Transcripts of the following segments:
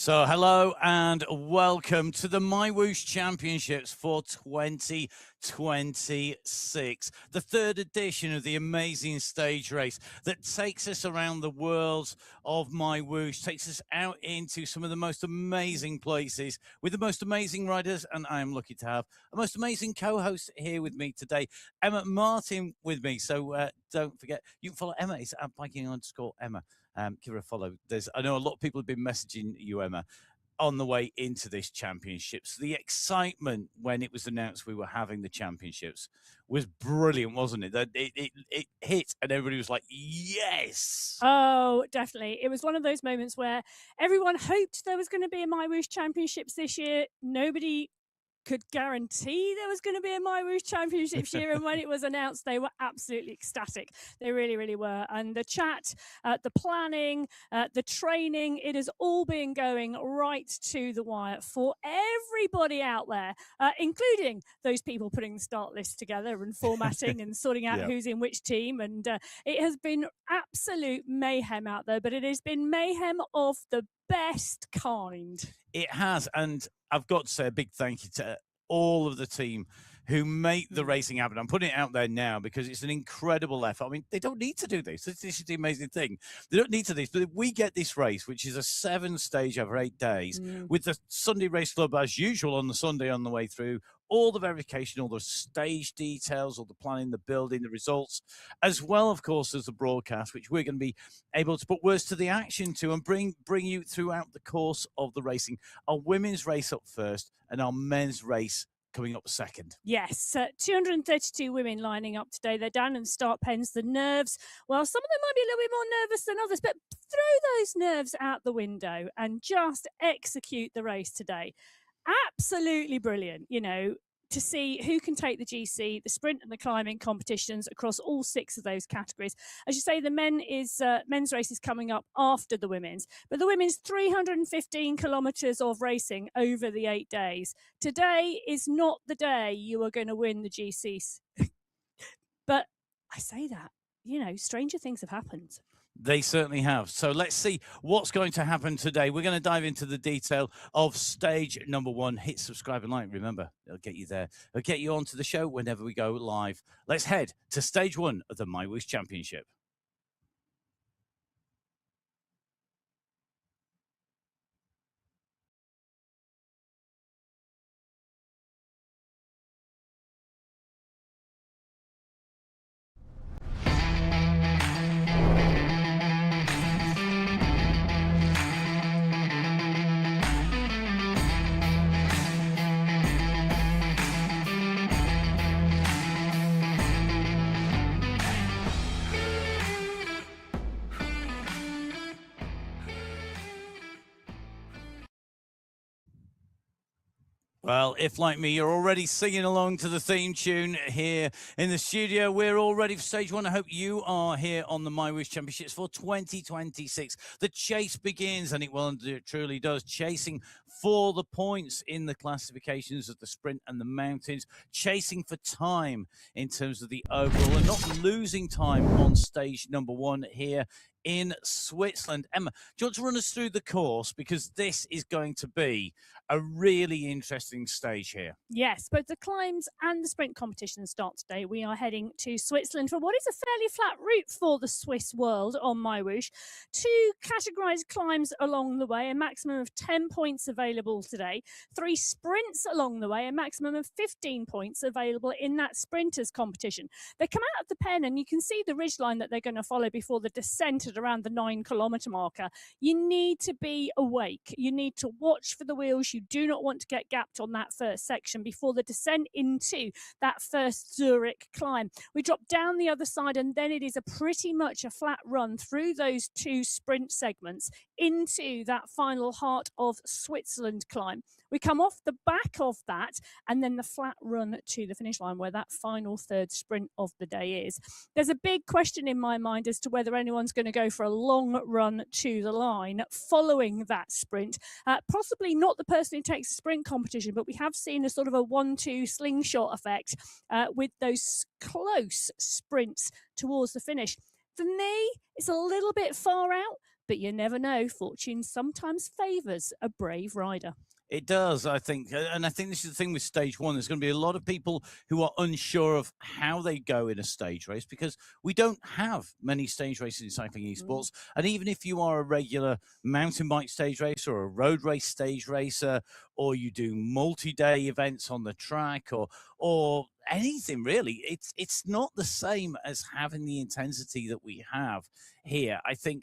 So, hello and welcome to the MyWhoosh Championships for 2026, the third edition of the amazing stage race that takes us around the world of MyWhoosh, takes us out into some of the most amazing places with the most amazing riders. And I am lucky to have a most amazing co-host here with me today, Emma Martin, with me. So don't forget, you can follow Emma. It's at biking_Emma. Give her a follow. I know a lot of people have been messaging you, Emma, on the way into this championships. The excitement when it was announced we were having the championships was brilliant, wasn't it? That it hit and everybody was like, yes. Oh, definitely. It was one of those moments where everyone hoped there was going to be a MyWhoosh Championships this year. Nobody could guarantee there was going to be a MyWhoosh Championships year, and when it was announced, they were absolutely ecstatic. They really, really were. And the chat, the planning, the training, it has all been going right to the wire for everybody out there, including those people putting the start list together and formatting and sorting out who's in which team. And it has been absolute mayhem out there, but it has been mayhem of the best kind. It has, and I've got to say a big thank you to all of the team who make the racing happen. I'm putting it out there now because it's an incredible effort. I mean, they don't need to do this. This is the amazing thing. They don't need to do this, but if we get this race, which is a 7-stage over 8 days, with the Sunday Race Club as usual on the Sunday on the way through, all the verification, all the stage details, all the planning, the building, the results, as well, of course, as the broadcast, which we're going to be able to put words to the action to and bring you throughout the course of the racing. Our women's race up first and our men's race coming up second. Yes, 232 women lining up today. They're down in the start pens. The nerves, well, some of them might be a little bit more nervous than others, but throw those nerves out the window and just execute the race today. Absolutely brilliant, to see who can take the GC, the sprint and the climbing competitions across all 6 of those categories. As you say, the men's race is coming up after the women's, but the women's 315 kilometers of racing over the 8 days. Today is not the day you are going to win the GCs. But I say that, stranger things have happened. They certainly have. So let's see what's going to happen today. We're going to dive into the detail of stage number 1. Hit subscribe and like. Remember, it'll get you there. It'll get you onto the show whenever we go live. Let's head to stage 1 of the MyWhoosh Championship. Well, if like me, you're already singing along to the theme tune here in the studio, we're all ready for stage 1. I hope you are here on the MyWhoosh Championships for 2026. The chase begins, and it truly does, chasing for the points in the classifications of the sprint and the mountains, chasing for time in terms of the overall, and not losing time on stage number 1 here in Switzerland. Emma, do you want to run us through the course? Because this is going to be a really interesting stage here. Yes, both the climbs and the sprint competitions start today. We are heading to Switzerland for what is a fairly flat route for the Swiss world on MyWhoosh. 2 categorized climbs along the way, a maximum of 10 points available today. 3 sprints along the way, a maximum of 15 points available in that sprinters competition. They come out of the pen and you can see the ridgeline that they're going to follow before the descent at around the 9-kilometer marker. You need to be awake. You need to watch for the wheels. You do not want to get gapped on that first section before the descent into that first Zurich climb. We drop down the other side and then it is pretty much a flat run through those 2 sprint segments into that final heart of Switzerland climb. We come off the back of that and then the flat run to the finish line where that final third sprint of the day is. There's a big question in my mind as to whether anyone's going to go for a long run to the line following that sprint. Possibly not the person who takes the sprint competition, but we have seen a sort of a 1-2 slingshot effect with those close sprints towards the finish. For me, it's a little bit far out, but you never know. Fortune sometimes favours a brave rider. It does, I think. And I think this is the thing with stage one. There's going to be a lot of people who are unsure of how they go in a stage race because we don't have many stage races in cycling esports. And even if you are a regular mountain bike stage racer or a road race stage racer, or you do multi-day events on the track or anything really, it's not the same as having the intensity that we have here. I think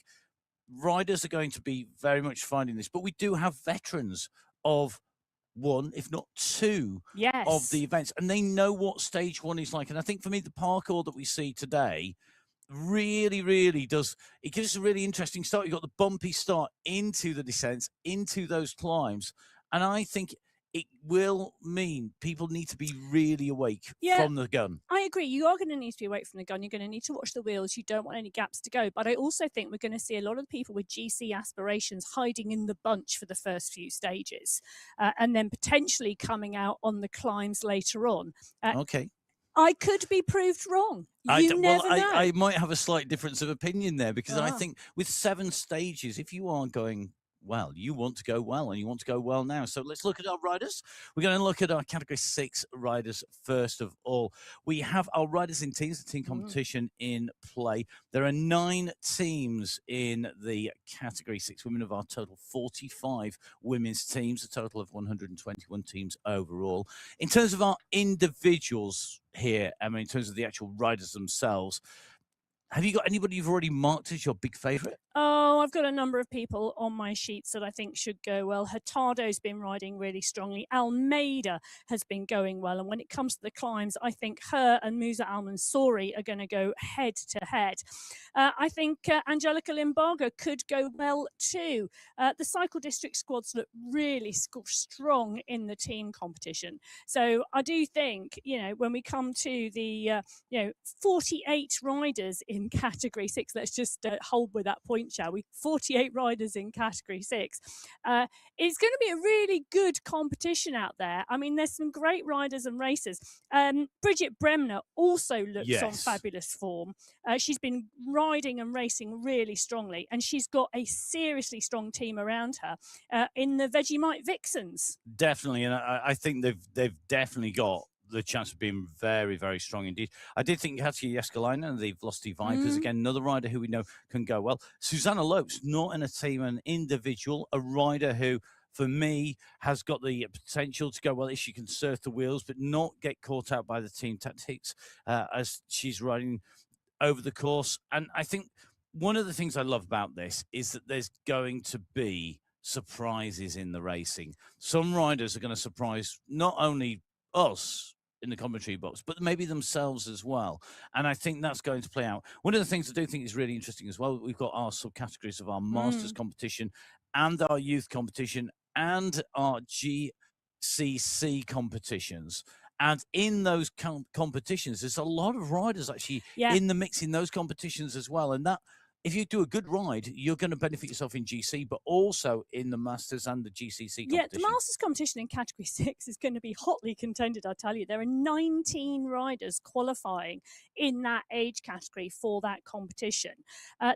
riders are going to be very much finding this, but we do have veterans of one, if not two, of the Yes. events, and they know what stage one is like. And I think for me, the parkour that we see today really does, it gives us a really interesting start. You've got the bumpy start into the descents, into those climbs, and I think it will mean people need to be really awake from the gun. I agree. You are going to need to be awake from the gun. You're going to need to watch the wheels. You don't want any gaps to go. But I also think we're going to see a lot of people with GC aspirations hiding in the bunch for the first few stages and then potentially coming out on the climbs later on. Okay. I could be proved wrong. You never know. I might have a slight difference of opinion there because I think with 7 stages, if you are going well, you want to go well, and you want to go well now. So let's look at our riders. We're going to look at our Category 6 riders first of all. We have our riders in teams, the team competition in play. There are 9 teams in the Category 6 women of our total 45 women's teams, a total of 121 teams overall. In terms of our individuals here, I mean, in terms of the actual riders themselves, have you got anybody you've already marked as your big favourite? Oh, I've got a number of people on my sheets that I think should go well. Hurtado's been riding really strongly. Almeida has been going well. And when it comes to the climbs, I think her and Musa Al-Mansouri are going to go head to head. I think Angelica Limbaga could go well too. The cycle district squads look really strong in the team competition. So I do think, when we come to the, 48 riders in Category 6, let's just hold with that point, shall we? 48 riders in Category 6. It's going to be a really good competition out there. I mean, there's some great riders and racers. Bridget Bremner also looks on fabulous form. She's been riding and racing really strongly, and she's got a seriously strong team around her in the Vegemite Vixens. Definitely, and I think they've definitely got the chance of being very strong indeed. I did think Katja Jeskalainen and the Velocity Vipers, again, another rider who we know can go well. Susanna Lopes, not in a team, an individual, a rider who, for me, has got the potential to go well if she can surf the wheels, but not get caught out by the team tactics as she's riding over the course. And I think one of the things I love about this is that there's going to be surprises in the racing. Some riders are going to surprise not only us in the commentary box, but maybe themselves as well. And I think that's going to play out. One of the things I do think is really interesting as well, we've got our subcategories of our Masters competition and our youth competition and our GCC competitions. And in those competitions, there's a lot of riders actually in the mix in those competitions as well. And that, if you do a good ride, you're going to benefit yourself in GC, but also in the Masters and the GCC competition. Yeah, the Masters competition in Category 6 is going to be hotly contended, I tell you. There are 19 riders qualifying in that age category for that competition.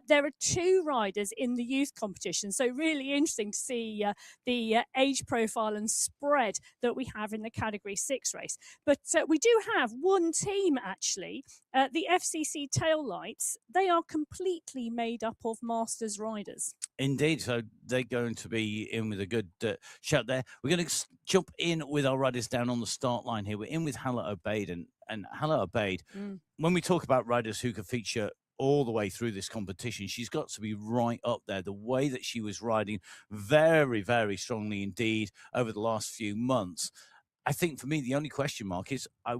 There are 2 riders in the youth competition, so really interesting to see the age profile and spread that we have in the Category 6 race. But we do have one team, actually, the FCC Taillights. They are completely made up of Masters riders. Indeed, so they're going to be in with a good shout there. We're going to jump in with our riders down on the start line here. We're in with Hala Obeid, and Hala Obeid, when we talk about riders who could feature all the way through this competition, she's got to be right up there. The way that she was riding very strongly indeed over the last few months. I think for me, the only question mark is I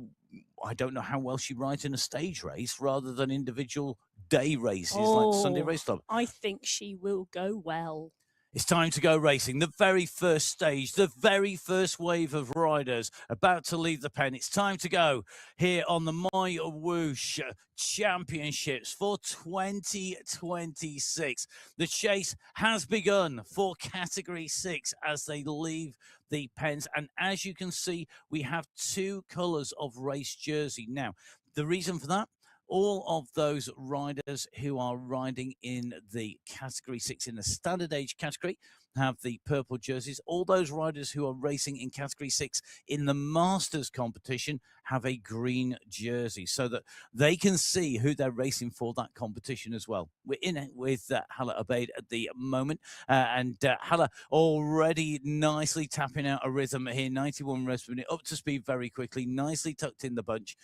don't know how well she rides in a stage race rather than individual day races like the Sunday Race Club. I think she will go well. It's time to go racing. The very first stage, the very first wave of riders about to leave the pen. It's time to go here on the MyWhoosh Championships for 2026. The chase has begun for Category 6 as they leave the pens. And as you can see, we have 2 colours of race jersey. Now, the reason for that, all of those riders who are riding in the category 6 in the standard age category have the purple jerseys. All those riders who are racing in category 6 in the Masters competition have a green jersey so that they can see who they're racing for that competition as well. We're in it with Hala Abeid at the moment, and Hala already nicely tapping out a rhythm here, 91 reps per minute, up to speed very quickly, nicely tucked in the bunch.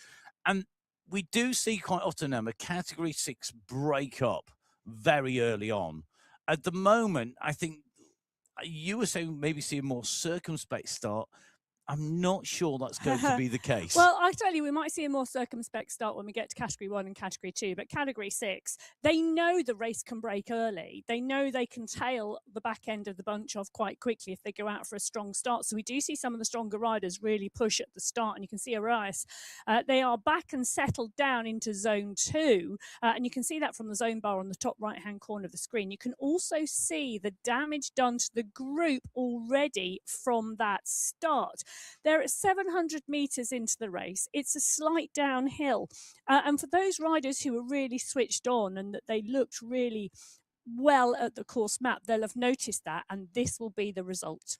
And we do see quite often, Emma, category 6 break up very early on. At the moment, I think you were saying maybe see a more circumspect start. I'm not sure that's going to be the case. Well, I tell you, we might see a more circumspect start when we get to category 1 and category 2, but category 6, they know the race can break early. They know they can tail the back end of the bunch off quite quickly if they go out for a strong start. So we do see some of the stronger riders really push at the start, and you can see Arias. They are back and settled down into zone 2, and you can see that from the zone bar on the top right-hand corner of the screen. You can also see the damage done to the group already from that start. They're at 700 metres into the race. It's a slight downhill. And for those riders who are really switched on and that they looked really well at the course map, they'll have noticed that, and this will be the result.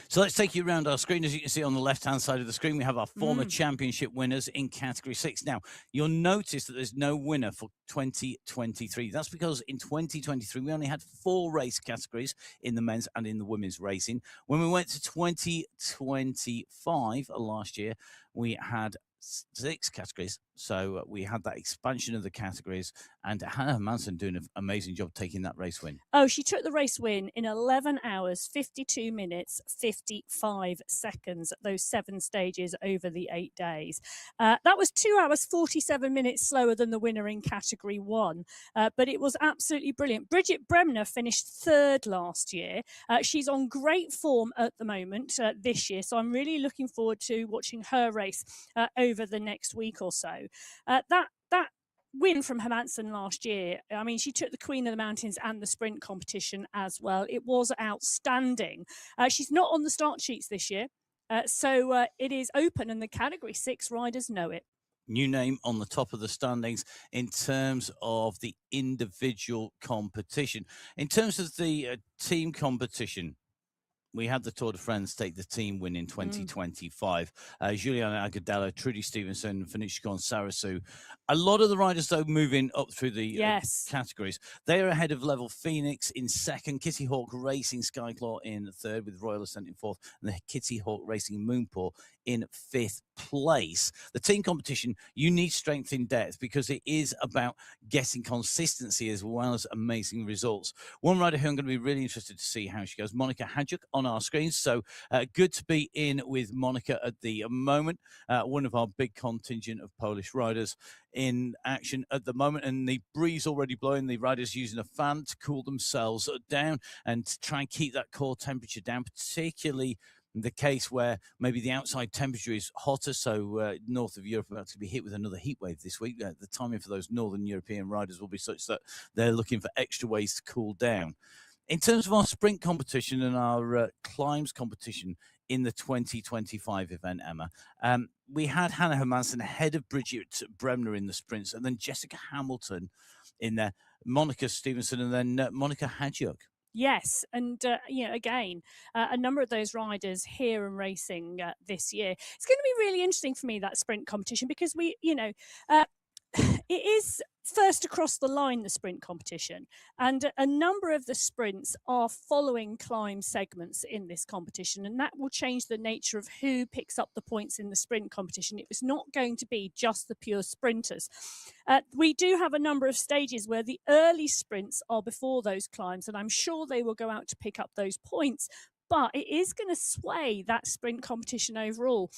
So let's take you around our screen. As you can see on the left-hand side of the screen, we have our former championship winners in category 6. Now, you'll notice that there's no winner for 2023. That's because in 2023, we only had 4 race categories in the men's and in the women's racing. When we went to 2025 last year, we had 6 categories. So we had that expansion of the categories, and Hannah Manson doing an amazing job taking that race win. Oh, she took the race win in 11 hours, 52 minutes, 55 seconds, those 7 stages over the 8 days. That was 2 hours, 47 minutes slower than the winner in category 1, but it was absolutely brilliant. Bridget Bremner finished 3rd last year. She's on great form at the moment this year, so I'm really looking forward to watching her race over the next week or so. That win from Hermansen last year, I mean, she took the Queen of the Mountains and the sprint competition as well. It was outstanding. She's not on the start sheets this year, so it is open, and the category 6 riders know it. New name on the top of the standings in terms of the individual competition. In terms of the team competition, we had the Tour de France take the team win in 2025. Juliana Agudelo, Trudy Stevenson, Fanucci Sarasu. A lot of the riders, though, moving up through the categories. They are ahead of Level Phoenix in 2nd, Kitty Hawk Racing Skyclaw in 3rd, with Royal Ascent in 4th, and the Kitty Hawk Racing Moonpaw in 5th place. The team competition, you need strength in depth because it is about getting consistency as well as amazing results. One rider who I'm going to be really interested to see how she goes, Monika Hadjuk, on our screens. So good to be in with Monika at the moment, one of our big contingent of Polish riders in action at the moment, and the breeze already blowing, the riders using a fan to cool themselves down and to try and keep that core temperature down, particularly the case where maybe the outside temperature is hotter. So north of Europe about to be hit with another heat wave this week. The timing for those northern European riders will be such that they're looking for extra ways to cool down. In terms of our sprint competition and our climbs competition in the 2025 event, Emma, we had Hannah Hermansen ahead of Bridget Bremner in the sprints, and then Jessica Hamilton in there, Monika Stevenson, and then Monika Hadjuk. Yes, and again, a number of those riders here and racing this year. It's going to be really interesting for me, that sprint competition, because it is first across the line, the sprint competition, and a number of the sprints are following climb segments in this competition, and that will change the nature of who picks up the points in the sprint competition. It was not going to be just the pure sprinters. We do have a number of stages where the early sprints are before those climbs, and I'm sure they will go out to pick up those points, but it is going to sway that sprint competition overall.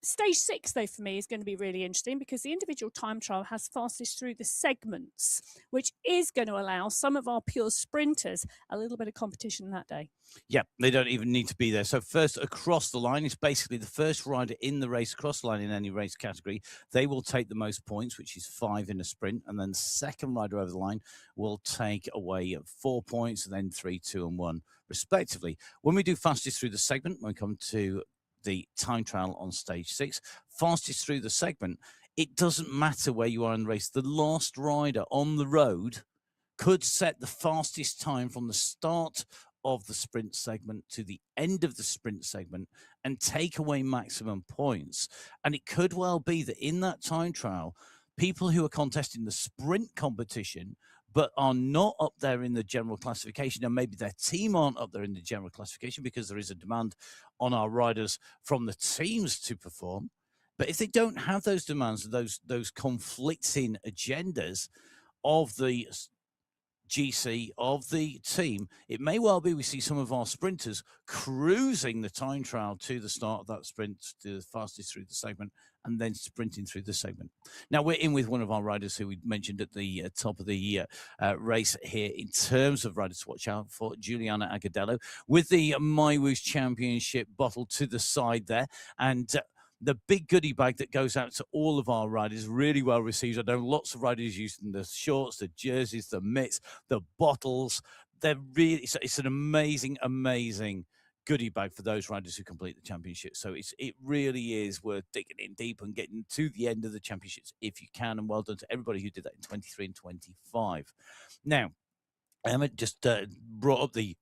Stage 6, though, for me is going to be really interesting because the individual time trial has fastest through the segments, which is going to allow some of our pure sprinters a little bit of competition that day. Yeah, they don't even need to be there. So first across the line is basically the first rider in the race across the line in any race category. They will take the most points, which is 5 in a sprint. And then the second rider over the line will take away 4 points, and then 3, 2, and 1, respectively. When we do fastest through the segment, when we come to the time trial on stage 6, fastest through the segment, it doesn't matter where you are in the race. The last rider on the road could set the fastest time from the start of the sprint segment to the end of the sprint segment and take away maximum points. And it could well be that in that time trial, people who are contesting the sprint competition but are not up there in the general classification, and maybe their team aren't up there in the general classification because there is a demand on our riders from the teams to perform. But if they don't have those demands, those conflicting agendas of the GC of the team, it may well be we see some of our sprinters cruising the time trial to the start of that sprint, to the fastest through the segment, and then sprinting through the segment. Now, we're in with one of our riders who we mentioned at the top of the race here in terms of riders to watch out for, Juliana Agadello, with the MyWhoosh Championship bottle to the side there. And the big goodie bag that goes out to all of our riders, really well received. I know lots of riders using the shorts, the jerseys, the mitts, the bottles. They're really, it's an amazing, amazing goodie bag for those riders who complete the championship. So it really is worth digging in deep and getting to the end of the championships if you can. And well done to everybody who did that in 23 and 25. Now, Emma just brought up the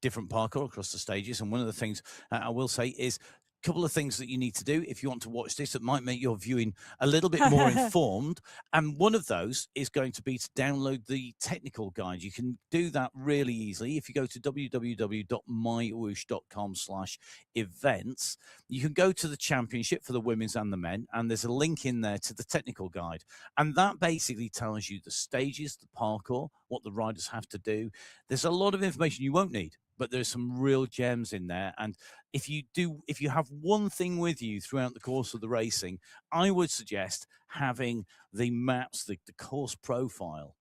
different parkour across the stages. And one of the things I will say is, couple of things that you need to do if you want to watch this that might make your viewing a little bit more informed. And one of those is going to be to download the technical guide. You can do that really easily. If you go to www.mywhoosh.com/events, you can go to the championship for the women's and the men, and there's a link in there to the technical guide. And that basically tells you the stages, the parkour, what the riders have to do. There's a lot of information you won't need, but there's some real gems in there. And if you have one thing with you throughout the course of the racing, I would suggest having the maps, the course profile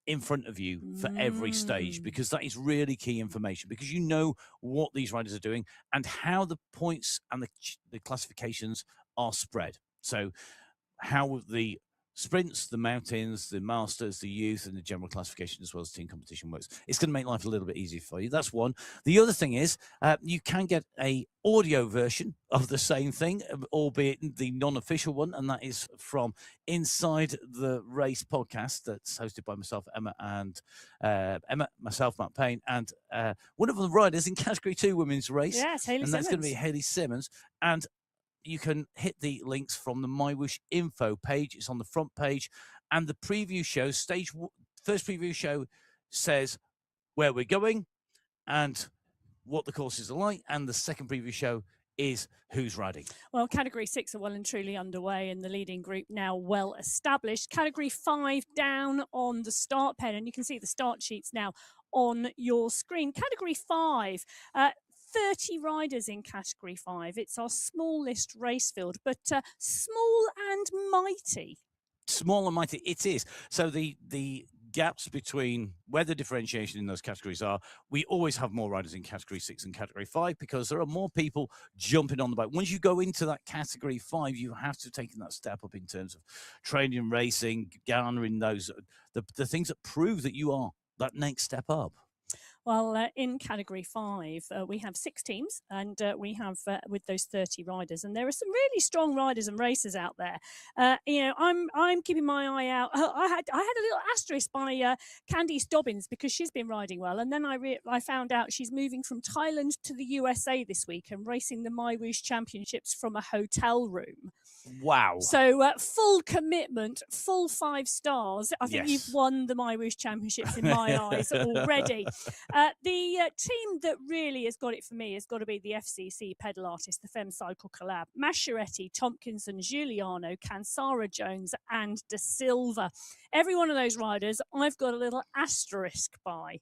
in front of you for every stage, because that is really key information, because you know what these riders are doing and how the points and the classifications are spread. So how the sprints, the mountains, the masters, the youth, and the general classification, as well as team competition works. It's going to make life a little bit easier for you. That's one. The other thing is you can get a audio version of the same thing, albeit the non-official one, and that is from Inside the Race podcast that's hosted by myself, Emma, and myself, Matt Payne, and one of the riders in Category 2 women's race. Yes, Hayley and that's Simmons. going to be Hayley Simmons. And you can hit the links from the MyWhoosh info page. It's on the front page. And the preview show, first preview show says where we're going and what the courses are like. And the second preview show is who's riding. Well, Category 6 are well and truly underway, and the leading group now well established. Category 5 down on the start pen, and you can see the start sheets now on your screen. Category 5, 30 riders in Category 5. It's our smallest race field, but small and mighty. Small and mighty, it is. So the gaps between where the differentiation in those categories are, we always have more riders in Category 6 and Category 5 because there are more people jumping on the bike. Once you go into that Category 5, you have to take that step up in terms of training, racing, garnering those the things that prove that you are that next step up. Well, in Category 5, we have 6 teams, and we have with those 30 riders, and there are some really strong riders and racers out there. I'm keeping my eye out. I had a little asterisk by Candice Dobbins because she's been riding well, and then I found out she's moving from Thailand to the USA this week and racing the MyWhoosh Championships from a hotel room. Wow. So full commitment, full 5 stars. I think you've won the MyWhoosh Championships in my eyes already. The team that really has got it for me has got to be the FCC pedal artist, the Fem Cycle Collab. Masciaretti, Tompkinson, Giuliano, Cansara Jones, and De Silva. Every one of those riders, I've got a little asterisk by.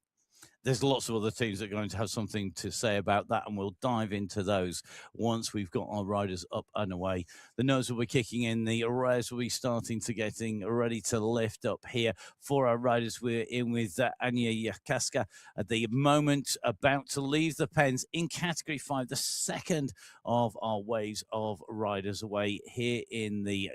There's lots of other teams that are going to have something to say about that, and we'll dive into those once we've got our riders up and away. The nose will be kicking in, the arrays will be starting to getting ready to lift up here for our riders. We're in with Anya Yakaska at the moment, about to leave the pens in Category 5, the second of our waves of riders away here in the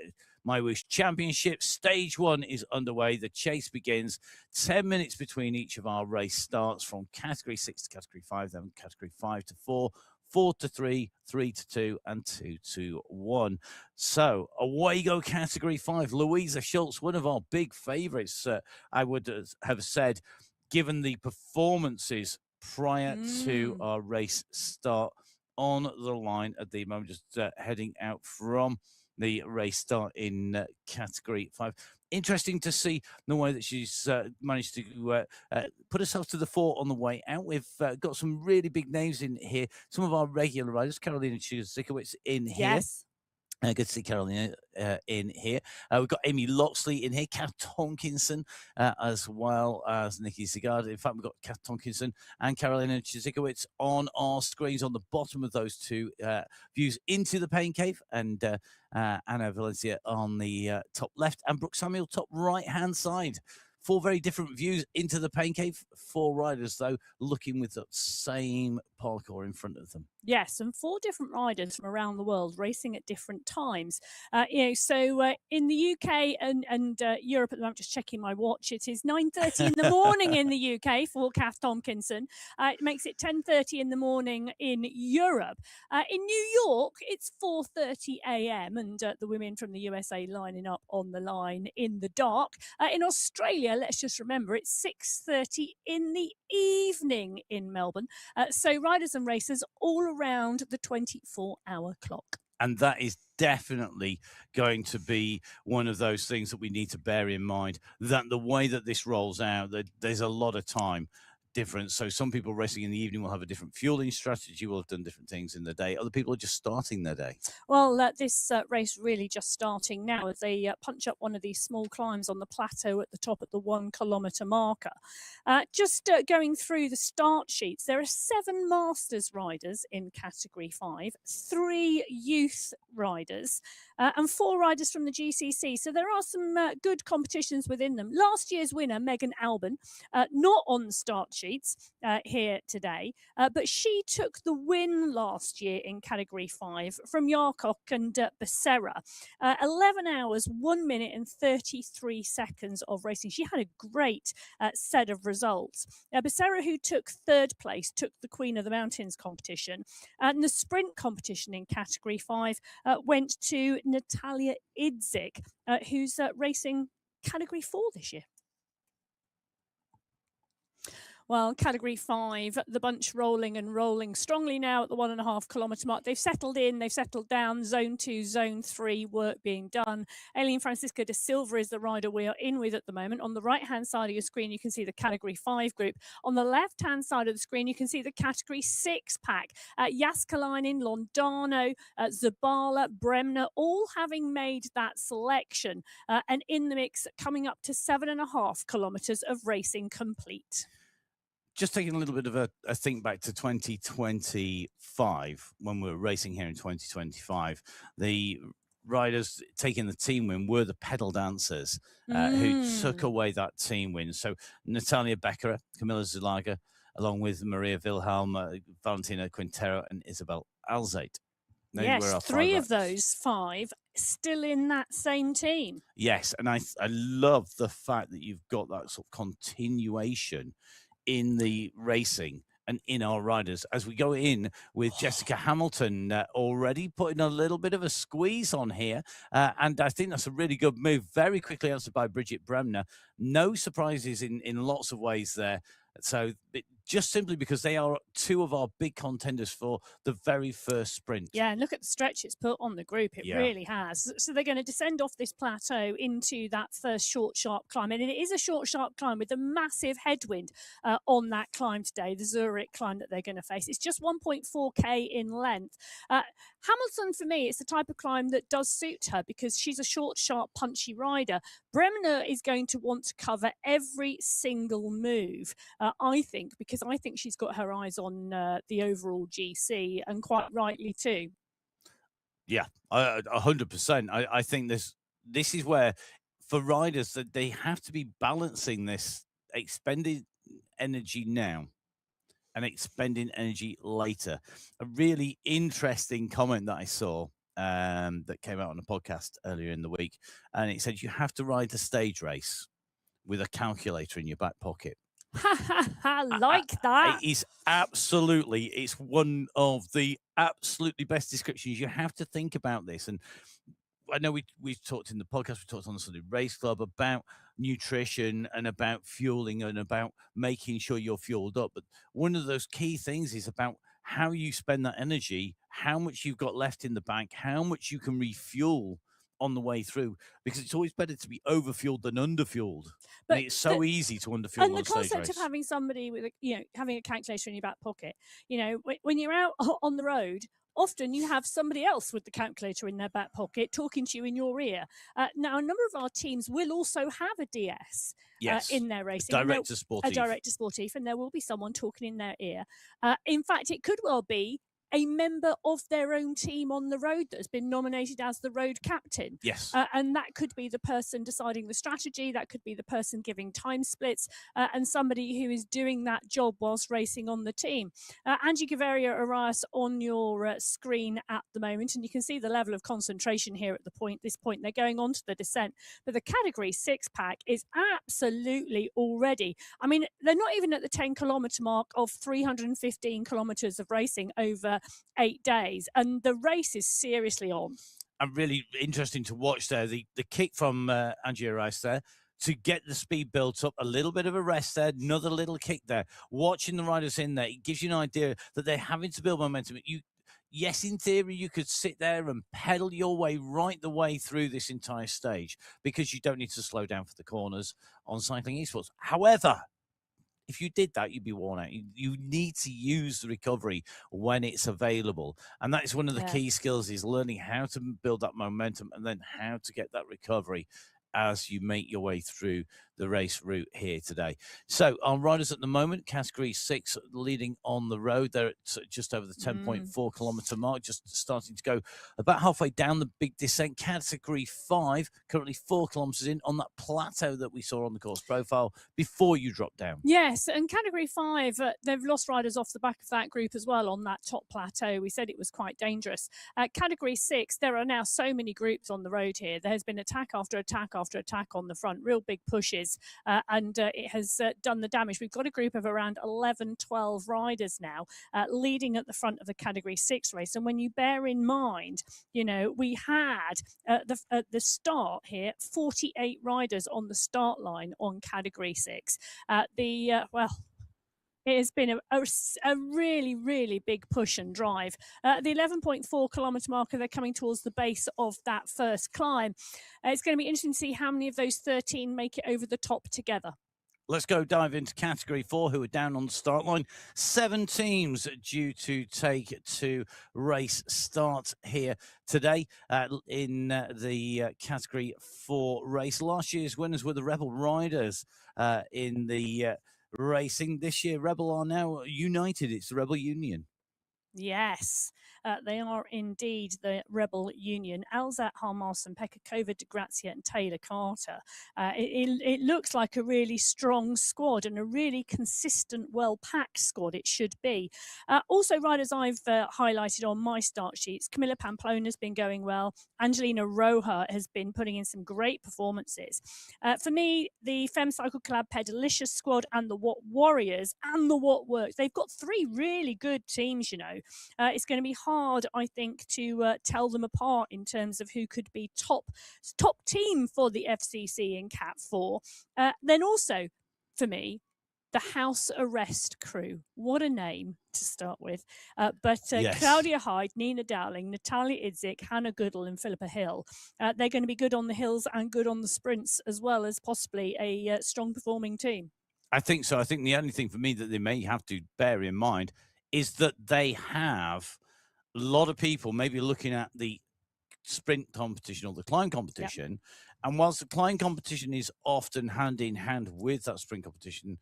MyWhoosh Championship. Stage 1 is underway. The chase begins. 10 minutes between each of our race starts from Category 6 to Category 5, then Category 5 to 4, 4 to 3, 3 to 2, and 2 to 1. So away go category 5. Louisa Schultz, one of our big favourites, I would have said, given the performances prior to our race start on the line at the moment, just heading out from the race start in category 5. Interesting to see the way that she's managed to put herself to the fore on the way out. We've got some really big names in here. Some of our regular riders, Carolina Zikowicz in here. Yes. Good to see Carolina in here. We've got Amy Loxley in here, Kat Tonkinson, as well as Nikki Zigard. In fact, we've got Kat Tonkinson and Carolina Zikowicz on our screens on the bottom of those two views into the Pain Cave, and Anna Valencia on the top left, and Brooke Samuel top right-hand side. 4 very different views into the Pain Cave. 4 riders, though, looking with that same parkour in front of them. Yes, and 4 different riders from around the world racing at different times. So in the UK and Europe at the moment, just checking my watch, it is 9:30 in the morning in the UK for Kath Tompkinson. It makes it 10:30 in the morning in Europe. In New York, it's 4:30 a.m. and the women from the USA lining up on the line in the dark. In Australia, let's just remember, it's 6:30 in the evening in Melbourne. So riders and racers all around the 24-hour clock. And that is definitely going to be one of those things that we need to bear in mind, that the way that this rolls out, that there's a lot of time difference. So some people racing in the evening will have a different fueling strategy, will have done different things in the day. Other people are just starting their day. Well, this race really just starting now as they punch up one of these small climbs on the plateau at the top at the 1 kilometre marker. Just going through the start sheets, there are 7 Masters riders in category 5, 3 youth riders, and 4 riders from the GCC. So there are some good competitions within them. Last year's winner, Megan Albon, not on the start sheets here today, but she took the win last year in category 5 from Yarkok and Becerra. 11 hours, 1 minute and 33 seconds of racing. She had a great set of results. Becerra, who took 3rd place, took the Queen of the Mountains competition. And the sprint competition in category 5 went to Natalia Idzik, who's racing category 4 this year. Well, category 5, the bunch rolling and rolling strongly now at the 1.5 kilometre mark. They've settled in, they've settled down. Zone 2, Zone 3, work being done. Aileen Francisca de Silva is the rider we are in with at the moment. On the right-hand side of your screen, you can see the category 5 group. On the left-hand side of the screen, you can see the category 6 pack. Jaskalainen, Londano, Zabala, Bremner, all having made that selection. And in the mix, coming up to 7.5 kilometres of racing complete. Just taking a little bit of a think back to 2025, when we were racing here in 2025, the riders taking the team win were the pedal dancers who took away that team win. So Natalia Becker, Camilla Zulaga, along with Maria Wilhelm, Valentina Quintero, and Isabel Alzate. Yes, 3 of those 5 still in that same team. Yes, and I love the fact that you've got that sort of continuation in the racing and in our riders as we go in with Jessica Hamilton already putting a little bit of a squeeze on here. And I think that's a really good move. Very quickly answered by Bridget Bremner. No surprises in lots of ways there. So just simply because they are 2 of our big contenders for the very first sprint. Yeah, and look at the stretch it's put on the group. It really has. So they're going to descend off this plateau into that first short, sharp climb. And it is a short, sharp climb with a massive headwind on that climb today, the Zurich climb that they're going to face. It's just 1.4k in length. Hamilton, for me, it's the type of climb that does suit her because she's a short, sharp, punchy rider. Bremner is going to want to cover every single move, I think, because I think she's got her eyes on the overall GC, and quite rightly too. Yeah, 100%. I think this is where, for riders, that they have to be balancing this expended energy now and expending energy later. A really interesting comment that I saw that came out on a podcast earlier in the week, and it said you have to ride the stage race with a calculator in your back pocket. Like that. It is absolutely, it's one of the absolutely best descriptions. You have to think about this. And I know we've talked in the podcast, we talked on the Sunday Race Club about nutrition and about fueling and about making sure you're fueled up. But one of those key things is about how you spend that energy, how much you've got left in the bank, how much you can refuel on the way through, because it's always better to be overfueled than underfueled. And But it's so easy to underfuel and on the a stage concept of race. having somebody with having a calculator in your back pocket, when you're out on the road, often you have somebody else with the calculator in their back pocket talking to you in your ear. Now, a number of our teams will also have a DS Yes, in their racing, director a sportif. director sportif, and there will be someone talking in their ear. In fact, it could well be a member of their own team on the road that has been nominated as the road captain. Yes. And that could be the person deciding the strategy, that could be the person giving time splits, and somebody who is doing that job whilst racing on the team. Angie Gaviria Arias on your screen at the moment, and you can see the level of concentration here at this point. They're going on to the descent, but the category 6 pack is absolutely already. I mean, they're not even at the 10-kilometer mark of 315 kilometers of racing over 8 days, and the race is seriously on. And really interesting to watch there. The kick from Angie Rice there to get the speed built up, a little bit of a rest there, another little kick there. Watching the riders in there, it gives you an idea that they're having to build momentum. Yes, in theory, you could sit there and pedal your way right the way through this entire stage because you don't need to slow down for the corners on cycling esports. However, if you did that, you'd be worn out. You need to use the recovery when it's available. And that is one of the key skills, is learning how to build that momentum and then how to get that recovery as you make your way through the race route here today. So our riders at the moment, category 6 leading on the road. They're at just over the 10.4 kilometer mark, just starting to go about halfway down the big descent. Category 5, currently 4 kilometers in on that plateau that we saw on the course profile before you drop down. Yes, and category 5, they've lost riders off the back of that group as well on that top plateau. We said it was quite dangerous. Category 6, there are now so many groups on the road here. There has been attack after attack after attack on the front, real big pushes, and it has done the damage. We've got a group of around 11, 12 riders now leading at the front of the category 6 race. And when you bear in mind, we had at the start here 48 riders on the start line on category 6. It has been a really, really big push and drive. The 11.4 kilometre marker, they're coming towards the base of that first climb. It's going to be interesting to see how many of those 13 make it over the top together. Let's go dive into category 4, who are down on the start line. 7 teams due to take to race start here today in the category 4 race. Last year's winners were the Rebel Riders in the racing. This year, Rebel are now united. It's the Rebel Union. Yes, they are indeed the Rebel Union. Alzat Harmarsson, Pekka Kova, De Grazia and Taylor Carter. It looks like a really strong squad and a really consistent, well-packed squad it should be. Also, riders I've highlighted on my start sheets. Camilla Pamplona's been going well. Angelina Roja has been putting in some great performances. For me, the Fem Cycle Club Pedalicious squad and the What Warriors and the What Works, they've got 3 really good teams, It's going to be hard, I think, to tell them apart in terms of who could be top team for the FCC in Cat 4. Then also, for me, the House Arrest crew. What a name to start with. Yes. Claudia Hyde, Nina Dowling, Natalia Idzik, Hannah Goodall and Philippa Hill. They're going to be good on the hills and good on the sprints, as well as possibly a strong performing team. I think so. I think the only thing for me that they may have to bear in mind is that they have a lot of people maybe looking at the sprint competition or the climb competition. Yep. And whilst the climb competition is often hand in hand with that sprint competition,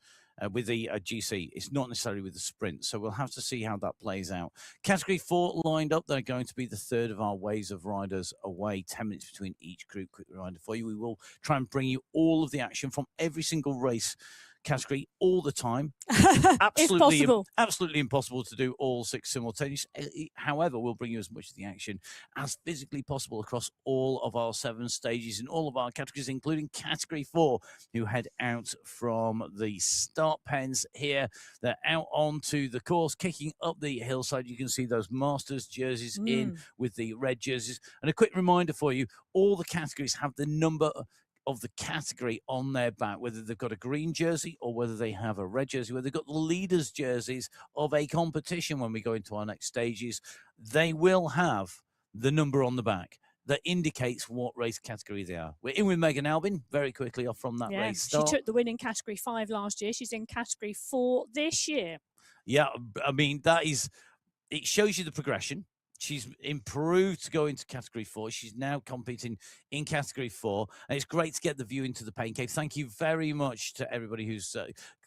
with the GC, it's not necessarily with the sprint. So we'll have to see how that plays out. Category 4 lined up. They're going to be the third of our waves of riders away. 10 minutes between each group. Quick reminder for you. We will try and bring you all of the action from every single race category all the time. If Absolutely, possible. absolutely impossible to do all 6 simultaneously. However, we'll bring you as much of the action as physically possible across all of our 7 stages in all of our categories, including Category 4, who head out from the start pens here. They're out onto the course, kicking up the hillside. You can see those Masters jerseys in with the red jerseys. And a quick reminder for you, all the categories have the number of the category on their back, whether they've got a green jersey or whether they have a red jersey, whether they've got the leaders' jerseys of a competition. When we go into our next stages, they will have the number on the back that indicates what race category they are. We're in with Megan Albin very quickly off from that race start. She took the win in Category 5 last year. She's in Category 4 this year. Yeah, I mean, it shows you the progression. She's improved to go into Category 4. She's now competing in Category 4. And it's great to get the view into the Pain Cave. Thank you very much to everybody who's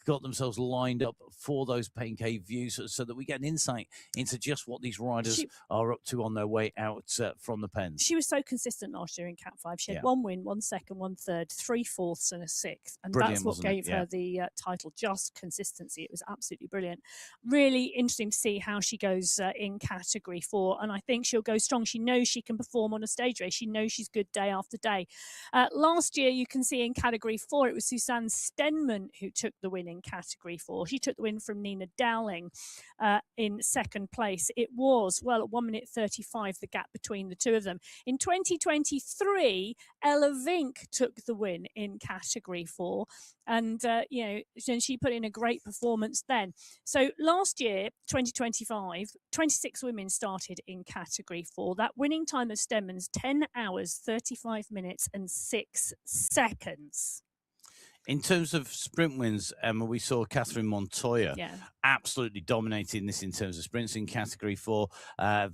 got themselves lined up for those Pain Cave views so that we get an insight into just what these riders are up to on their way out from the pens. She was so consistent last year in Cat 5. She had 1 win, 1 second, 1 third, 3 fourths and a 6th. And Brilliant, that's what gave her the title, just consistency. It was absolutely brilliant. Really interesting to see how she goes in Category 4. And I think she'll go strong. She knows she can perform on a stage race. She knows she's good day after day. Last year, you can see in Category 4, it was Suzanne Stenman who took the win in Category 4. She took the win from Nina Dowling in 2nd place. It was, well, at 1 minute 35, the gap between the two of them. In 2023, Ella Vink took the win in Category 4. And, she put in a great performance then. So last year, 2025, 26 women started in Category 4. That winning time of Stenman's 10 hours, 35 minutes and 6 seconds. In terms of sprint wins, Emma, we saw Catherine Montoya absolutely dominating this in terms of sprints in Category 4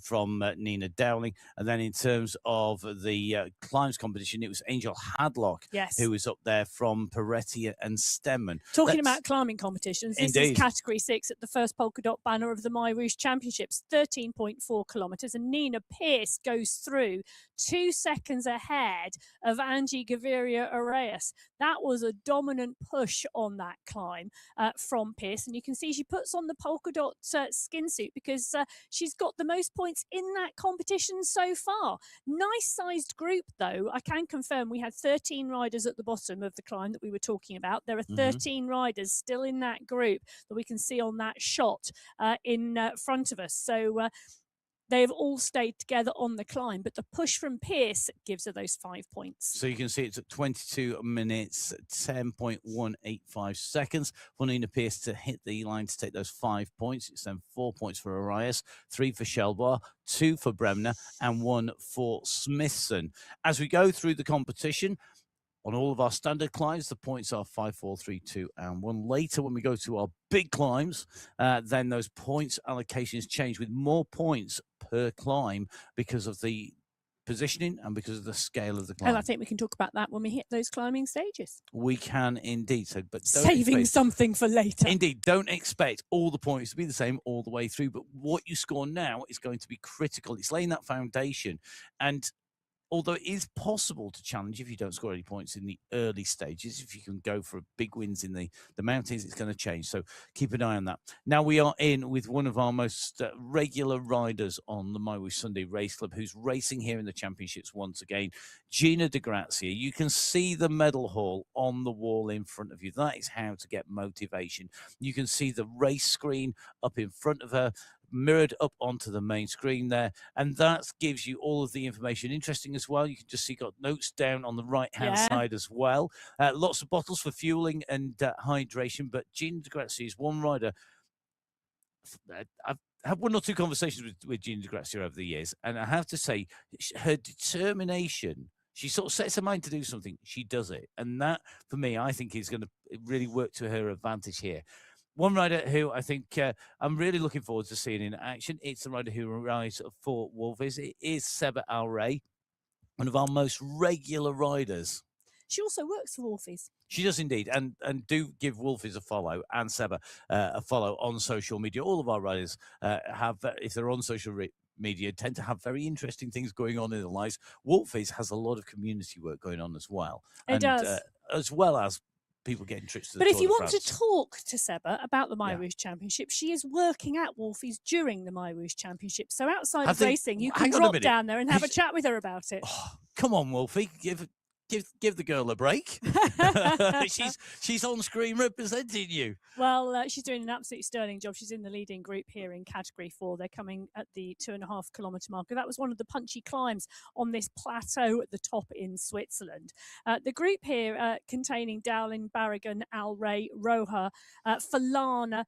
from Nina Dowling. And then in terms of the climbs competition, it was Angel Hadlock who was up there from Peretti and Stenman. Talking about climbing competitions, this is Category 6 at the first polka dot banner of the MyWhoosh Championships, 13.4 kilometres. And Nina Pierce goes through 2 seconds ahead of Angie Gaviria Arias. That was a dominant push on that climb from Pierce. And you can see she puts on the polka dot skin suit because she's got the most points in that competition so far. Nice sized group, though. I can confirm we had 13 riders at the bottom of the climb that we were talking about. There are 13 riders still in that group that we can see on that shot in front of us. So they've all stayed together on the climb, but the push from Pierce gives her those 5 points. So you can see it's at 22 minutes, 10.185 seconds for Nina Pierce to hit the line to take those 5 points. It's then 4 points for Arias, 3 for Shelbar, 2 for Bremner, and 1 for Smithson. As we go through the competition, on all of our standard climbs, the points are 5, 4, 3, 2, and 1. Later, when we go to our big climbs, then those points allocations change with more points per climb because of the positioning and because of the scale of the climb. And I think we can talk about that when we hit those climbing stages. We can indeed. So, but saving something for later. Indeed, don't expect all the points to be the same all the way through. But what you score now is going to be critical. It's laying that foundation. And although it is possible to challenge if you don't score any points in the early stages, if you can go for big wins in the mountains, it's going to change. So keep an eye on that. Now we are in with one of our most regular riders on the MyWhoosh Sunday Race Club, who's racing here in the championships once again, Gina Di Grazia. You can see the medal hall on the wall in front of you. That is how to get motivation. You can see the race screen up in front of her, mirrored up onto the main screen there, and that gives you all of the information. Interesting as well, you can just see got notes down on the right hand side as well. Lots of bottles for fueling and hydration. But Gina Di Grazia is one rider. I've had 1 or 2 conversations with Gina Di Grazia over the years, and I have to say her determination. She sort of sets her mind to do something, she does it, and that for me I think is going to really work to her advantage here. One rider who I think I'm really looking forward to seeing in action, it's the rider who rides for Wolfies. It is Seba Al Rey, one of our most regular riders. She also works for Wolfies. She does indeed, and do give Wolfies a follow and Seba a follow on social media. All of our riders have, if they're on social media, tend to have very interesting things going on in their lives. Wolfies has a lot of community work going on as well. It does. As well as people getting trips to the But Tour if you de want to France. talk to Seba about the Yeah. MyWhoosh Championship, she is working at Wolfies during the MyWhoosh Championship. So outside Have of they- racing, you can hang on a drop minute. down there and have a He's- chat with her about it. Oh, come on, Wolfie, give the girl a break. she's on screen representing you. Well, she's doing an absolutely sterling job. She's in the leading group here in Category 4. They're coming at the 2.5 kilometre marker. That was one of the punchy climbs on this plateau at the top in Switzerland. The group here containing Dowling, Barragan, Al Ray, Roja, Falana,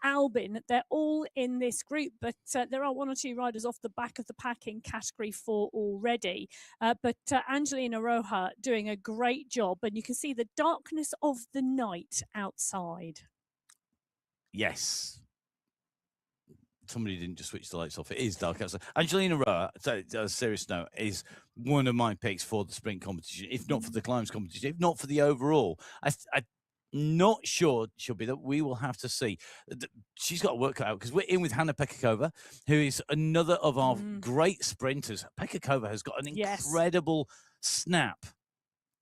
Albin, they're all in this group, but there are one or two riders off the back of the pack in Category 4 already. But Angelina Roja doing a great job, and you can see the darkness of the night outside. Yes. Somebody didn't just switch the lights off. It is dark outside. Angelina Roa, on a serious note, is one of my picks for the sprint competition, if not for the climbs competition, if not for the overall. I'm not sure she'll be that. We will have to see. She's got to work out because we're in with Hanna Pekakova, who is another of our great sprinters. Pekakova has got an incredible snap.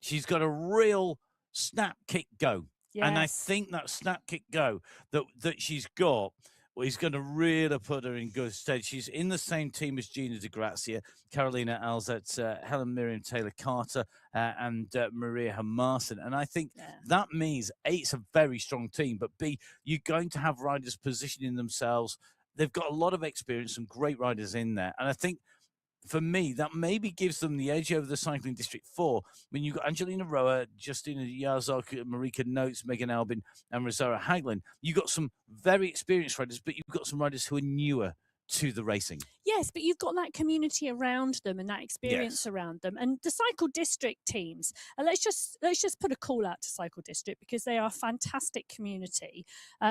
She's got a real snap kick go. Yes. And I think that snap kick go that she's got is going to really put her in good stead. She's in the same team as Gina Di Grazia, Carolina Alzette, Helen Miriam Taylor-Carter, and Maria Hermasen. And I think that means, A, it's a very strong team, but B, you're going to have riders positioning themselves. They've got a lot of experience, some great riders in there. And I think, for me, that maybe gives them the edge over the Cycling District 4. When you've got Angelina Roa, Justina Yazok, Marika Notes, Megan Albin, and Rosaura Haglin, you've got some very experienced riders, but you've got some riders who are newer to the racing. Yes, but you've got that community around them and that experience around them. And the Cycle District teams, let's just put a call out to Cycle District because they are a fantastic community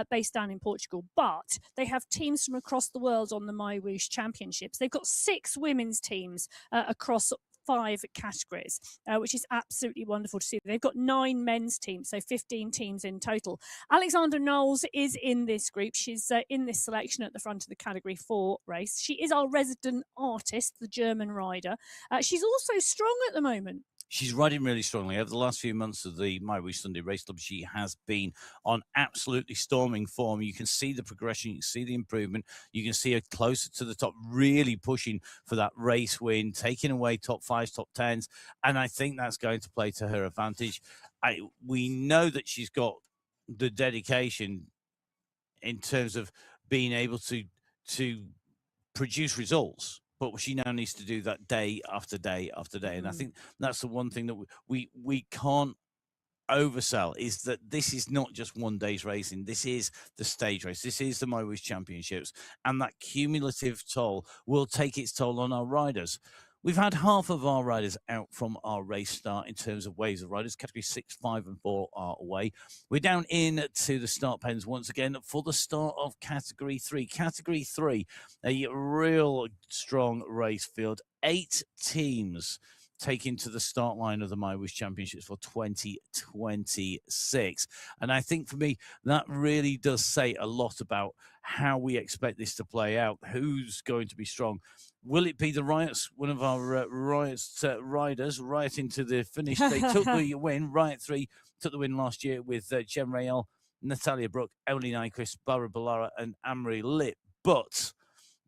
based down in Portugal. But they have teams from across the world on the MyWhoosh Championships. They've got 6 women's teams across 5 categories, which is absolutely wonderful to see. They've got 9 men's teams, so 15 teams in total. Alexandra Knowles is in this group. She's in this selection at the front of the Category 4 race. She is our resident artist, the German rider. She's also strong at the moment. She's riding really strongly. Over the last few months of the MyWhoosh Sunday Race Club, she has been on absolutely storming form. You can see the progression, you can see the improvement, you can see her closer to the top, really pushing for that race win, taking away top 5s, top 10s, and I think that's going to play to her advantage. We know that she's got the dedication in terms of being able to produce results. But she now needs to do that day after day after day. And I think that's the one thing that we can't oversell, is that this is not just one day's racing. This is the stage race. This is the MyWhoosh Championships. And that cumulative toll will take its toll on our riders. We've had half of our riders out from our race start in terms of waves of riders. Category 6, 5, and 4 are away. We're down into the start pens once again for the start of Category 3. Category 3, a real strong race field. 8 teams taken to the start line of the MyWhoosh Championships for 2026. And I think for me, that really does say a lot about how we expect this to play out. Who's going to be strong? Will it be the Riots, one of our Riots riders, right into the finish? They took the win. Riot 3 took the win last year with Jem Rael, Natalia Brook, Emily Nyquist, Barbara Ballara, and Anne-Marie Lipp. But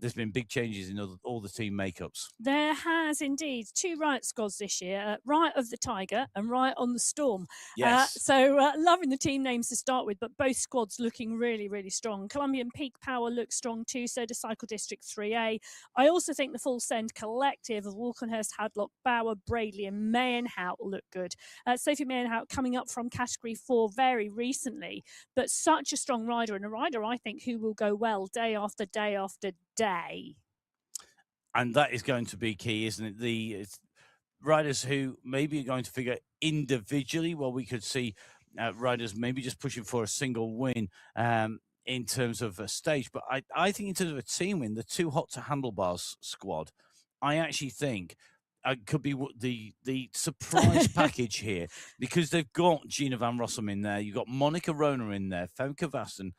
there's been big changes in all the team makeups. There has indeed 2 Riot squads this year, Riot of the Tiger and Riot on the Storm. Yes. So loving the team names to start with, but both squads looking really, really strong. Colombian Peak Power looks strong too, so does Cycle District 3A. I also think the Full Send collective of Walkenhurst, Hadlock, Bauer, Bradley and Mayenhout look good. Sophie Mayenhout coming up from Category 4 very recently, but such a strong rider, and a rider I think who will go well day after day after day. And that is going to be key, isn't it? The riders who maybe are going to figure individually, well, we could see riders maybe just pushing for a single win in terms of a stage. But I think in terms of a team win, the 2 Hot to Handlebars squad, I actually think could be the surprise package here, because they've got Gina Van Rossum in there. You've got Monica Rona in there, Femke Vassen,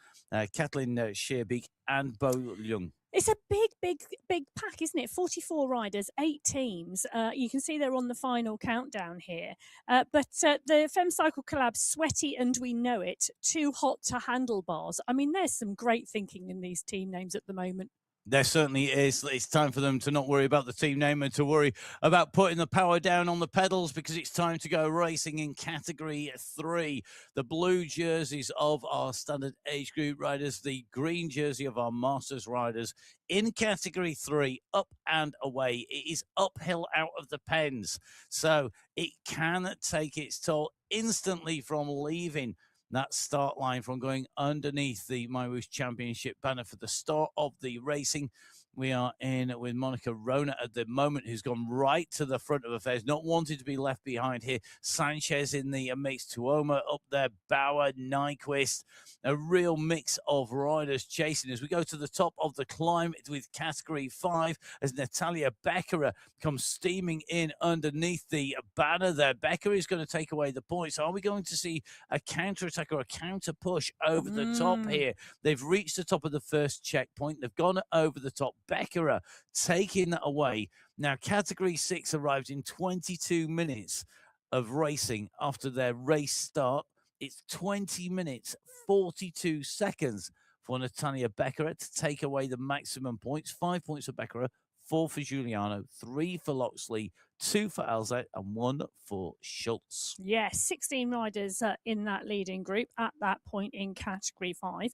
Kathleen Scheerbeek, and Bo Young. It's a big big pack, isn't it? 44 riders, 8 teams. You can see they're on the final countdown here. But the Femcycle collab, Sweaty and We Know It, Too Hot to Handlebars. I mean, there's some great thinking in these team names at the moment. There certainly is. It's time for them to not worry about the team name and to worry about putting the power down on the pedals, because it's time to go racing in Category 3. The blue jerseys of our standard age group riders, the green jersey of our Masters riders. In Category 3, up and away. It is uphill out of the pens, so it can take its toll instantly from leaving that start line, from going underneath the MyWhoosh Championship banner for the start of the racing. We are in with Monica Rona at the moment, who's gone right to the front of affairs, not wanting to be left behind here. Sanchez in the mix, Tuoma up there, Bauer, Nyquist, a real mix of riders chasing as we go to the top of the climb with Category 5 as Natalia Becker comes steaming in underneath the banner there. Becker is going to take away the points. Are we going to see a counter-attack or a counter-push over the top here? They've reached the top of the first checkpoint. They've gone over the top. Becker taking that away. Now, Category 6 arrived in 22 minutes of racing after their race start. It's 20 minutes, 42 seconds for Natalia Becker to take away the maximum points. 5 points for Becker, 4 for Giuliano, 3 for Loxley, 2 for Alzate, and 1 for Schultz. Yes, 16 riders in that leading group at that point in Category 5.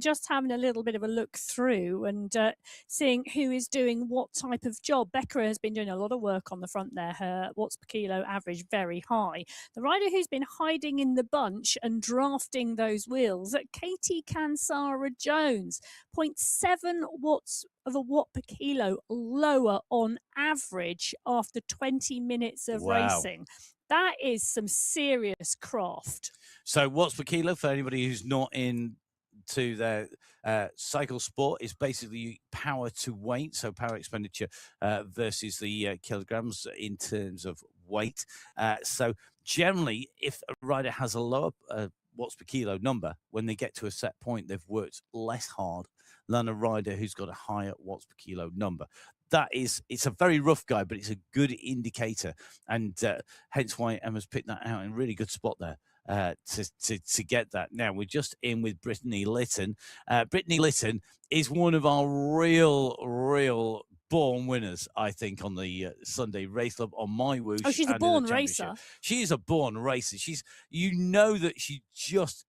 Just having a little bit of a look through and seeing who is doing what type of job. Becker has been doing a lot of work on the front there. Her watts per kilo average very high. The rider who's been hiding in the bunch and drafting those wheels, Katie Kansara Jones, 0.7 watts of a watt per kilo lower on average after 20 minutes of racing. That is some serious craft. So watts per kilo, for anybody who's not into their cycle sport, is basically power to weight, so power expenditure versus the kilograms in terms of weight. So generally, if a rider has a lower watts per kilo number, when they get to a set point, they've worked less hard than a rider who's got a higher watts per kilo number. It's a very rough guide, but it's a good indicator, and hence why Emma's picked that out in a really good spot there to get that. Now we're just in with Brittany Litton. Brittany Litton is one of our real born winners, I think, on the Sunday Race Club on MyWhoosh. Oh, she's a born racer. She is a born racer. You know that she just.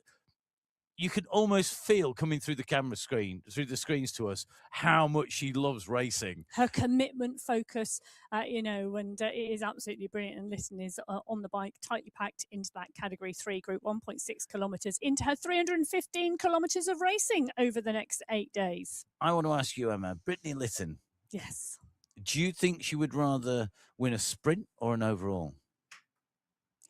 You can almost feel coming through the camera screen, through the screens to us, how much she loves racing. Her commitment, focus, and it is absolutely brilliant. And Litton is on the bike, tightly packed into that Category 3 group, 1.6 kilometres into her 315 kilometres of racing over the next 8 days. I want to ask you, Emma, Brittany Litton. Yes. Do you think she would rather win a sprint or an overall?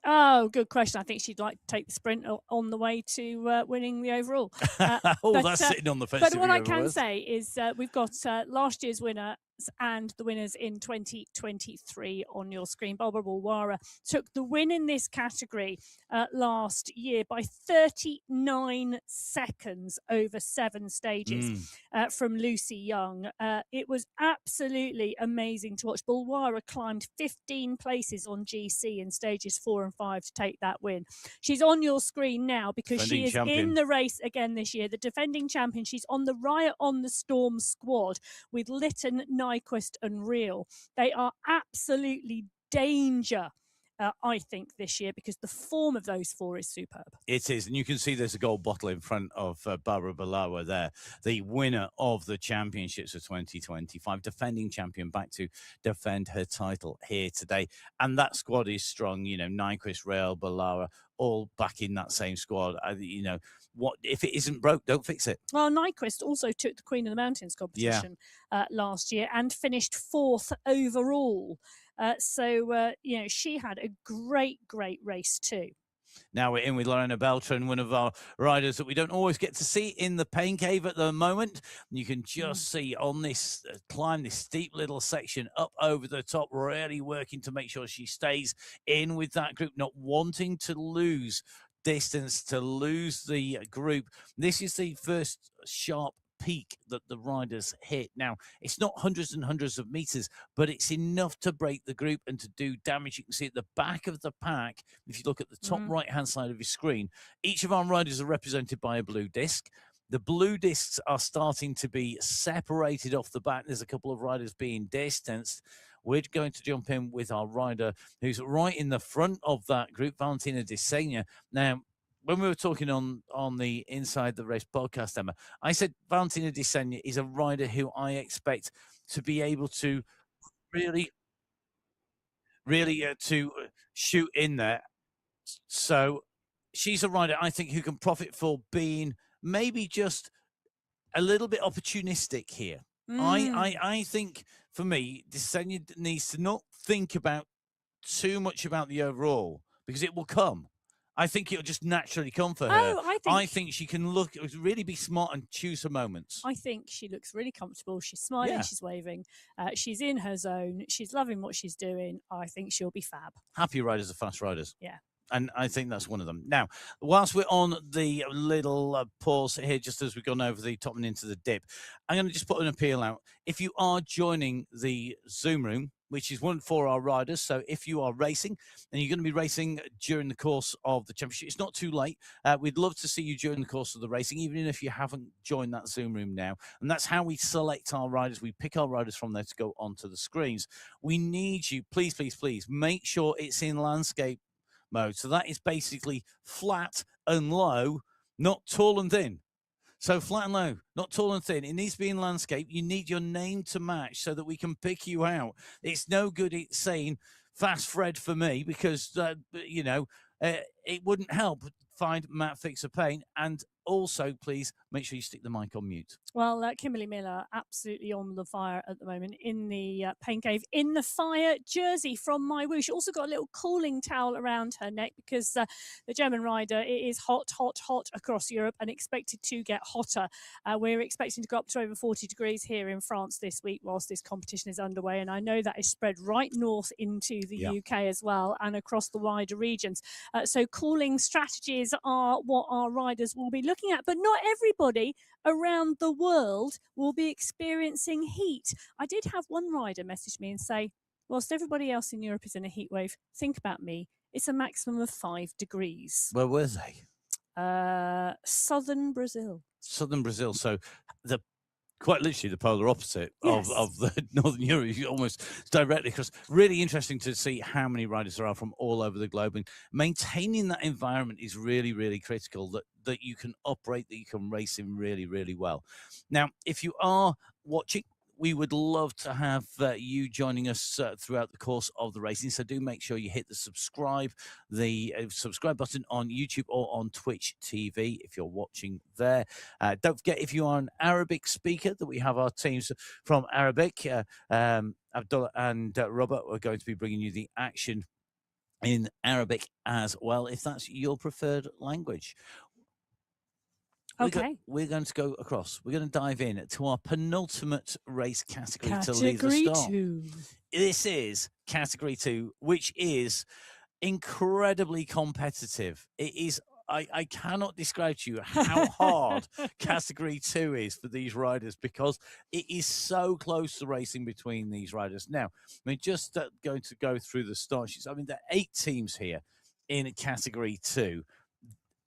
Oh, good question. I think she'd like to take the sprint on the way to winning the overall. That's sitting on the fence. But what I can say is we've got last year's winner and the winners in 2023 on your screen. Barbara Bulwara took the win in this category last year by 39 seconds over 7 stages from Lucy Young. It was absolutely amazing to watch. Bulwara climbed 15 places on GC in stages 4 and 5 to take that win. She's on your screen now because she is in the race again this year, the defending champion. She's on the Riot on the Storm squad with Litton, Nyquist and Reel. They are absolutely danger, I think, this year, because the form of those 4 is superb. It is, and you can see there's a gold bottle in front of Barbara Balawa there, the winner of the championships of 2025, defending champion, back to defend her title here today. And that squad is strong, Nyquist, Reel, Balawa, all back in that same squad. What if it isn't broke, don't fix it. Well, Nyquist also took the Queen of the Mountains competition last year and finished 4th overall. She had a great race too. Now we're in with Lorena Beltran, one of our riders that we don't always get to see in the pain cave at the moment. You can just see on this climb, this steep little section up over the top, really working to make sure she stays in with that group, not wanting to lose distance, to lose the group. This is the first sharp peak that the riders hit. Now, it's not hundreds and hundreds of meters, but it's enough to break the group and to do damage. You can see at the back of the pack, if you look at the top right-hand side of your screen, each of our riders are represented by a blue disc. The blue discs are starting to be separated off the back. There's a couple of riders being distanced. We're going to jump in with our rider who's right in the front of that group, Valentina Di Segna. Now, when we were talking on the Inside the Race podcast, Emma, I said Valentina Di Segna is a rider who I expect to be able to really to shoot in there. So she's a rider I think who can profit for being maybe just a little bit opportunistic here. I think for me, Di Segna needs to not think about too much about the overall because it will come. I think it'll just naturally come for her. I think she can really be smart and choose her moments. I think she looks really comfortable. She's smiling, she's waving. She's in her zone. She's loving what she's doing. I think she'll be fab. Happy riders are fast riders. Yeah. And I think that's one of them. Now, whilst we're on the little pause here, just as we've gone over the top and into the dip, I'm going to just put an appeal out. If you are joining the Zoom room, which is one for our riders, so if you are racing and you're going to be racing during the course of the championship, it's not too late. We'd love to see you during the course of the racing, even if you haven't joined that Zoom room now. And that's how we select our riders. We pick our riders from there to go onto the screens. We need you, please, please, please, make sure it's in landscape mode. So that is basically flat and low, not tall and thin. So flat and low, not tall and thin. It needs to be in landscape. You need your name to match so that we can pick you out. It's no good saying Fast Fred for me because, it wouldn't help. Find Matt Fixer Paint. And also, please make sure you stick the mic on mute. Well, Kimberly Miller, absolutely on the fire at the moment in the pain cave, in the fire jersey from MyWhoosh. Also got a little cooling towel around her neck because the German rider, it is hot, hot, hot across Europe and expected to get hotter. We're expecting to go up to over 40 degrees here in France this week whilst this competition is underway. And I know that is spread right north into the UK as well and across the wider regions. So cooling strategies are what our riders will be looking at, but not everybody around the world will be experiencing heat. I did have one rider message me and say, whilst everybody else in Europe is in a heat wave, think about me. It's a maximum of 5 degrees. Where were they? Southern Brazil. Southern Brazil. So quite literally the polar opposite of the Northern Europe, almost directly across. Really interesting to see how many riders there are from all over the globe, and maintaining that environment is really, really critical, that you can operate, that you can race in really, really well. Now, if you are watching, we would love to have you joining us throughout the course of the racing. So do make sure you hit the subscribe button on YouTube or on Twitch TV if you're watching there. Don't forget, if you are an Arabic speaker, that we have our teams from Arabic. Abdullah and Robert are going to be bringing you the action in Arabic as well, if that's your preferred language. Okay. We're going to go across. We're going to dive in to our penultimate race category to leave the start. Category 2. This is Category 2, which is incredibly competitive. It is. I cannot describe to you how hard Category 2 is for these riders because it is so close to racing between these riders. Now, I mean, just going to go through the start sheets. I mean, there are 8 teams here in Category 2.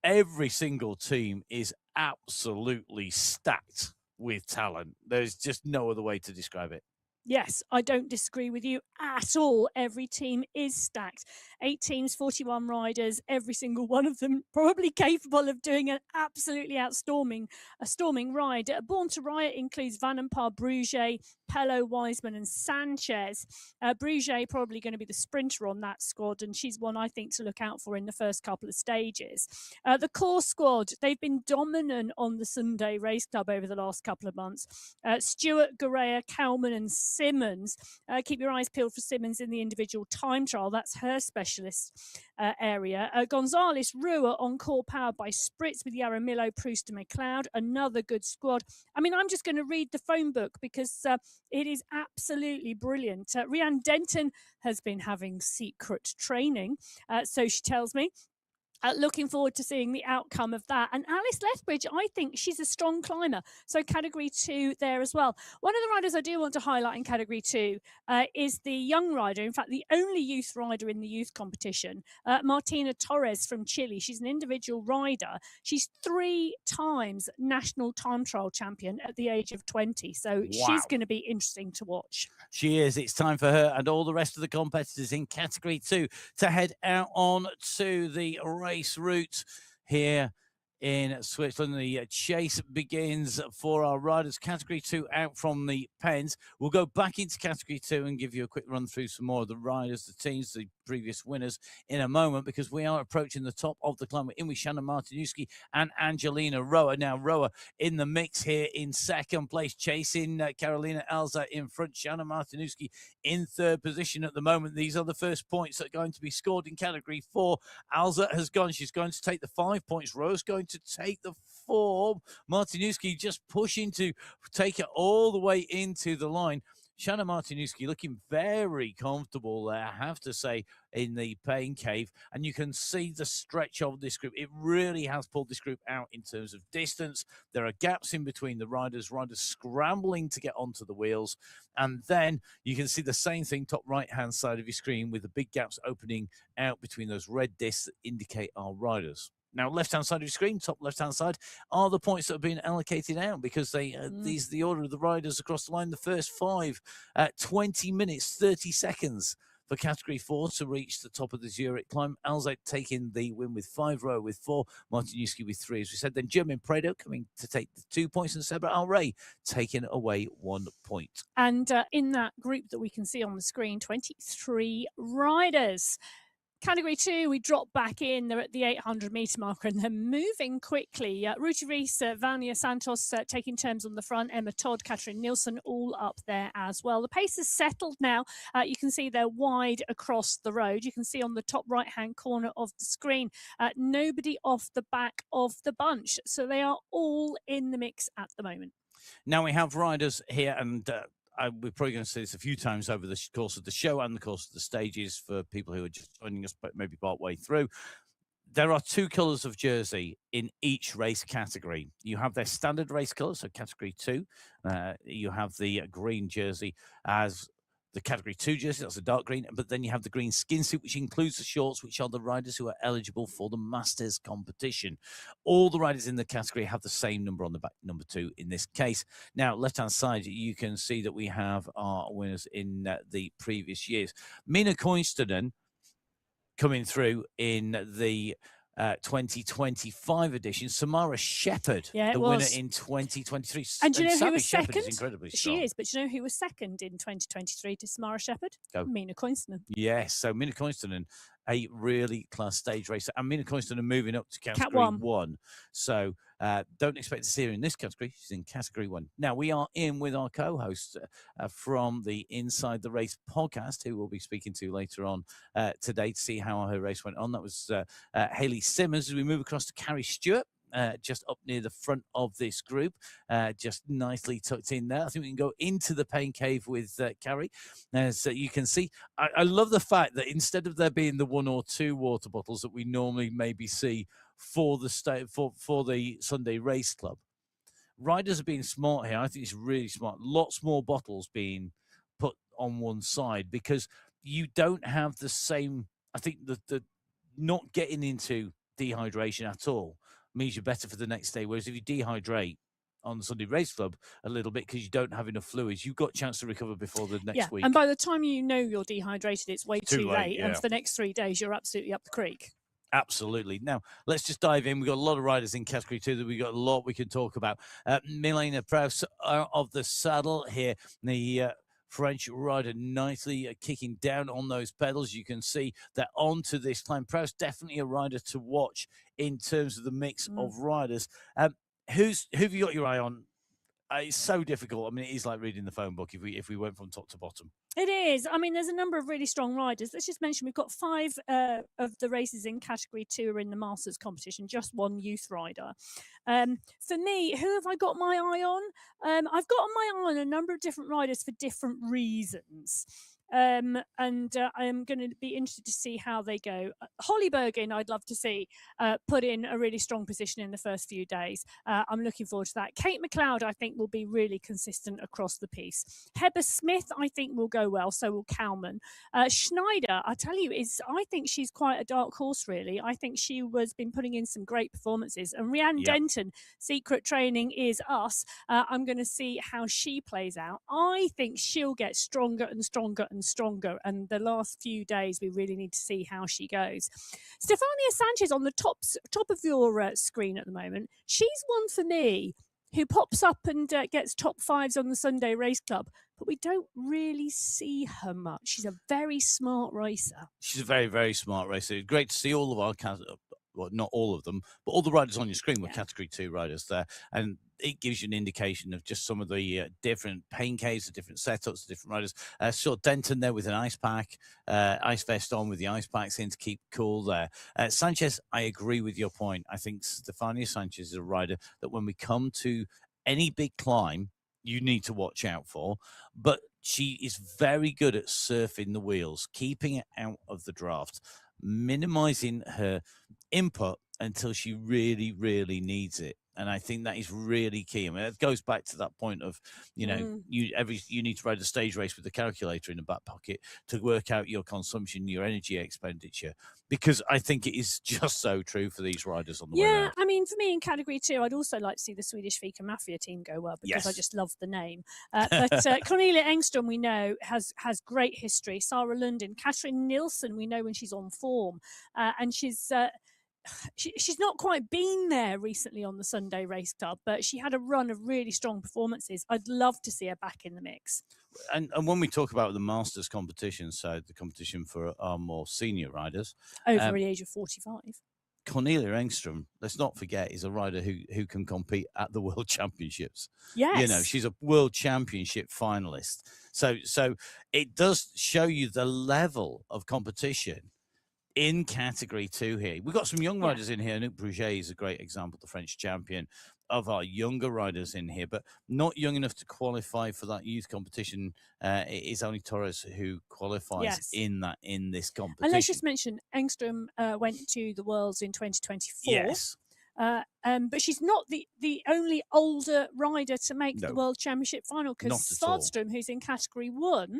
Every single team is absolutely stacked with talent. There's just no other way to describe it. Yes, I don't disagree with you at all. Every team is stacked. 8 teams, 41 riders, every single one of them probably capable of doing an absolutely storming ride. Born to Riot includes Van Empar, Bruget, Pello, Wiseman and Sanchez. Bruget probably going to be the sprinter on that squad, and she's one I think to look out for in the first couple of stages. The core squad, they've been dominant on the Sunday Race Club over the last couple of months. Stewart, Garea, Kalman and Simmons. Keep your eyes peeled for Simmons in the individual time trial. That's her specialist area. Gonzalez, Ruhr on core powered by Spritz with Yaramillo, Proust and McLeod. Another good squad. I mean, I'm just going to read the phone book because it is absolutely brilliant. Rianne Denton has been having secret training, so she tells me. Looking forward to seeing the outcome of that. And Alice Lethbridge, I think she's a strong climber. So category 2 there as well. One of the riders I do want to highlight in category 2 is the young rider, in fact, the only youth rider in the youth competition, Martina Torres from Chile. She's an individual rider. She's 3 times national time trial champion at the age of 20. So she's going to be interesting to watch. She is. It's time for her and all the rest of the competitors in category 2 to head out on to the race route here in Switzerland. The chase begins for our riders. Category 2 out from the pens. We'll go back into category 2 and give you a quick run through some more of the riders, the teams, the previous winners in a moment, because we are approaching the top of the climb. We're in with Shannon Martinuski and Angelina Roa. Now, Roa in the mix here in second place, chasing Carolina Elza in front. Shannon Martinuski in third position at the moment. These are the first points that are going to be scored in category 4. Elza has gone. She's going to take the 5 points. Roa's going to take the 4. Martinuski just pushing to take it all the way into the line. Shannon Martinuski looking very comfortable there, I have to say, in the pain cave. And you can see the stretch of this group. It really has pulled this group out in terms of distance. There are gaps in between the riders scrambling to get onto the wheels. And then you can see the same thing, top right-hand side of your screen, with the big gaps opening out between those red discs that indicate our riders. Now, left-hand side of your screen, top left-hand side, are the points that have been allocated out, because these are the order of the riders across the line. The first 5 at 20 minutes, 30 seconds for category 4 to reach the top of the Zurich climb. Alzate taking the win with 5, Roa with 4, Martinuski with 3, as we said. Then German Prado coming to take the 2 points, and Sebra Alray taking away 1 point. And in that group that we can see on the screen, 23 riders. Category 2, we drop back in. They're at the 800-meter marker, and they're moving quickly. Ruti Rees, Vania Santos taking turns on the front. Emma Todd, Catherine Nielsen, all up there as well. The pace is settled now. You can see they're wide across the road. You can see on the top right-hand corner of the screen, nobody off the back of the bunch. So they are all in the mix at the moment. Now we have riders here, and we're probably going to say this a few times over the course of the show and the course of the stages for people who are just joining us, but maybe part way through. There are 2 colours of jersey in each race category. You have their standard race colour, so category 2. You have the green jersey as the category 2 jersey, that's the dark green, but then you have the green skin suit, which includes the shorts, which are the riders who are eligible for the Masters competition. All the riders in the category have the same number on the back, number 2 in this case. Now, left-hand side, you can see that we have our winners in the previous years. Mina Koinstonen coming through in the 2025 edition. Samara Shepherd, the winner in 2023. And do you know who was second? Is incredibly strong. She is, but do you know who was second in 2023 to Samara Shepherd? Go. Mina Koinstonen. Yes, so Mina Koinstonen, a really class stage racer, and Mina Koinstonen moving up to category 1. So don't expect to see her in this category. She's in category 1. Now, we are in with our co-host from the Inside the Race podcast, who we'll be speaking to later on today to see how her race went on. That was Hayley Simmons. As we move across to Carrie Stewart, just up near the front of this group, just nicely tucked in there. I think we can go into the pain cave with Carrie. So you can see, I love the fact that instead of there being the 1 or 2 water bottles that we normally maybe see for the for the Sunday Race Club, riders are being smart here. I think it's really smart. Lots more bottles being put on one side, because you don't have the same, I think the not getting into dehydration at all means you're better for the next day. Whereas if you dehydrate on the Sunday Race Club a little bit because you don't have enough fluids, you've got a chance to recover before the next week. And by the time you know you're dehydrated, it's way too late. Yeah. And for the next 3 days, you're absolutely up the creek. Absolutely. Now, let's just dive in. We've got a lot of riders in category 2 that we've got a lot we can talk about. Milena Proust of the saddle here. The French rider nicely kicking down on those pedals. You can see that onto this climb. Proust definitely a rider to watch in terms of the mix of riders. Who have you got your eye on? It's so difficult. I mean, it is like reading the phone book if we went from top to bottom. It is. I mean, there's a number of really strong riders. Let's just mention we've got 5 of the races in category 2 are in the Masters competition, just 1 youth rider. For me, who have I got my eye on? I've got my eye on a number of different riders for different reasons. And I am going to be interested to see how they go. Holly Bergin, I'd love to see put in a really strong position in the first few days. I'm looking forward to that. Kate McLeod, I think, will be really consistent across the piece. Heber Smith, I think, will go well. So will Kalman. Schneider, I tell you, I think she's quite a dark horse, really. I think she has been putting in some great performances. And Rhiannon Denton, Secret Training is us. I'm going to see how she plays out. I think she'll get stronger and stronger and stronger. And the last few days, we really need to see how she goes. Stefania Sanchez on the top of your screen at the moment. She's one for me who pops up and gets top fives on the Sunday Race Club, but we don't really see her much. She's a very smart racer. She's a very, very smart racer. Great to see all of our well, not all of them, but all the riders on your screen were Category 2 riders there. And it gives you an indication of just some of the different pain caves, the different setups, the different riders. Saw Denton there with an ice pack, ice vest on with the ice packs in to keep cool there. Sanchez, I agree with your point. I think Stefania Sanchez is a rider that when we come to any big climb, you need to watch out for. But she is very good at surfing the wheels, keeping it out of the draft, minimizing her input until she really, really needs it. And I think that is really key. I mean, it goes back to that point of, you know, you need to ride a stage race with a calculator in the back pocket to work out your consumption, your energy expenditure, because I think it is just so true for these riders on the way out. Yeah, I mean, for me in Category 2, I'd also like to see the Swedish Fika Mafia team go well because I just love the name. But Cornelia Engström, we know, has great history. Sarah Lundin, Katrin Nilsson, we know when she's on form. And she's not quite been there recently on the Sunday Race Club, but she had a run of really strong performances. I'd love to see her back in the mix. And when we talk about the Masters competition, so the competition for our more senior riders. Over the age of 45. Cornelia Engström, let's not forget, is a rider who can compete at the World Championships. Yes. You know, she's a World Championship finalist. So it does show you the level of competition in Category 2 here. We've got some young riders in here. Anouk Bruget is a great example, the French champion, of our younger riders in here, but not young enough to qualify for that youth competition. It is only Torres who qualifies in this competition. And let's just mention, Engström went to the Worlds in 2024. Yes. But she's not the only older rider to make the World Championship final, because Svardström, who's in Category 1,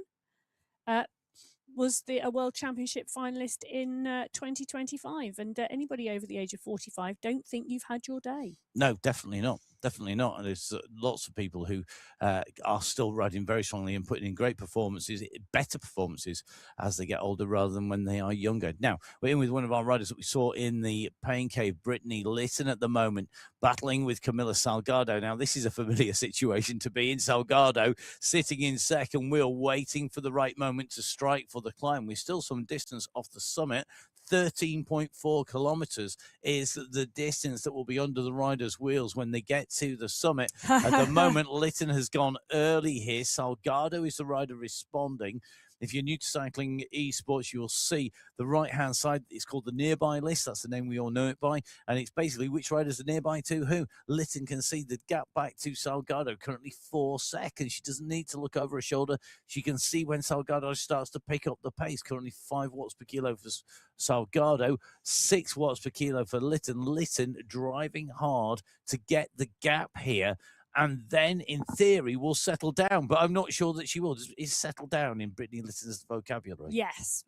was a World Championship finalist in 2025. And anybody over the age of 45, don't think you've had your day. No, definitely not. Definitely not. And there's lots of people who are still riding very strongly and putting in great performances, better performances as they get older rather than when they are younger. Now, we're in with one of our riders that we saw in the Pain Cave, Brittany Litton, at the moment, battling with Camilla Salgado. Now, this is a familiar situation to be in. Salgado sitting in second wheel, waiting for the right moment to strike for the climb. We're still some distance off the summit. 13.4 kilometers is the distance that will be under the riders' wheels when they get to the summit. At the moment, Litton has gone early here. Salgado is the rider responding. If you're new to cycling esports, you'll see the right-hand side. It's called the nearby list. That's the name we all know it by. And it's basically which riders are nearby to who. Litton can see the gap back to Salgado, currently 4 seconds. She doesn't need to look over her shoulder. She can see when Salgado starts to pick up the pace. Currently 5 watts per kilo for Salgado, 6 watts per kilo for Litton. Litton driving hard to get the gap here. And then, in theory, will settle down. But I'm not sure that she will. Is settle down in Brittany Litton's vocabulary? Yes.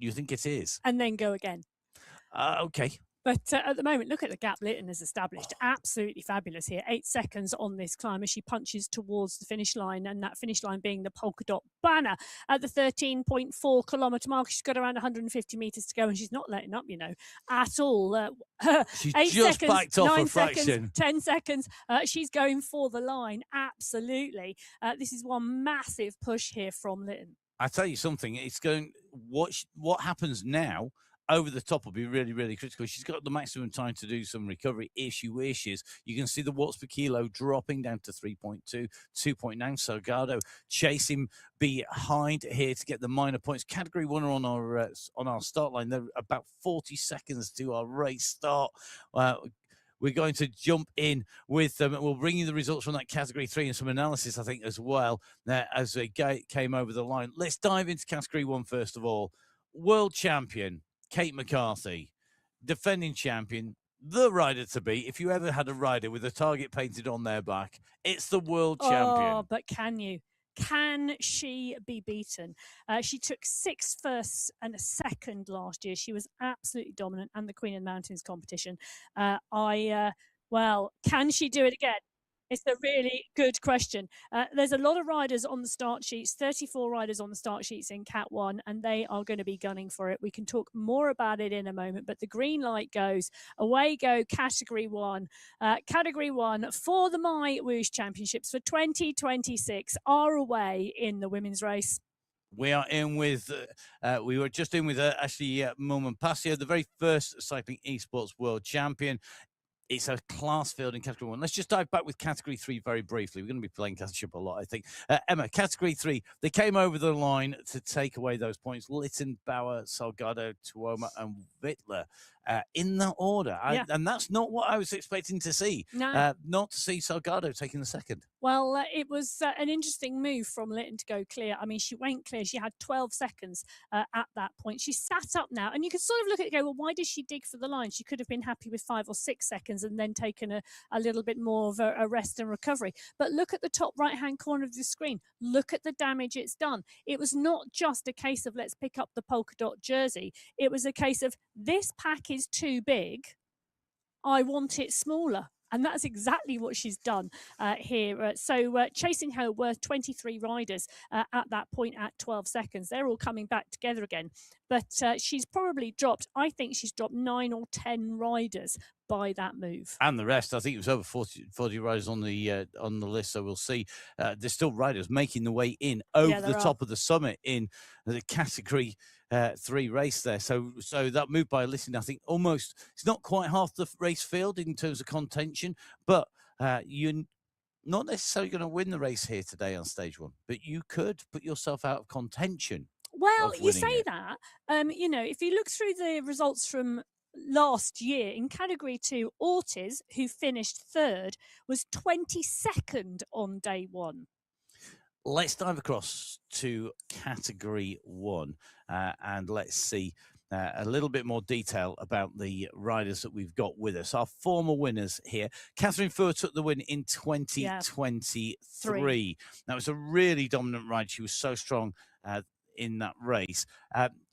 You think it is? And then go again. Okay. But at the moment, look at the gap Litton has established. Absolutely fabulous here. 8 seconds on this climb as she punches towards the finish line, and that finish line being the polka dot banner at the 13.4 kilometre mark. She's got around 150 metres to go, and she's not letting up, at all. She's 8 just seconds, backed off 9 a fraction. seconds, 10 seconds. She's going for the line. Absolutely. This is one massive push here from Litton. I tell you something, it's going, what happens now over the top will be really, really critical. She's got the maximum time to do some recovery if she wishes. You can see the watts per kilo dropping down to 3.2, 2.9. Salgado chasing behind here to get the minor points. Category 1 are on our start line. They're about 40 seconds to our race start. we're going to jump in with them. We'll bring you the results from that category 3 and some analysis, I think, as well, as they came over the line. Let's dive into category 1 first of all. World champion, Kate McCarthy. Defending champion, the rider to beat. If you ever had a rider with a target painted on their back, it's the world champion. Oh, but can you? Can she be beaten? She took 6 firsts and a second last year. She was absolutely dominant, and the Queen of the Mountains competition. Well, can she do it again? It's a really good question. There's a lot of riders on the start sheets, 34 riders on the start sheets in Cat 1, and they are going to be gunning for it. We can talk more about it in a moment, but the green light goes. Away go Category 1. Category 1 for the MyWhoosh Championships for 2026 are away in the women's race. We are in with, we were just in with Ashley Mulman-Passio, the very first cycling esports world champion. It's a class field in category 1. Let's just dive back with category 3 very briefly. We're going to be playing catch up a lot, I think. Emma, category 3, they came over the line to take away those points. Litton, Bauer, Salgado, Tuoma, and Wittler in that order. Yeah. And that's not what I was expecting to see. No. Not to see Salgado taking the second. Well, it was an interesting move from Litton to go clear. I mean, she went clear. She had 12 seconds at that point. She sat up now, and you could sort of look at it and go, well, why did she dig for the line? She could have been happy with 5 or 6 seconds and then taken a little bit more of a rest and recovery. But look at the top right-hand corner of the screen. Look at the damage it's done. It was not just a case of let's pick up the polka dot jersey. It was a case of this pack is too big. I want it smaller. And that's exactly what she's done here. So chasing her were 23 riders at that point at 12 seconds. They're all coming back together again. But she's probably dropped, I think she's dropped 9 or 10 riders by that move. And the rest, I think it was over 40 riders on the list. So we'll see. There's still riders making the way in over the top of the summit in the category 3 race there. So that move by Liston, I think almost, it's not quite half the race field in terms of contention, but you're not necessarily going to win the race here today on stage 1, but you could put yourself out of contention. Well, you say that, you know, if you look through the results from last year in category 2, Ortiz, who finished 3rd, was 22nd on day 1. Let's dive across to category 1 and let's see a little bit more detail about the riders that we've got with us. Our former winners here. Catherine Fuhr took the win in 2023. That was a really dominant ride. She was so strong in that race.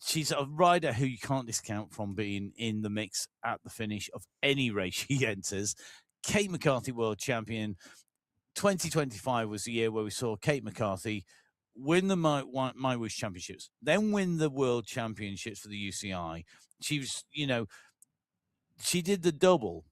She's a rider who you can't discount from being in the mix at the finish of any race she enters. Kate McCarthy, world champion. 2025 was the year where we saw Kate McCarthy win the MyWhoosh Championships, then win the World Championships for the UCI. She was, you know, she did the double,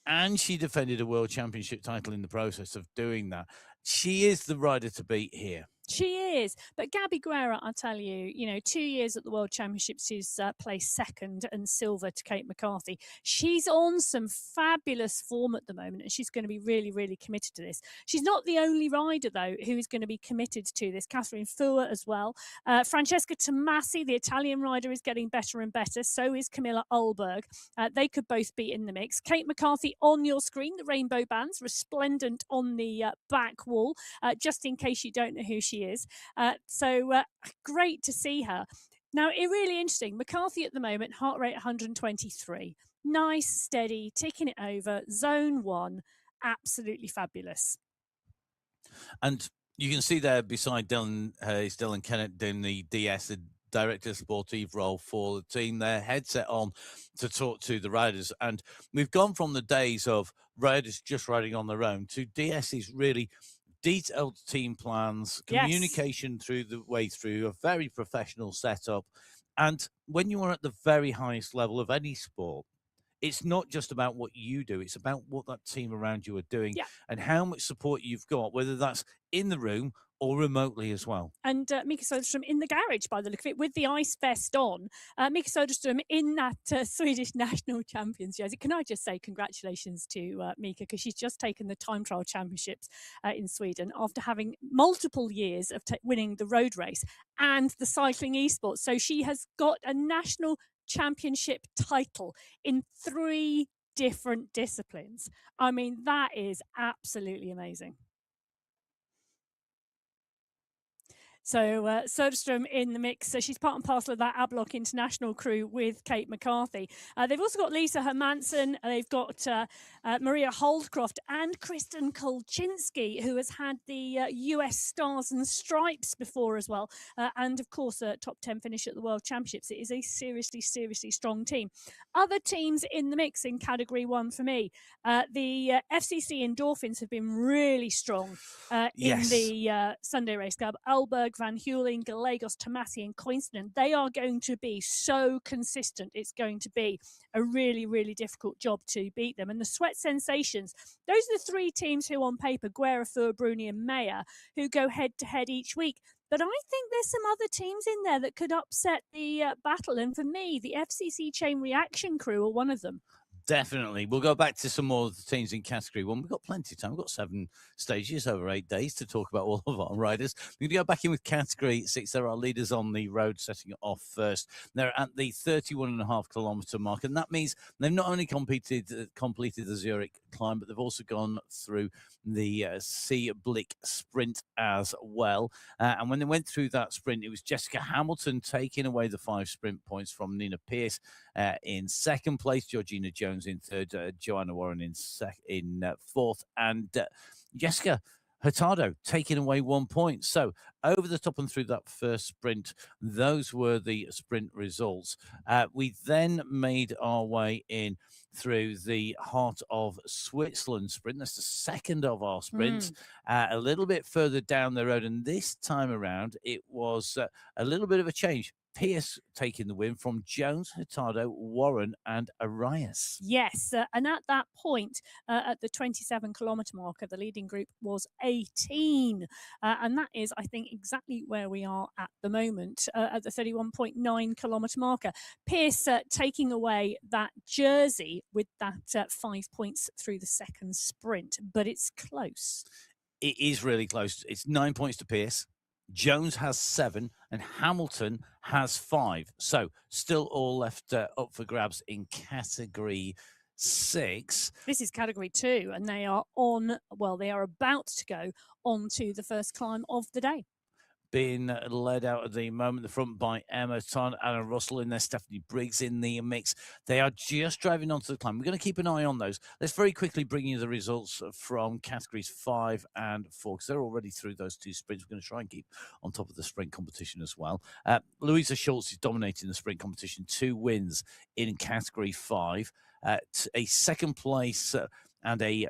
and she defended a World Championship title in the process of doing that. She is the rider to beat here. She is. But Gabby Guerra, I'll tell you, you know, 2 years at the World Championships, she's placed 2nd and silver to Kate McCarthy. She's on some fabulous form at the moment, and she's going to be really, really committed to this. She's not the only rider, though, who is going to be committed to this. Catherine Fuhr as well. Francesca Tomasi, the Italian rider, is getting better and better. So is Camilla Ullberg. They could both be in the mix. Kate McCarthy on your screen, the rainbow bands, resplendent on the back wall, just in case you don't know who she is. So great to see her. Now, it really interesting. McCarthy at the moment, heart rate 123. Nice, steady, ticking it over. Zone 1, absolutely fabulous. And you can see there beside Dylan Kennett doing the DS, the director sportive role for the team, their headset on to talk to the riders. And we've gone from the days of riders just riding on their own to DS's really detailed team plans, communication through the way through, a very professional setup. And when you are at the very highest level of any sport, it's not just about what you do, it's about what that team around you are doing and how much support you've got, whether that's in the room or remotely as well. And Mika Soderstrom in the garage, by the look of it, with the ice vest on. Mika Soderstrom in that Swedish national champions jersey. Can I just say congratulations to Mika, because she's just taken the time trial championships in Sweden after having multiple years of winning the road race and the cycling esports. So she has got a national championship title in 3 different disciplines. I mean, that is absolutely amazing. So Söderström in the mix. So she's part and parcel of that Ablock International crew with Kate McCarthy. They've also got Lisa Hermansen. They've got Maria Holdcroft and Kristen Kolczynski, who has had the US Stars and Stripes before as well. And of course, a top 10 finish at the World Championships. It is a seriously, seriously strong team. Other teams in the mix in Category 1 for me. The FCC Endorphins have been really strong in the Sunday Race Club. Alberg, Van Heuling, Gallegos, Tomasi and Coinston, they are going to be so consistent. It's going to be a really, really difficult job to beat them. And the Sweat Sensations, those are the three teams who on paper, Guerra, Fur, Bruni and Meyer, who go head-to-head each week. But I think there's some other teams in there that could upset the battle. And for me, the FCC Chain Reaction crew are one of them. Definitely. We'll go back to some more of the teams in Category 1. We've got plenty of time. We've got 7 stages over 8 days to talk about all of our riders. We're going to go back in with Category 6. There are leaders on the road setting it off first. They're at the 31.5 kilometre mark, and that means they've not only completed the Zurich climb, but they've also gone through the Sea Blick sprint as well. And when they went through that sprint, it was Jessica Hamilton taking away the 5 sprint points from Nina Pierce in second place, Georgina Jones in third, Joanna Warren in fourth, and Jessica Hurtado taking away 1 point. So over the top and through that first sprint, those were the sprint results. We then made our way in through the Heart of Switzerland sprint. That's the second of our sprints, a little bit further down the road. And this time around, it was a little bit of a change. Pierce taking the win from Jones, Hurtado, Warren, and Arias. Yes, and at that point, at the 27 kilometre marker, the leading group was 18. And that is, I think, exactly where we are at the moment, at the 31.9 kilometre marker. Pierce taking away that jersey with that 5 points through the second sprint, but it's close. It is really close. It's 9 points to Pierce. Jones has 7 and Hamilton has 5. So still all left up for grabs in Category 6. This is Category 2, and they are about to go on to the first climb of the day. Being led out at the moment, the front by Emma Ton, Anna Russell in there, Stephanie Briggs in the mix. They are just driving onto the climb. We're going to keep an eye on those. Let's very quickly bring you the results from Categories 5 and 4, because they're already through those 2 sprints. We're going to try and keep on top of the sprint competition as well. Louisa Schultz is dominating the sprint competition. 2 wins in Category 5. A second place and a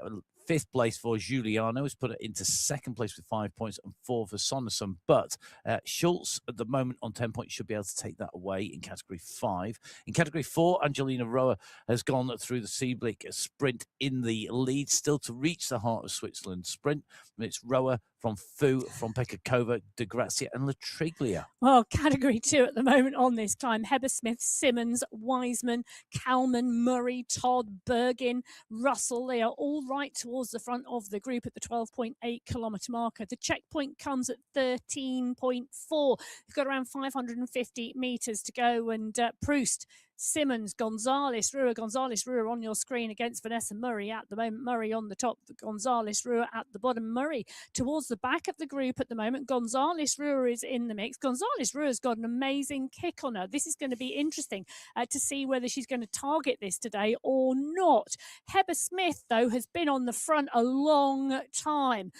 5th place for Giuliano has put it into second place with 5 points and 4 for Sonderson. But Schultz at the moment on 10 points should be able to take that away in Category 5. In Category 4, Angelina Roa has gone through the Seeblick sprint in the lead, still to reach the Heart of Switzerland sprint. It's Roa from Fu, from Pekakova, De Grazia and Latriglia. Well, Category 2 at the moment on this climb. Heber Smith, Simmons, Wiseman, Kalman, Murray, Todd, Bergin, Russell. They are all right towards the front of the group at the 12.8 kilometre marker. The checkpoint comes at 13.4. We've got around 550 metres to go, and Proust, Simmons, Gonzalez, Rua on your screen against Vanessa Murray at the moment. Murray on the top, Gonzalez, Rua at the bottom. Murray towards the back of the group at the moment. Gonzalez, Rua is in the mix. Gonzalez, Rua's got an amazing kick on her. This is going to be interesting to see whether she's going to target this today or not. Heber Smith, though, has been on the front a long time.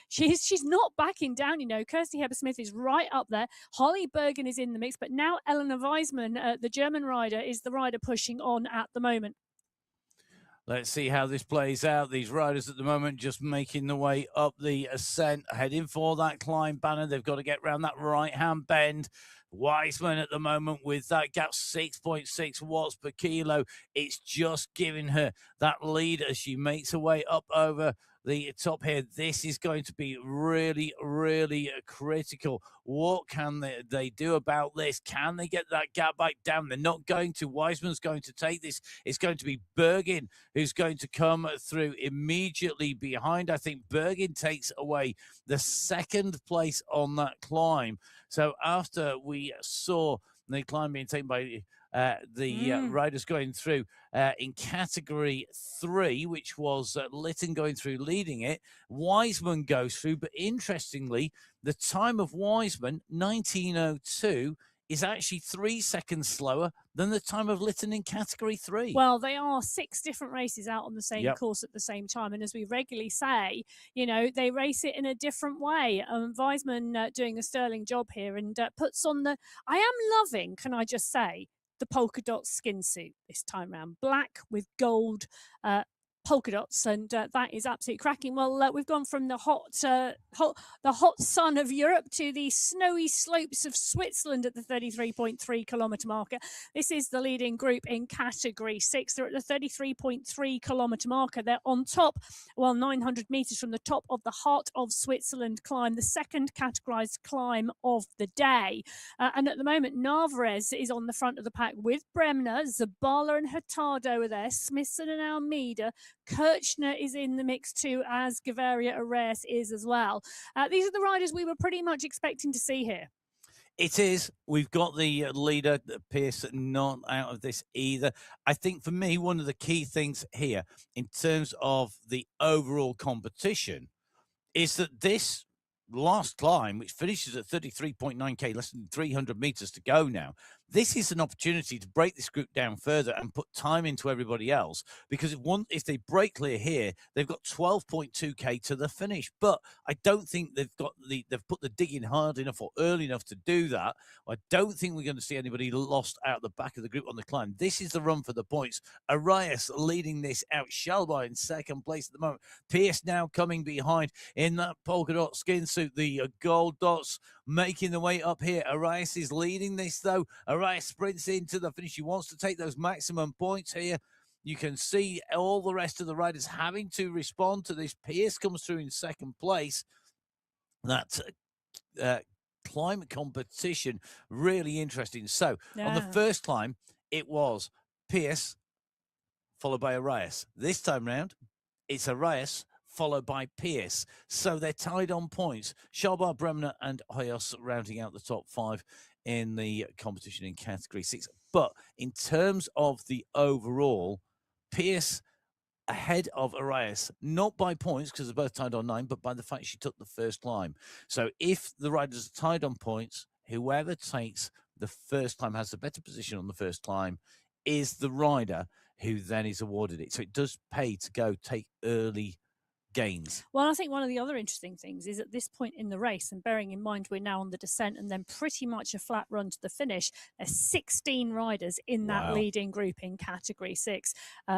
She's not backing down, you know. Kirsty Heber Smith is right up there. Holly Bergen is in the mix, but now Elena Weisman, the German rider, is the rider pushing on at the moment. Let's see how this plays out. These riders at the moment just making the way up the ascent, heading for that climb banner. They've got to get around that right-hand bend. Wiseman at the moment with that gap, 6.6 watts per kilo. It's just giving her that lead as she makes her way up over the top here. This is going to be really, really critical. What can they do about this? Can they get that gap back down? They're not going to. Wiseman's going to take this. It's going to be Bergin who's going to come through immediately behind. I think Bergin takes away the second place on that climb. So after we saw the climb being taken by the riders going through in category 3, which was Lytton going through leading it. Wiseman goes through, but interestingly, the time of Wiseman, 19:02, is actually 3 seconds slower than the time of Lytton in category 3. Well, they are 6 different races out on the same Yep. course at the same time. And as we regularly say, you know, they race it in a different way. Weisman doing a sterling job here and puts on the, I am loving, can I just say, the polka dot skin suit this time round. Black with gold polka dots, and that is absolutely cracking. Well, we've gone from the hot sun of Europe to the snowy slopes of Switzerland at the 33.3 kilometre marker. This is the leading group in category 6. They're at the 33.3 kilometre marker. They're on top, 900 metres from the top of the Heart of Switzerland climb, the second categorised climb of the day. And at the moment, Narvaez is on the front of the pack with Bremner. Zabala and Hurtado are there. Smithson and Almeida. Kirchner is in the mix too, as Gaviria Arrayas is as well. These are the riders we were pretty much expecting to see here. It is. We've got the leader, Pierce, not out of this either. I think for me, one of the key things here in terms of the overall competition is that this last climb, which finishes at 33.9k, less than 300 meters to go now, this is an opportunity to break this group down further and put time into everybody else, because if they break clear here, they've got 12.2k to the finish. But I don't think they've put the digging hard enough or early enough to do that. I don't think we're going to see anybody lost out the back of the group on the climb. This is the run for the points. Arrayas leading this out. Shalba in second place at the moment. Pierce now coming behind in that polka dot skin suit. The gold dots making the way up here. Arrayas is leading this, though. Arrayas sprints into the finish. He wants to take those maximum points here. You can see all the rest of the riders having to respond to this. Pierce comes through in second place. That climb competition, really interesting. So on the first climb, it was Pierce followed by Arrayas. This time round, it's Arrayas followed by Pierce. So they're tied on points. Shalbar, Bremner and Hoyos rounding out the top 5 in the competition in category 6. But in terms of the overall, Pierce ahead of Arrayas, not by points because they're both tied on 9, but by the fact she took the first climb. So if the riders are tied on points, whoever takes the first climb, has the better position on the first climb, is the rider who then is awarded it. So it does pay to go take early gains. Well, I think one of the other interesting things is at this point in the race, and bearing in mind we're now on the descent and then pretty much a flat run to the finish, there's 16 riders in that leading group in category 6.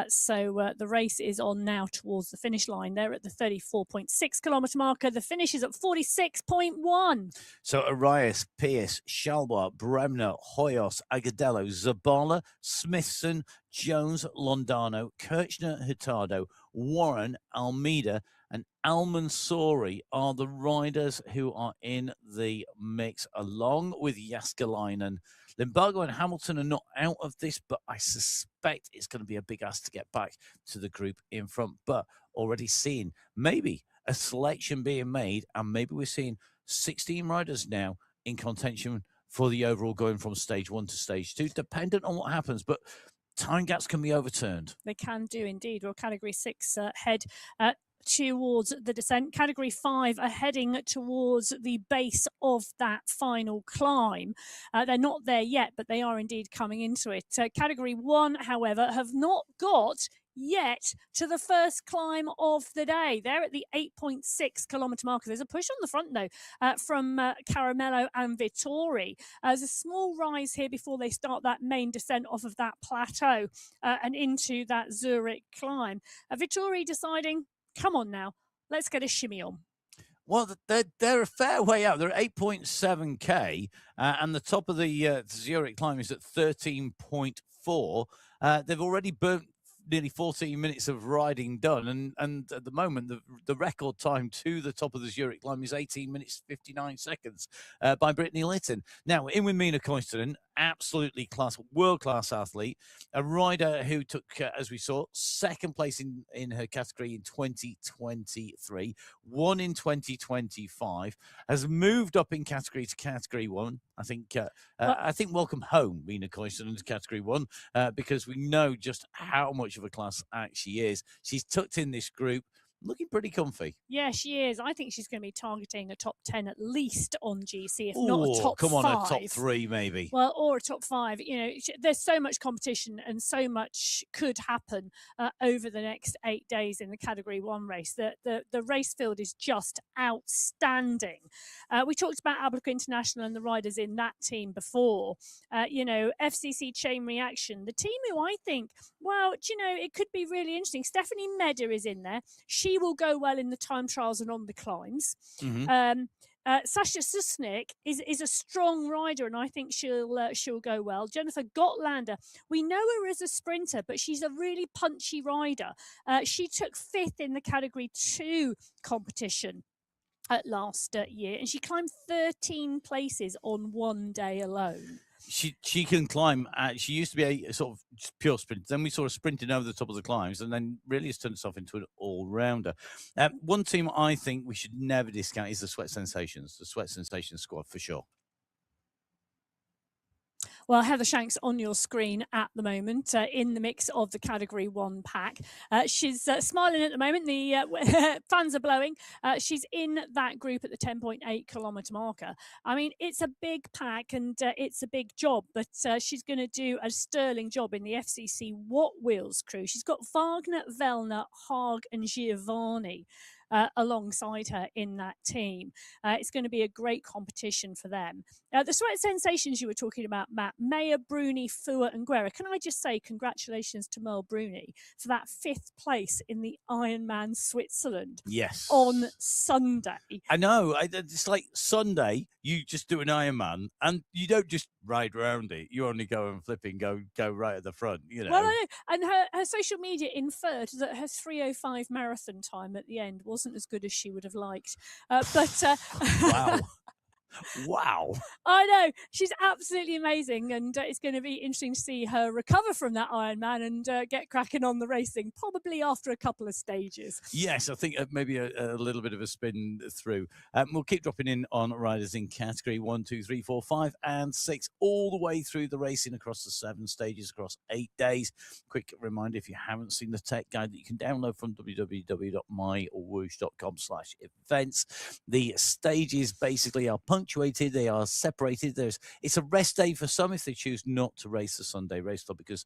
So the race is on now towards the finish line. They're at the 34.6 kilometre marker. The finish is at 46.1. So Arrayas, Pierce, Shalbar, Bremner, Hoyos, Agadello, Zabala, Smithson, Jones, Londano, Kirchner, Hurtado, Warren, Almeida, and Almansori are the riders who are in the mix, along with Jaskalainen. Limbago and Hamilton are not out of this, but I suspect it's going to be a big ask to get back to the group in front. But already seeing maybe a selection being made, and maybe we're seeing 16 riders now in contention for the overall going from stage 1 to stage 2, dependent on what happens. But time gaps can be overturned. They can do indeed. Well, category 6 head towards the descent. Category 5 are heading towards the base of that final climb. They're not there yet, but they are indeed coming into it. Category 1, however, have not got yet to the first climb of the day. They're at the 8.6 kilometre marker. There's a push on the front, though, from Caramello and Vittori. There's a small rise here before they start that main descent off of that plateau and into that Zurich climb. Vittori deciding, come on now, let's get a shimmy on. Well, they're a fair way out. They're at 8.7k, and the top of the Zurich climb is at 13.4. They've already burnt nearly 14 minutes of riding done, and at the moment the record time to the top of the Zurich climb is 18 minutes 59 seconds by Brittany Lytton. Now in with Mina Koistonen, absolutely world-class athlete, a rider who took, as we saw, second place in her category in 2023, won in 2025, has moved up in category to category 1. I think welcome home, Mina Koivunen, to category 1, because we know just how much of a class act she is. She's tucked in this group, looking pretty comfy. Yeah, she is. I think she's going to be targeting a top 10 at least on GC, if not a top 5. Come on, a top 3 maybe. Well, or a top 5. You know, there's so much competition and so much could happen over the next 8 days in the Category 1 race. The race field is just outstanding. We talked about Ablaka International and the riders in that team before. You know, FCC Chain Reaction, the team who I think, well, you know, it could be really interesting. Stephanie Meder is in there. She will go well in the time trials and on the climbs. Sasha Susnik is a strong rider, and I think she'll go well. Jennifer Gottlander, we know her as a sprinter, but she's a really punchy rider. She took 5th in the Category 2 competition last year, and she climbed 13 places on one day alone. She can climb. She used to be a sort of pure sprint. Then we saw her sprinting over the top of the climbs, and then really has turned herself into an all-rounder. One team I think we should never discount is the Sweat Sensations squad for sure. Well, Heather Shanks on your screen at the moment in the mix of the Category 1 pack. She's smiling at the moment. The fans are blowing. She's in that group at the 10.8 kilometer marker. I mean, it's a big pack and it's a big job, but she's going to do a sterling job in the FCC What Wheels crew. She's got Wagner, Vellner, Haag and Giovanni alongside her in that team. It's going to be a great competition for them. The Sweat Sensations you were talking about, Matt, Meyer, Bruni, Fua and Guerra. Can I just say congratulations to Merle Bruni for that 5th place in the Ironman Switzerland? Yes. On Sunday. I know. It's like Sunday, you just do an Ironman and you don't just ride around it. You only go and flipping go right at the front, you know. Well, I know. And her social media inferred that her 3:05 marathon time at the end wasn't as good as she would have liked. Wow. Wow. I know. She's absolutely amazing. And it's going to be interesting to see her recover from that Ironman and get cracking on the racing, probably after a couple of stages. Yes, I think maybe a little bit of a spin through. We'll keep dropping in on riders in category 1, 2, 3, 4, 5 and 6, all the way through the racing across the 7 stages, across 8 days. Quick reminder, if you haven't seen the tech guide that you can download from www.mywhoosh.com/events, the stages basically are punctuated, they are separated. It's a rest day for some if they choose not to race the Sunday Race Club, because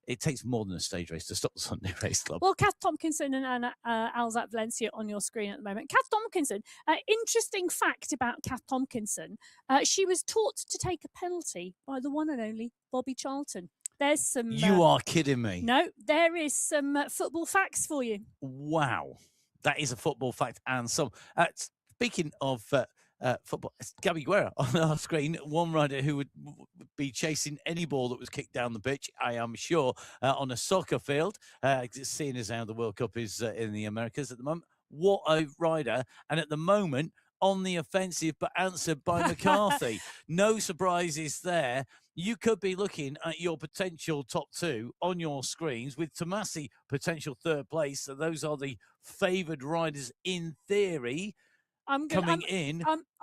it takes more than a stage race to stop the Sunday Race Club. Well, Kath Tompkinson and Anna Alzat Valencia on your screen at the moment. Kath Tompkinson, interesting fact about Kath Tompkinson, she was taught to take a penalty by the one and only Bobby Charlton. There's some... You are kidding me. No, there is some football facts for you. Wow. That is a football fact and some. Speaking of... football. It's Gabby Guerra on our screen, one rider who would be chasing any ball that was kicked down the pitch, I am sure, on a soccer field, seeing as how the World Cup is in the Americas at the moment. What a rider. And at the moment, on the offensive, but answered by McCarthy. No surprises there. You could be looking at your potential top 2 on your screens with Tomasi potential 3rd place. So those are the favoured riders in theory. I'm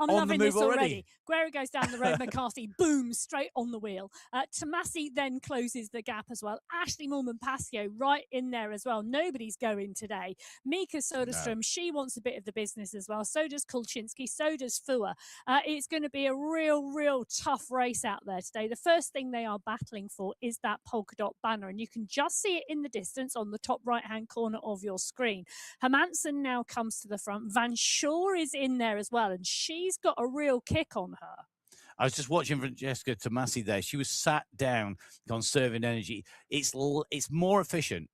loving this already. Guerra goes down the road, McCarthy, boom, straight on the wheel. Tomasi then closes the gap as well. Ashley Moorman-Pasio right in there as well. Nobody's going today. Mika Soderstrom, she wants a bit of the business as well. So does Kulczynski, so does Fua. It's going to be a real tough race out there today. The first thing they are battling for is that polka dot banner, and you can just see it in the distance on the top right-hand corner of your screen. Hermansen now comes to the front. Van Shore is in there as well, and she's got a real kick on her. I was just watching Francesca Tomasi there. She was sat down, conserving energy. It's more efficient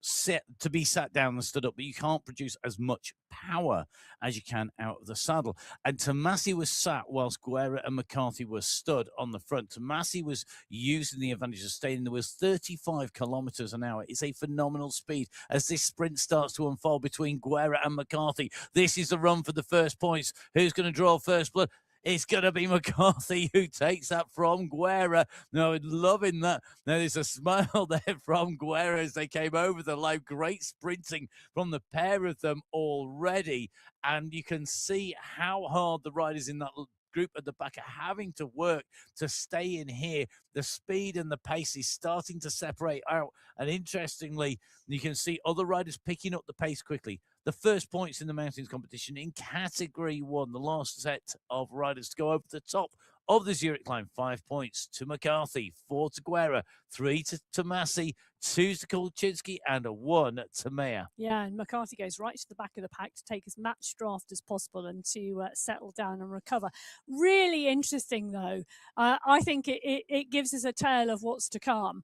to be sat down than stood up, but you can't produce as much power as you can out of the saddle. And Tomasi was sat whilst Guerra and McCarthy were stood on the front. Tomasi was using the advantage of staying. There was 35 kilometers an hour. It's a phenomenal speed as this sprint starts to unfold between Guerra and McCarthy. This is the run for the first points. Who's going to draw first blood? It's going to be McCarthy who takes that from Guerra. No, loving that. Now, there's a smile there from Guerra as they came over the line. Great sprinting from the pair of them already. And you can see how hard the riders in that group at the back are having to work to stay in here. The speed and the pace is starting to separate out. And interestingly, you can see other riders picking up the pace quickly. The first points in the mountains competition in category 1, the last set of riders to go over the top of the Zurich climb. 5 points to McCarthy, 4 to Guerra, 3 to Tomasi, 2 to Kulczynski, and 1 to Meyer. Yeah, and McCarthy goes right to the back of the pack to take as much draft as possible and to settle down and recover. Really interesting, though. I think it gives us a tale of what's to come.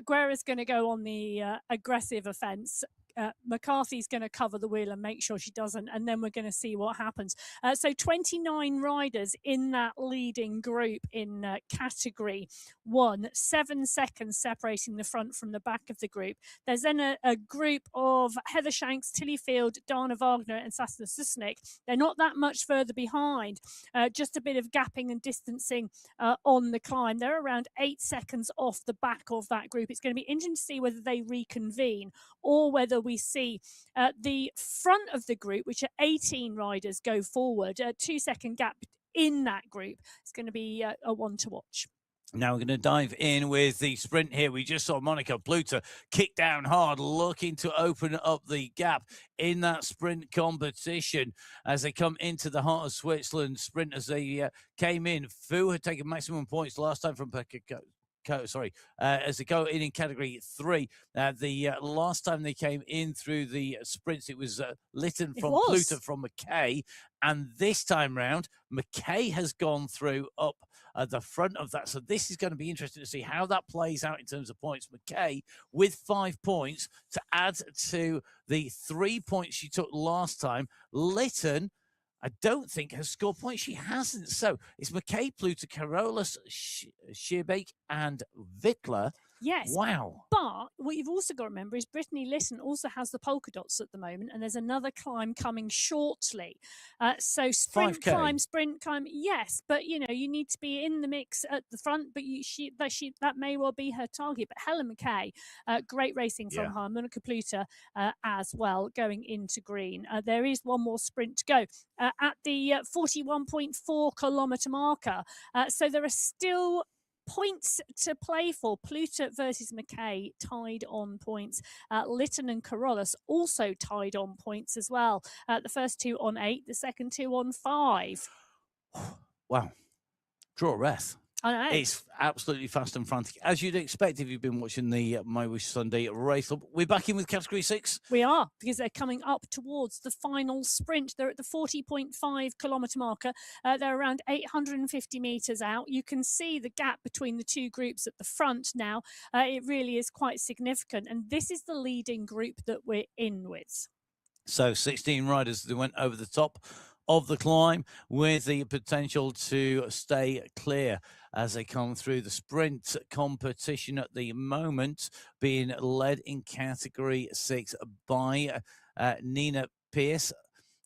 Guerra's going to go on the aggressive offence. McCarthy's going to cover the wheel and make sure she doesn't, and then we're going to see what happens. So 29 riders in that leading group in category 1, 7 seconds separating the front from the back of the group. There's then a group of Heather Shanks, Tilly Field, Dana Wagner and Sasna Susnik. They're not that much further behind, just a bit of gapping and distancing on the climb. They're around 8 seconds off the back of that group. It's going to be interesting to see whether they reconvene or whether we see the front of the group, which are 18 riders, go forward. A 2-second gap in that group. It's going to be a one to watch. Now we're going to dive in with the sprint here. We just saw Monica Pluter kick down hard, looking to open up the gap in that sprint competition as they come into the heart of Switzerland. Sprint as they came in. Fu had taken maximum points last time from as they go in category 3. The last time they came in through the sprints, it was Lytton from Pluter from McKay. And this time round, McKay has gone through up at the front of that. So this is going to be interesting to see how that plays out in terms of points. McKay with 5 points to add to the 3 points she took last time. Lytton, I don't think has scored points. She hasn't. So it's McKay, Pluter, Carolus, Scheerbeek, and Wittler. Yes. Wow. But what you've also got to remember is Brittany Lytton also has the polka dots at the moment, and there's another climb coming shortly. So sprint 5K. sprint climb, yes, but you need to be in the mix at the front. But that may well be her target. But Helen McKay, great racing from her. Monica Pluter as well going into green. There is one more sprint to go at the 41.4 kilometer marker. So there are still points to play for. Pluter versus McKay tied on points. Lytton and Carolus also tied on points as well. The first 2 on 8, the second 2 on 5. Wow. Draw a breath. I know. It's absolutely fast and frantic, as you'd expect if you've been watching the MyWhoosh Sunday race. We're back in with category 6. We are, because they're coming up towards the final sprint. They're at the 40.5 kilometer marker. They're around 850 meters out. You can see the gap between the two groups at the front now. It really is quite significant. And this is the leading group that we're in with. So 16 riders that went over the top of the climb with the potential to stay clear as they come through the sprint competition at the moment, being led in category 6 by Nina Pierce.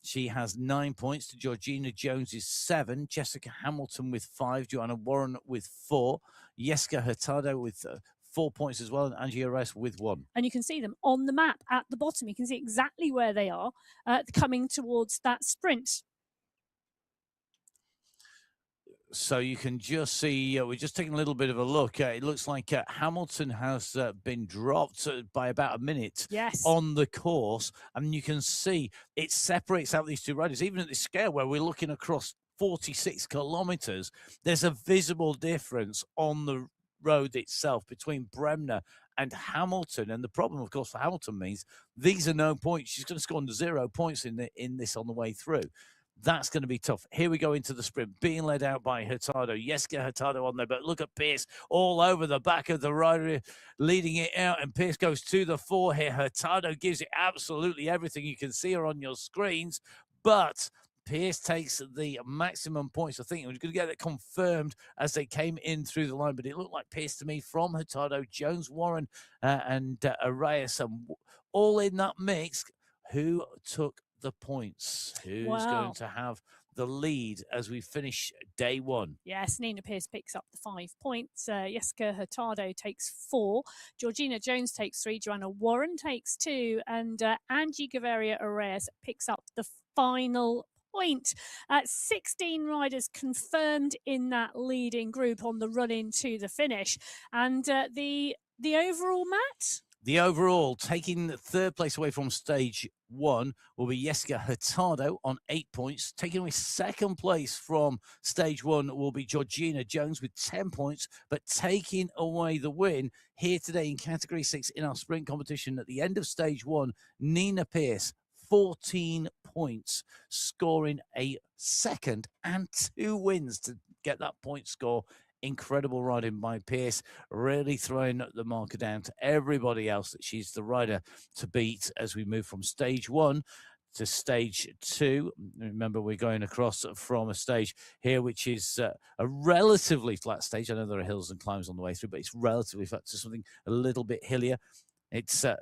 She has 9 points to Georgina Jones's 7, Jessica Hamilton with 5, Joanna Warren with 4, Jessica Hurtado with 4 points as well, and Angia Reyes with 1. And you can see them on the map at the bottom. You can see exactly where they are coming towards that sprint. So you can just see, we're just taking a little bit of a look. It looks like Hamilton has been dropped by about a minute on the course. And you can see it separates out these two riders. Even at this scale where we're looking across 46 kilometers, there's a visible difference on the road itself between Bremner and Hamilton. And the problem, of course, for Hamilton means these are no points. She's going to score under 0 points in this on the way through. That's going to be tough. Here we go into the sprint, being led out by Hurtado. Jessica Hurtado on there, but look at Pierce all over the back of the rider, leading it out, and Pierce goes to the fore here. Hurtado gives it absolutely everything. You can see her on your screens, but Pierce takes the maximum points. I think we're going to get it confirmed as they came in through the line, but it looked like Pierce to me from Hurtado, Jones, Warren, and Reyes, all in that mix. Who took the points? Who's going to have the lead as we finish day one. Yes, Nina Pierce picks up the 5 points. Jessica Hurtado takes 4. Georgina Jones takes 3. Joanna Warren takes 2. And Angie Gaviria Arrayas picks up the final point. 16 riders confirmed in that leading group on the run into the finish. And the overall, Matt? The overall, taking third place away from stage one, will be Jessica Hurtado on 8 points. Taking away second place from stage one will be Georgina Jones with 10 points. But taking away the win here today in Category 6 in our sprint competition at the end of stage one, Nina Pierce, 14 points, scoring a second and 2 wins to get that point score. Incredible riding by Pierce, really throwing the marker down to everybody else that she's the rider to beat as we move from stage one to stage two. Remember, we're going across from a stage here, which is a relatively flat stage. I know there are hills and climbs on the way through, but it's relatively flat to something a little bit hillier. It's a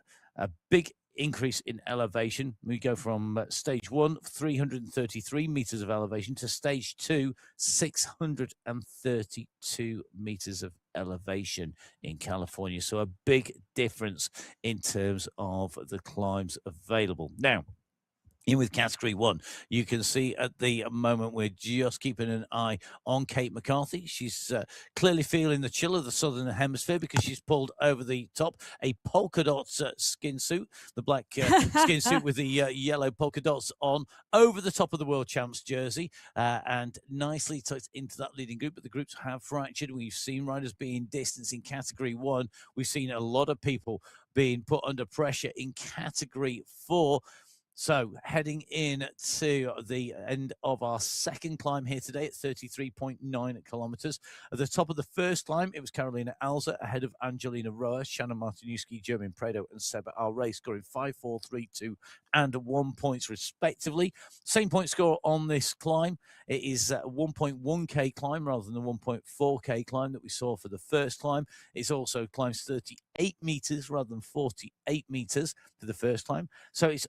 big increase in elevation. We go from stage one, 333 meters of elevation, to stage two, 632 meters of elevation in California. So a big difference in terms of the climbs available. Now, in with category one, you can see at the moment we're just keeping an eye on Kate McCarthy. She's clearly feeling the chill of the southern hemisphere because she's pulled over the top a polka dot skin suit, the black skin suit with the yellow polka dots on, over the top of the world champs jersey, and nicely tucked into that leading group. But the groups have fractured. We've seen riders being distanced in category one. We've seen a lot of people being put under pressure in category four. So heading in to the end of our second climb here today at 33.9 kilometers. At the top of the first climb, it was Carolina Alza ahead of Angelina Roa, Shannon Martinuski, Jermaine Prado, and Seba Alrey, scoring 5, 4, 3, 2, and 1 points respectively. Same point score on this climb. It is a 1.1k climb rather than the 1.4k climb that we saw for the first climb. It's also climbs 38 meters rather than 48 meters for the first climb. So it's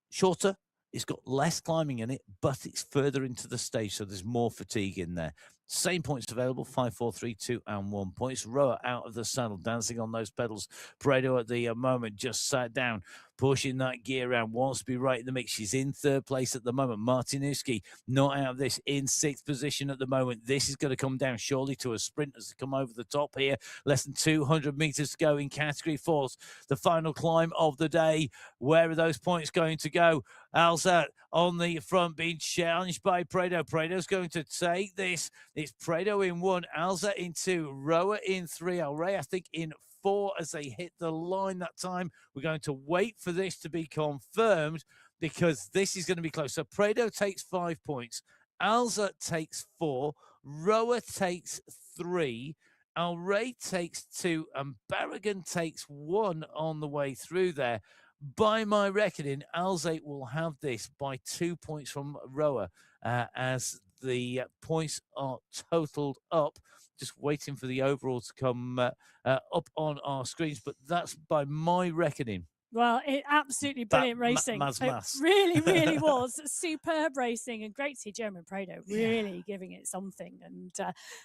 shorter, it's got less climbing in it, but it's further into the stage, so there's more fatigue in there. Same points available, 5, 4, 3, 2, and 1 points. Roa out of the saddle, dancing on those pedals. Prado at the moment just sat down, pushing that gear around, wants to be right in the mix. She's in third place at the moment. Martinuski not out of this, in sixth position at the moment. This is going to come down surely to a sprint as they come over the top here. Less than 200 meters to go in category four. The final climb of the day. Where are those points going to go? Alza on the front being challenged by Prado. Prado's going to take this. It's Prado in 1, Alza in 2, Roa in 3, Alrey, I think, in 4 as they hit the line that time. We're going to wait for this to be confirmed because this is going to be close. So Prado takes 5 points, Alza takes 4, Roa takes 3, Alrey takes 2, and Barragan takes 1 on the way through there. By my reckoning, Alza will have this by 2 points from Roa as the points are totaled up. Just waiting for the overall to come up on our screens, but that's by my reckoning. Well, it absolutely brilliant racing. It really, really was superb racing, and great to see Jeremy Prado really giving it something, and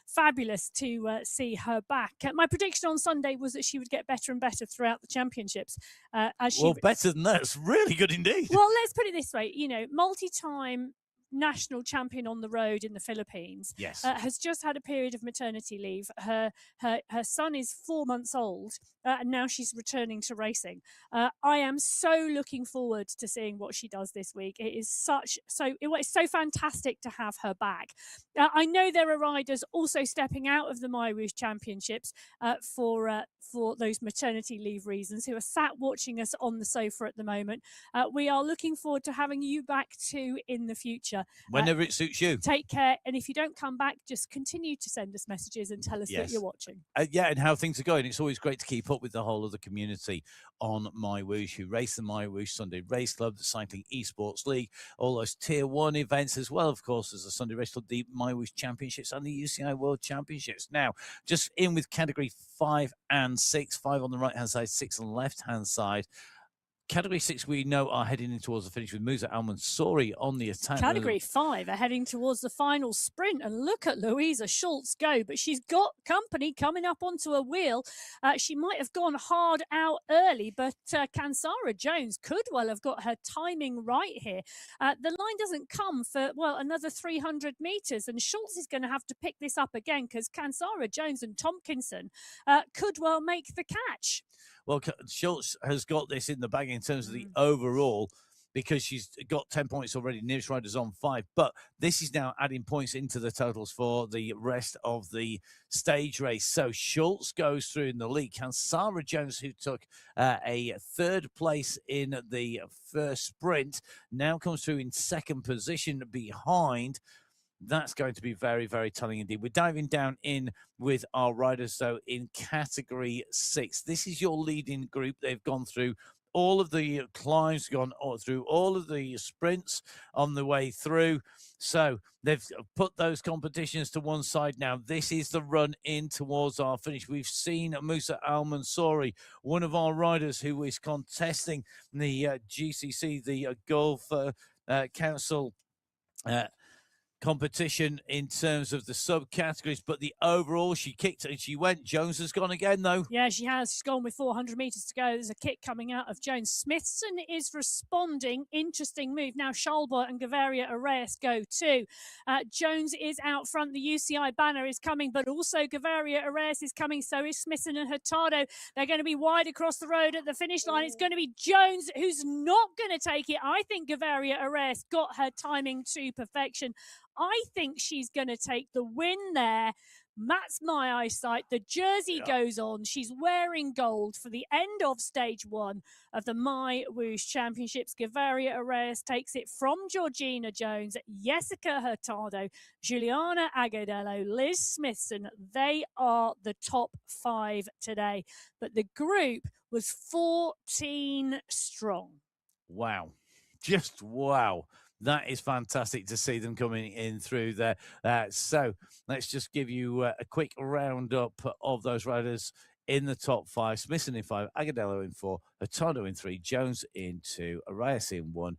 fabulous to see her back. My prediction on Sunday was that she would get better and better throughout the championships. Better than that. It's really good indeed. Well, let's put it this way: multi-time national champion on the road in the Philippines, yes, has just had a period of maternity leave. Her son is 4 months old, and now she's returning to racing. I am so looking forward to seeing what she does this week. It is it's so fantastic to have her back. I know there are riders also stepping out of the MyWhoosh Championships for those maternity leave reasons, who are sat watching us on the sofa at the moment. We are looking forward to having you back too in the future. Whenever it suits you. Take care. And if you don't come back, just continue to send us messages and tell us that you're watching. And how things are going. It's always great to keep up with the whole of the community on MyWhoosh, who race the MyWhoosh Sunday Race Club, the Cycling Esports League, all those Tier 1 events, as well, of course, as the Sunday Race Club, the MyWhoosh Championships, and the UCI World Championships. Now, just in with category 5 and 6, 5 on the right-hand side, 6 on the left-hand side. Category 6, we know, are heading in towards the finish with Musa Al-Mansouri on the attack. Category 5 are heading towards the final sprint, and look at Louisa Schultz go, but she's got company coming up onto a wheel. She might have gone hard out early, but Kansara Jones could well have got her timing right here. The line doesn't come for, well, another 300 metres, and Schultz is going to have to pick this up again because Kansara Jones and Tompkinson could well make the catch. Well, Schultz has got this in the bag in terms of the overall, because she's got 10 points already. Nearest rider's on 5. But this is now adding points into the totals for the rest of the stage race. So Schultz goes through in the lead. Kansara Jones, who took a 3rd place in the first sprint, now comes through in 2nd position behind. That's going to be very, very telling indeed. We're diving down in with our riders, though, in category 6. This is your leading group. They've gone through all of the climbs, gone through all of the sprints on the way through. So they've put those competitions to one side now. This is the run in towards our finish. We've seen Musa Al-Mansouri, one of our riders who is contesting the GCC, the Gulf Council competition in terms of the subcategories, but the overall, she kicked and she went. Jones has gone again, though. Yeah, she has. She's gone with 400 metres to go. There's a kick coming out of Jones. Smithson is responding. Interesting move. Now Schalber and Gaviria Arrayas go too. Jones is out front. The UCI banner is coming, but also Gaviria Arrayas is coming. So is Smithson and Hurtado. They're going to be wide across the road at the finish line. It's going to be Jones who's not going to take it. I think Gaviria Arrayas got her timing to perfection. I think she's going to take the win there. That's my eyesight. The jersey goes on. She's wearing gold for the end of stage 1 of the MyWhoosh Championships. Gaviria Arrayas takes it from Georgina Jones, Jessica Hurtado, Juliana Agudelo, Liz Smithson. They are the top 5 today. But the group was 14 strong. Wow. Just wow. That is fantastic to see them coming in through there. So let's just give you a quick roundup of those riders in the top 5. Smithson in 5, Agudelo in 4, Hurtado in 3, Jones in 2, Arrayas in 1.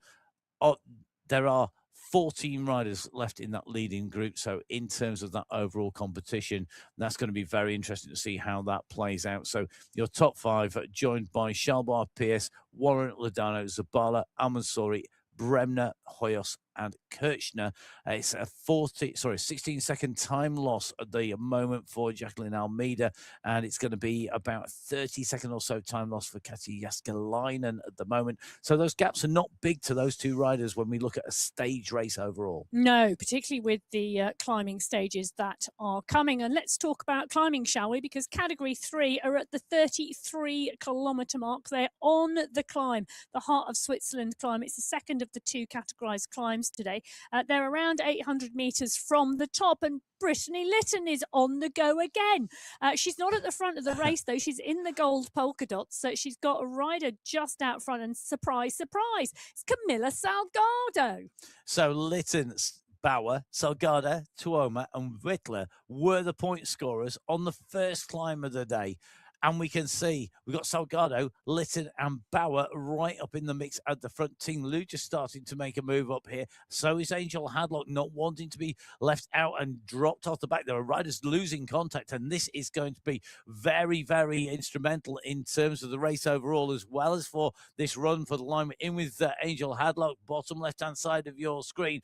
There are 14 riders left in that leading group. So in terms of that overall competition, that's going to be very interesting to see how that plays out. So your top 5 joined by Schalber, Pierce, Warren, Lodano, Zabala, Al-Mansouri, Bremner, Hoyos, and Kirchner. It's a 16-second time loss at the moment for Jacqueline Almeida, and it's going to be about 30-second or so time loss for Kati Jaskalainen at the moment. So those gaps are not big to those two riders when we look at a stage race overall. No, particularly with the climbing stages that are coming. And let's talk about climbing, shall we? Because category 3 are at the 33-kilometer mark. They're on the climb, the Heart of Switzerland climb. It's the second of the 2 categorized climbs today. They're around 800 meters from the top, and Brittany Litton is on the go again. She's not at the front of the race, though. She's in the gold polka dots, so she's got a rider just out front, and surprise, surprise, it's Camilla Salgado. So Litton, Bauer, Salgado, Tuoma, and Wittler were the point scorers on the first climb of the day. And we can see we've got Salgado, Litton, and Bauer right up in the mix at the front. Team Lou just starting to make a move up here. So is Angel Hadlock, not wanting to be left out and dropped off the back. There are riders losing contact, and this is going to be very, very instrumental in terms of the race overall, as well as for this run for the line. In with Angel Hadlock, bottom left-hand side of your screen,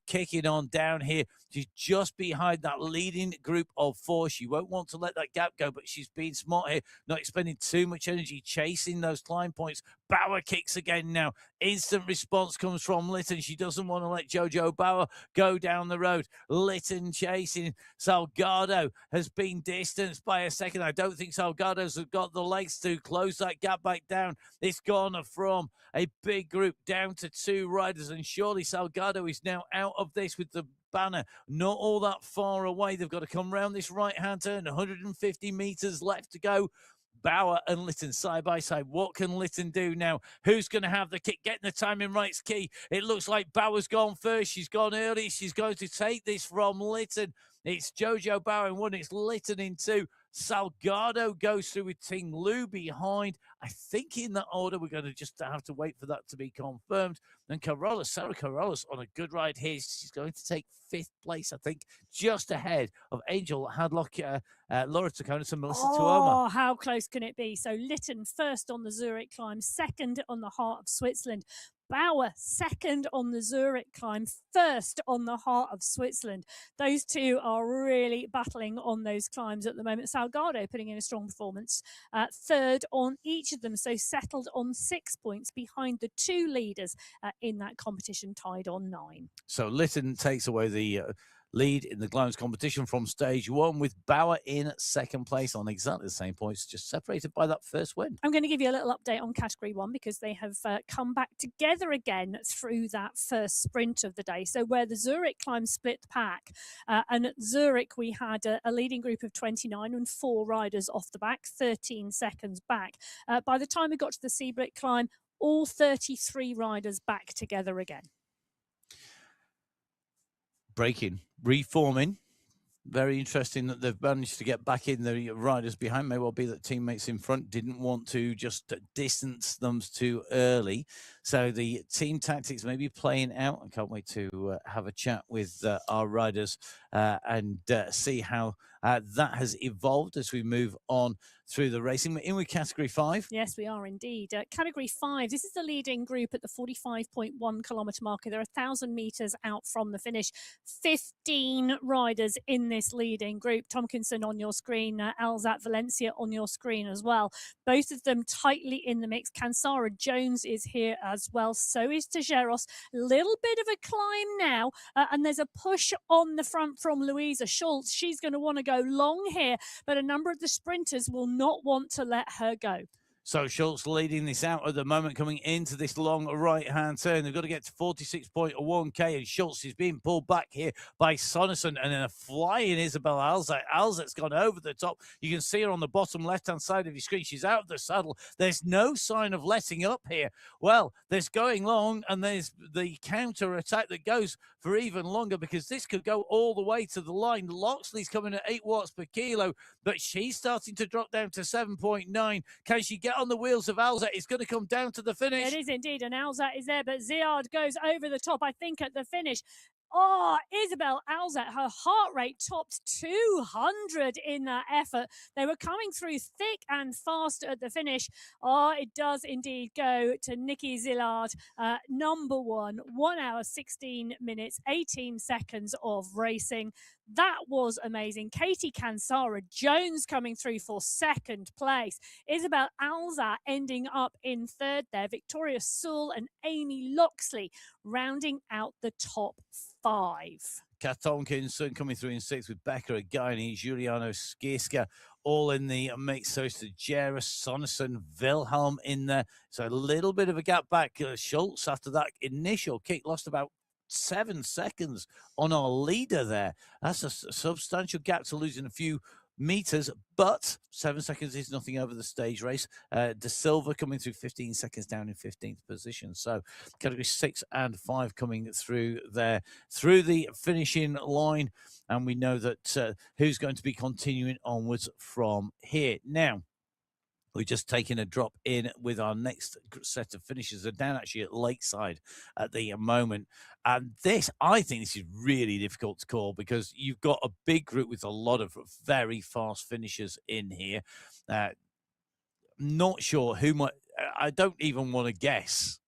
kicking on down here. She's just behind that leading group of 4. She won't want to let that gap go, but she's being smart here, not expending too much energy chasing those climb points. Bauer kicks again now. Instant response comes from Litton. She doesn't want to let Jojo Bauer go down the road. Litton chasing. Salgado has been distanced by a second. I don't think Salgado's got the legs to close that gap back down. It's gone from a big group down to 2 riders, and surely Salgado is now out of this with the banner not all that far away. They've got to come round this right-hand turn. 150 meters left to go. Bauer and Litton side by side. What can Litton do now? Who's going to have the kick? Getting the timing right's key. It looks like Bauer's gone first. She's gone early. She's going to take this from Litton. It's Jojo Bauer in 1. It's Litton in 2. Salgado goes through with Ting Lu behind. I think in that order, we're going to just have to wait for that to be confirmed. Then Sarah Carolus on a good ride here. She's going to take 5th place, I think, just ahead of Angel Hadlock, Laura Taconis and Melissa Tuoma. Oh, how close can it be? So Lytton first on the Zurich climb, second on the Heart of Switzerland. Bauer second on the Zurich climb, first on the Heart of Switzerland. Those two are really battling on those climbs at the moment. Salgado putting in a strong performance, third on each of them, so settled on 6 points behind the 2 leaders in that competition, tied on 9. So Lytton takes away the lead in the climbs competition from stage 1, with Bauer in 2nd place on exactly the same points, just separated by that first win. I'm going to give you a little update on category 1 because they have come back together again through that first sprint of the day. So where the Zurich climb split the pack, and at Zurich we had a leading group of 29 and 4 riders off the back, 13 seconds back. By the time we got to the Seeblick climb, all 33 riders back together again. Breaking, reforming. Very interesting that they've managed to get back in the riders behind. May well be that teammates in front didn't want to just distance them too early. So the team tactics may be playing out. I can't wait to have a chat with our riders and see how that has evolved as we move on through the racing. We're in with category 5. Yes, we are indeed. Category 5, this is the leading group at the 45.1 kilometre marker. They're 1,000 metres out from the finish. 15 riders in this leading group. Tomkinson on your screen, Alzat Valencia on your screen as well. Both of them tightly in the mix. Kansara Jones is here as well. So is Tejeros. Little bit of a climb now, and there's a push on the front from Louisa Schultz. She's going to want to go long here, but a number of the sprinters will not want to let her go. So Schultz leading this out at the moment, coming into this long right-hand turn. They've got to get to 46.1k, and Schultz is being pulled back here by Sonnerson, and then a flying Isabel Alzat. Alzat's gone over the top. You can see her on the bottom left-hand side of your screen. She's out of the saddle. There's no sign of letting up here. Well, there's going long, and there's the counter-attack that goes for even longer, because this could go all the way to the line. Loxley's coming at 8 watts per kilo, but she's starting to drop down to 7.9. Can she get on the wheels of Alzat? It's going to come down to the finish. It is indeed, and Alzat is there, but Ziad goes over the top, I think, at the finish. Oh, Isabel Alzat, her heart rate topped 200 in that effort. They were coming through thick and fast at the finish. Oh, it does indeed go to Nikki Zillard, number 1, 1 hour, 16 minutes, 18 seconds of racing. That was amazing. Katie Kansara Jones coming through for 2nd place. Isabel Alzat ending up in 3rd there. Victoria Sewell and Amy Loxley rounding out the top 5. Kat Tomkinson coming through in 6th with Becca Againi, Giuliano Skirska, all in the mix. So it's the Jairus, Sonnerson, Wilhelm in there. So a little bit of a gap back. Schultz, after that initial kick, lost about 7 seconds on our leader there. That's a substantial gap to losing a few meters, but 7 seconds is nothing over the stage race. De Silva coming through 15 seconds down in 15th position. So category 6 and 5 coming through there, through the finishing line. And we know that who's going to be continuing onwards from here. Now, we're just taking a drop in with our next set of finishers. They're down actually at Lakeside at the moment. And this, I think this is really difficult to call, because you've got a big group with a lot of very fast finishers in here. Not sure who might, I don't even want to guess.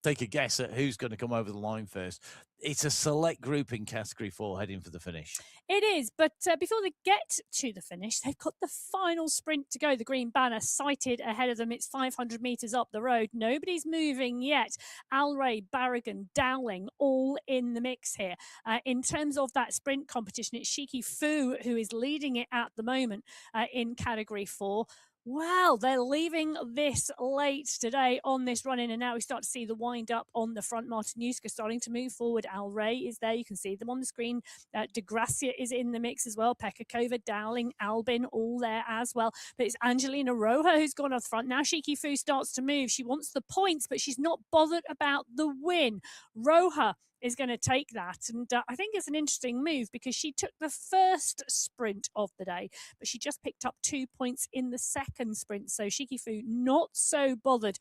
Take a guess at who's going to come over the line first. It's a select group in category 4 heading for the finish. It is, but before they get to the finish, they've got the final sprint to go. The green banner sighted ahead of them. It's 500 metres up the road. Nobody's moving yet. Alray, Barragan, Dowling, all in the mix here. In terms of that sprint competition, it's Shiki Fu who is leading it at the moment in category 4. Well, they're leaving this late today on this run-in, and now we start to see the wind-up on the front. Martinuska starting to move forward. Al Ray is there. You can see them on the screen. De Gracia is in the mix as well. Pekka Kova, Dowling, Albin, all there as well. But it's Angelina Roja who's gone off the front. Now Shiki Fu starts to move. She wants the points, but she's not bothered about the win. Roja is going to take that. And I think it's an interesting move because she took the first sprint of the day, but she just picked up 2 points in the second sprint. So Shikifu not so bothered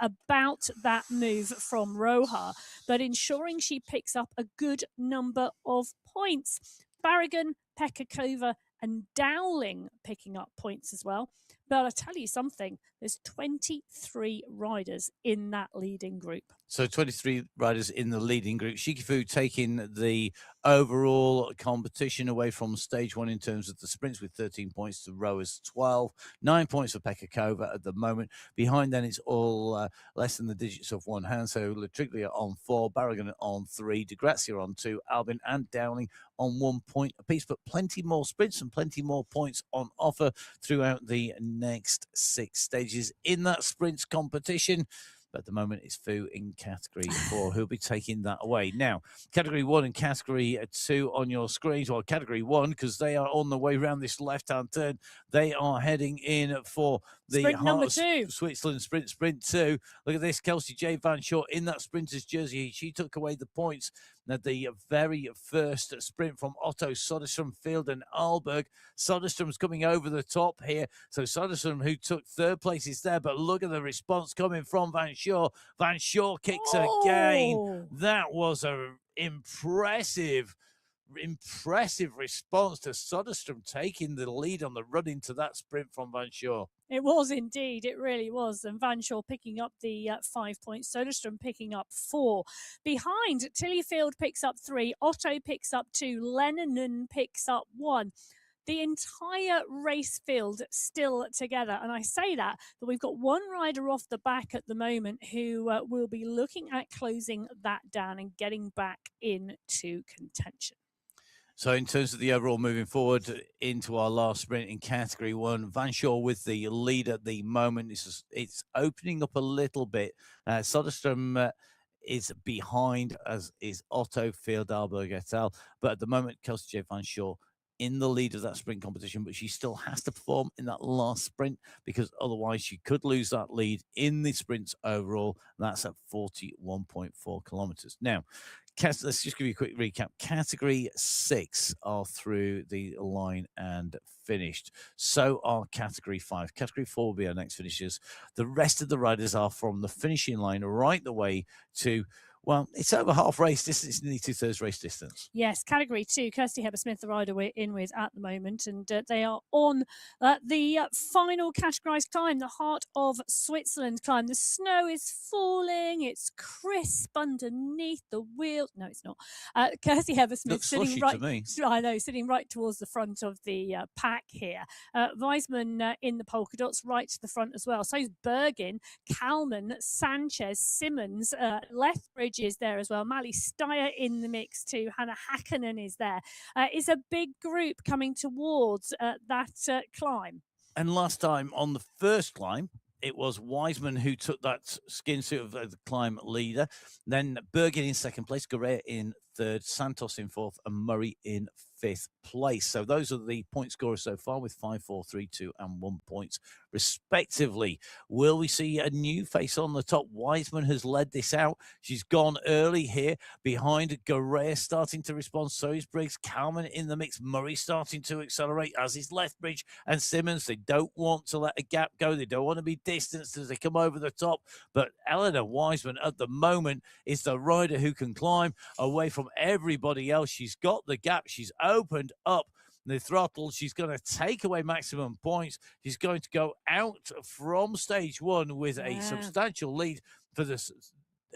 about that move from Roja, but ensuring she picks up a good number of points. Barragan, Pekakova, and Dowling picking up points as well. But I'll tell you something, there's 23 riders in that leading group. So 23 riders in the leading group. Shikifu taking the overall competition away from stage one in terms of the sprints with 13 points to rowers 12. 9 points for Pekakova at the moment. Behind then it's all less than the digits of one hand. So Latriglia on 4, Barragan on 3, De Grazia on 2, Albin and Dowling on 1 point apiece. But plenty more sprints and plenty more points on offer throughout the next 6 stages in that sprints competition. But at the moment, it's Fu in category 4 who'll be taking that away. Now, category 1 and category 2 on your screens. Well, category 1, because they are on the way around this left-hand turn. They are heading in for the sprint number 2. Switzerland sprint 2. Look at this, Kelsey J. Van Shaw in that sprinter's jersey. She took away the points at the very first sprint from Otto Soderstrom, Field and Alberg. Soderstrom's coming over the top here. So Soderstrom, who took 3rd place, is there. But look at the response coming from Van Shaw. Van Shaw kicks again. That was an impressive response to Soderstrom taking the lead on the run into that sprint from Van Shaw. It was indeed. It really was. And Van Shaw picking up the 5 points. Soderstrom picking up 4. Behind, Tillyfield picks up 3. Otto picks up 2. Lennon picks up 1. The entire race field still together. And I say that we've got one rider off the back at the moment who will be looking at closing that down and getting back into contention. So in terms of the overall moving forward into our last sprint in category 1, Van Shaw with the lead at the moment. It's opening up a little bit. Soderstrom is behind, as is Otto, Field, Alberg, et al. But at the moment, Kelsey J. Van Shaw in the lead of that sprint competition, but she still has to perform in that last sprint because otherwise she could lose that lead in the sprints overall. That's at 41.4 kilometers. Now, let's just give you a quick recap. Category 6 are through the line and finished. So are category 5. Category 4 will be our next finishers. The rest of the riders are from the finishing line right the way to, well, it's over half race distance. It's nearly 2/3 race distance. Yes, category 2, Kirsty Heber-Smith, the rider we're in with at the moment, and they are on the final categorised climb, the Heart of Switzerland climb. The snow is falling. It's crisp underneath the wheel. No, it's not. Kirsty Heber-Smith sitting right. To me. I know, sitting right towards the front of the pack here. Weisman in the polka dots, right to the front as well. So is Bergin, Kalman, Sanchez, Simmons, Lethbridge is there as well. Mali Steyer in the mix too. Hannah Hakkinen is there. It's a big group coming towards that climb. And last time on the first climb, it was Weisman who took that skin suit of the climb leader. Then Bergen in 2nd place, Guerrero in 3rd, Santos in 4th, and Murray in 5th place. So those are the point scorers so far with 5, 4, 3, 2, and 1 points respectively. Will we see a new face on the top? Weisman has led this out. She's gone early here behind Guerrero, starting to respond. So is Briggs. Kalman in the mix. Murray starting to accelerate, as is Lethbridge and Simmons. They don't want to let a gap go. They don't want to be distanced as they come over the top. But Eleanor Weisman at the moment is the rider who can climb away from everybody else. She's got the gap. She's opened up the throttle. She's going to take away maximum points. She's going to go out from stage 1 with a substantial lead for the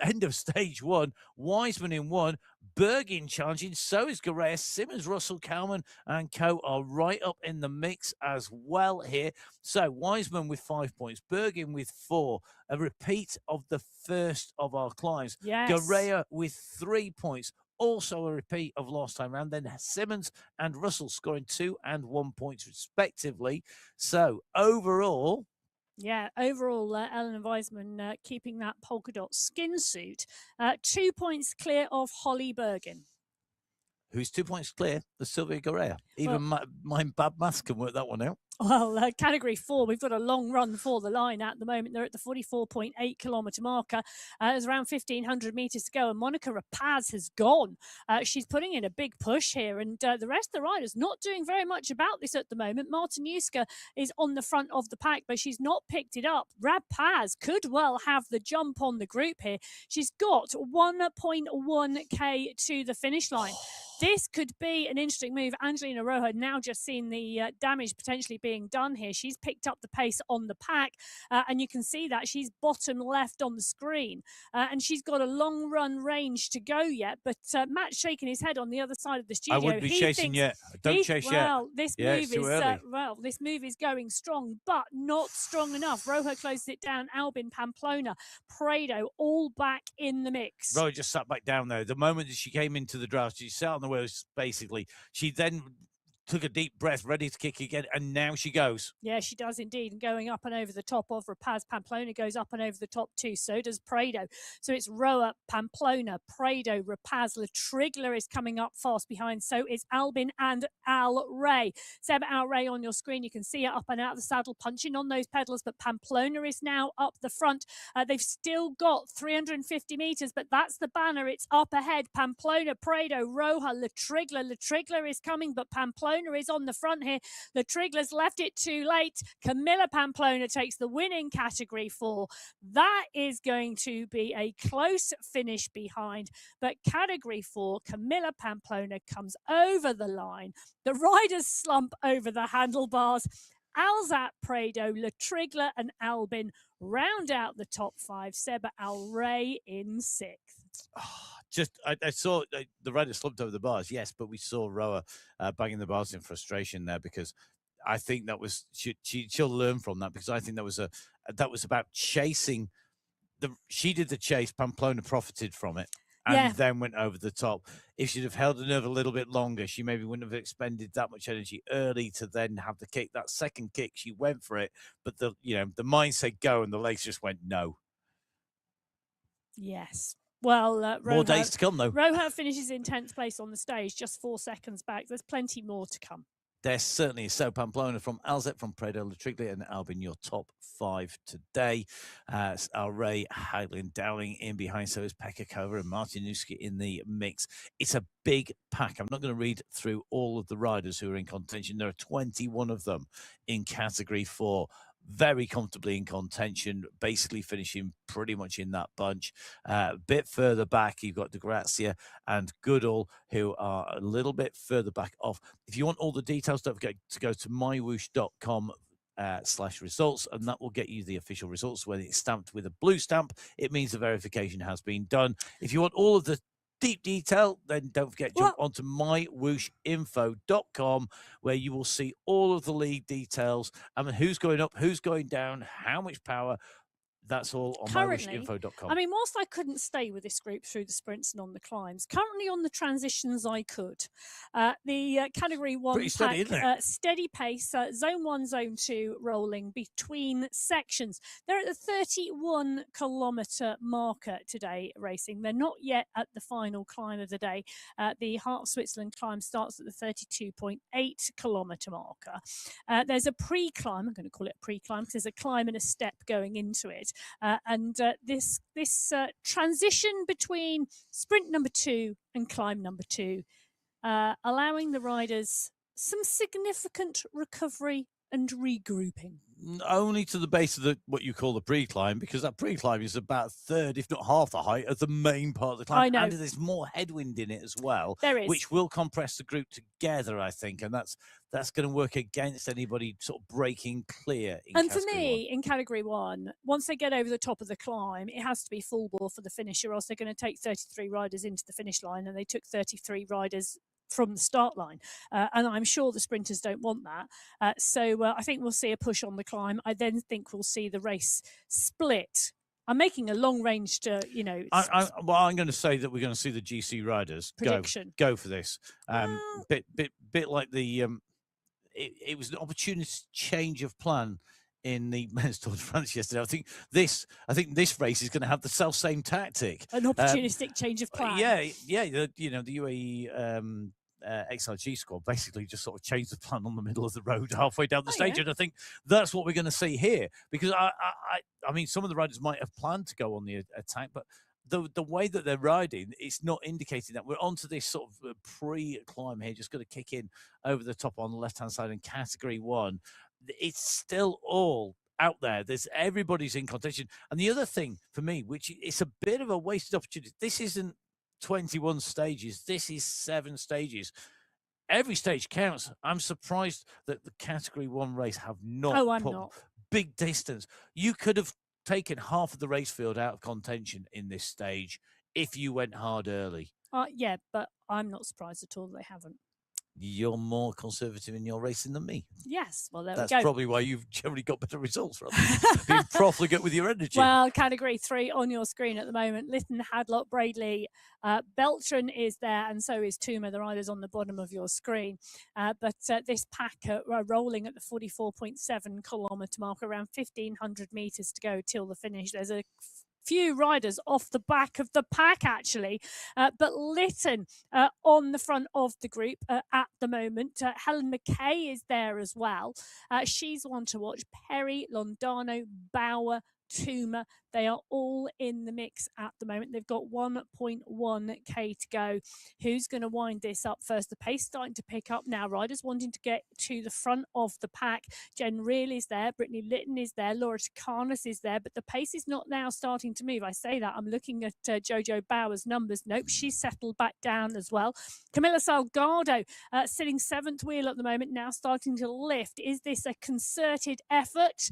end of stage 1. Weisman in 1, Bergin challenging, so is Guerrero. Simmons, Russell, Kalman and co are right up in the mix as well here. So Weisman with 5 points, Bergin with 4, a repeat of the first of our climbs. Yes. Guerrero with 3 points, also a repeat of last time round. Then Simmons and Russell scoring 2 and 1 points respectively. So overall, Eleanor Weisman keeping that polka dot skin suit. 2 points clear of Holly Bergin. Who's 2 points clear of Sylvia Guerrero. Even my bad maths can work that one out. Well, category 4, we've got a long run for the line at the moment. They're at the 44.8 kilometre marker. There's around 1,500 metres to go, and Monica Rapaz has gone. She's putting in a big push here, and the rest of the riders not doing very much about this at the moment. Martinuska is on the front of the pack, but she's not picked it up. Rapaz could well have the jump on the group here. She's got 1.1k to the finish line. This could be an interesting move. Angelina Rojo now just seen the damage potentially being done here. She's picked up the pace on the pack, and you can see that she's bottom left on the screen, and she's got a long run range to go yet. But Matt's shaking his head on the other side of the studio. I wouldn't be chasing yet. Don't chase yet. This move is going strong, but not strong enough. Rojo closes it down. Albin, Pamplona, Prado, all back in the mix. Rojo just sat back down there. The moment that she came into the draft, she sat on the wheels, basically. She then took a deep breath, ready to kick again, and now she goes. Yeah, she does indeed. And going up and over the top of Rapaz. Pamplona goes up and over the top too. So does Prado. So it's Roa, Pamplona, Prado, Rapaz. Latrigla is coming up fast behind. So is Albin and Al Ray. Seb Al Ray on your screen. You can see her up and out of the saddle, punching on those pedals. But Pamplona is now up the front. They've still got 350 metres, but that's the banner. It's up ahead. Pamplona, Prado, Roja, Latrigla. Latrigla is coming, but Pamplona is on the front here. Latrigla's left it too late. Camilla Pamplona takes the win in category 4. That is going to be a close finish behind, but category 4, Camilla Pamplona comes over the line. The riders slump over the handlebars. Alzat, Prado, Latrigla and Albin round out the top 5. Seba Al Ray in 6th. I saw the rider slumped over the bars, yes, but we saw Roa banging the bars in frustration there, because I think that was she'll learn from that, because I think that was about chasing. She did the chase. Pamplona profited from it, and then went over the top. If she'd have held the nerve a little bit longer, she maybe wouldn't have expended that much energy early to then have the kick. That second kick, she went for it, but the mind said go, and the legs just went no. Yes. Well, more days to come, though. Rojo finishes in 10th place on the stage, just 4 seconds back. There's plenty more to come. There certainly is. So Pamplona from Alzet, from Prado, Latrigla and Albin, your top 5 today. Al Ray, Haglin, Dowling in behind. So is Pekka Kova and Martinuska in the mix. It's a big pack. I'm not going to read through all of the riders who are in contention. There are 21 of them in category 4. Very comfortably in contention, basically finishing pretty much in that bunch. A bit further back, you've got De Grazia and Goodall, who are a little bit further back off. If you want all the details, don't forget to go to mywhoosh.com /results, and that will get you the official results. When it's stamped with a blue stamp, it means the verification has been done. If you want all of the deep detail, then don't forget to jump onto mywhooshinfo.com, where you will see all of the league details. I mean, who's going up, who's going down, how much power. That's all on mywhooshinfo.com. I mean, whilst I couldn't stay with this group through the sprints and on the climbs, currently on the transitions I could. The category 1 pretty steady, pack, isn't it? steady pace, zone 1, zone 2 rolling between sections. They're at the 31 kilometre marker today racing. They're not yet at the final climb of the day. The Heart of Switzerland climb starts at the 32.8 kilometre marker. There's a pre-climb. I'm going to call it a pre-climb because there's a climb and a step going into it. This transition between sprint number 2 and climb number 2, allowing the riders some significant recovery and regrouping. Only to the base of what you call the pre-climb, because that pre-climb is about a third, if not half the height of the main part of the climb. I know. And there's more headwind in it as well. There is. Which will compress the group together, I think. And that's going to work against anybody sort of breaking clear in And for me, in category 1, once they get over the top of the climb, it has to be full bore for the finish, or else they're going to take 33 riders into the finish line, and they took 33 riders from the start line, and I'm sure the sprinters don't want that. So I think we'll see a push on the climb. I then think we'll see the race split. I'm making a long range to, well, I'm going to say that we're going to see the GC riders go for this. Bit like the it was an opportunist change of plan in the men's Tour de France yesterday. I think this race is going to have the self-same tactic. An opportunistic change of plan. Yeah. The UAE XRG squad basically just sort of changed the plan on the middle of the road halfway down the stage. Yeah. And I think that's what we're going to see here, because I mean, some of the riders might have planned to go on the attack, but the way that they're riding, it's not indicating that. We're onto this sort of pre-climb here, just going to kick in over the top on the left-hand side in category 1. It's still all out there. Everybody's in contention. And the other thing for me, which it's a bit of a wasted opportunity, this isn't 21 stages. This is 7 stages. Every stage counts. I'm surprised that the category 1 race have not put big distance. You could have taken half of the race field out of contention in this stage if you went hard early. Yeah, but I'm not surprised at all they haven't. You're more conservative in your racing than me. Yes, well, That's we go. probably why you've generally got better results, rather being profligate with your energy. Well, category 3 on your screen at the moment. Lytton, Hadlock, Braidley, Beltran is there, and so is Tuma, the riders on the bottom of your screen. But this pack are rolling at the 44.7 kilometre mark, around 1,500 metres to go till the finish. There's a few riders off the back of the pack, actually, but Lytton on the front of the group at the moment. Helen McKay is there as well. She's one to watch. Perry, Londano, Bauer, Tuma, they are all in the mix at the moment. They've got 1.1k to go. Who's going to wind this up first? The pace starting to pick up now. Riders wanting to get to the front of the pack. Jen Reel is there. Brittany Lytton is there. Laura Takanis is there. But the pace is not now starting to move. I say that. I'm looking at Jojo Bauer's numbers. Nope, she's settled back down as well. Camilla Salgado sitting 7th wheel at the moment, now starting to lift. Is this a concerted effort?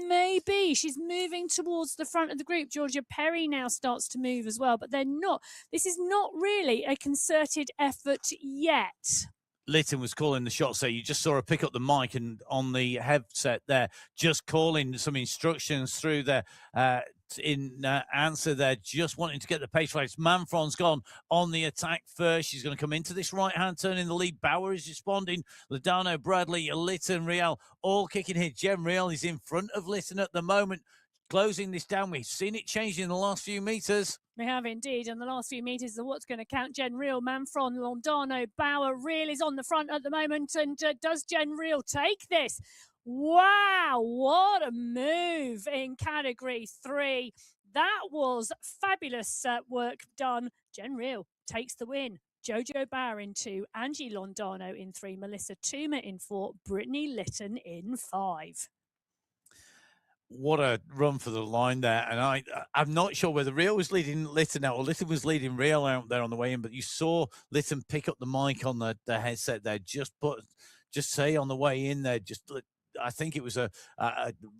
Maybe. She's moving towards the front of the group. Georgia Perry now starts to move as well, but they're not. This is not really a concerted effort yet. Lytton was calling the shots there. You just saw her pick up the mic and on the headset there, just calling some instructions through there in answer there, just wanting to get the pace race. Manfron's gone on the attack first. She's going to come into this right-hand turn in the lead. Bauer is responding. Ladano, Bradley, Lytton, Riel, all kicking here. Jem Riel is in front of Lytton at the moment, closing this down. We've seen it change in the last few metres. We have indeed, and the last few metres are what's going to count. Jen Reel, Manfron, Londano, Bauer. Reel is on the front at the moment, and does Jen Reel take this? Wow, what a move in category 3. That was fabulous work done. Jen Reel takes the win. Jojo Bauer in 2, Angie Londano in 3, Melissa Tuma in 4, Brittany Lytton in 5. What a run for the line there. And I'm not sure whether Riel was leading Lytton out or Lytton was leading Riel out there on the way in, but you saw Lytton pick up the mic on the headset there, just say on the way in there, I think it was a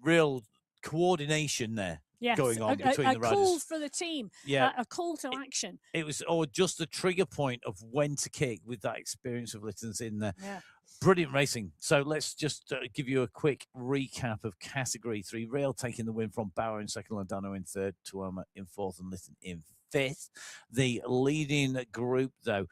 real coordination there. Yes, going on between the riders. A call for the team, a call to action. It was, or just the trigger point of when to kick with that experience of Lytton's in there. Yeah. Brilliant racing. So let's just give you a quick recap of category 3. Rail taking the win from Bauer in 2nd, Londano in 3rd, Tuama in 4th, and Lytton in 5th. The leading group, though,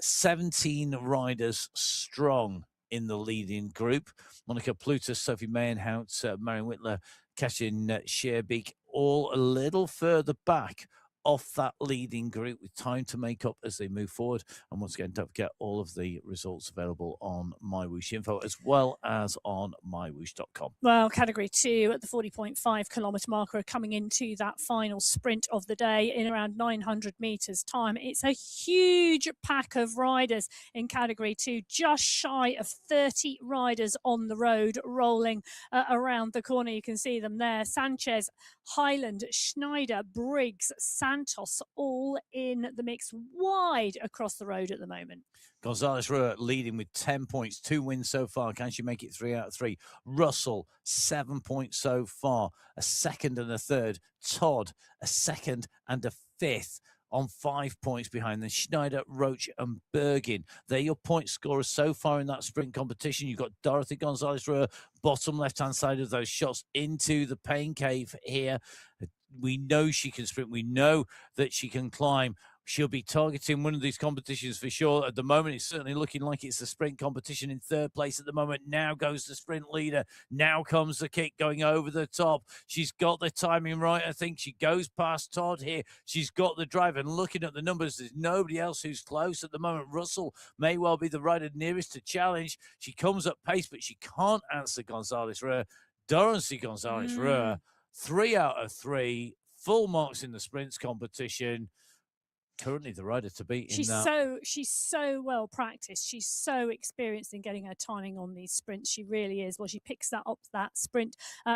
17 riders strong in the leading group. Monica Plutus, Sophie Mayenhout, Marion Whitler, Kashin Sherbeek, all a little further back off that leading group with time to make up as they move forward. And once again, don't forget all of the results available on MyWhoosh Info as well as on MyWhoosh.com. Well, category 2 at the 40.5 kilometre marker coming into that final sprint of the day in around 900 metres time. It's a huge pack of riders in category 2, just shy of 30 riders on the road rolling around the corner. You can see them there. Sanchez, Highland, Schneider, Briggs, Santos, all in the mix wide across the road at the moment. Gonzalez-Ruhr leading with 10 points, 2 wins so far. Can she make it 3 out of 3? Russell, 7 points so far, a 2nd and a 3rd. Todd, a 2nd and a 5th. On 5 points behind them. Schneider, Roach and Bergin. They're your point scorers so far in that sprint competition. You've got Dorothy Gonzalez-Ruhr, bottom left-hand side of those shots into the pain cave here. We know she can sprint. We know that she can climb. she'll be targeting one of these competitions for sure. At the moment, it's certainly looking like it's the sprint competition in third place at the moment. Now goes the sprint leader. Now comes the kick going over the top. She's got the timing right. I think she goes past Todd here. She's got the drive, and looking at the numbers, there's nobody else who's close at the moment. Russell may well be the rider nearest to challenge. She comes up pace, but she can't answer Gonzalez-Ruhr. Dorancy Gonzalez-Ruhr, 3 out of 3, full marks in the sprints competition. Currently the rider to beat in that. She's so well practiced. She's so experienced in getting her timing on these sprints. She really is. Well, she picks that up, that sprint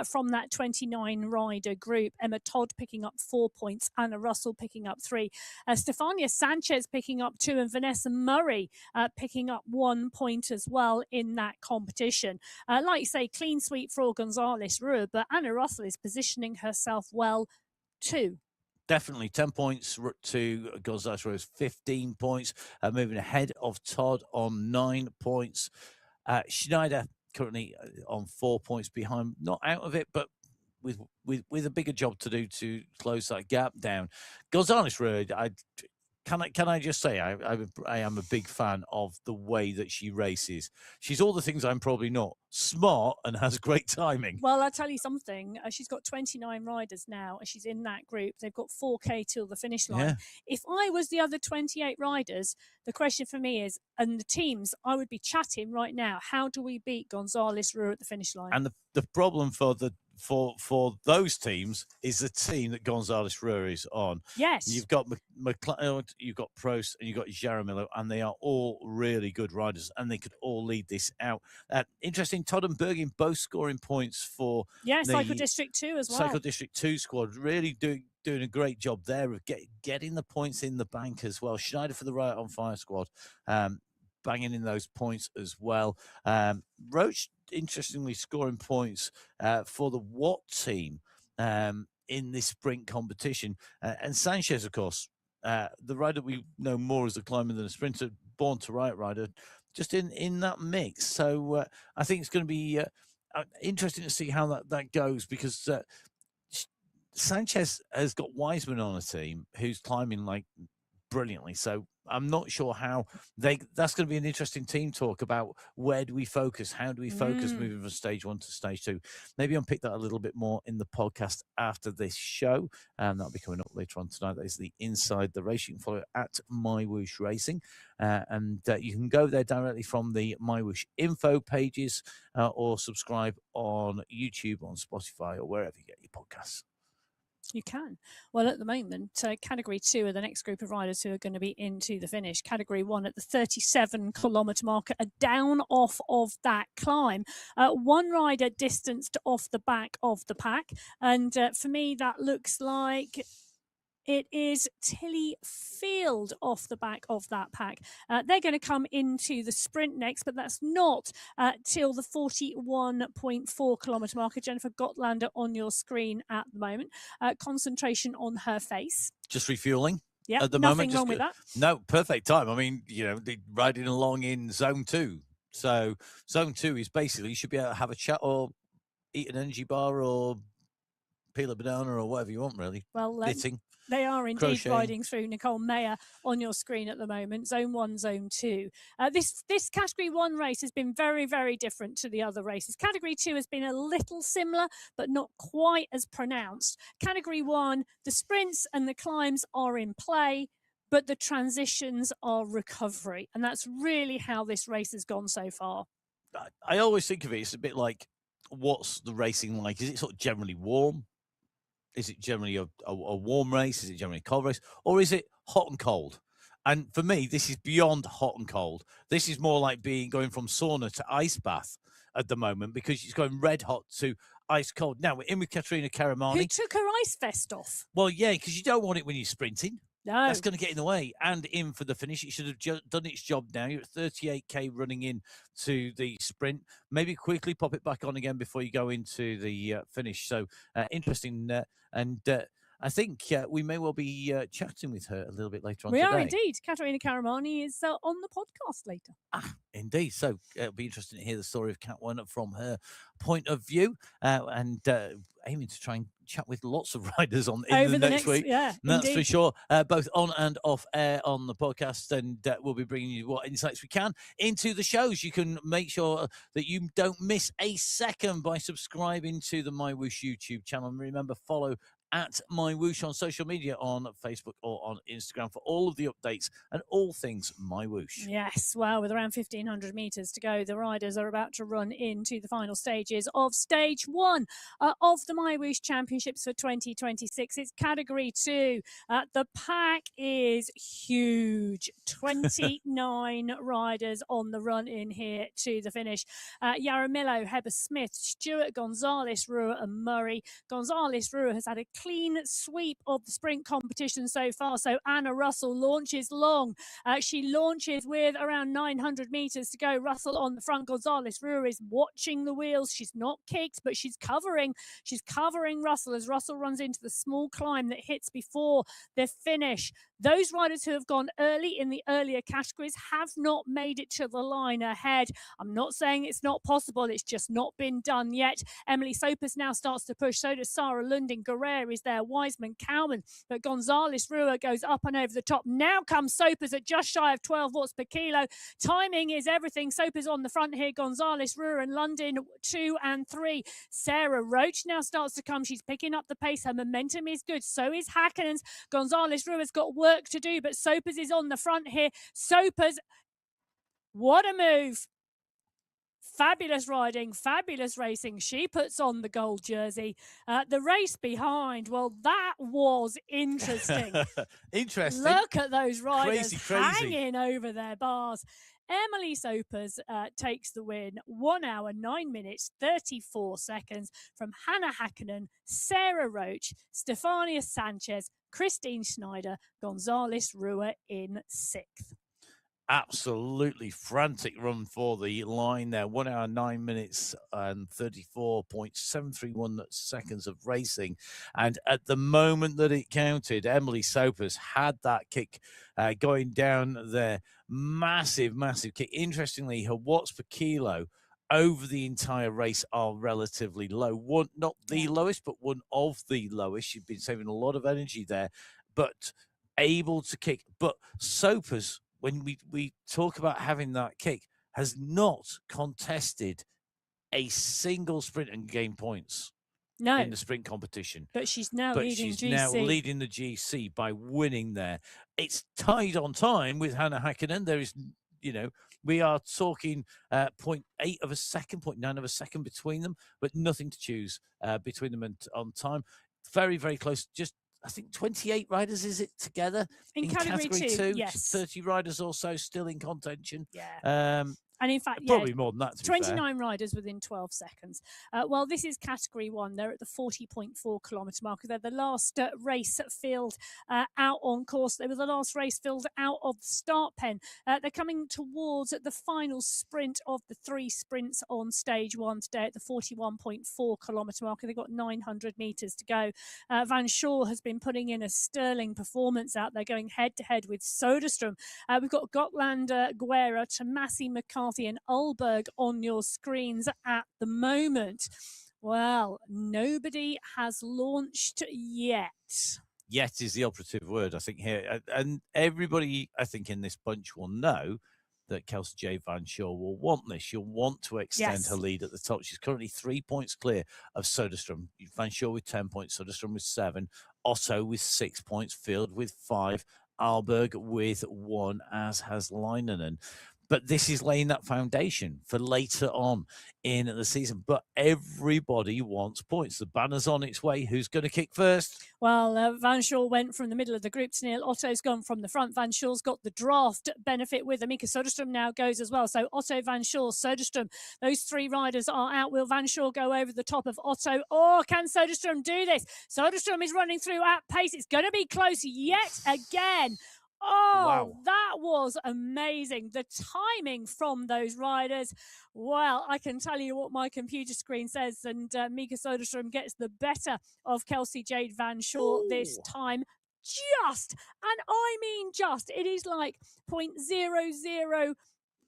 from that 29 rider group. Emma Todd picking up 4 points, Anna Russell picking up 3, Stefania Sanchez picking up 2, and Vanessa Murray picking up 1 point as well in that competition. Like you say, clean sweep for Gonzalez-Ruhr, but Anna Russell is positioning herself well too. Definitely 10 points to Gonzalez-Ruhr's 15 points, moving ahead of Todd on 9 points. Schneider currently on 4 points behind, not out of it, but with a bigger job to do to close that gap down. Gonzalez-Ruhr, can I just say I am a big fan of the way that she races. She's all the things I'm probably not. Smart and has great timing. Well, I'll tell you something. She's got 29 riders now, and she's in that group. They've got 4K till the finish line. Yeah. If I was the other 28 riders, the question for me is, and the teams, I would be chatting right now, how do we beat Gonzalez-Ruhr at the finish line? And the problem for those teams is the team that Gonzalez-Ruhr is on. Yes. You've got McLeod, you've got Prost, and you've got Jaramillo, and they are all really good riders, and they could all lead this out. Interesting, Todd and Bergin both scoring points for Cycle District 2 as well. Cycle District 2 squad, really doing a great job there of getting the points in the bank as well. Schneider for the Riot on Fire squad, banging in those points as well. Roach, interestingly, scoring points for the Watt team in this sprint competition. And Sanchez, of course, the rider we know more as a climber than a sprinter, born to riot rider, just in that mix. So I think it's going to be interesting to see how that goes, because Sanchez has got Wiseman on a team who's climbing like brilliantly. So I'm not sure how that's going to be an interesting team talk about where do we focus, how do we focus moving from stage 1 to stage 2. Maybe unpick that a little bit more in the podcast after this show, and that'll be coming up later on tonight. That is the Inside the Race. You can follow it at MyWhoosh Racing, and you can go there directly from the MyWhoosh info pages, or subscribe on YouTube, on Spotify, or wherever you get your podcasts. You can. Well, at the moment, Category 2 are the next group of riders who are going to be into the finish. Category 1 at the 37-kilometre marker are down off of that climb. One rider distanced off the back of the pack. And for me, that looks like it is Tilly Field off the back of that pack. They're going to come into the sprint next, but that's not till the 41.4 kilometre marker. Jennifer Gottlander on your screen at the moment. Concentration on her face. Just refueling. Yeah, at the nothing moment. wrong with that. No, perfect time. I mean, they're riding along in zone 2. So zone 2 is basically you should be able to have a chat or eat an energy bar or peel a banana or whatever you want, really. Well, knitting. They are indeed Crocheting. riding through. Nicole Mayer on your screen at the moment. Zone 1, Zone 2. This Category 1 race has been very, very different to the other races. Category 2 has been a little similar, but not quite as pronounced. Category 1, the sprints and the climbs are in play, but the transitions are recovery. And that's really how this race has gone so far. I always think of it, it's a bit like, what's the racing like? Is it sort of generally warm? Is it generally a warm race? Is it generally a cold race? Or is it hot and cold? And for me, this is beyond hot and cold. This is more like going from sauna to ice bath at the moment, because she's going red hot to ice cold. Now, we're in with Katerina Karamani. Who took her ice vest off? Well, yeah, because you don't want it when you're sprinting. No. That's going to get in the way. And in for the finish, it should have done its job now. You're at 38K running in to the sprint. Maybe quickly pop it back on again before you go into the finish. So interesting. And I think we may well be chatting with her a little bit later on today. We are indeed. Katerina Karamani is on the podcast later. Indeed. So it'll be interesting to hear the story of Cat 1 from her point of view, and aiming to try and chat with lots of riders in Over the next week. Yeah, that's indeed. for sure. Both on and off air on the podcast, and we'll be bringing you what insights we can into the shows. You can make sure that you don't miss a second by subscribing to the MyWhoosh YouTube channel. And remember, follow at MyWhoosh on social media, on Facebook or on Instagram, for all of the updates and all things MyWhoosh. Yes, well, with around 1,500 metres to go, the riders are about to run into the final stages of stage 1 of the MyWhoosh Championships for 2026. It's Category 2. The pack is huge. 29 riders on the run in here to the finish. Yaramillo, Heber Smith, Stuart, Gonzalez, Rua and Murray. Gonzalez Rua has had a clean sweep of the sprint competition so far. So Anna Russell launches long. She launches with around 900 metres to go. Russell on the front. Gonzalez Rua is watching the wheels. She's not kicked, but she's covering. She's covering Russell as Russell runs into the small climb that hits before the finish. Those riders who have gone early in the earlier categories have not made it to the line ahead. I'm not saying it's not possible. It's just not been done yet. Emily Sopers now starts to push. So does Sarah Lundin. Guerrero is there. Wiseman, Cowman. But Gonzalez Rua goes up and over the top. Now comes Sopers at just shy of 12 watts per kilo. Timing is everything. Sopers on the front here. Gonzalez Rua and London 2 and 3. Sarah Roach now starts to come. She's picking up the pace. Her momentum is good. So is Hackenen's. Gonzalez Rua's got work to do, but Sopers is on the front here. Sopers, what a move. Fabulous riding, fabulous racing. She puts on the gold jersey. The race behind, well, that was interesting. Interesting. Look at those riders crazy. hanging over their bars. Emily Sopers takes the win. 1 hour, 9 minutes, 34 seconds from Hannah Hakkinen, Sarah Roach, Stefania Sanchez, Christine Schneider, Gonzalez Rua in 6th. Absolutely frantic run for the line there. 1 hour, 9 minutes and 34.731 seconds of racing. And at the moment that it counted, Emily Sopers had that kick going down there. Massive kick. Interestingly, her watts per kilo over the entire race are relatively low. One, not the lowest, but one of the lowest. She's been saving a lot of energy there, but able to kick. But Sopers, when we talk about having that kick, has not contested a single sprint and gained points in the sprint competition. But she's now leading the GC by winning there. It's tied on time with Hannah Hakkinen. There is, we are talking 0.8 of a second, 0.9 of a second between them, but nothing to choose between them and on time. Very, very close. Just, I think 28 riders, is it, together? In category 2, yes. 30 riders or so still in contention. Yeah. And in fact, probably more than that, to 29 riders within 12 seconds. Well, this is category 1. They're at the 40.4 kilometre mark. They're the last race filled out on course. They were the last race filled out of the start pen. They're coming towards the final sprint of the 3 sprints on stage 1 today at the 41.4 kilometre mark. They've got 900 metres to go. Van Shaw has been putting in a sterling performance out there, going head-to-head with Soderstrom. We've got Gotland, Guerra, Tomasi, McCarthy and Ulberg on your screens at the moment. Well, nobody has launched yet. Yet is the operative word, I think, here. And everybody, I think, in this bunch will know that Kelsey J. Van Shaw will want this. She'll want to extend her lead at the top. She's currently 3 points clear of Soderstrom. Van Shaw with 10 points, Soderstrom with 7, Otto with 6 points, Field with 5, Alberg with 1, as has Leinonen. But this is laying that foundation for later on in the season. But everybody wants points. The banner's on its way. Who's going to kick first? Well, Van Shaw went from the middle of the group to Neil. Otto's gone from the front. Van Shaw's got the draft benefit with Amika Soderstrom now goes as well. So Otto, Van Shaw, Soderstrom, those 3 riders are out. Will Van Shaw go over the top of Otto? Or can Soderstrom do this? Soderstrom is running through at pace. It's going to be close yet again. Oh, wow. That was amazing. The timing from those riders. Well, I can tell you what my computer screen says. And Mika Soderstrom gets the better of Kelsey Jade Van Shaw this time. Just, and I mean just, it is like 0.00,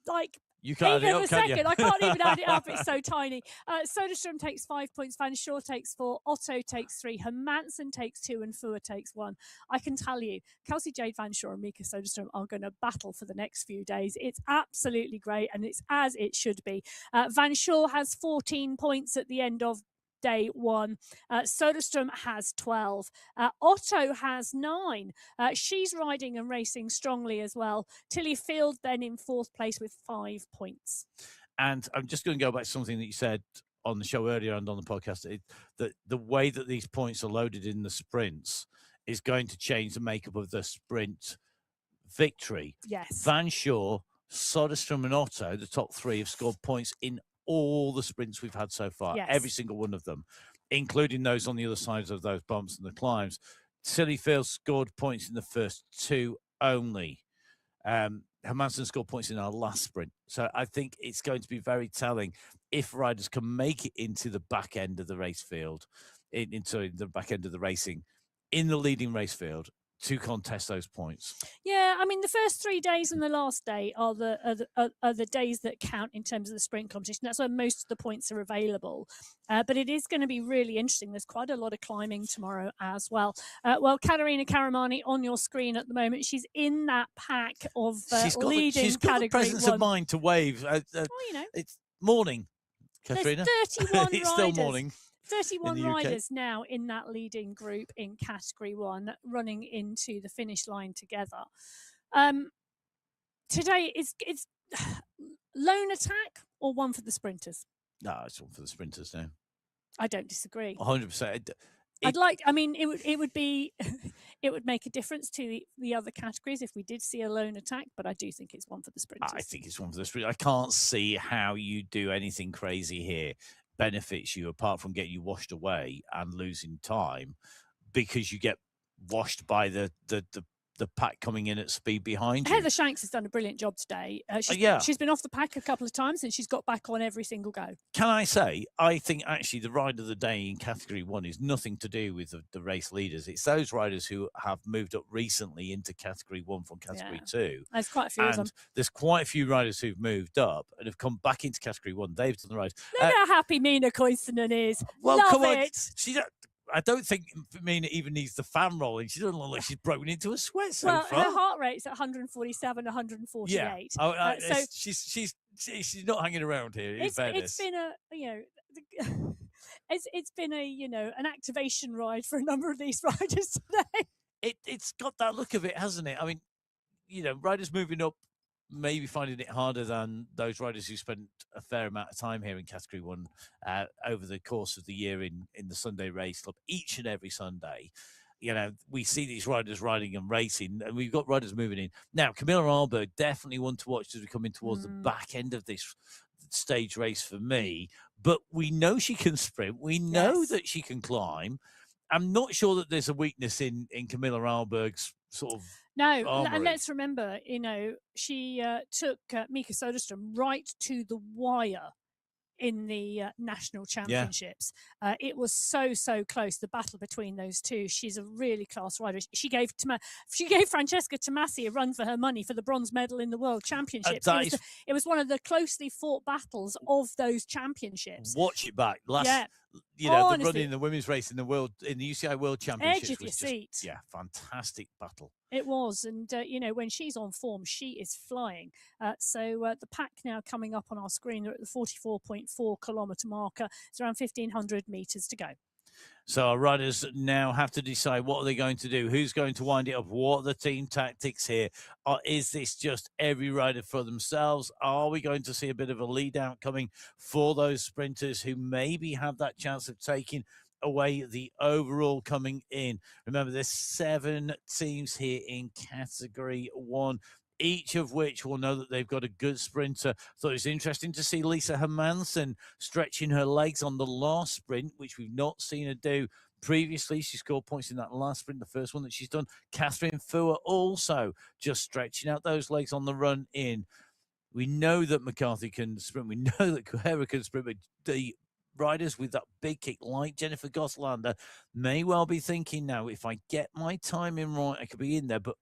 like You can't add it Even up, the can you? second, I can't even add it up. It's so tiny. Soderstrom takes 5 points. Van Shaw takes 4. Otto takes 3. Hermansen takes 2, and Fua takes 1. I can tell you, Kelsey Jade Van Shaw and Mika Soderstrom are going to battle for the next few days. It's absolutely great, and it's as it should be. Van Shaw has 14 points at the end of day 1. Soderstrom has 12. Otto has 9. She's riding and racing strongly as well. Tilly Field then in 4th place with 5 points. And I'm just going to go back to something that you said on the show earlier and on the podcast, that the way that these points are loaded in the sprints is going to change the makeup of the sprint victory. Yes. Van Shaw, Soderstrom and Otto, the top 3, have scored points in all the sprints we've had so far, Yes. every single one of them, including those on the other sides of those bumps and the climbs. Tilly Field scored points in the first 2 only. Hermansen scored points in our last sprint. So I think it's going to be very telling if riders can make it into the back end of the race field, into the back end of the racing, in the leading race field, to contest those points. Yeah, I mean, the first 3 days and the last day are the days that count in terms of the sprint competition. That's where most of the points are available. But it is going to be really interesting. There's quite a lot of climbing tomorrow as well. Well, Katerina Karamani on your screen at the moment. She's in that pack of leading she's got category the presence 1. of mind to wave. It's morning, Katerina. There's 31 it's riders. still morning. 31 riders now in that leading group in category 1 running into the finish line together. Today it's lone attack or one for the sprinters? No, it's one for the sprinters now. I don't disagree. 100%. It would be it would make a difference to the other categories if we did see a lone attack, but I do think it's one for the sprinters. I think it's one for the sprinters. I can't see how you do anything crazy here benefits you apart from getting you washed away and losing time, because you get washed by the pack coming in at speed behind you. Heather Shanks has done a brilliant job today. She's been off the pack a couple of times and she's got back on every single go. Can I say, I think actually the ride of the day in category 1 is nothing to do with the race leaders. It's those riders who have moved up recently into category 1 from category 2. There's quite a few of them. There's quite a few riders who've moved up and have come back into category 1. They've done the ride. Look how happy Mina Koivunen is. Well, Love come on. it. I don't think Mina even needs the fan rolling. She doesn't look like she's broken into a sweat so far. Her heart rate's at 147, 148. Yeah. So she's not hanging around here. It's been it's been an activation ride for a number of these riders today. It's got that look of it, hasn't it? I mean, riders moving up, maybe finding it harder than those riders who spent a fair amount of time here in category 1 over the course of the year in the Sunday Race Club, each and every Sunday. We see these riders riding and racing, and we've got riders moving in. Now, Camilla Ahlberg, definitely one to watch as we come in towards the back end of this stage race for me. But we know she can sprint. We know that she can climb. I'm not sure that there's a weakness in Camilla Ahlberg's sort of armory. And let's remember, she took Mika Soderstrom right to the wire in the national championships. It was so close, the battle between those two. She's a really class rider. She gave Francesca Tomasi a run for her money for the bronze medal in the world championships. It was one of the closely fought battles of those championships. Watch it back. The run in the women's race in the UCI World Championships. Edge of your seat. Fantastic battle. It was, and when she's on form, she is flying. So the pack now coming up on our screen, they're at the 44.4 kilometre marker. It's around 1,500 metres to go. So our riders now have to decide what are they going to do, who's going to wind it up, what are the team tactics here? Is this just every rider for themselves? Are we going to see a bit of a lead out coming for those sprinters who maybe have that chance of taking away the overall coming in? Remember, there's 7 teams here in category 1, each of which will know that they've got a good sprinter. Thought it was interesting to see Lisa Hermansen stretching her legs on the last sprint, which we've not seen her do previously. She scored points in that last sprint, the first one that she's done. Catherine Fua also just stretching out those legs on the run in. We know that McCarthy can sprint. We know that Guerrero can sprint, but the riders with that big kick like Jennifer Goslander may well be thinking now, if I get my timing right, I could be in there. But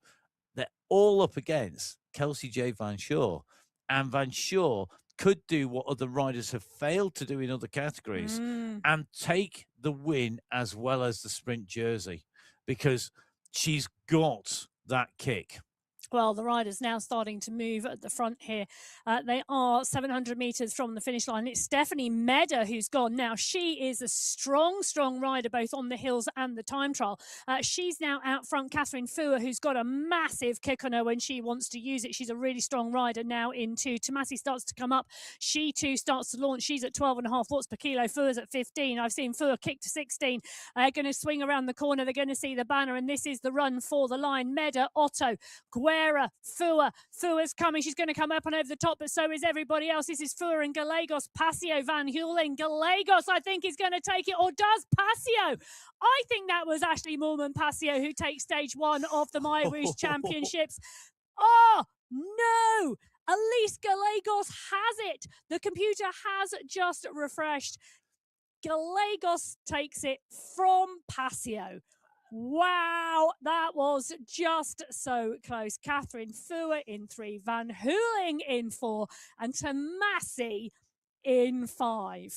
they're all up against Kelsey J. Van Shaw and Van Shaw could do what other riders have failed to do in other categories and take the win as well as the sprint jersey, because she's got that kick. Well, the riders now starting to move at the front here. They are 700 metres from the finish line. It's Stephanie Medder who's gone. Now, she is a strong, strong rider, both on the hills and the time trial. She's now out front. Catherine Fua, who's got a massive kick on her when she wants to use it. She's a really strong rider now into Tomasi starts to come up. She too starts to launch. She's at 12.5 watts per kilo. Fua's at 15. I've seen Fua kick to 16. They're going to swing around the corner. They're going to see the banner, and this is the run for the line. Medder, Otto, Guerra, Fua. Fua's coming. She's going to come up and over the top, but so is everybody else. This is Fua and Gallegos. Passio, Van Heuling. Gallegos, I think, is going to take it, or does Passio? I think that was Ashley Moorman Passio who takes stage 1 of the MyWhoosh Championships. Oh, no! Elise Gallegos has it. The computer has just refreshed. Gallegos takes it from Passio. Wow, that was just so close. Catherine Fua in 3, Van Heuling in 4, and Tomasi in 5.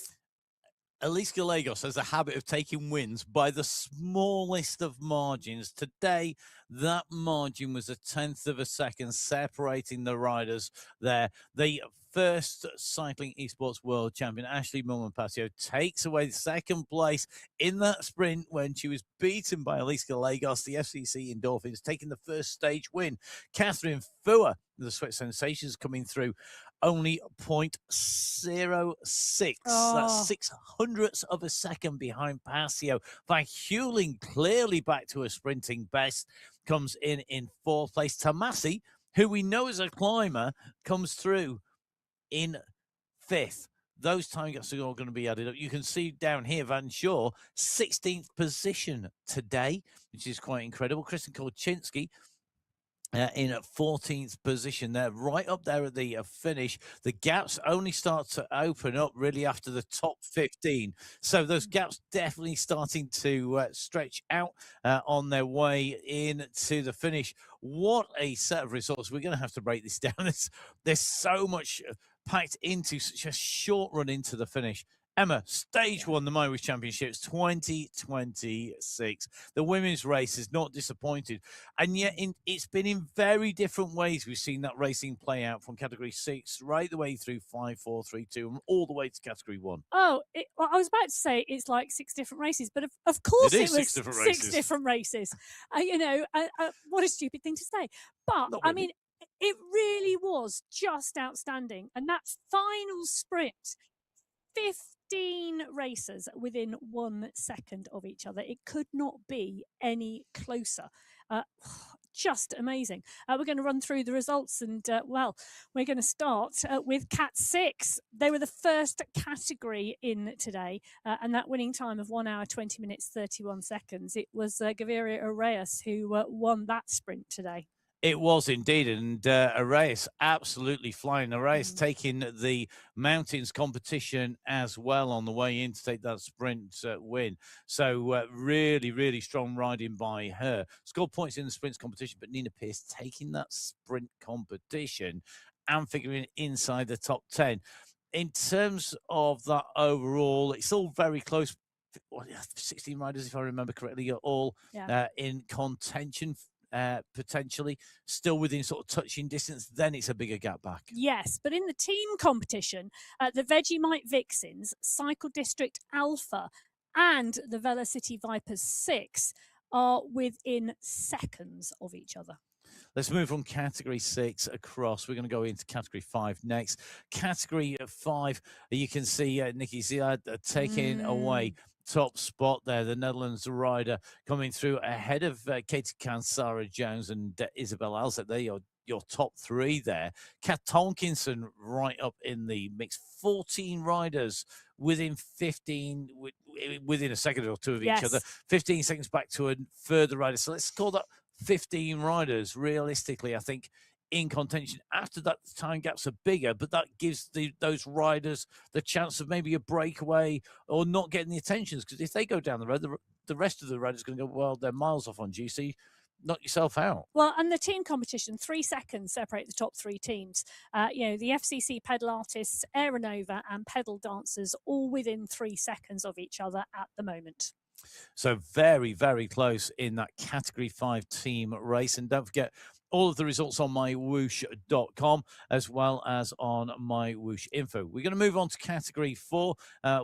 Elise Gallegos has a habit of taking wins by the smallest of margins. Today, that margin was 1/10 of a second separating the riders there. The first cycling esports world champion, Ashley Moorman Passio, takes away the second place in that sprint when she was beaten by Elise Gallegos, the FCC Endorphins, taking the first stage win. Catherine Fua, the Sweat Sensations, coming through only 0.06. That's 600ths of a second behind Passio. Van Heuling, clearly back to a sprinting best, comes in 4th place. Tomasi, who we know is a climber, comes through in 5th. Those time gaps are all going to be added up. You can see down here, Van Shaw, 16th position today, which is quite incredible. Kristen Kolczynski in 14th position there, right up there at the finish. The gaps only start to open up really after the top 15. So those gaps definitely starting to stretch out on their way into the finish. What a set of results. We're going to have to break this down. There's so much packed into such a short run into the finish. Emma, stage 1, the MyWhoosh Championships 2026. The women's race is not disappointed. And yet it's been in very different ways. We've seen that racing play out from category 6 right the way through 5, 4, 3, 2, and all the way to category 1. Oh, well, I was about to say it's like 6 different races, but of course it was 6 different races. 6 different races. What a stupid thing to say. But, Not I really. mean, it really was just outstanding. And that final sprint, 15 racers within 1 second of each other. It could not be any closer. Just amazing. We're going to run through the results, and we're going to start with Cat 6. They were the first category in today, and that winning time of 1 hour 20 minutes 31 seconds. It was Gaviria Arrayas who won that sprint today. It was indeed, and Arrayas absolutely flying. Arrayas taking the mountains competition as well on the way in to take that sprint win. So really, really strong riding by her. Scored points in the sprints competition, but Nina Pierce taking that sprint competition and figuring inside the top 10. In terms of that overall, it's all very close. 16 riders, if I remember correctly, are all in contention. Potentially still within sort of touching distance, then it's a bigger gap back. Yes, but in the team competition, the Vegemite Vixens, Cycle District Alpha, and the Velocity Vipers 6 are within seconds of each other. Let's move from category 6 across. We're going to go into category 5 next. Category 5, you can see Nikki Ziad taking away top spot there. The Netherlands rider coming through ahead of Katie Kahn, Sarah Jones, and Isabel Alzette. They're your top 3 there. Kat Tonkinson right up in the mix. 14 riders within 15, within a second or 2 of each other. 15 seconds back to a further rider. So let's call that 15 riders. Realistically, I think in contention. After that, the time gaps are bigger, but that gives those riders the chance of maybe a breakaway or not getting the attentions. Because if they go down the road, the rest of the riders going to go, well, they're miles off on GC. knock yourself out. Well, and the team competition, 3 seconds separate the top 3 teams. The FCC pedal artists, Aeronova, and pedal dancers, all within 3 seconds of each other at the moment. So very, very close in that Category 5 team race. And don't forget, all of the results on MyWhoosh.com as well as on MyWhoosh Info. We're going to move on to Category 4,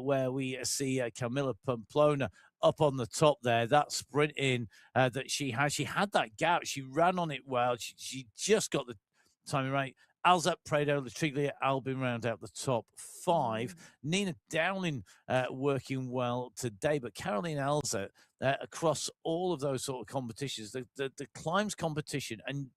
where we see Camilla Pamplona up on the top there. That sprint in that she had that gap. She ran on it well. She just got the timing right. Alzette Prado, Latriglia, Albin round out the top 5. Nina Dowling working well today, but Caroline Alzette across all of those sort of competitions, the climbs competition and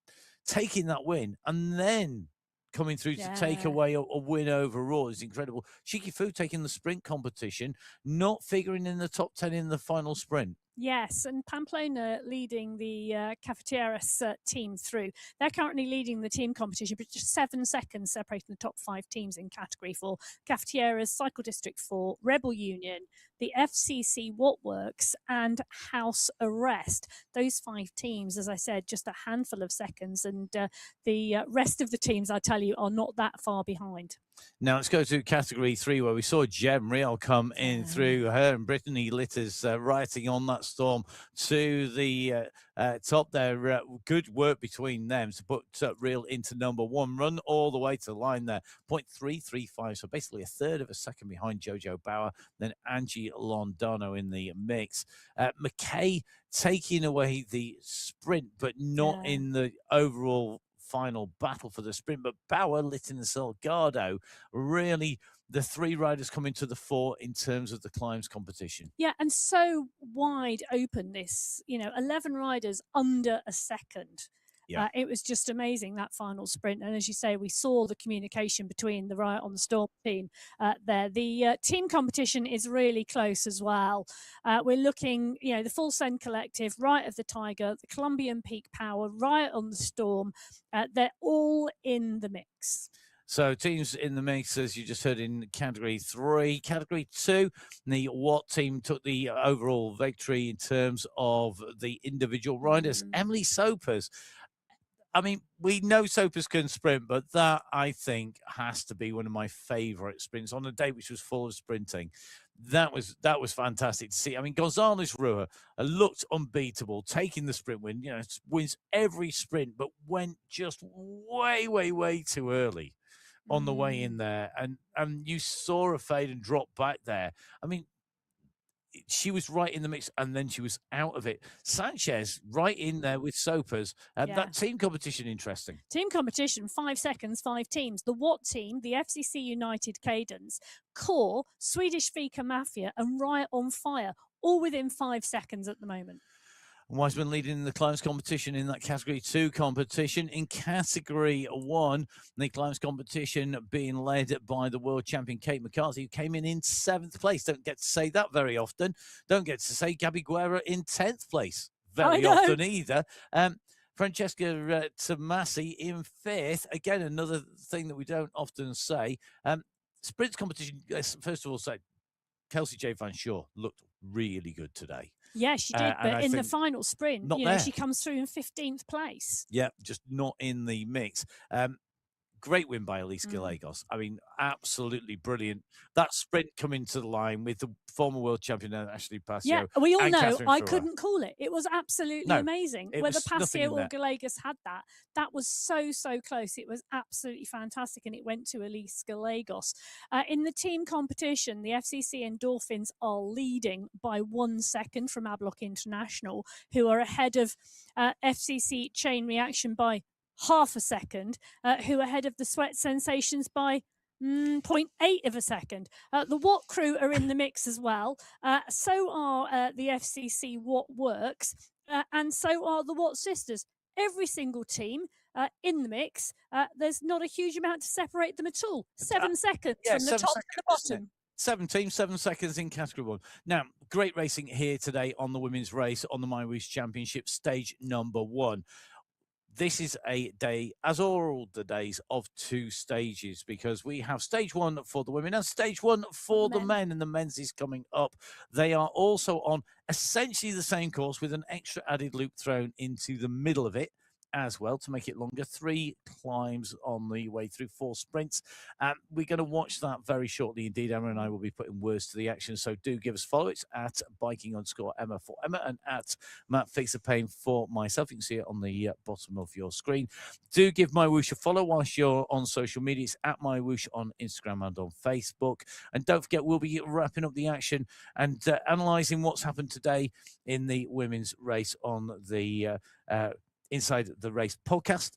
taking that win and then coming through to take away a win overall is incredible. Shiki Fu taking the sprint competition, not figuring in the top 10 in the final sprint. Yes, and Pamplona leading the Cafeteras team through. They're currently leading the team competition, but just 7 seconds separating the top 5 teams in Category 4. Cafeteras, Cycle District 4, Rebel Union, the FCC Wattworks, and House Arrest. Those 5 teams, as I said, just a handful of seconds, and the rest of the teams, I tell you, are not that far behind. Now let's go to Category 3, where we saw Jem Riel come in through. Her and Brittany Litters riding on that storm to the top there. Good work between them to put Riel into number 1. Run all the way to the line there. 0.335, so basically a third of a second behind Jojo Bauer. Then Angie Londano in the mix. McKay taking away the sprint, but not in the overall final battle for the sprint. But Bauer, Litton and Salgado, really the 3 riders coming to the fore in terms of the climbs competition. Yeah, and so wide open this, 11 riders under a second. Yeah. It was just amazing, that final sprint. And as you say, we saw the communication between the Riot on the Storm team there. The team competition is really close as well. We're looking, the Full Send Collective, Riot of the Tiger, the Colombian Peak Power, Riot on the Storm. They're all in the mix. So teams in the mix, as you just heard, in Category 3. Category 2, the Watt team took the overall victory in terms of the individual riders. Emily Sopers. I mean, we know Sopers can sprint, but that, I think, has to be one of my favourite sprints on a day which was full of sprinting. That was fantastic to see. I mean, Gonzalez Rua looked unbeatable, taking the sprint win. Wins every sprint, but went just way, way, way too early on the way in there. And you saw her fade and drop back there. I mean, she was right in the mix, and then she was out of it. Sanchez right in there with Sopers. That team competition, interesting. Team competition, 5 seconds, 5 teams. The Watt team, the FCC United Cadence, Core, Swedish Fika Mafia, and Riot on Fire, all within 5 seconds at the moment. Wiseman leading the climbs competition in that Category 2 competition. In Category 1, the climbs competition being led by the world champion Kate McCarthy, who came in 7th place. Don't get to say that very often. Don't get to say Gabby Guerra in 10th place very often either. Francesca Tomasi in 5th. Again, another thing that we don't often say. Sprints competition, first of all, say Kelsey J. Van Shaw looked really good today. Yeah, she did, but in the final sprint, she comes through in 15th place. Yeah, just not in the mix. Great win by Elise Gallegos. I mean, absolutely brilliant. That sprint coming to the line with the former world champion Ashley Passio. Yeah, we all know I couldn't call it. It was absolutely amazing. Whether Passio or Gallegos had that was so, so close. It was absolutely fantastic, and it went to Elise Gallegos. In the team competition, the FCC Endorphins are leading by 1 second from Ablock International, who are ahead of FCC Chain Reaction by half a second, who are ahead of the Sweat Sensations by 0.8 of a second. The Watt crew are in the mix as well. So are the FCC Watt Works, and so are the Watt Sisters. Every single team in the mix. There's not a huge amount to separate them at all. 7 seconds from the top to the bottom. 7 teams, 7 seconds in Category 1. Now, great racing here today on the women's race on the MyWhoosh Championship, stage number 1. this is a day, as all the days, of two stages, because we have stage one for the women and stage one for the men, and the men's is coming up. They are also on essentially the same course with an extra added loop thrown into the middle of it as well to make it longer. 3 climbs on the way through, 4 sprints. We're going to watch that very shortly indeed. Emma and I will be putting words to the action, so do give us follow. It's at biking_Emma for Emma and at Matt Face of Pain for myself. You can see it on the bottom of your screen. Do give MyWhoosh a follow whilst you're on social media. It's at MyWhoosh on Instagram and on Facebook. And don't forget, we'll be wrapping up the action and analysing what's happened today in the women's race on the Inside the Race podcast.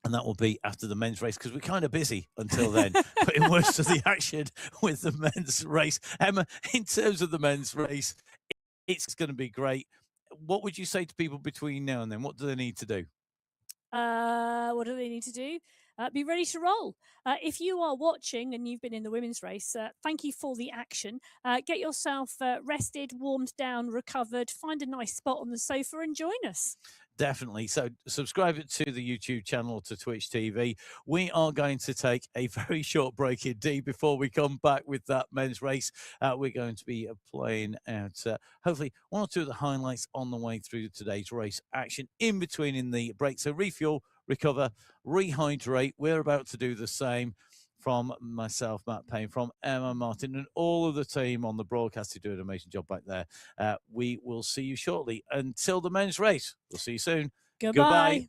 And that will be after the men's race, because we're kind of busy until then, putting words to the action with the men's race. Emma, in terms of the men's race, it's going to be great. What would you say to people between now and then? What do they need to do? What do they need to do? Be ready to roll. If you are watching and you've been in the women's race, thank you for the action. Get yourself rested, warmed down, recovered, find a nice spot on the sofa and join us. Definitely. So subscribe to the YouTube channel, to Twitch TV. We are going to take a very short break indeed before we come back with that men's race. We're going to be playing out hopefully 1 or 2 of the highlights on the way through today's race action in between in the break. So refuel, recover, rehydrate. We're about to do the same. From myself, Matt Payne, from Emma Martin, and all of the team on the broadcast who do an amazing job back there. We will see you shortly. Until the men's race, we'll see you soon. Goodbye.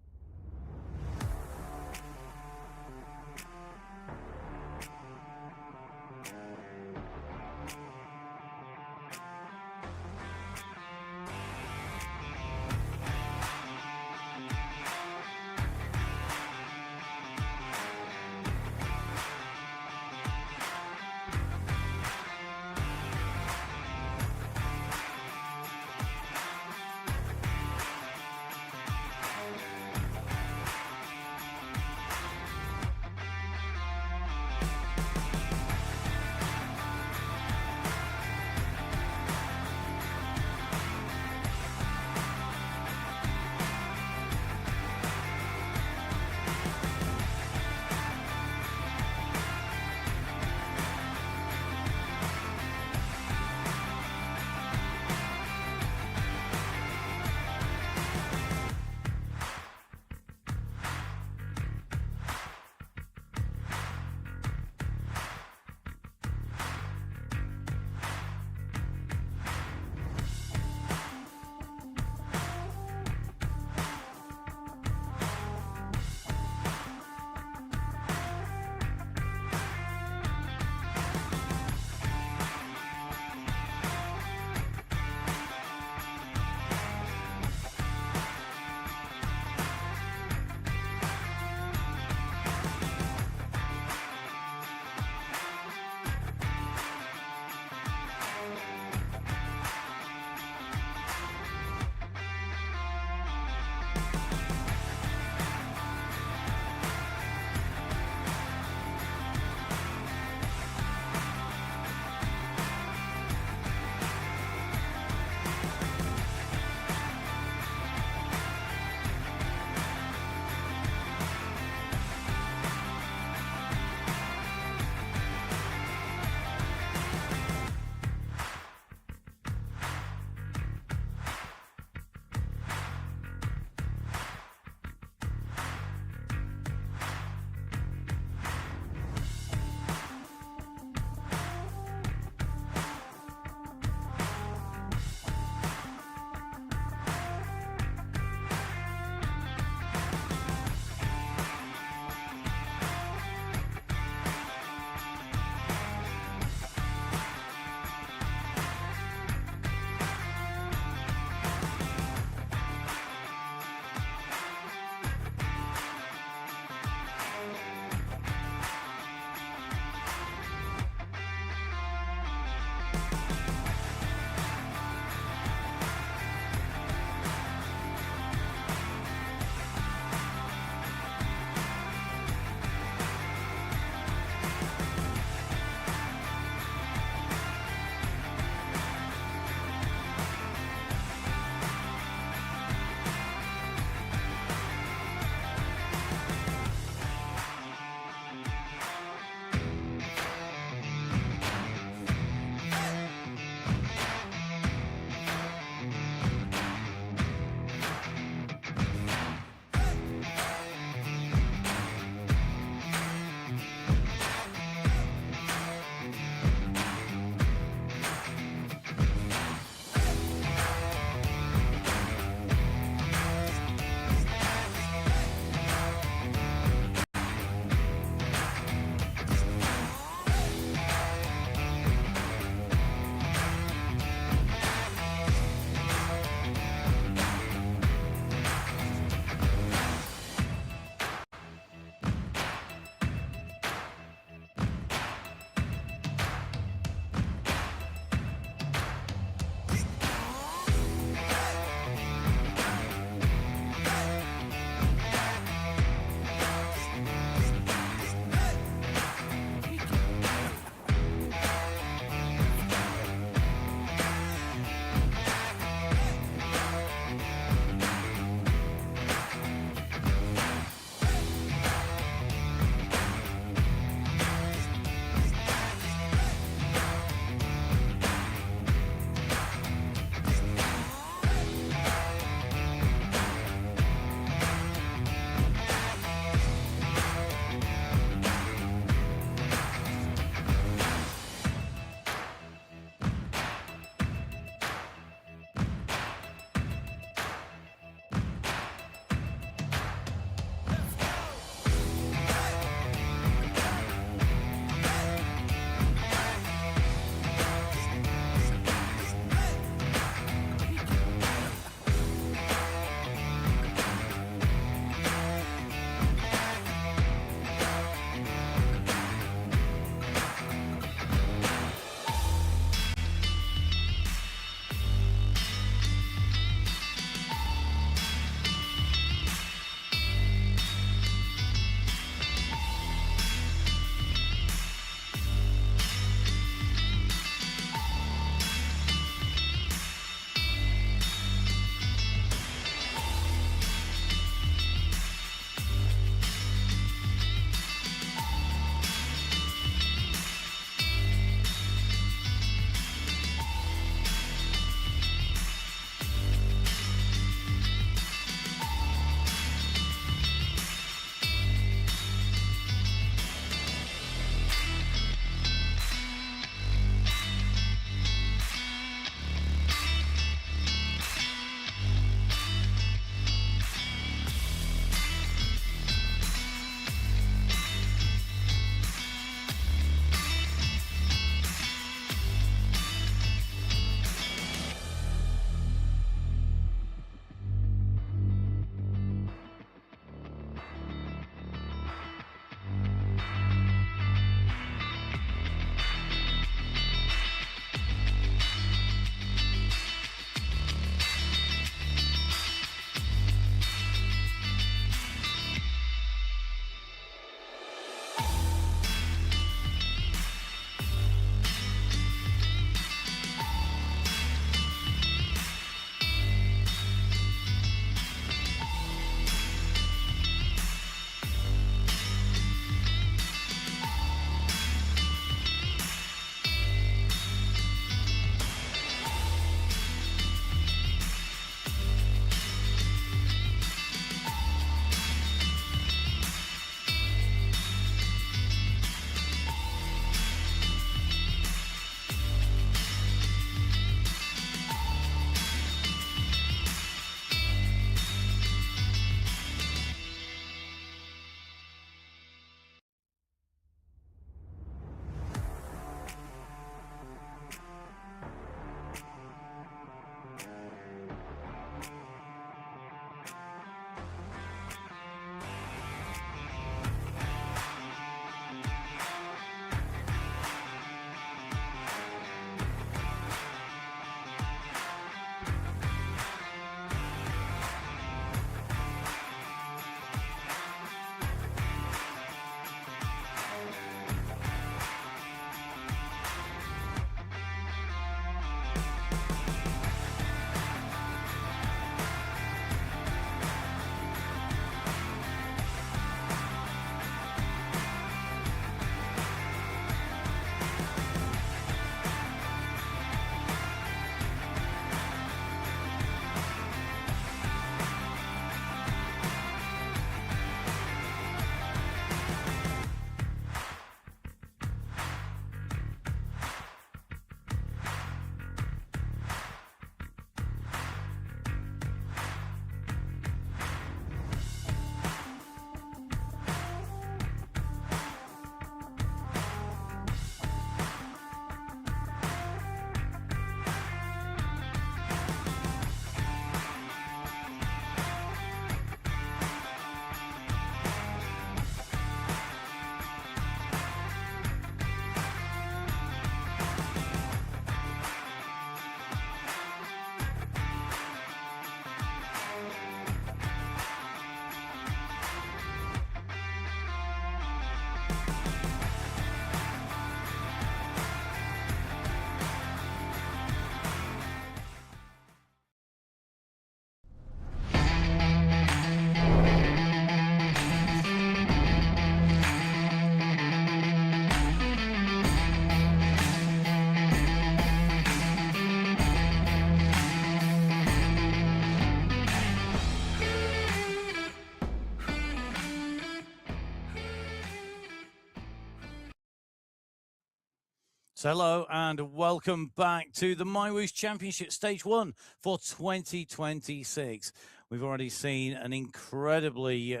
So hello and welcome back to the MyWhoosh Championships Stage 1 for 2026. We've already seen an incredibly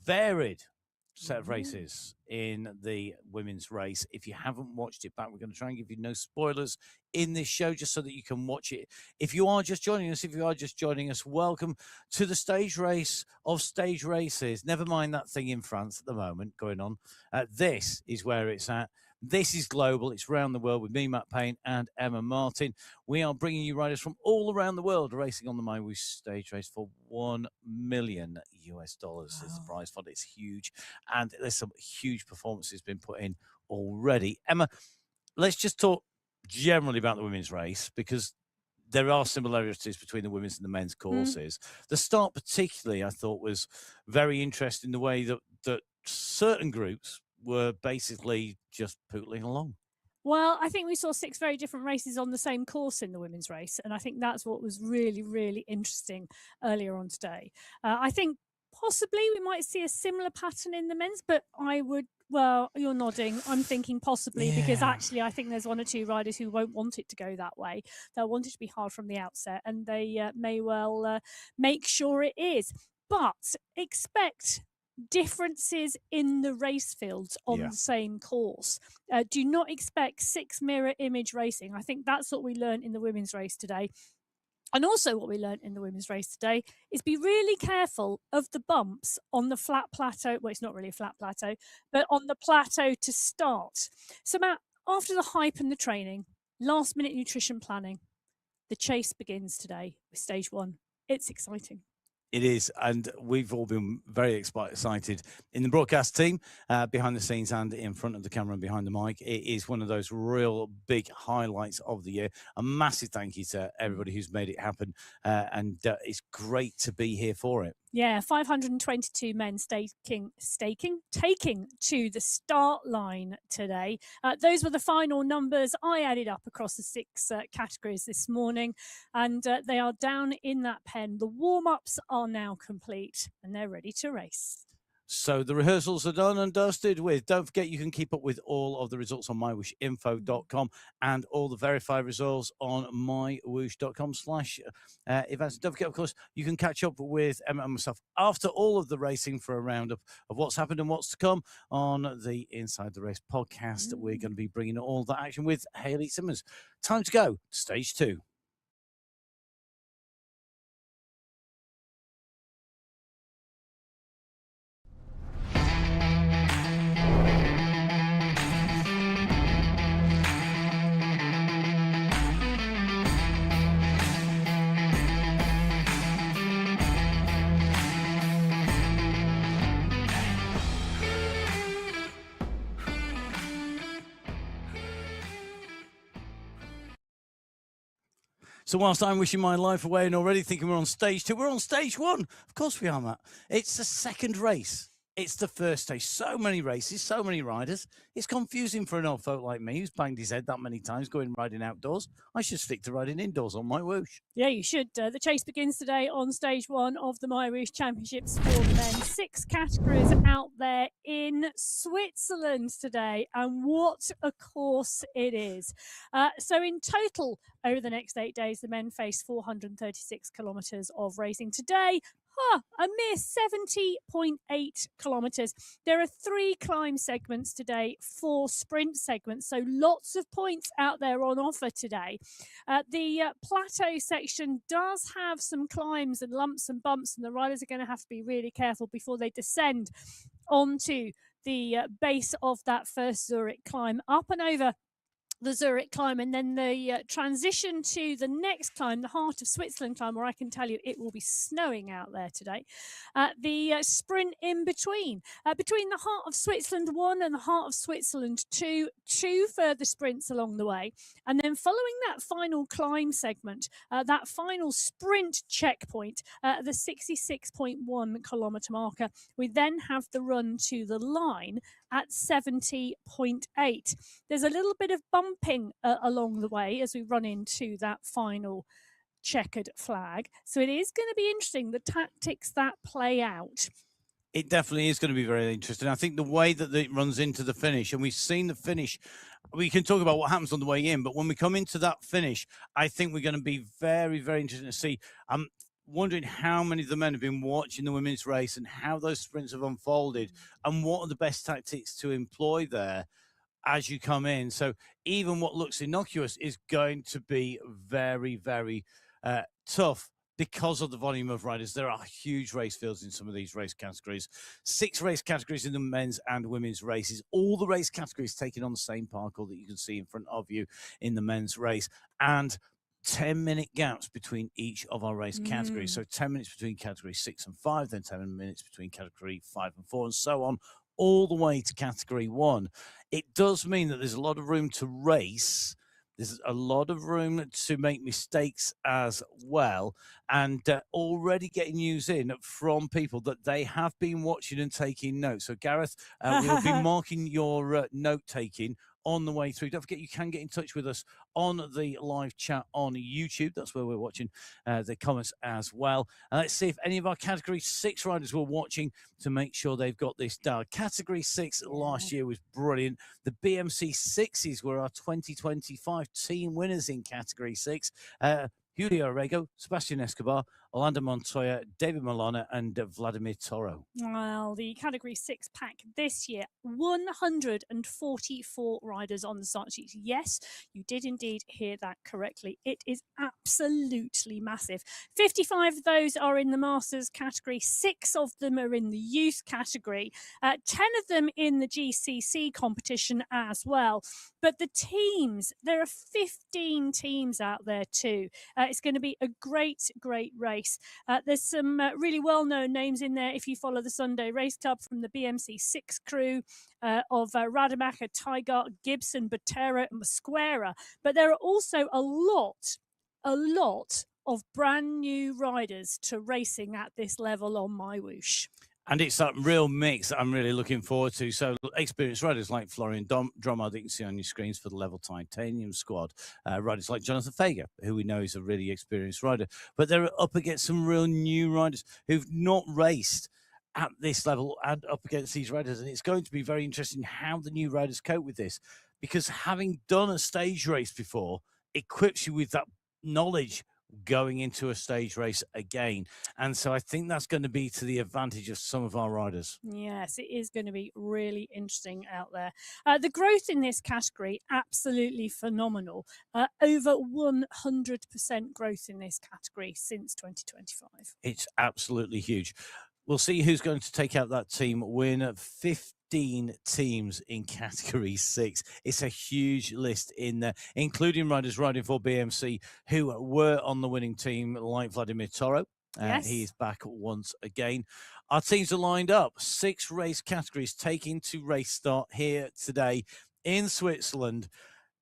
varied set of races in the women's race. If you haven't watched it back, we're going to try and give you no spoilers in this show just so that you can watch it. If you are just joining us, welcome to the stage race of stage races. Never mind that thing in France at the moment going on. This is where it's at. This is global. It's around the world with me, Matt Payne, and Emma Martin. We are bringing you riders from all around the world racing on the MyWhoosh stage race for $1 million US. Is the prize fund. It's huge, and there's some huge performances been put in already. Emma, let's just talk generally about the women's race because there are similarities between the women's and the men's courses. The start, particularly, I thought was very interesting. The way that certain groups were basically just pootling along. Well, I think we saw 6 very different races on the same course in the women's race, and I think that's what was really, really interesting earlier on today. I think possibly we might see a similar pattern in the men's, but well, you're nodding. I'm thinking possibly because actually I think there's 1 or 2 riders who won't want it to go that way. They'll want it to be hard from the outset, and they may well make sure it is. But expect differences in the race fields on the same course. Do not expect 6 mirror image racing. I think that's what we learned in the women's race today. And also what we learned in the women's race today is be really careful of the bumps on the flat plateau. Well, it's not really a flat plateau, but on the plateau to start. So Matt, after the hype and the training, last minute nutrition planning, the chase begins today with stage 1. It's exciting. It is, and we've all been very excited in the broadcast team, behind the scenes and in front of the camera and behind the mic. It is one of those real big highlights of the year. A massive thank you to everybody who's made it happen, and it's great to be here for it. Yeah, 522 men taking to the start line today. Those were the final numbers I added up across the 6 categories this morning, and they are down in that pen. The warm-ups are now complete, and they're ready to race. So the rehearsals are done and dusted with. Don't forget you can keep up with all of the results on mywhooshinfo.com and all the verified results on mywhoosh.com/events. Don't forget, of course, you can catch up with Emma and myself after all of the racing for a roundup of what's happened and what's to come on the Inside the Race podcast. We're going to be bringing all that action with Hayley Simmons. Time to go to stage 2. So whilst I'm wishing my life away and already thinking we're on stage 2, we're on stage 1. Of course we are, Matt. It's the second race. It's the first stage. So many races, so many riders. It's confusing for an old folk like me who's banged his head that many times going riding outdoors. I should stick to riding indoors on MyWhoosh. Yeah, you should. The chase begins today on stage 1 of the MyWhoosh Championships for the men. 6 categories out there in Switzerland today, and what a course it is. So in total, over the next 8 days, the men face 436 kilometres of racing. Today, a mere 70.8 kilometres. There are 3 climb segments today, 4 sprint segments, so lots of points out there on offer today. The plateau section does have some climbs and lumps and bumps, and the riders are going to have to be really careful before they descend onto the base of that first Zurich climb, up and over the Zurich climb, and then the transition to the next climb, the Heart of Switzerland climb, where I can tell you it will be snowing out there today. The sprint in between the Heart of Switzerland 1 and the Heart of Switzerland 2, 2 further sprints along the way. And then following that final climb segment, that final sprint checkpoint, the 66.1 kilometre marker, we then have the run to the line at 70.8. There's a little bit of bumping along the way as we run into that final checkered flag. So it is going to be interesting, the tactics that play out. It definitely is going to be very interesting. I think the way that it runs into the finish, and we've seen the finish, we can talk about what happens on the way in, but when we come into that finish, I think we're going to be very, very interested to see. I'm wondering how many of the men have been watching the women's race and how those sprints have unfolded, and what are the best tactics to employ there as you come in. So even what looks innocuous is going to be very, very tough because of the volume of riders. There are huge race fields in some of these race categories. 6 race categories in the men's and women's races. All the race categories taking on the same parkour that you can see in front of you in the men's race. And 10-minute gaps between each of our race categories. So 10 minutes between category 6 and 5, then 10 minutes between category 5 and 4, and so on, all the way to category 1. It does mean that there's a lot of room to race. There's a lot of room to make mistakes as well. And already getting news in from people that they have been watching and taking notes. So, Gareth, we'll be marking your note taking on the way through. Don't forget, you can get in touch with us on the live chat on YouTube. That's where we're watching the comments as well. Let's see if any of our Category 6 riders were watching to make sure they've got this down. Category 6 last year was brilliant. The BMC 6s were our 2025 team winners in Category 6. Julio Orrego, Sebastian Escobar, Orlando Montoya, David Milana, and Vladimir Toro. Well, the Category 6 pack this year, 144 riders on the start sheet. Yes, you did indeed hear that correctly. It is absolutely massive. 55 of those are in the Masters category. 6 of them are in the youth category. 10 of them in the GCC competition as well. But the teams, there are 15 teams out there too. It's going to be a great, great race. There's some really well-known names in there if you follow the Sunday Race Club, from the BMC 6 crew of Rademacher, Tygart, Gibson, Botera, and Mosquera. But there are also a lot of brand new riders to racing at this level on MyWhoosh. And it's that real mix that I'm really looking forward to. So experienced riders like Florian Dromard that you can see on your screens for the Level Titanium squad. Riders like Jonathan Fager, who we know is a really experienced rider. But they're up against some real new riders who've not raced at this level and up against these riders. And it's going to be very interesting how the new riders cope with this. Because having done a stage race before equips you with that knowledge going into a stage race again. And so I think that's going to be to the advantage of some of our riders. Yes, it is going to be really interesting out there. The growth in this category, absolutely phenomenal. Over 100% growth in this category since 2025. It's absolutely huge. We'll see who's going to take out that team win. 15 teams in Category 6. It's a huge list in there, including riders riding for BMC who were on the winning team, like Vladimir Toro. Yes. He is back once again. Our teams are lined up. 6 race categories taking to race start here today in Switzerland,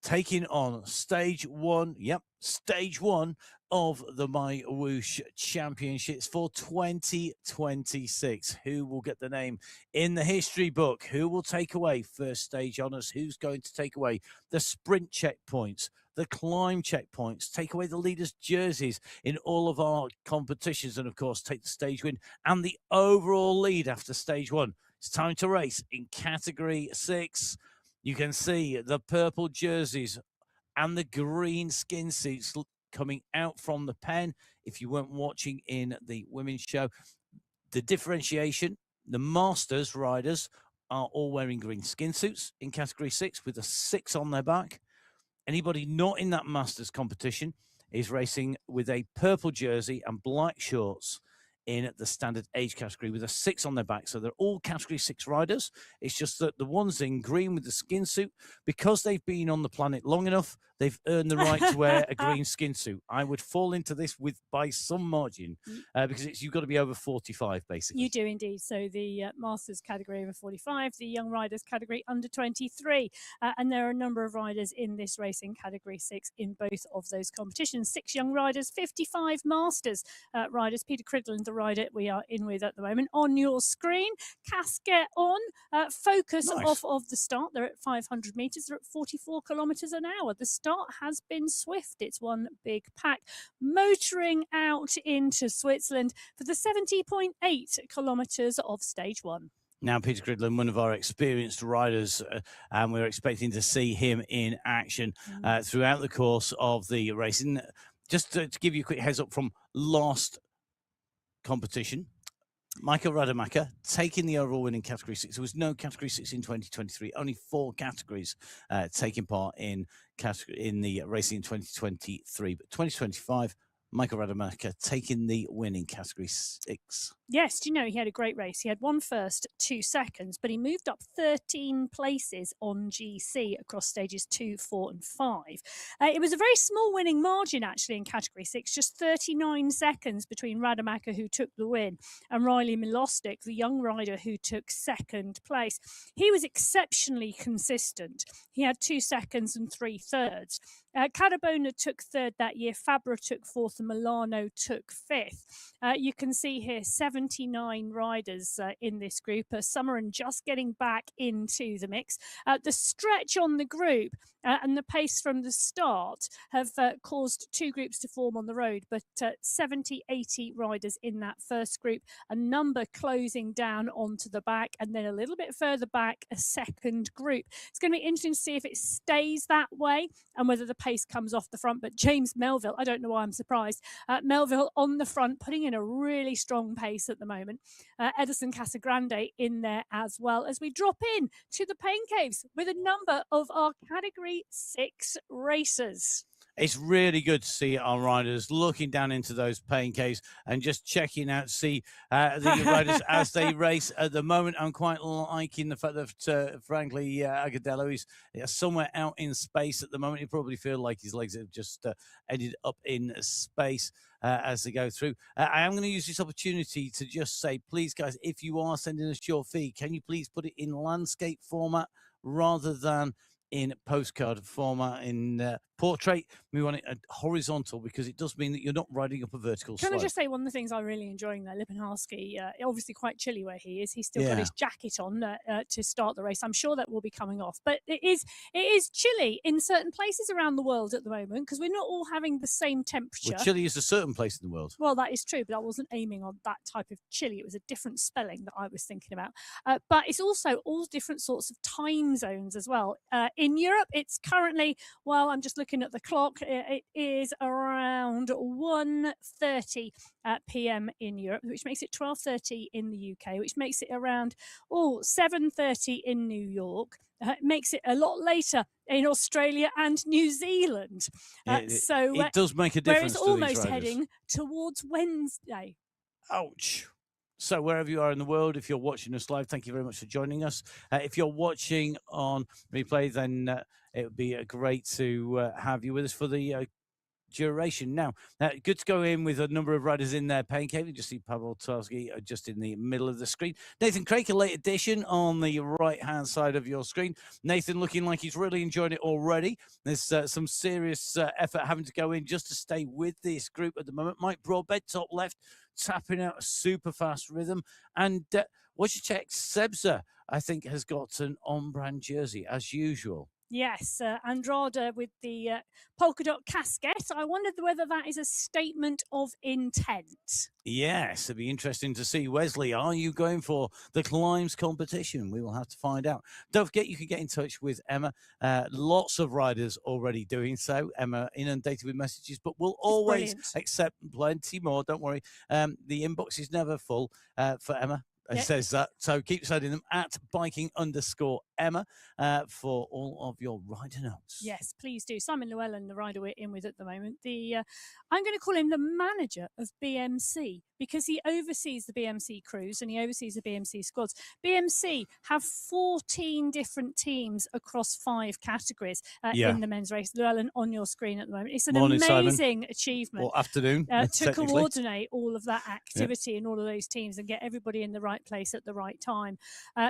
taking on stage 1. Yep, stage 1 of the MyWhoosh Championships for 2026. Who will get the name in the history book? Who will take away first stage honours? Who's going to take away the sprint checkpoints, the climb checkpoints, take away the leaders' jerseys in all of our competitions, and, of course, take the stage win and the overall lead after stage 1? It's time to race in Category 6. You can see the purple jerseys and the green skin suits coming out from the pen. If you weren't watching in the women's show, the differentiation, the Masters riders are all wearing green skin suits in Category 6 with a 6 on their back. Anybody not in that Masters competition is racing with a purple jersey and black shorts in the standard age category with a 6 on their back. So they're all Category 6 riders. It's just that the ones in green with the skin suit, because they've been on the planet long enough, they've earned the right to wear a green skin suit. I would fall into this by some margin because you've got to be over 45, basically. You do indeed. So the Masters category over 45, the Young Riders category under 23. And there are a number of riders in this racing Category 6 in both of those competitions. 6 Young Riders, 55 Masters riders. Peter Cridland, the the rider we are in with at the moment. On your screen, casket on, focus Nice. off of the start. They're at 500 metres. They're at 44 kilometres an hour. The start has been swift. It's one big pack. Motoring out into Switzerland for the 70.8 kilometres of stage one. Now, Peter Cridland, one of our experienced riders, and we're expecting to see him in action throughout the course of the racing. Just to give you a quick heads up from last competition, Michael Rademacher taking the overall win in Category 6. There was no Category 6 in 2023, only 4 categories taking part in the racing in 2023. But 2025, Michael Rademacher taking the win in Category 6. Yes, do you know, he had a great race. He had 1 first, 2 seconds, but he moved up 13 places on GC across stages 2, 4 and 5. It was a very small winning margin, actually, in Category 6, just 39 seconds between Rademacher, who took the win, and Riley Milostic, the young rider who took 2nd place. He was exceptionally consistent. He had 2 seconds and 3 thirds. Cadabona took 3rd that year, Fabra took 4th, and Milano took 5th. You can see here 79 riders in this group. Summerand just getting back into the mix. The stretch on the group and the pace from the start have caused 2 groups to form on the road, but 70, 80 riders in that first group, a number closing down onto the back, and then a little bit further back, a second group. It's going to be interesting to see if it stays that way and whether the pace comes off the front. But James Melville, I don't know why I'm surprised, Melville on the front, putting in a really strong pace at the moment. Edison Casagrande in there as well, as we drop in to the Pain Caves with a number of our Category 6 racers. It's really good to see our riders looking down into those pain caves and just checking out, see the riders as they race. At the moment, I'm quite liking the fact that, frankly, Agadello is somewhere out in space at the moment. You probably feel like his legs have just ended up in space as they go through. I am going to use this opportunity to just say, please, guys, if you are sending us your feed, can you please put it in landscape format rather than in postcard format, in portrait? We want it horizontal because it does mean that you're not riding up a vertical slope. Can I just say, one of the things I'm really enjoying there, Lipinhaski, obviously quite chilly where he is. He's still got his jacket on to start the race. I'm sure that will be coming off. But it is chilly in certain places around the world at the moment because we're not all having the same temperature. Well, chilly is a certain place in the world. Well, that is true, but I wasn't aiming on that type of chilly. It was a different spelling that I was thinking about. But it's also all different sorts of time zones as well. In Europe, it's currently, well, I'm just looking at the clock, it is around 1:30 p.m. in Europe, which makes it 12:30 in the UK, which makes it around 7:30 in New York. It makes it a lot later in Australia and New Zealand. So it does make a difference. Where it's almost heading towards Wednesday. Ouch. So wherever you are in the world, if you're watching us live, thank you very much for joining us. If you're watching on replay, then it would be great to have you with us for the duration. Now, good to go in with a number of riders in their pain cave. You just see Pavel Tarski just in the middle of the screen. Nathan Craig, a late addition on the right-hand side of your screen. Nathan looking like he's really enjoying it already. There's some serious effort having to go in just to stay with this group at the moment. Mike Broadbent, top left, tapping out a super fast rhythm. And Wojciech Sebza, I think, has got an on-brand jersey as usual. Yes, Andrade with the polka dot casket. I wondered whether that is a statement of intent. Yes, it'd be interesting to see. Wesley, are you going for the climbs competition? We will have to find out. Don't forget, you can get in touch with Emma. Lots of riders already doing so. Emma inundated with messages, but we'll always accept plenty more. Don't worry. The inbox is never full for Emma. It says that. So keep sending them at biking_Emma for all of your rider notes. Yes, please do. Simon Llewellyn, the rider we're in with at the moment, I'm going to call him the manager of BMC because he oversees the BMC crews and he oversees the BMC squads. BMC have 14 different teams across 5 categories in the men's race. Llewellyn on your screen at the moment. It's an amazing achievement. Or afternoon. To coordinate all of that activity and all of those teams and get everybody in the right place at the right time.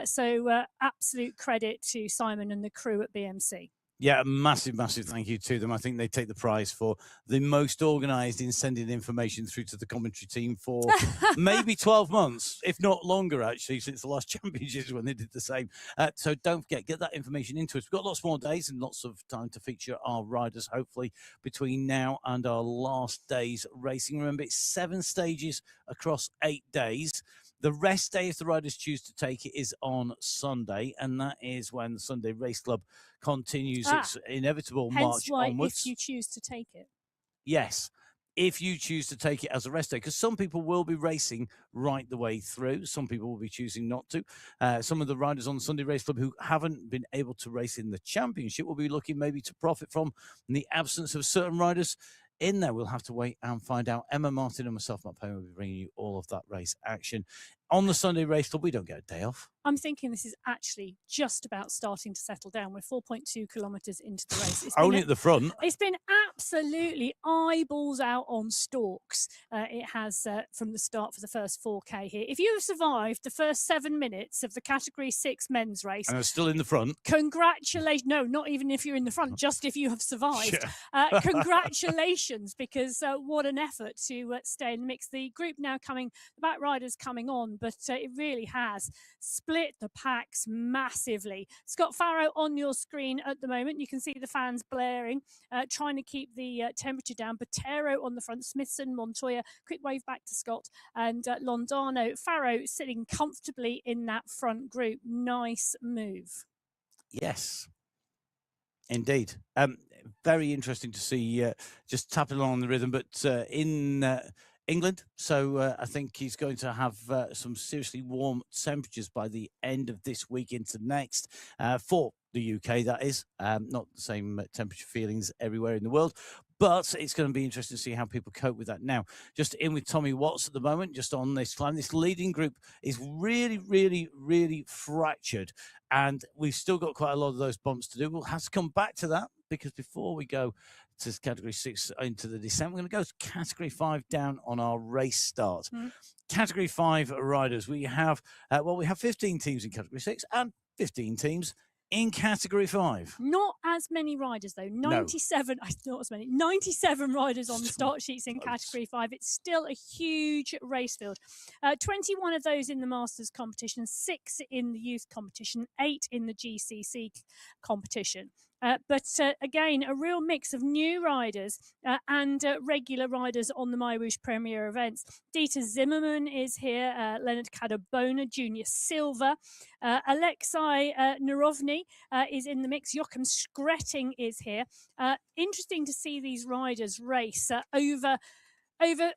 So absolute credit to Simon and the crew at BMC. Yeah, a massive, massive thank you to them. I think they take the prize for the most organised in sending information through to the commentary team for maybe 12 months, if not longer, actually, since the last championships when they did the same. So don't forget, get that information into us. We've got lots more days and lots of time to feature our riders, hopefully, between now and our last day's racing. Remember, it's 7 stages across 8 days. The rest day, if the riders choose to take it, is on Sunday, and that is when the Sunday Race Club continues its inevitable march onwards. If you choose to take it. Yes, if you choose to take it as a rest day, because some people will be racing right the way through. Some people will be choosing not to. Some of the riders on the Sunday Race Club who haven't been able to race in the championship will be looking maybe to profit from the absence of certain riders in there. We'll have to wait and find out. Emma Martin and myself, Matt Payne, will be bringing you all of that race action. On the Sunday Race Club, we don't get a day off. I'm thinking this is actually just about starting to settle down. We're 4.2 kilometres into the race. Only at the front. It's been absolutely eyeballs out on stalks. It has from the start for the first 4K here. If you have survived the first 7 minutes of the Category 6 men's race... And are still in the front. Congratulations. No, not even if you're in the front, just if you have survived. Yeah. Congratulations, because what an effort to stay in the mix. The group now coming, the back riders coming on, but it really has split the packs massively. Scott Farrow on your screen at the moment. You can see the fans blaring, trying to keep the temperature down. Botero on the front, Smithson, Montoya, quick wave back to Scott, and Londano. Farrow sitting comfortably in that front group. Nice move. Yes, indeed. Very interesting to see, just tapping along the rhythm, but in England. So I think he's going to have some seriously warm temperatures by the end of this week into next for the UK, that is. Not the same temperature feelings everywhere in the world, but it's going to be interesting to see how people cope with that. Now, just in with Tommy Watts at the moment, just on this climb. This leading group is really, really, really fractured, and we've still got quite a lot of those bumps to do. We'll have to come back to that, because before we go to Category 6 into the descent, we're going to go to Category 5 down on our race start. Category 5 riders, we have, we have 15 teams in Category 6 and 15 teams in Category 5. Not as many riders, though. 97, not as many. 97 riders on the start sheets in Category 5. It's still a huge race field. 21 of those in the Masters competition, 6 in the youth competition, 8 in the GCC competition. But again, a real mix of new riders and regular riders on the MyWhoosh Premier events. Dieter Zimmermann is here, Leonard Cadabona, Junior Silva, Alexei Narovny is in the mix, Joachim Skretting is here. Interesting to see these riders race over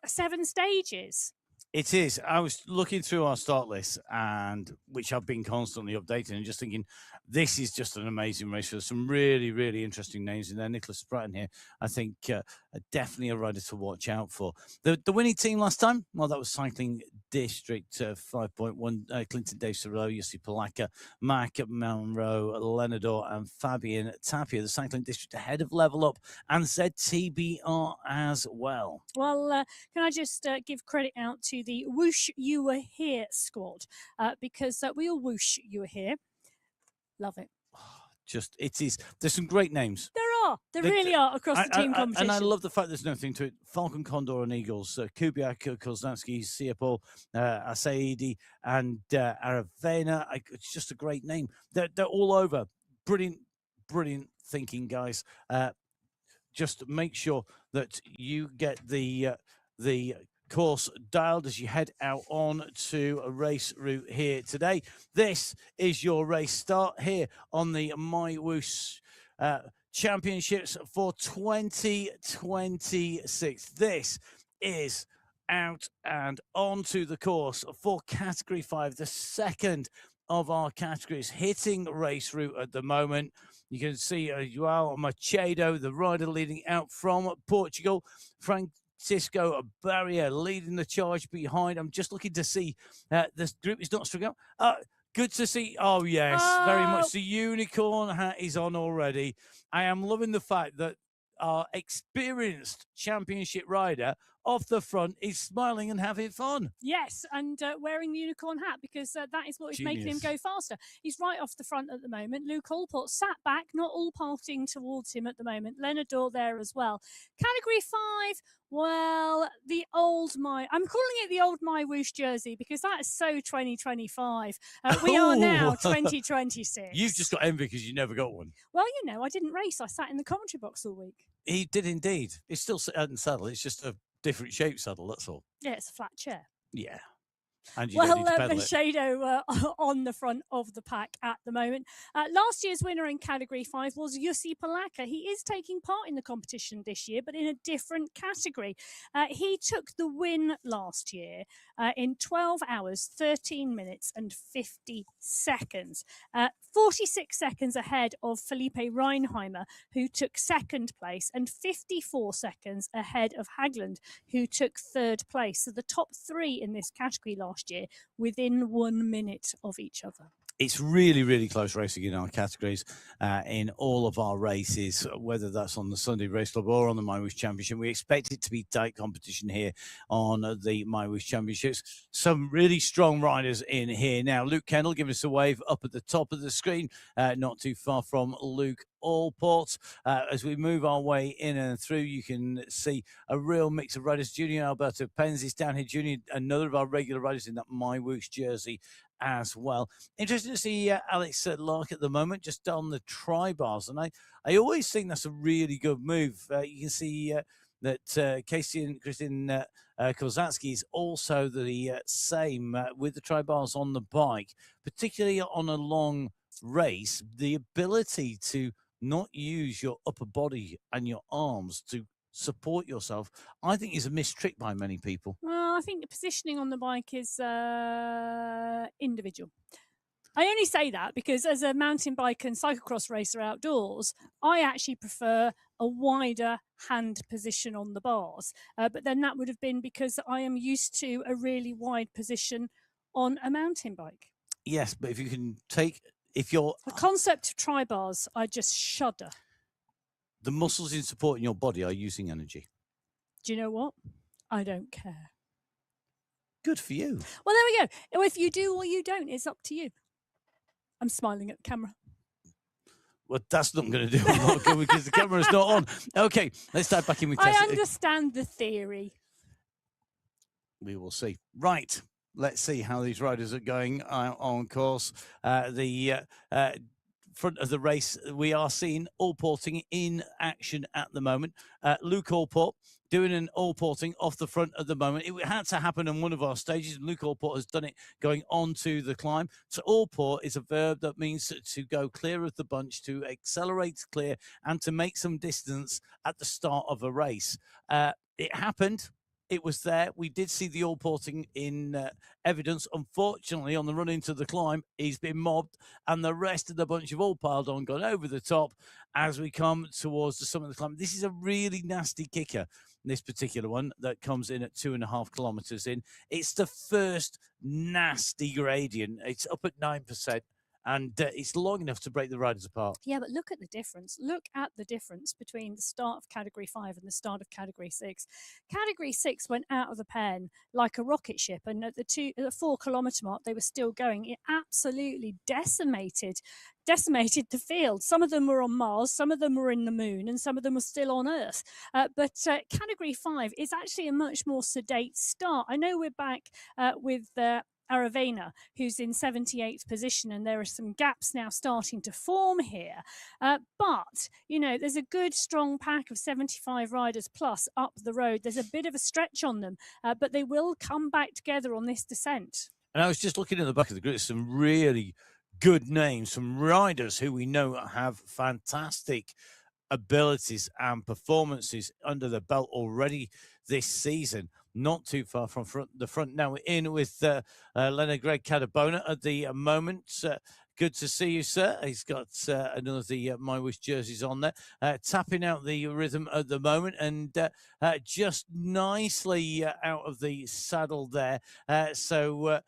7 stages. It is. I was looking through our start list, and which I've been constantly updating, and just thinking, this is just an amazing race. There's some really, really interesting names in there. Nicholas Spratton here, I think, definitely a rider to watch out for. The winning team last time, well, that was Cycling District 5.1, Clinton Dave Sorrell, Jussi Palaka, Mark Monroe, Lenador, and Fabian Tapia. The Cycling District ahead of Level Up and ZTBR as well. Well, can I just give credit out to the Whoosh You Were Here squad, because we all whoosh you were here. Love it. Just, it is. There's some great names. There really are across the team competition. And I love the fact there's nothing to it. Falcon, Condor, and Eagles, Kubiak, Koznatsky, Siapol, Asaidi, and Aravena. It's just a great name. They're all over. Brilliant, brilliant thinking, guys. Just make sure that you get the course dialed as you head out on to a race route here today. This is your race start here on the MyWhoosh Championships for 2026. This is out and onto the course for Category 5, the second of our categories, hitting race route at the moment. You can see João Machado, the rider leading out from Portugal. Francisco Barrier leading the charge behind. I'm just looking to see this group is not struggling. Good to see. Oh, yes, very much. The unicorn hat is on already. I am loving the fact that our experienced championship rider off the front is smiling and having fun. Yes, and wearing the unicorn hat, because that is what is making him Genius. go faster. He's right off the front at the moment. Luke Allport sat back, not all parting towards him at the moment. Leonard Dorr there as well. Category 5, well, I'm calling it the old MyWhoosh jersey, because that is so 2025. We are now 2026. You've just got envy because you never got one. Well, I didn't race. I sat in the commentary box all week. He did indeed. It's still sitting in saddle. It's just a different shaped saddle, that's all. Yeah, it's a flat chair. Yeah. And you don't need to pedal it. Machado on the front of the pack at the moment. Last year's winner in Category 5 was Jussi Palaka. He is taking part in the competition this year, but in a different category. He took the win last year in 12 hours, 13 minutes and 50 seconds. 46 seconds ahead of Felipe Reinheimer, who took second place, and 54 seconds ahead of Hagland, who took third place. So the top three in this category last year within 1 minute of each other. It's really, really close racing in our categories, in all of our races, whether that's on the Sunday Race Club or on the MyWhoosh Championship. We expect it to be tight competition here on the MyWhoosh Championships. Some really strong riders in here. Now, Luke Kendall giving us a wave up at the top of the screen, not too far from Luke Allport. As we move our way in and through, you can see a real mix of riders. Junior Alberto Pens is down here. Junior, another of our regular riders in that MyWhoosh jersey as well. Interesting to see Alex Lark at the moment, just on the tri-bars. And I always think that's a really good move. You can see that Casey and Kristin Kozatsky is also the same with the tri-bars on the bike, particularly on a long race. The ability to not use your upper body and your arms to support yourself, I think, is a missed trick by many people. Well, I think the positioning on the bike is individual. I only say that because as a mountain bike and cyclocross racer outdoors, I actually prefer a wider hand position on the bars. But then that would have been because I am used to a really wide position on a mountain bike. Yes, but if you can the concept of tri-bars, I just shudder. The muscles in supporting your body are using energy. Do you know what? I don't care. Good for you. Well, there we go. If you do or you don't, it's up to you. I'm smiling at the camera. Well, that's not going to do a lot good because the camera's not on. Okay, let's start back in with Tessa. I understand the theory. We will see. Right, let's see how these riders are going on course. The front of the race, we are seeing Allporting in action at the moment. Luke Allport doing an Allporting off the front at the moment. It had to happen on one of our stages, and Luke Allport has done it going on to the climb. So Allport is a verb that means to go clear of the bunch, to accelerate clear, and to make some distance at the start of a race. It happened. It was there. We did see the Allporting in evidence. Unfortunately, on the run into the climb, he's been mobbed, and the rest of the bunch have all piled on, gone over the top as we come towards the summit of the climb. This is a really nasty kicker, this particular one, that comes in at 2.5 kilometers in. It's the first nasty gradient. It's up at 9%. And it's long enough to break the riders apart. Yeah, but look at the difference. Look at the difference between the start of Category 5 and the start of Category 6. Category 6 went out of the pen like a rocket ship, and at the 4 kilometre mark, they were still going. It absolutely decimated the field. Some of them were on Mars, some of them were in the moon, and some of them were still on Earth. But Category 5 is actually a much more sedate start. I know we're back with Aravena, who's in 78th position, and there are some gaps now starting to form here. But, there's a good, strong pack of 75 riders plus up the road. There's a bit of a stretch on them, but they will come back together on this descent. And I was just looking at the back of the grid, some really good names, some riders who we know have fantastic abilities and performances under the belt already this season. Not too far from the front. Now we're in with Leonard Greg Cadabona at the moment. Good to see you, sir. He's got another of the MyWhoosh jerseys on there, tapping out the rhythm at the moment, and just nicely out of the saddle there. So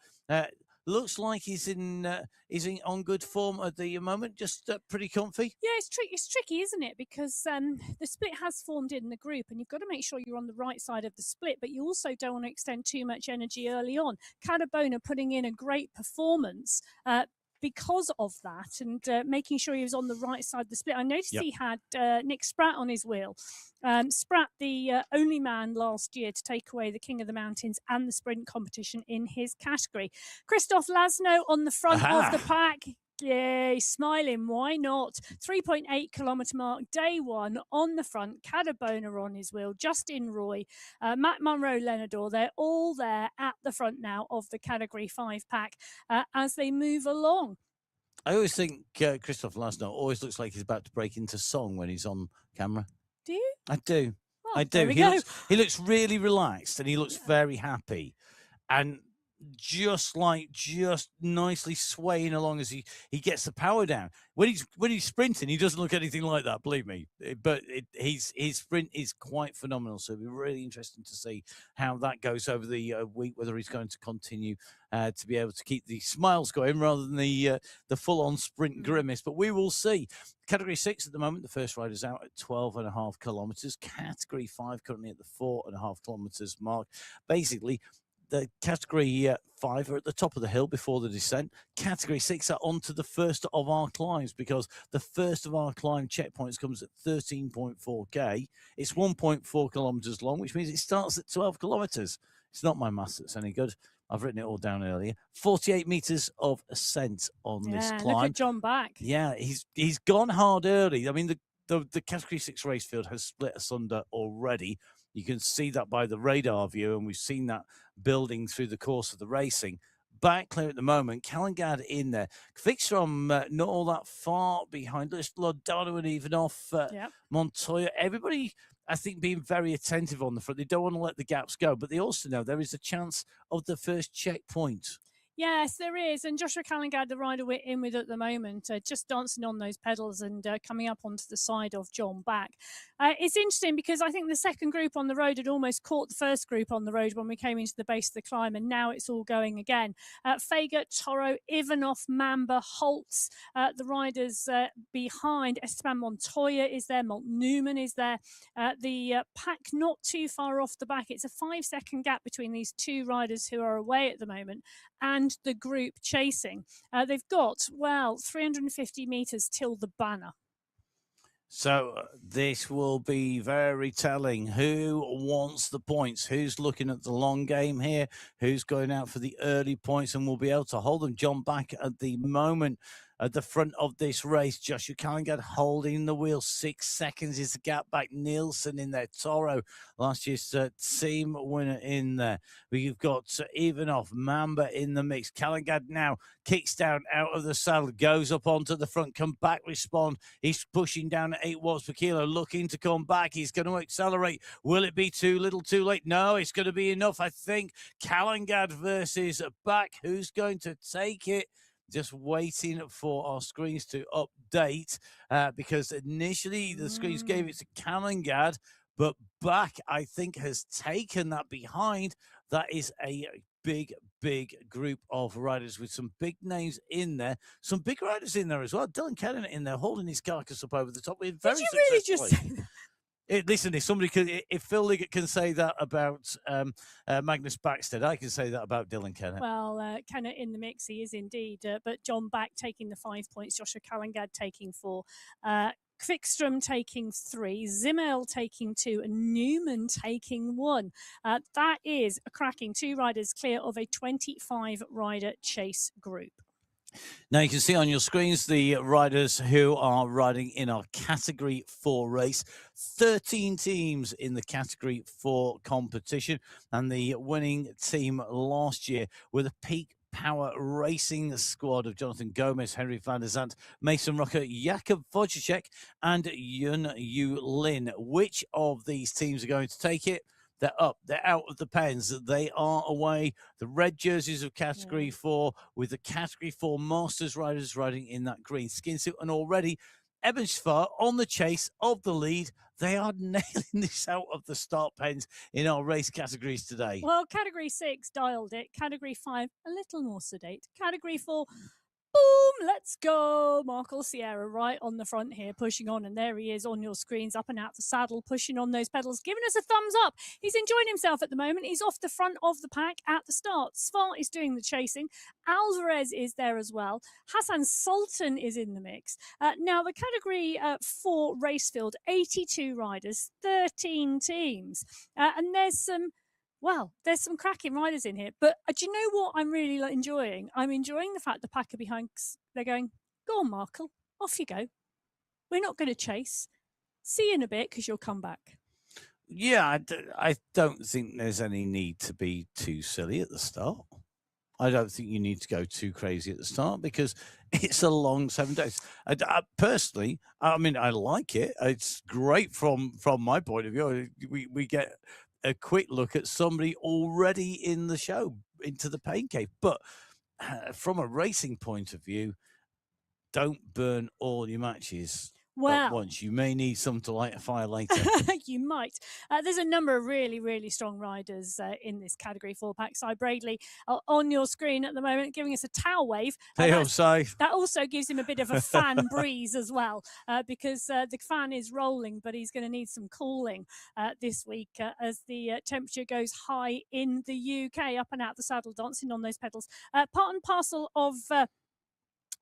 looks like he's on good form at the moment, just pretty comfy. Yeah, it's tricky, isn't it? Because the split has formed in the group, and you've got to make sure you're on the right side of the split, but you also don't want to extend too much energy early on. Cadabona putting in a great performance because of that, and making sure he was on the right side of the split. I noticed he had Nick Spratt on his wheel. Spratt, the only man last year to take away the King of the Mountains and the sprint competition in his category. Christoph Laszlo on the front of the pack. Yay, smiling, why not? 3.8 kilometre mark, day one on the front, Cadabona on his wheel, Justin Roy, Matt Munro, Lenador, they're all there at the front now of the Category 5 pack as they move along. I always think Christoph Laszlo always looks like he's about to break into song when he's on camera. Do you? I do. Oh, I do. He looks really relaxed and he looks very happy. And just nicely swaying along as he gets the power down. When he's sprinting, he doesn't look anything like that, believe me. But his sprint is quite phenomenal. So it'll be really interesting to see how that goes over the week, whether he's going to continue to be able to keep the smiles going rather than the full-on sprint grimace. But we will see. Category 6 at the moment, the first rider's out at 12.5 kilometres. Category 5 currently at the 4.5 kilometres mark. Basically, the Category 5 are at the top of the hill before the descent. Category 6 are onto the first of our climbs, because the first of our climb checkpoints comes at 13.4k. It's 1.4 kilometres long, which means it starts at 12 kilometres. It's not my maths that's any good. I've written it all down earlier. 48 metres of ascent on this climb. Look at John Back. Yeah, he's gone hard early. I mean, the Category 6 race field has split asunder already. You can see that by the radar view, and we've seen that building through the course of the racing. Back clear at the moment. Callangard in there. Vikstrom not all that far behind. Lodano and even off Montoya. Everybody, I think, being very attentive on the front. They don't want to let the gaps go, but they also know there is a chance of the first checkpoint. Yes, there is. And Joshua Callangard, the rider we're in with at the moment, just dancing on those pedals and coming up onto the side of John Back. It's interesting because I think the second group on the road had almost caught the first group on the road when we came into the base of the climb, and now it's all going again. Fager, Toro, Ivanov, Mamba, Holtz, the riders behind. Esteban Montoya is there. Molt Newman is there. The pack not too far off the back. It's a 5-second gap between these two riders who are away at the moment and the group chasing. They've got, 350 metres till the banner. So this will be very telling. Who wants the points? Who's looking at the long game here? Who's going out for the early points and will be able to hold them? John Back at the moment at the front of this race. Joshua Callangard holding the wheel. 6 seconds is the gap back. Nielsen in there. Toro, last year's team winner, in there. We've got Ivanov, Mamba in the mix. Callangard now kicks down out of the saddle, goes up onto the front, come back, respond. He's pushing down at 8 watts per kilo, looking to come back. He's going to accelerate. Will it be too little, too late? No, it's going to be enough, I think. Callangard versus Back. Who's going to take it? Just waiting for our screens to update because initially the screens gave it to Callangard, but Back, I think, has taken that behind. That is a big group of riders with some big names in there. Some big riders in there as well. Dylan Kennett in there holding his carcass up over the top. Did you really just say that? Listen, if Phil Liggett can say that about Magnus Backstead, I can say that about Dylan Kennett. Well, Kennett in the mix, he is indeed. But John Back taking the 5 points, Joshua Callangard taking 4, Vikstrom taking 3, Zimmel taking 2, and Newman taking 1. That is a cracking 2 riders clear of a 25-rider chase group. Now you can see on your screens the riders who are riding in our Category 4 race. 13 teams in the Category 4 competition, and the winning team last year were the Peak Power Racing squad of Jonathan Gomez, Henry van der Zandt, Mason Rucker, Jakob Wojciech, and Yun Yu Lin. Which of these teams are going to take it? They're up. They're out of the pens. They are away. The red jerseys of Category 4 with the Category 4 Masters riders riding in that green skin suit. And already Eben Schwartz on the chase of the lead. They are nailing this out of the start pens in our race categories today. Well, Category 6 dialed it. Category 5, a little more sedate. Category 4, boom, let's go. Markel Sierra right on the front here, pushing on. And there he is on your screens, up and out the saddle, pushing on those pedals, giving us a thumbs up. He's enjoying himself at the moment. He's off the front of the pack at the start. Svart is doing the chasing. Alvarez is there as well. Hassan Sultan is in the mix. Now, the Category 4 race field, 82 riders, 13 teams. And there's some cracking riders in here. But do you know what I'm really enjoying? I'm enjoying the fact the pack are behind. They're going, go on, Markel, off you go. We're not going to chase. See you in a bit because you'll come back. Yeah, I don't think there's any need to be too silly at the start. I don't think you need to go too crazy at the start because it's a long 7 days. Personally, I mean, I like it. It's great from my point of view. We get a quick look at somebody already in the show into the pain cave. But from a racing point of view, don't burn all your matches at once. You may need some to light a fire later. You might. There's a number of really, really strong riders in this Category 4 pack. Cy Bradley on your screen at the moment, giving us a towel wave. That also gives him a bit of a fan breeze as well, because the fan is rolling, but he's going to need some cooling this week as the temperature goes high in the UK. Up and out the saddle, dancing on those pedals. Part and parcel of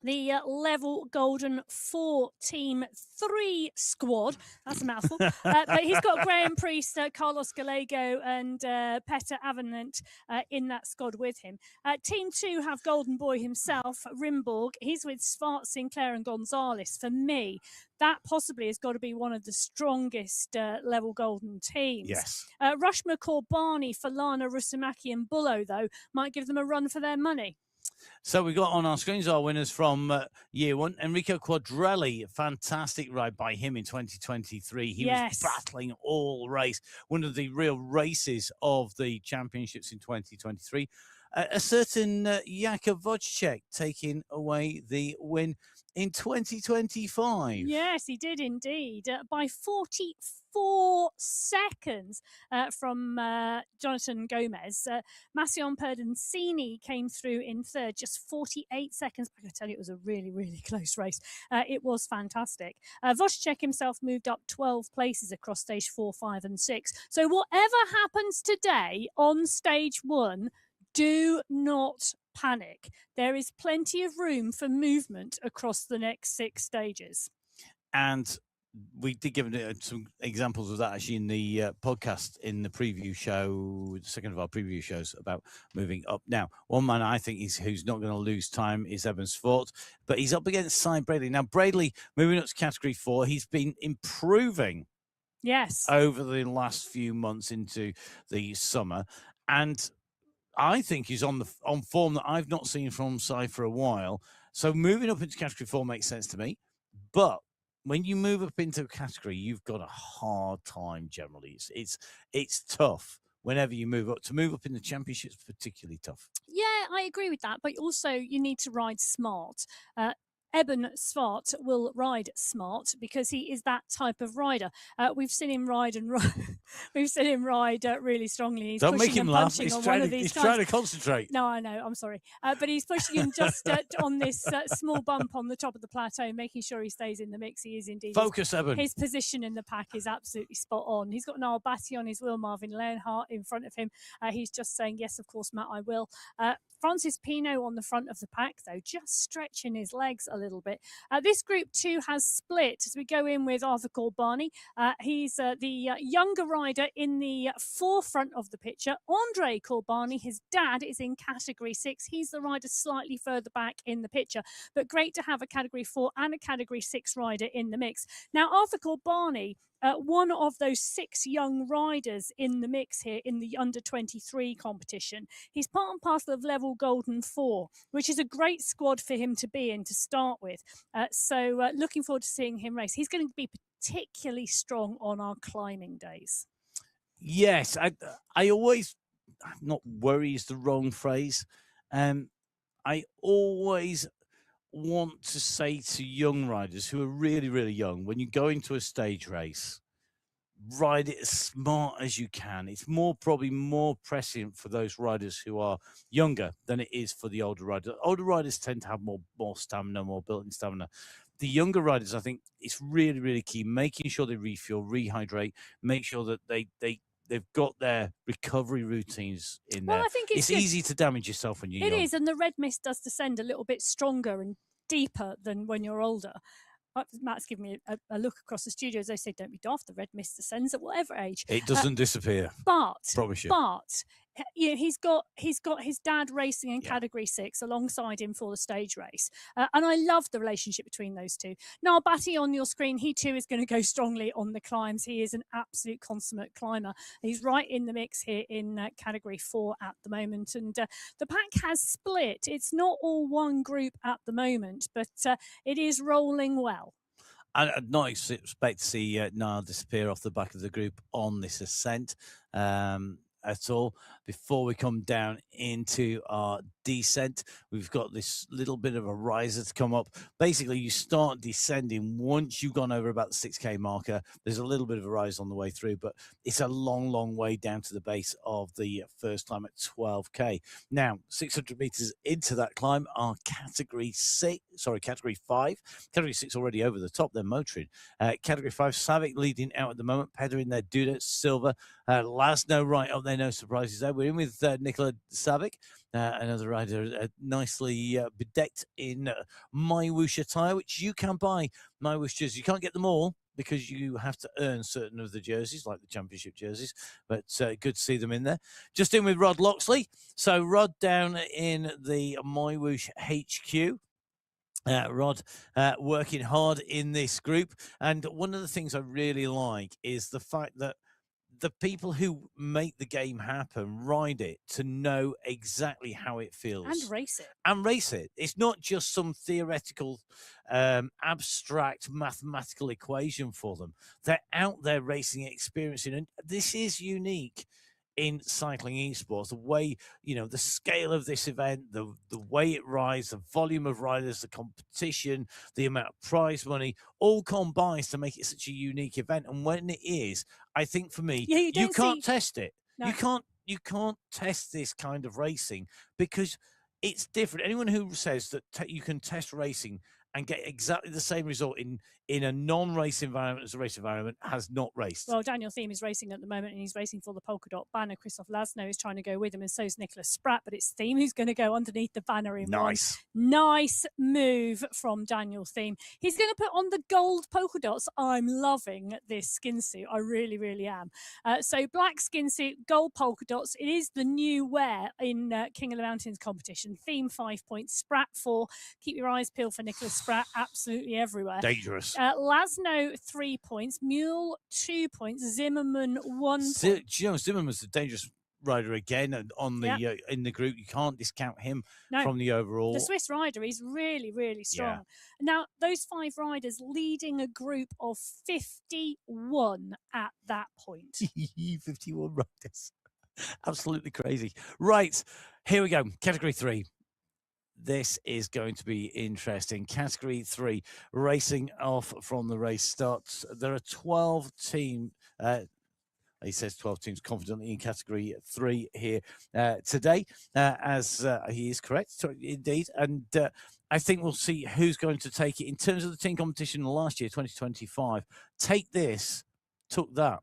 the Level Golden 4 Team 3 squad. That's a mouthful. But he's got Graham Priest, Carlos Gallego and Petter Avenant in that squad with him. Team 2 have Golden Boy himself, Rimborg. He's with Svart, Sinclair and Gonzalez. For me, that possibly has got to be one of the strongest Level Golden teams. Yes. Rushmore Corbani, Falana, Rusumaki and Bullo, though, might give them a run for their money. So we got on our screens our winners from year one. Enrico Quadrelli, fantastic ride by him in 2023. He was battling all race, one of the real races of the championships in 2023. A certain Jakub Wojciech taking away the win in 2025. Yes, he did indeed. By 44 seconds from Jonathan Gomez. Massillon Perdencini came through in third, just 48 seconds. I can tell you it was a really, really close race. It was fantastic. Wojciech himself moved up 12 places across stage 4, 5 and 6. So whatever happens today on stage 1, do not panic. There is plenty of room for movement across the next 6 stages. And we did give some examples of that actually in the podcast in the preview show, the second of our preview shows about moving up. Now, one man I think who's not going to lose time is Eben Svart, but he's up against Cy Bradley. Now, Bradley moving up to Category 4, he's been improving over the last few months into the summer. And I think he's on form that I've not seen from Cy for a while. So moving up into Category 4 makes sense to me. But when you move up into a category, you've got a hard time generally. It's tough whenever you move up. To move up in the championships, particularly tough. Yeah, I agree with that. But also you need to ride smart. Eben Svart will ride smart because he is that type of rider. We've seen him ride and we've seen him ride really strongly. He's Don't make him laugh. He's trying to concentrate. No, I know. I'm sorry. But he's pushing him just on this small bump on the top of the plateau, making sure he stays in the mix. He is indeed. Focus, Eben. His position in the pack is absolutely spot on. He's got Niall Batty on his wheel, Marvin Leonhardt in front of him. He's just saying, yes, of course, Matt, I will. Francis Pino on the front of the pack, though, just stretching his legs a little bit. This Group 2 has split as we go in with Arthur Corbani. He's the younger rider in the forefront of the picture. Andre Corbani, his dad, is in Category 6. He's the rider slightly further back in the picture. But great to have a Category 4 and a Category 6 rider in the mix. Now, Arthur Corbani, one of those 6 young riders in the mix here in the under-23 competition. He's part and parcel of Level Golden 4, which is a great squad for him to be in to start with. So looking forward to seeing him race. He's going to be particularly strong on our climbing days. Yes, I always, not worry is the wrong phrase. I always want to say to young riders who are really, really young, when you go into a stage race, ride it as smart as you can. It's probably more prescient for those riders who are younger than it is for the older riders. Older riders tend to have more stamina, more built-in stamina. The younger riders, I think, it's really, really key, making sure they refuel, rehydrate, make sure that they've got their recovery routines in Well, there. I think it's good. easy to damage yourself when you're young. It is, and the red mist does descend a little bit stronger and deeper than when you're older. Matt's giving me a look across the studio as they say, "Don't be daft. The red mist descends at whatever age. It doesn't disappear. Promise you. But you know, he's got his dad racing in Category 6 alongside him for the stage race, and I love the relationship between those two. Now, Batty on your screen, he too is going to go strongly on the climbs. He is an absolute consummate climber. He's right in the mix here in Category 4 at the moment, and the pack has split. It's not all one group at the moment, but it is rolling well. I'd not expect to see Niall disappear off the back of the group on this ascent at all. Before we come down into our descent, we've got this little bit of a riser to come up. Basically, you start descending once you've gone over about the 6K marker. There's a little bit of a rise on the way through, but it's a long, long way down to the base of the first climb at 12K. Now, 600 meters into that climb are Category 5. Category 6 already over the top. They're motoring. Category 5, Savic leading out at the moment. Pedder in there, Duda, Silva, Laszlo right up there. No surprises there. We're in with Nicola Savic, another rider nicely bedecked in MyWhoosh attire, which you can buy MyWhoosh jerseys. You can't get them all because you have to earn certain of the jerseys, like the championship jerseys, but good to see them in there. Just in with Rod Loxley. So Rod down in the MyWhoosh HQ. Rod working hard in this group. And one of the things I really like is the fact that the people who make the game happen ride it to know exactly how it feels. And race it. It's not just some theoretical, abstract mathematical equation for them. They're out there racing, experiencing, and this is unique in cycling esports. The way, the scale of this event, the way it rides, the volume of riders, the competition, the amount of prize money, all combines to make it such a unique event. And when it is, I think for me, you can't test it. No. You can't test this kind of racing because it's different. Anyone who says that you can test racing and get exactly the same result in a non-race environment as a race environment has not raced. Well, Daniel Thiem is racing at the moment, and he's racing for the polka dot banner. Christoph Laszlo is trying to go with him, and so is Nicholas Spratt, but it's Thiem who's going to go underneath the banner in nice. One. Nice move from Daniel Thiem. He's going to put on the gold polka dots. I'm loving this skin suit. I really, really am. So black skin suit, gold polka dots. It is the new wear in King of the Mountains competition. Thiem 5 points, Spratt 4. Keep your eyes peeled for Nicholas Spratt, absolutely everywhere. Dangerous. Laszlo 3 points, Mule 2 points, Zimmerman 1 point. Do you know Zimmerman's a dangerous rider again on the in the group. You can't discount him from the overall. The Swiss rider is really, really strong. Now, those 5 riders leading a group of 51 at that point. 51 riders. Absolutely crazy. Right, here we go. Category 3. This is going to be interesting. Category 3, racing off from the race starts. There are 12 teams. He says 12 teams confidently in Category 3 here today, as he is correct, indeed. And I think we'll see who's going to take it. In terms of the team competition last year, 2025, Take This took that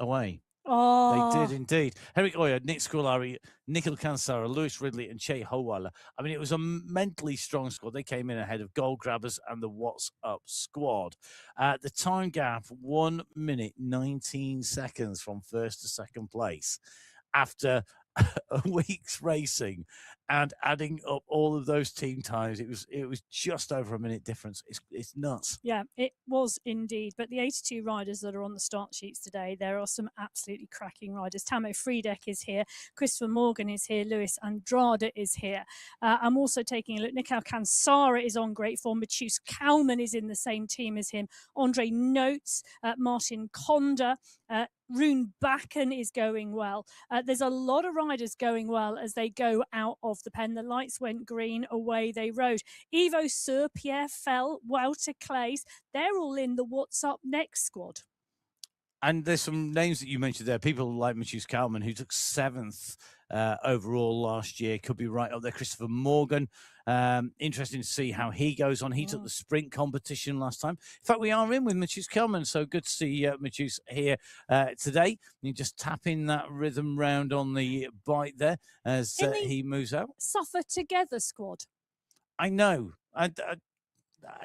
away. Oh. They did indeed. Henrik Oya, Nick Scolari, Nikhil Kansara, Lewis Ridley, and Che Howala. I mean, it was a mentally strong squad. They came in ahead of Gold Grabbers and the What's Up squad. The time gap, 1 minute 19 seconds from first to second place. After a week's racing and adding up all of those team times, it was just over a minute difference. It's nuts. Yeah, it was indeed. But the 82 riders that are on the start sheets today, there are some absolutely cracking riders. Tamo Friedeck is here, Christopher Morgan is here, Luis Andrade is here. I'm also taking a look. Nikhil Kansara is on great form. Matheus Kalman is in the same team as him. Andre Notes, Martin Conda, Rune Bakken is going well. There's a lot of riders going well as they go out of the pen. The lights went green, away they rode. Ivo Sur, Pierre Fell, Wouter Clays, they're all in the What's Up Next squad. And there's some names that you mentioned there. People like MyWhoosh Kalman, who took 7th overall last year, could be right up there. Christopher Morgan, interesting to see how he goes on. He took the sprint competition last time. In fact, we are in with MyWhoosh Kalman, so good to see MyWhoosh here today. You just tap in that rhythm round on the bike there as he moves out. Suffer Together squad. I know.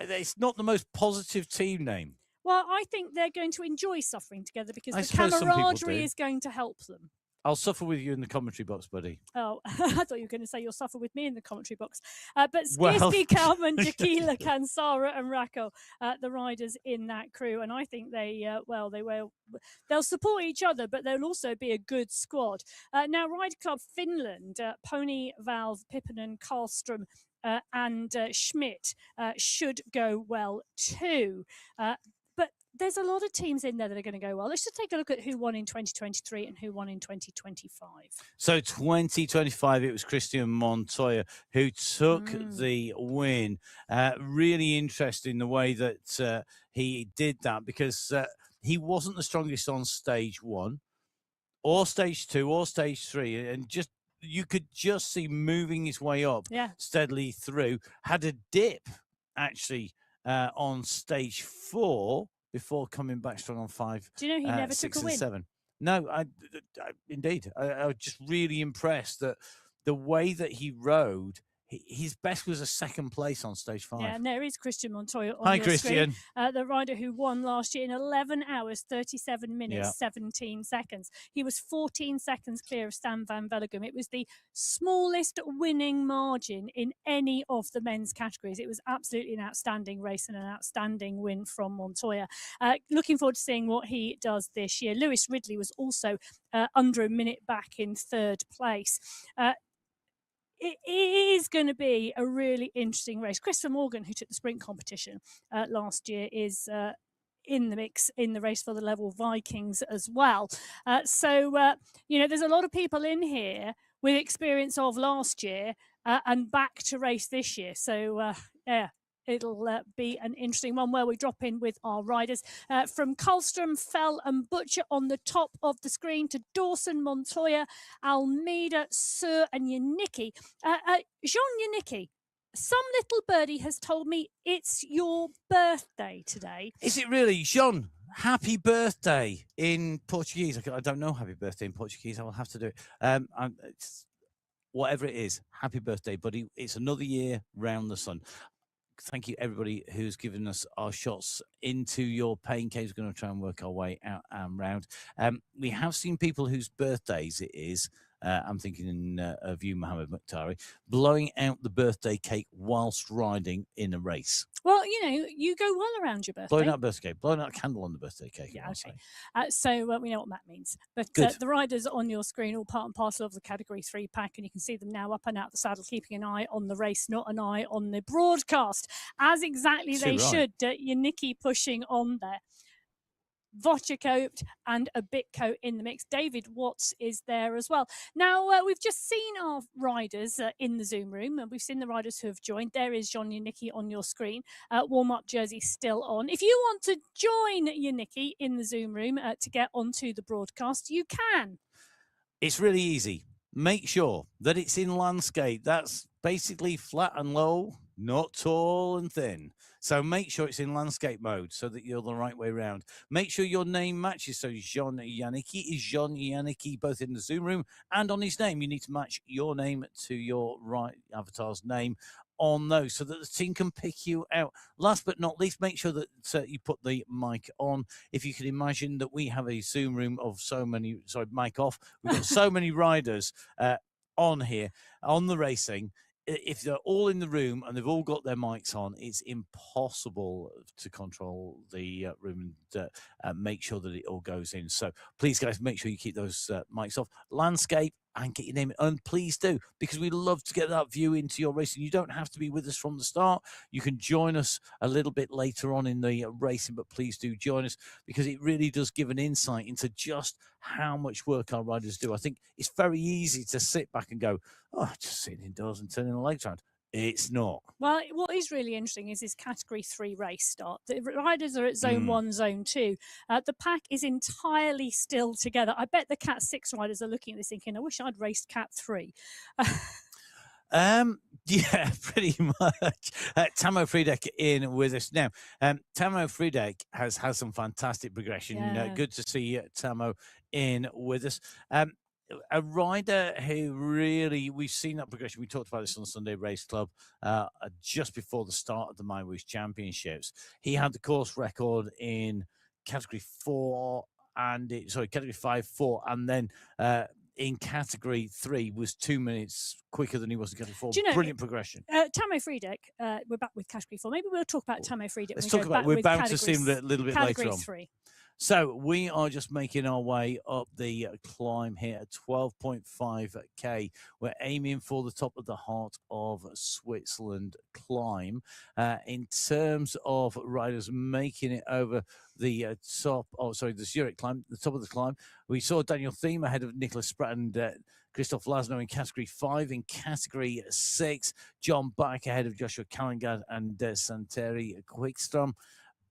It's not the most positive team name. Well, I think they're going to enjoy suffering together because the camaraderie is going to help them. I'll suffer with you in the commentary box, buddy. Oh, I thought you were going to say you'll suffer with me in the commentary box. But Skirsky, Kalman, Jakila, Kansara and Rako, the riders in that crew. And I think they'll support each other, but they'll also be a good squad. Now, Ride Club Finland, Pony, Valve, Pippinen, Karlström, and Schmidt should go well too. But there's a lot of teams in there that are going to go well. Let's just take a look at who won in 2023 and who won in 2025. So 2025, it was Christian Montoya who took the win. Really interesting the way that he did that, because he wasn't the strongest on stage 1 or stage 2 or stage 3, and just you could just see moving his way up steadily through. Had a dip actually on stage 4 before coming back strong on 5. Do you know he never took a win? 7. No, indeed. I was just really impressed that the way that he rode. His best was a 2nd place on stage 5. Yeah, and there is Christian Montoya on Hi, Christian. Screen, the rider who won last year in 11 hours, 37 minutes, 17 seconds. He was 14 seconds clear of Stan van Vellegem. It was the smallest winning margin in any of the men's categories. It was absolutely an outstanding race and an outstanding win from Montoya. Looking forward to seeing what he does this year. Lewis Ridley was also under a minute back in 3rd place. It is going to be a really interesting race. Christopher Morgan, who took the sprint competition last year, is in the mix in the race for the Level Vikings as well. So there's a lot of people in here with experience of last year and back to race this year. So, it'll be an interesting one where we drop in with our riders. From Karlström, Fell and Butcher on the top of the screen to Dawson, Montoya, Almeida, Sur and Janicki. Jean Janicki, some little birdie has told me it's your birthday today. Is it really? Jean, happy birthday in Portuguese. I don't know happy birthday in Portuguese. I will have to do it. Whatever it is, happy birthday, buddy. It's another year round the sun. Thank you, everybody who's given us our shots into your pain caves. We're going to try and work our way out and round. We have seen people whose birthdays it is. I'm thinking of you, Mohammed Mukhtari, blowing out the birthday cake whilst riding in a race. Well, you go well around your birthday. Blowing out a birthday cake, blowing out a candle on the birthday cake. Yeah, okay. So we know what that means. But the riders on your screen, all part and parcel of the Category 3 pack, and you can see them now up and out the saddle, keeping an eye on the race, not an eye on the broadcast, as exactly they should. Janicki pushing on there. Vochakoped and a Bitco in the mix. David Watts is there as well. Now, we've just seen our riders in the Zoom room, and we've seen the riders who have joined. There is Jean Janicki on your screen. Warm-up jersey still on. If you want to join Janicki in the Zoom room to get onto the broadcast, you can. It's really easy. Make sure that it's in landscape. That's basically flat and low, not tall and thin. So make sure it's in landscape mode so that you're the right way around. Make sure your name matches. So Jean Janicki is Jean Janicki, both in the Zoom room and on his name. You need to match your name to your right avatar's name on those so that the team can pick you out. Last but not least, make sure that you put the mic on. If you can imagine that we have a Zoom room of mic off. We've got so many riders on here, on the racing. If they're all in the room and they've all got their mics on, it's impossible to control the room and make sure that it all goes in. So please, guys, make sure you keep those mics off. Landscape and get your name in. And please do, because we love to get that view into your racing. You don't have to be with us from the start. You can join us a little bit later on in the racing, but please do join us, because it really does give an insight into just how much work our riders do. I think it's very easy to sit back and go, oh, just sitting indoors and turning the legs around. It's not. Well, what is really interesting is this Category 3 race start. The riders are at Zone 1, Zone 2. The pack is entirely still together. I bet the Cat 6 riders are looking at this thinking, I wish I'd raced Cat 3. Yeah, pretty much. Tamo Friedeck in with us now. Tamo Friedeck has some fantastic progression. Yeah. Good to see Tamo in with us. A rider who really, we've seen that progression. We talked about this on the Sunday Race Club just before the start of the MyWhoosh Championships. He had the course record in Category 4 Category 5, 4, and then in Category 3 was 2 minutes quicker than he was in Category 4. Brilliant progression. Tamo Friedeck, we're back with Category 4. Maybe we'll talk about Tamo Friedeck. Let's talk about. We're bound to see him a little bit later Category on. 3. So we are just making our way up the climb here at 12.5k. We're aiming for the top of the Heart of Switzerland climb. In terms of riders making it over the the Zurich climb, the top of the climb, we saw Daniel Thiem ahead of Nicholas Spratt and Christoph Lasno in Category 5. In Category 6, John Back ahead of Joshua Kalangard and Santeri Quickstrom.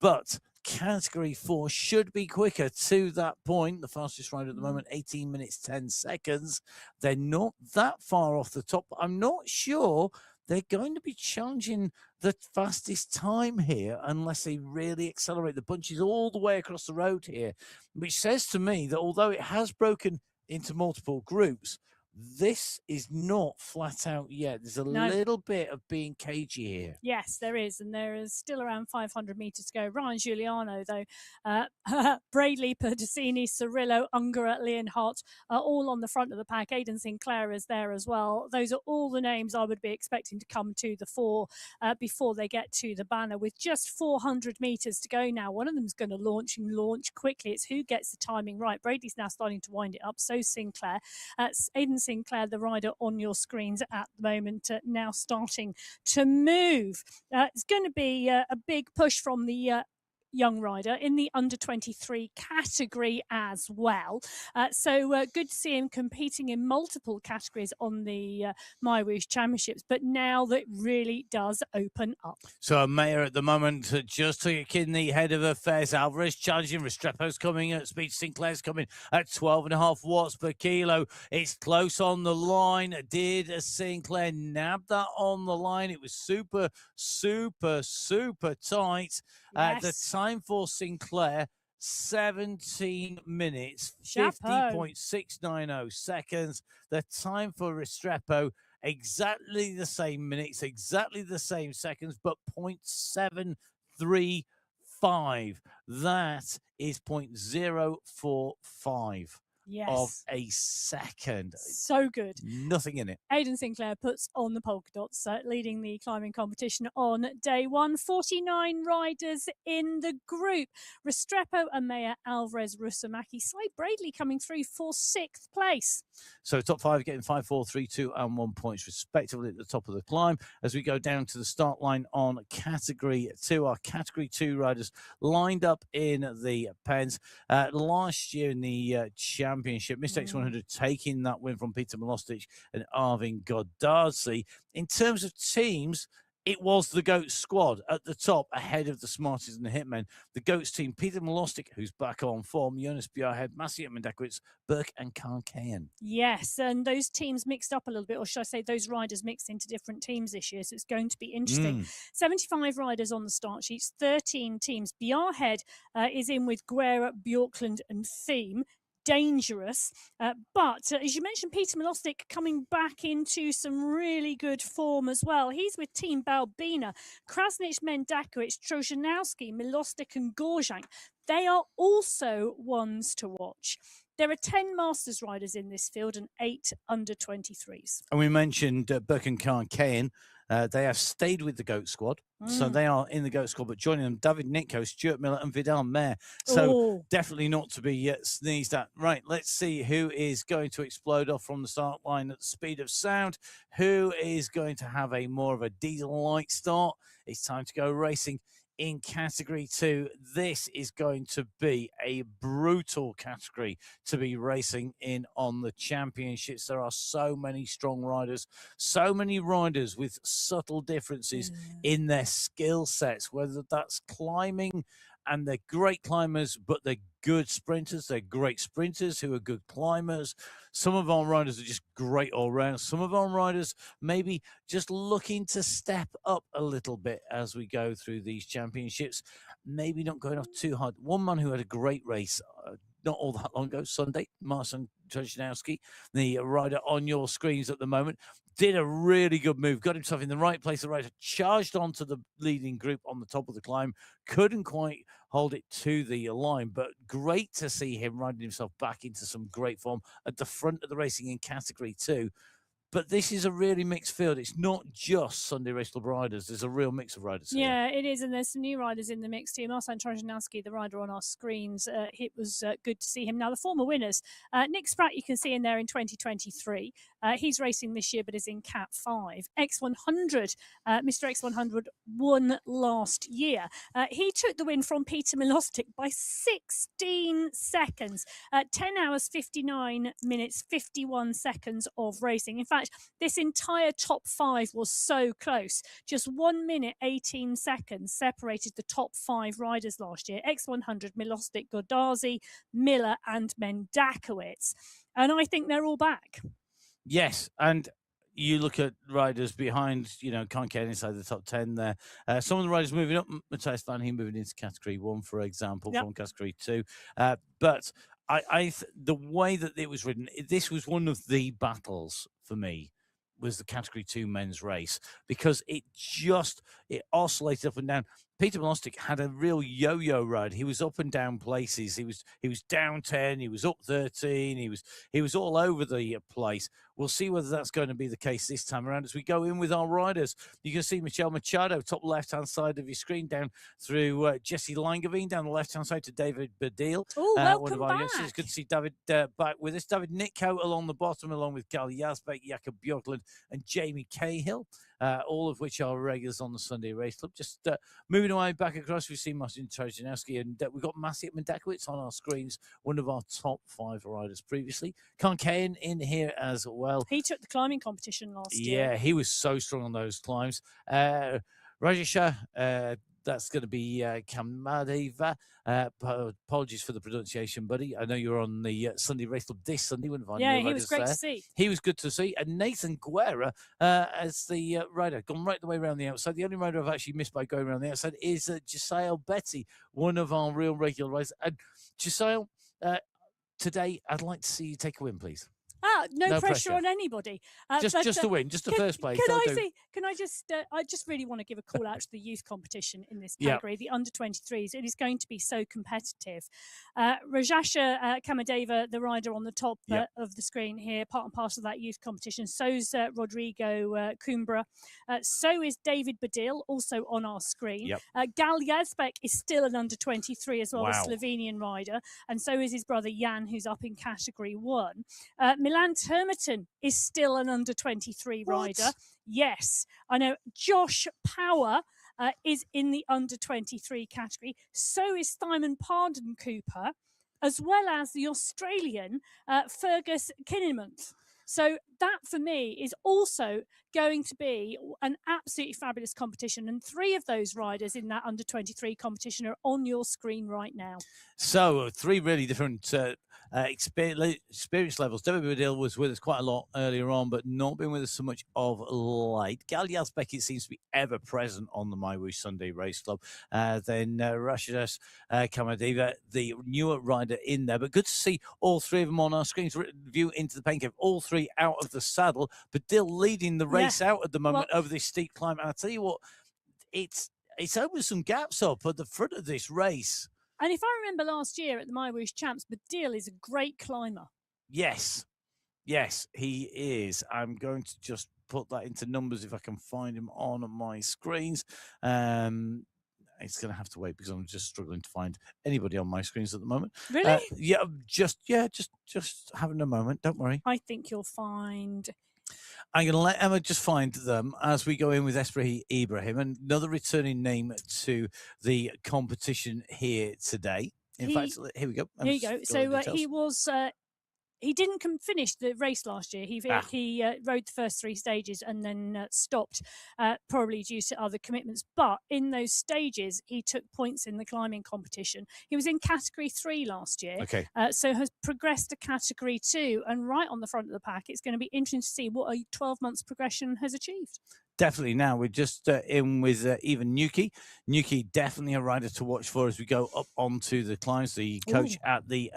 But Category 4 should be quicker to that point. The fastest rider at the moment, 18 minutes, 10 seconds. They're not that far off the top. I'm not sure they're going to be challenging the fastest time here unless they really accelerate. The bunch is all the way across the road here, which says to me that although it has broken into multiple groups, this is not flat out yet. There's a little bit of being cagey here. Yes, there is. And there is still around 500 metres to go. Ryan Giuliano, though, Bradley, Perdicini, Cirillo, Ungara, Leonhardt are all on the front of the pack. Aidan Sinclair is there as well. Those are all the names I would be expecting to come to the fore before they get to the banner. With just 400 metres to go now, one of them is going to launch quickly. It's who gets the timing right. Bradley's now starting to wind it up. So Sinclair. Aidan Sinclair, the rider on your screens at the moment, now starting to move. It's going to be a big push from the young rider in the under-23 category as well. So good to see him competing in multiple categories on the MyWhoosh Championships, but now that really does open up. So Mayer at the moment just took a kidney head of affairs. Alvarez challenging. Restrepo's coming at speed. Sinclair's coming at 12.5 watts per kilo. It's close on the line. Did Sinclair nab that on the line? It was super, super, super tight. Yes. The time for Sinclair, 17 minutes, 50.690 seconds. The time for Restrepo, exactly the same minutes, exactly the same seconds, but 0.735. That is 0.045. Yes. Of a second. So good. Nothing in it. Aidan Sinclair puts on the polka dots, leading the climbing competition on day one. 49 riders in the group. Restrepo, Amaya, Alvarez, Rusumaki, Slade Bradley coming through for 6th place. So top 5 getting 5, 4, 3, 2 and 1 points respectively at the top of the climb. As we go down to the start line on Category 2, our Category 2 riders lined up in the pens. Last year in the Championship, Mistakes 100 taking that win from Peter Milostic and Arvin Godarzi. In terms of teams, it was the GOAT squad at the top ahead of the Smarties and the Hitmen. The GOATs team, Peter Milostic, who's back on form, Jonas Bjarhed, Maciej Mendakowicz, Burke and Karl Kayen. Yes, and those teams mixed up a little bit, or should I say those riders mixed into different teams this year, so it's going to be interesting. 75 riders on the start sheets, 13 teams. Bjarhed is in with Guerra, Bjorklund and Thiem. Dangerous, but as you mentioned, Peter Milostic coming back into some really good form as well. He's with Team Balbina, Krasnich, Mendakowicz, Trojanowski, Milostic and Gorjank. They are also ones to watch. There are 10 Masters riders in this field and 8 under-23s. And we mentioned Burke and Karl Kayen. They have stayed with the GOAT squad. So they are in the GOAT squad, but joining them, David Nitko, Stuart Miller, and Vidal Mayer. So definitely not to be sneezed at. Right, let's see who is going to explode off from the start line at the speed of sound. Who is going to have a more of a diesel-like start? It's time to go racing in category 2. This is going to be a brutal category to be racing in on the championships. There are so many strong riders, so many riders with subtle differences in their skill sets, whether that's climbing, and they're great climbers, but they're good sprinters. They're great sprinters who are good climbers. Some of our riders are just great all round. Some of our riders maybe just looking to step up a little bit as we go through these championships. Maybe not going off too hard. One man who had a great race not all that long ago, Sunday, Marcin Trzezinowski, the rider on your screens at the moment, did a really good move, got himself in the right place, the rider charged onto the leading group on the top of the climb, couldn't quite hold it to the line, but great to see him riding himself back into some great form at the front of the racing in category 2. But this is a really mixed field. It's not just Sunday Race Club riders. There's a real mix of riders here. Yeah, it is. And there's some new riders in the mix too. Marcin Trzezinowski, the rider on our screens, it was good to see him. Now, the former winners, Nick Spratt, you can see in there in 2023. He's racing this year, but is in Cat 5. X100, Mr. X100 won last year. He took the win from Peter Milostic by 16 seconds, 10 hours, 59 minutes, 51 seconds of racing. In fact, this entire top 5 was so close. Just 1 minute, 18 seconds separated the top 5 riders last year. X100, Milostic, Godazi, Miller, and Mendakowicz. And I think they're all back. Yes, and you look at riders behind, can't get inside the top 10 there. Some of the riders moving up, Matthias Van Heen moving into category 1, for example, from category 2. But the way that it was ridden, this was one of the battles for me, was the category 2 men's race, because it oscillated up and down. Peter Milostic had a real yo-yo ride. He was up and down places. He was down 10. He was up 13. He was all over the place. We'll see whether that's going to be the case this time around as we go in with our riders. You can see Michel Machado, top left-hand side of your screen, down through Jesse Langevin, down the left-hand side to David Badil. Oh, welcome one of our back. youngsters. Good to see David back with us. David Nitko along the bottom, along with Gal Yazbek, Jakob Björklund, and Jamie Cahill, all of which are regulars on the Sunday Race Club. Just moving away back across, we've seen Marcin Trzezinowski, and we've got Maciej Mendakowicz on our screens, one of our top 5 riders previously. Kankayan in here as well. He took the climbing competition last year. Yeah, he was so strong on those climbs. Rajesha, that's going to be Kamadeva. Apologies for the pronunciation, buddy. I know you're on the Sunday Race Club this Sunday. Yeah, he was great to see. He was good to see. And Nathan Guerra as the rider, gone right the way around the outside. The only rider I've actually missed by going around the outside is Giselle Betty, one of our real regular riders. And Giselle, today I'd like to see you take a win, please. No pressure on anybody. Just to win, just the first place. I just really want to give a call out to the youth competition in this category, the under 23s. It is going to be so competitive. Rajasha Kamadeva, the rider on the top of the screen here, part and parcel of that youth competition. So's Rodrigo Kumbra. So is David Badil, also on our screen. Gal Yazbek is still an under 23 as well, a Slovenian rider. And so is his brother Jan, who's up in category 1. Milan Termerton is still an under 23 rider. Yes, I know. Josh Power is in the under 23 category. So is Simon Pardon Cooper, as well as the Australian Fergus Kinnemont. So that, for me, is also going to be an absolutely fabulous competition. And 3 of those riders in that under 23 competition are on your screen right now. So 3 really different experience levels. David Badil was with us quite a lot earlier on, but not been with us so much of late. Gal Yazbek, it seems to be ever present on the MyWhoosh Sunday Race Club. Then Rashidas Kamadeva, the newer rider in there. But good to see all 3 of them on our screens. View into the pain cave, all 3 out of the saddle. Badil leading the race out at the moment over this steep climb. And I tell you what, it's opened some gaps up at the front of this race. And if I remember last year at the MyWhoosh Champs, Badil is a great climber. Yes, he is. I'm going to just put that into numbers if I can find him on my screens. It's going to have to wait because I'm just struggling to find anybody on my screens at the moment. Really? Just having a moment. Don't worry. I think you'll find. I'm going to let Emma just find them as we go in with Esprey Ibrahim, another returning name to the competition here today. In fact, here we go. Here you go. So he was. He didn't finish the race last year. He rode the first 3 stages and then stopped, probably due to other commitments. But in those stages, he took points in the climbing competition. He was in category 3 last year, so has progressed to category 2 and right on the front of the pack. It's going to be interesting to see what a 12 months progression has achieved. Definitely. Now we're just in with even Nuki. Nuki, definitely a rider to watch for as we go up onto the climbs. The coach at the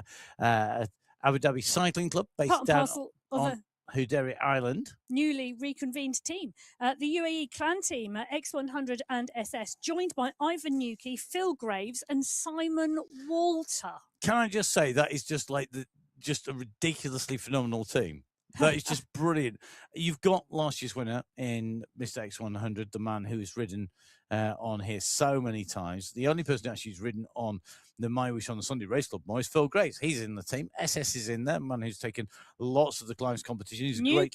Abu Dhabi Cycling Club, based down on Huderi Island. Newly reconvened team. The UAE clan team, X100 and SS, joined by Ivan Nuki, Phil Graves and Simon Walter. Can I just say that is just like just a ridiculously phenomenal team. That is just brilliant. You've got last year's winner in Mr. X100, the man who has ridden on here so many times. The only person who actually has ridden on the MyWhoosh on the Sunday Race Club more is Phil Graves. He's in the team. SS is in there, man who's taken lots of the climbs competition. He's a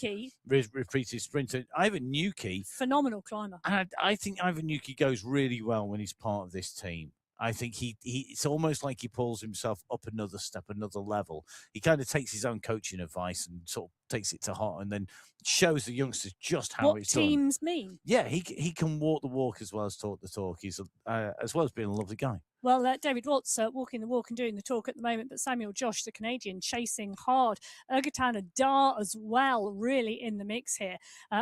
great repeated sprinter. Ivan Nuki, phenomenal climber. And I think Ivan Nuki goes really well when he's part of this team. I think it's almost like he pulls himself up another step, another level. He kind of takes his own coaching advice and sort of takes it to heart and then shows the youngsters just how it's done. What teams mean. Yeah, he can walk the walk as well as talk the talk. He's as well as being a lovely guy. Well, David Watts walking the walk and doing the talk at the moment, but Samuel Josh, the Canadian, chasing hard. Ergatan Adar as well, really in the mix here.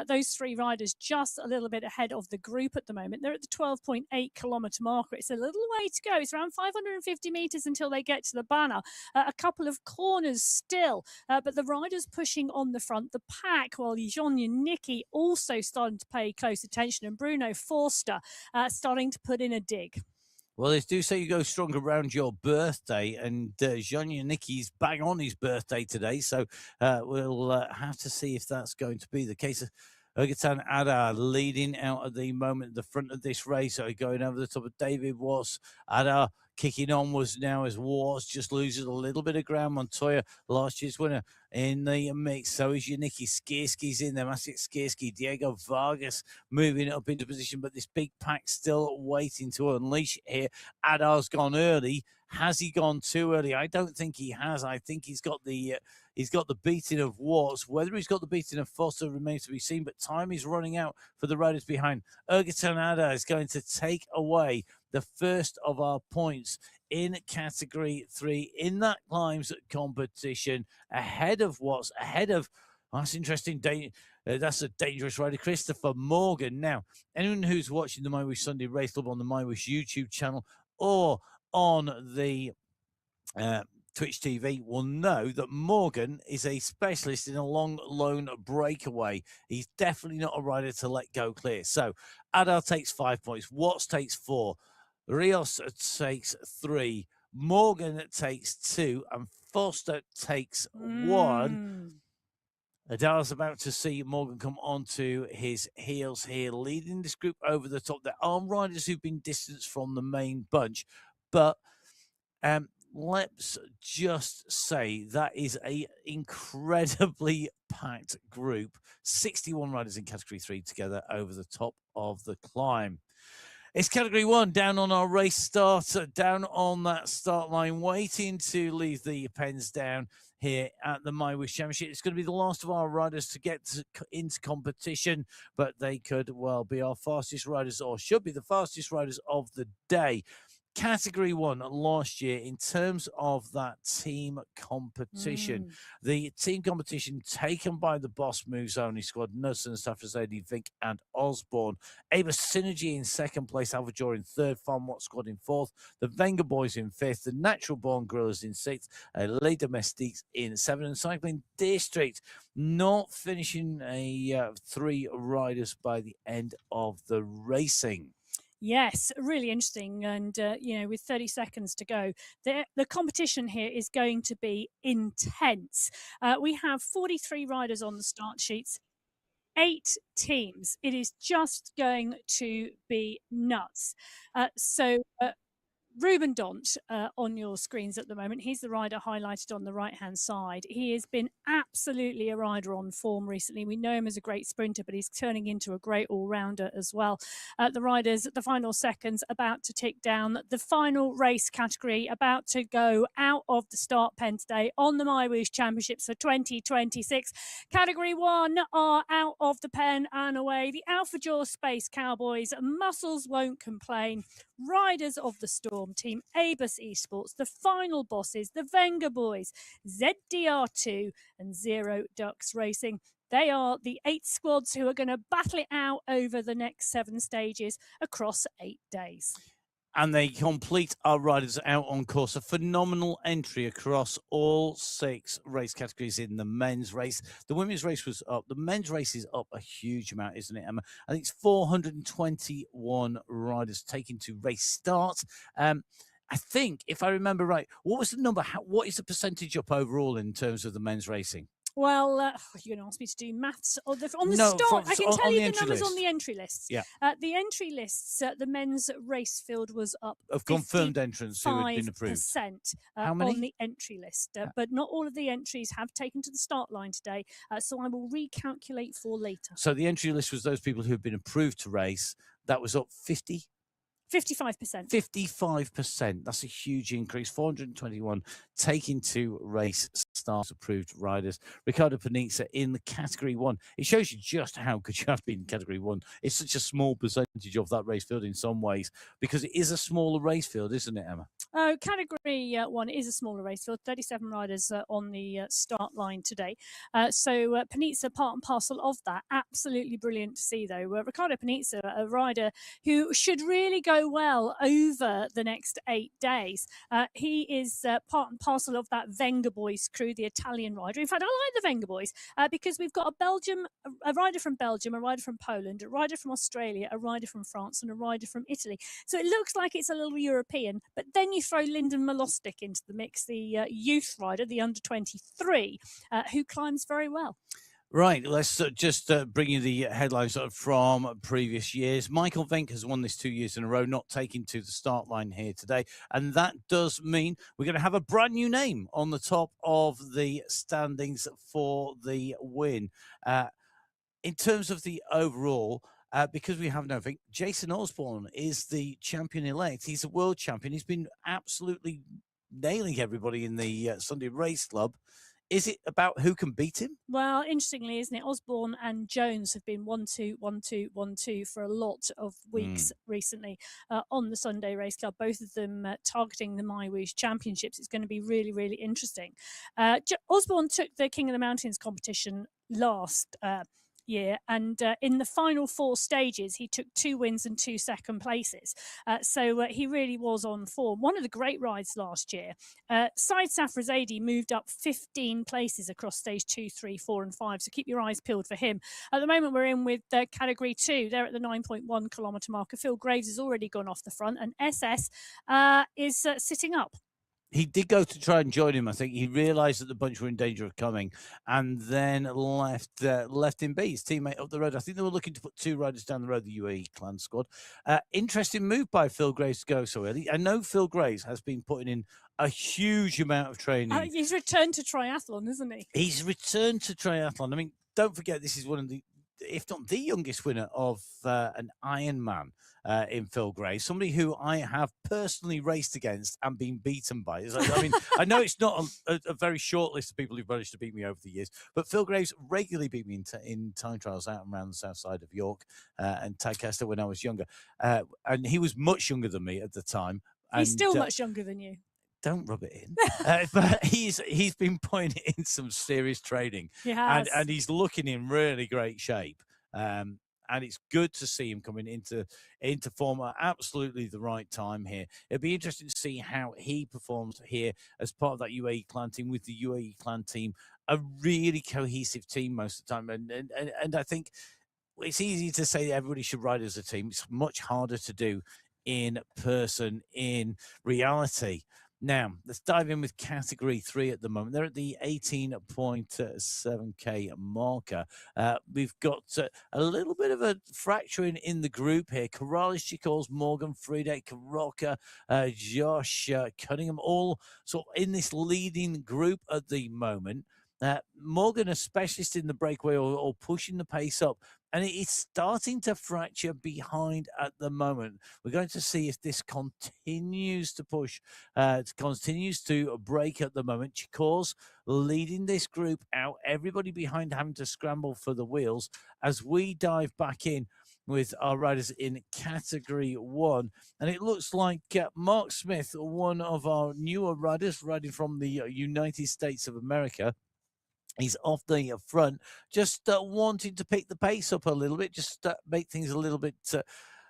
Those 3 riders just a little bit ahead of the group at the moment. They're at the 12.8 kilometre marker. It's a little way to go. It's around 550 metres until they get to the banner. A couple of corners still, but the riders pushing on the front. The pack, while Jonia Nicki also starting to pay close attention, and Bruno Forster starting to put in a dig. Well, they do say you go strong around your birthday, and Jonia Nicki's bang on his birthday today, so we'll have to see if that's going to be the case. Ergatan Adar leading out at the moment at the front of this race, going over the top of David Watts. Adar kicking onwards now as Watts just loses a little bit of ground. Montoya, last year's winner, in the mix. So is Yannicki. Skierski's in there. Maciej Skierski, Diego Vargas moving up into position, but this big pack still waiting to unleash it here. Adar's gone early. Has he gone too early? I don't think he has. I think he's got the beating of Watts. Whether he's got the beating of Foster remains to be seen, but time is running out for the riders behind. Ergatan Adar is going to take away the first of our points in category 3 in that climbs competition, ahead of Watts, that's interesting. That's a dangerous rider, Christopher Morgan. Now, anyone who's watching the MyWhoosh Sunday Race Club on the MyWhoosh YouTube channel or on the Twitch TV will know that Morgan is a specialist in a long lone breakaway. He's definitely not a rider to let go clear. So Adar takes 5 points. Watts takes 4. Rios takes 3. Morgan takes 2. And Foster takes 1. Adar's about to see Morgan come onto his heels here, leading this group over the top. There are riders who've been distanced from the main bunch, but let's just say that is a incredibly packed group. 61 riders in category 3 together over the top of the climb. It's category 1 down on our race start, down on that start line, waiting to leave the pens down here at the MyWhoosh Championship. It's going to be the last of our riders to get into competition, but they could well be our fastest riders, or should be the fastest riders of the day. Category 1 last year in terms of that team competition. The team competition taken by the Boss Moves Only squad, Nussen, Stafford, Vink and Osborne. Ava Synergy in second place, Alvajor in third, Farmwatt squad in fourth, the Venga Boys in fifth, the Natural Born Gorillas in sixth, Les Domestiques in seventh, and Cycling District not finishing 3 riders by the end of the racing. Yes, really interesting. And, with 30 seconds to go, the competition here is going to be intense. We have 43 riders on the start sheets. 8 teams. It is just going to be nuts. Ruben Dont on your screens at the moment. He's the rider highlighted on the right-hand side. He has been absolutely a rider on form recently. We know him as a great sprinter, but he's turning into a great all-rounder as well. The riders at the final seconds about to tick down. The final race category about to go out of the start pen today on the MyWhoosh Championships for 2026. Category 1 are out of the pen and away. The Alpha Jaw Space Cowboys, Muscles Won't Complain, Riders of the Storm Team, Abus Esports, the final bosses, the Venga Boys, ZDR2 and Zero Ducks Racing. They are the 8 squads who are going to battle it out over the next 7 stages across 8 days. And they complete our riders out on course. A phenomenal entry across all 6 race categories in the men's race. The women's race was up. The men's race is up a huge amount, isn't it, Emma? I think it's 421 riders taking to race start. I think, if I remember right, what was the number? What is the percentage up overall in terms of the men's racing? Well, you're going to ask me to do maths on the No, start. I can tell you the numbers list. on the entry lists. Yeah. The entry lists, the men's race field was up of confirmed entrants who had been approved. How many? On the entry list, but not all of the entries have taken to the start line today. So I will recalculate for later. So the entry list was those people who have been approved to race. That was up 50. 55%. 55%. That's a huge increase. 421 taking to race stars approved riders. Ricardo Panizza in the category 1. It shows you just how good you have been in category 1. It's such a small percentage of that race field in some ways because it is a smaller race field, isn't it, Emma? Oh, category 1 is a smaller race field. 37 riders on the start line today. So Panizza, part and parcel of that. Absolutely brilliant to see, though. Ricardo Panizza, a rider who should really go well over the next 8 days. He is part and parcel of that Venga Boys crew, the Italian rider. In fact, I like the Venga Boys because we've got a rider from Belgium, a rider from Poland, a rider from Australia, a rider from France, and a rider from Italy. So it looks like it's a little European, but then you throw Lyndon Molostic into the mix, the youth rider, the under 23, who climbs very well. Right, let's just bring you the headlines from previous years. Michael Venk has won this 2 years in a row, not taking to the start line here today. And that does mean we're going to have a brand new name on the top of the standings for the win. In terms of the overall, because we have nothing, Jason Osborne is the champion-elect. He's a world champion. He's been absolutely nailing everybody in the Sunday Race Club. Is it about who can beat him? Well, interestingly, isn't it? Osborne and Jones have been 1-2, 1-2, 1-2 for a lot of weeks recently on the Sunday Race Club. Both of them targeting the MyWhoosh Championships. It's going to be really, really interesting. Osborne took the King of the Mountains competition last year, and in the final 4 stages he took 2 wins and 2 second places, so he really was on form. One of the great rides last year. Said Safrazadi moved up 15 places across stage 2, 3, 4 and 5, so keep your eyes peeled for him. At the moment we're in with category 2. They're at the 9.1 kilometer marker. Phil Graves has already gone off the front, and SS is sitting up. He did go to try and join him. I think he realised that the bunch were in danger of coming, and then left him be. His teammate up the road. I think they were looking to put 2 riders down the road. The UAE clan squad. Interesting move by Phil Graves to go so early. I know Phil Graves has been putting in a huge amount of training. He's returned to triathlon, isn't he? He's returned to triathlon. I mean, don't forget, this is one of the, if not the youngest winner of an Ironman. In Phil Graves, somebody who I have personally raced against and been beaten by. I mean, I know it's not a very short list of people who've managed to beat me over the years, but Phil Graves regularly beat me in time trials out and around the south side of York and Tadcaster when I was younger. And he was much younger than me at the time. He's still much younger than you. Don't rub it in. But he's been putting in some serious training. He has. And he's looking in really great shape. And it's good to see him coming into form at absolutely the right time here. It'll be interesting to see how he performs here as part of that UAE clan team, with the UAE clan team, a really cohesive team most of the time. And I think it's easy to say that everybody should ride as a team. It's much harder to do in person, in reality. Now, let's dive in with category 3 at the moment. They're at the 18.7K marker. We've got a little bit of a fracturing in the group here. Corrales, Chicos, Morgan, Friedek, Rocker, Josh, Cunningham, all sort of in this leading group at the moment. Morgan, a specialist in the breakaway or pushing the pace up. And it is starting to fracture behind at the moment. We're going to see if this continues to push, continues to break at the moment. Chicors leading this group out, everybody behind having to scramble for the wheels as we dive back in with our riders in category 1. And it looks like Mark Smith, one of our newer riders, riding from the United States of America, he's off the front, just wanting to pick the pace up a little bit, just make things a little bit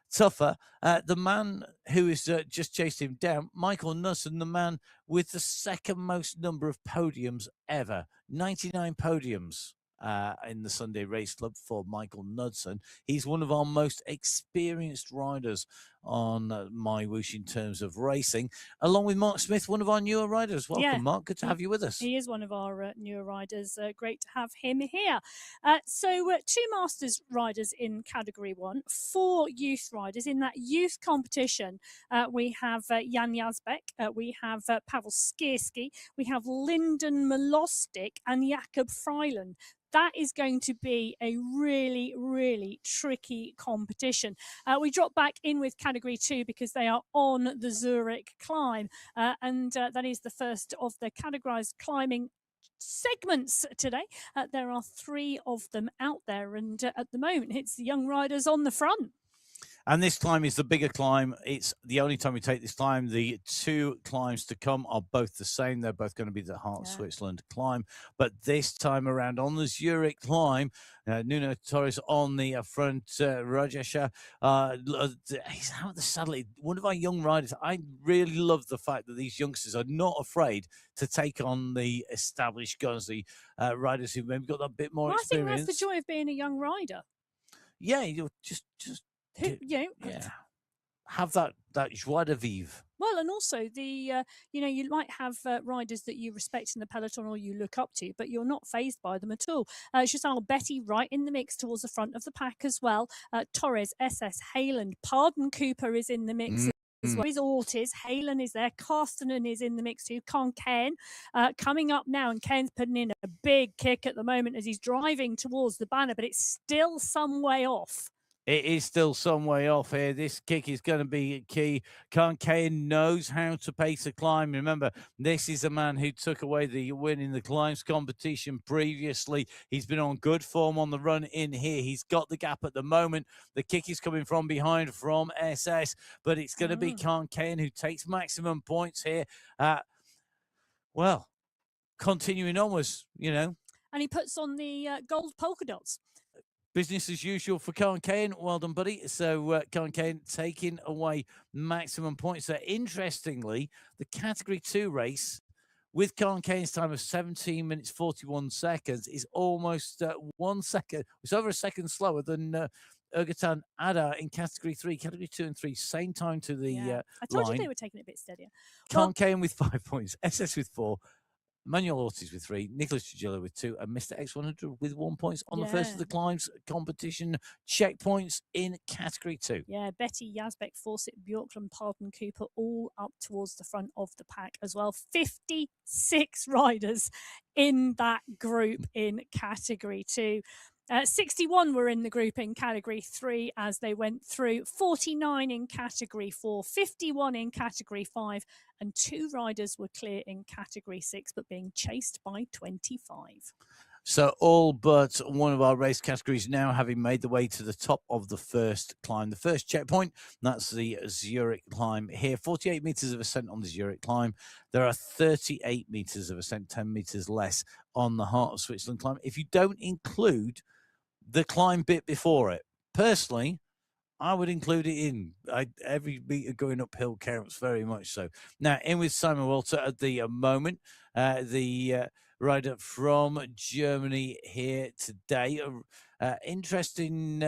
tougher. The man who is just chased him down, Michael Nussen, the man with the second most number of podiums ever, 99 podiums. In the Sunday Race Club for Michael Knudsen. He's one of our most experienced riders on MyWhoosh in terms of racing, along with Mark Smith, one of our newer riders. Welcome, Mark. Good to have you with us. He is one of our newer riders. Great to have him here. So 2 Masters riders in Category 1, 4 youth riders. In that youth competition, we have Jan Yazbek, we have Pavel Skierski, we have Lyndon Milostic and Jakob Freiland. That is going to be a really, really tricky competition. We drop back in with Category 2 because they are on the Zurich climb. And that is the first of the categorized climbing segments today. There are 3 of them out there. And at the moment, it's the young riders on the front. And this climb is the bigger climb. It's the only time we take this climb. The 2 climbs to come are both the same. They're both going to be the Heart of Switzerland climb. But this time around on the Zurich climb, Nuno Torres on the front, Rajesha, he's out the saddle. One of our young riders. I really love the fact that these youngsters are not afraid to take on the established guns, the riders who've maybe got a bit more experience. I think that's the joy of being a young rider. Yeah, you're just have that joie de vivre. Well, and also the you might have riders that you respect in the peloton or you look up to, but you're not phased by them at all. Giselle Betty right in the mix towards the front of the pack as well. Torres, SS, Hayland, Pardon Cooper is in the mix. As well as Ortiz, Halen is there, Carstenen is in the mix too, Con Ken coming up now, and Ken's putting in a big kick at the moment as he's driving towards the banner, but it's still some way off. It is still some way off here. This kick is going to be key. Kane knows how to pace a climb. Remember, this is a man who took away the win in the climbs competition previously. He's been on good form on the run in here. He's got the gap at the moment. The kick is coming from behind from SS, but it's going to be Kane who takes maximum points here. Well, continuing onwards, And he puts on the gold polka dots. Business as usual for Khan Kane. Well done, buddy. So Khan Kane taking away maximum points there. Interestingly, the Category 2 race with Khan Kane's time of 17 minutes 41 seconds is almost 1 second. It's over a second slower than Ergatan Adar in Category 3. Category 2 and 3, same time to the I told line. You they were taking it a bit steadier. Khan Kane with 5 points, SS with 4, Manuel Ortiz with 3, Nicholas Trujillo with 2, and Mr. X100 with 1 point on the first of the climbs competition checkpoints in Category 2. Yeah, Betty, Yazbek, Fawcett, Bjorklund, Pardon, Cooper, all up towards the front of the pack as well. 56 riders in that group in Category 2. 61 were in the group in Category 3 as they went through, 49 in Category 4, 51 in Category 5, and 2 riders were clear in Category 6, but being chased by 25. So all but one of our race categories now having made the way to the top of the first climb, the first checkpoint. That's the Zurich climb here. 48 meters of ascent on the Zurich climb. There are 38 meters of ascent, 10 meters less on the Heart of Switzerland climb. If you don't include the climb bit before it, personally, I would include it in. Every meter going uphill counts very much so. Now, in with Simon Walter at the moment. The rider from Germany here today. Interesting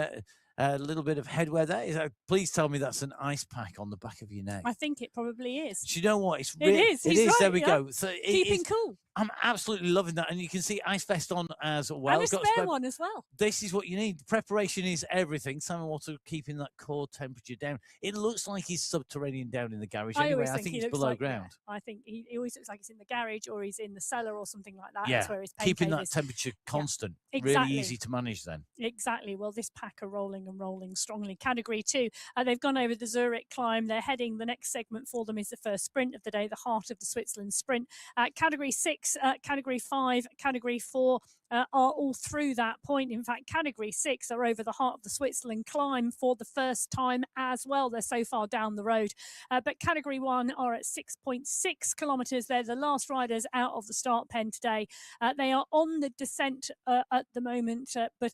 a little bit of headwear there. Please tell me that's an ice pack on the back of your neck. I think it probably is. Do you know what? It is. It He's is. right, There we yeah. go. So Keeping cool. I'm absolutely loving that, and you can see ice vest on as well. And a spare one as well. This is what you need. Preparation is everything. Simon Water keeping that core temperature down. It looks like he's subterranean down in the garage. Anyway, I think he's below ground. Yeah, I think he always looks like he's in the garage or he's in the cellar or something like that. Yeah, That's where his keeping that temperature constant. Yeah, exactly. Really easy to manage then. Exactly. Well, this pack are rolling and rolling strongly. Category 2, they've gone over the Zurich climb. They're heading, the next segment for them is the first sprint of the day, the heart of the Switzerland sprint. Category 6, Category 5, Category 4 are all through that point. In fact, Category 6 are over the heart of the Switzerland climb for the first time as well. They're so far down the road. But Category 1 are at 6.6 kilometres. They're the last riders out of the start pen today. They are on the descent at the moment, but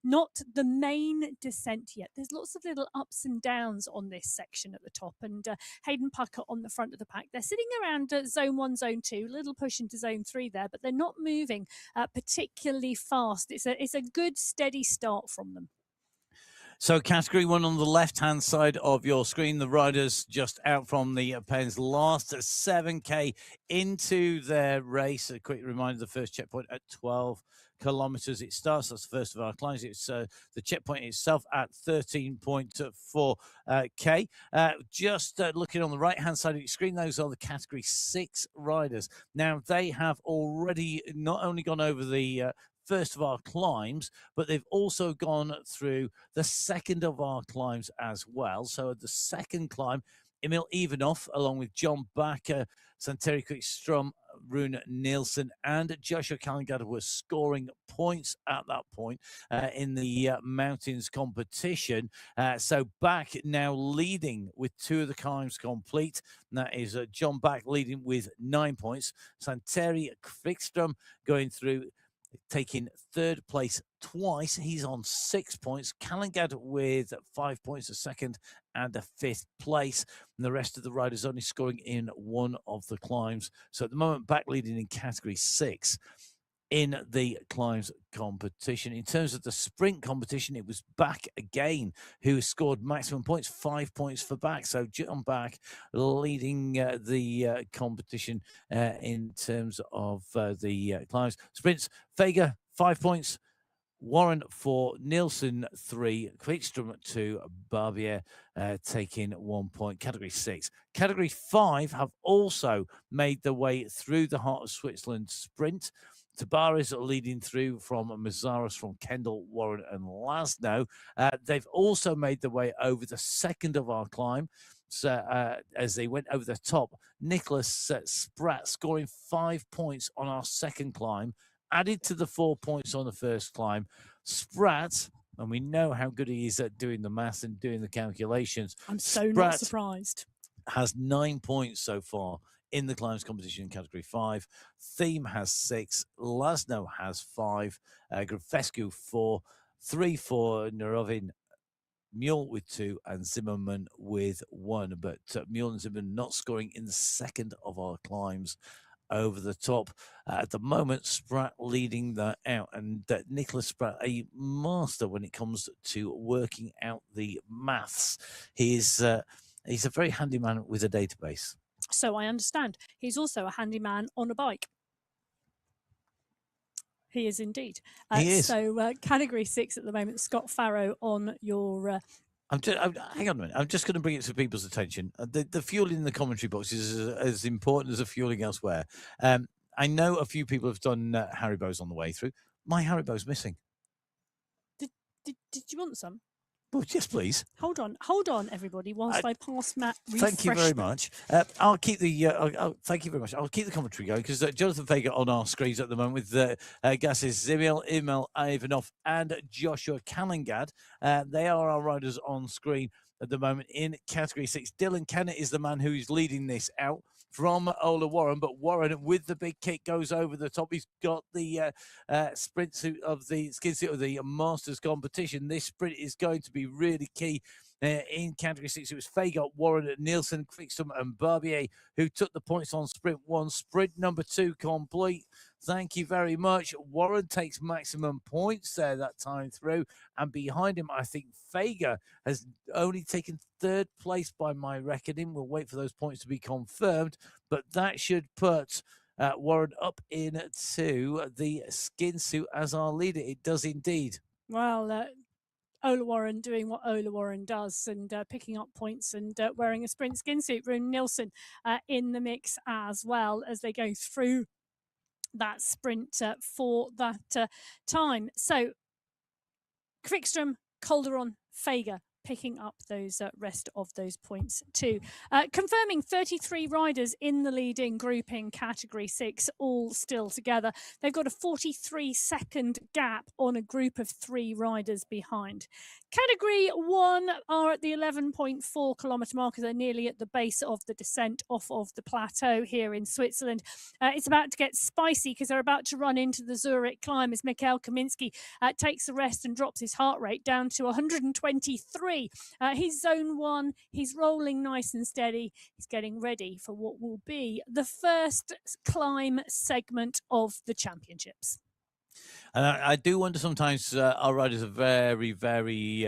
not the main descent yet. There's lots of little ups and downs on this section at the top, and Hayden Pucker on the front of the pack. They're sitting around zone 1, zone 2, a little push into zone 3 there, but they're not moving particularly fast. It's a good steady start from them. So Category 1 on the left-hand side of your screen, the riders just out from the pens, last 7K into their race. A quick reminder, the first checkpoint at 12 kilometers it starts. That's the first of our climbs. It's the checkpoint itself at 13.4 K. Just looking on the right-hand side of your screen, those are the Category 6 riders. Now, they have already not only gone over the first of our climbs, but they've also gone through the second of our climbs as well. So at the second climb, Emil Ivanov, along with John Backer, Santeri Quickstrom, Rune Nielsen, and Joshua Kalangada were scoring points at that point in the mountains competition. So Back now leading with 2 of the climbs complete. And that is John Back leading with 9 points. Santeri Quickstrom going through, taking 3rd place twice. He's on 6 points. Kalangad with 5 points, a second and a 5th place. And the rest of the riders only scoring in 1 of the climbs. So at the moment, Back leading in Category 6 in the climbs competition. In terms of the sprint competition, it was Back again who scored maximum points, 5 points for Back. So John Back leading the competition in terms of the climbs. Sprints, Fager, 5 points. Warren 4, Nielsen 3, Quickstrom 2, Barbier taking 1 point. Category 6. Category 5 have also made their way through the heart of Switzerland sprint. Tabares leading through from Mazaros, from Kendall, Warren and Laszlo. They've also made their way over the second of our climb. So as they went over the top, Nicholas Spratt scoring 5 points on our second climb, added to the 4 points on the first climb. Spratt, and we know how good he is at doing the maths and doing the calculations. I'm so not surprised. Has 9 points so far in the climbs competition in Category 5. Theme has 6. Laszlo has 5. Grafescu 4. 3 for Nurovin. Mule with 2 and Zimmerman with 1. But Mule and Zimmerman not scoring in the second of our climbs over the top. At the moment, Spratt leading that out, and Nicholas Spratt, a master when it comes to working out the maths. He's a very handy man with a database. So I understand. He's also a handyman on a bike. He is indeed. He is. So Category 6 at the moment, Scott Farrow on your... hang on a minute. I'm just going to bring it to people's attention. The fueling in the commentary box is as important as the fueling elsewhere. I know a few people have done Haribos on the way through. My Haribo's missing. Did you want some? Well, yes, please. Hold on, everybody, whilst I pass Matt. Thank you very much. I'll keep the. Thank you very much. I'll keep the commentary going because Jonathan Fager on our screens at the moment with Gassis Zimil, Emil Ivanov, and Joshua Kalangad. They are our riders on screen at the moment in Category 6. Dylan Kennett is the man who is leading this out from Ola Warren, but Warren with the big kick goes over the top. He's got the sprint suit of the skin suit of the Masters competition. This sprint is going to be really key In category 6, it was Fagot, Warren, Nielsen, Quickstrom, and Barbier who took the points on sprint 1. Sprint number 2 complete. Thank you very much. Warren takes maximum points there that time through. And behind him, I think Fager has only taken 3rd place by my reckoning. We'll wait for those points to be confirmed. But that should put Warren up into the skin suit as our leader. It does indeed. Well, Ola Warren doing what Ola Warren does and picking up points and wearing a sprint skin suit. Rune Nielsen in the mix as well as they go through that sprint for that time. So Quickstrom, Calderon, Fager picking up those rest of those points too. Confirming 33 riders in the leading group in category 6, all still together. They've got a 43-second gap on a group of 3 riders behind. Category 1 are at the 11.4 kilometre mark. They're nearly at the base of the descent off of the plateau here in Switzerland. It's about to get spicy because they're about to run into the Zurich climb as Mikhail Kaminski takes a rest and drops his heart rate down to 123. He's zone 1. He's rolling nice and steady. He's getting ready for what will be the first climb segment of the championships. And I do wonder sometimes our riders are very, very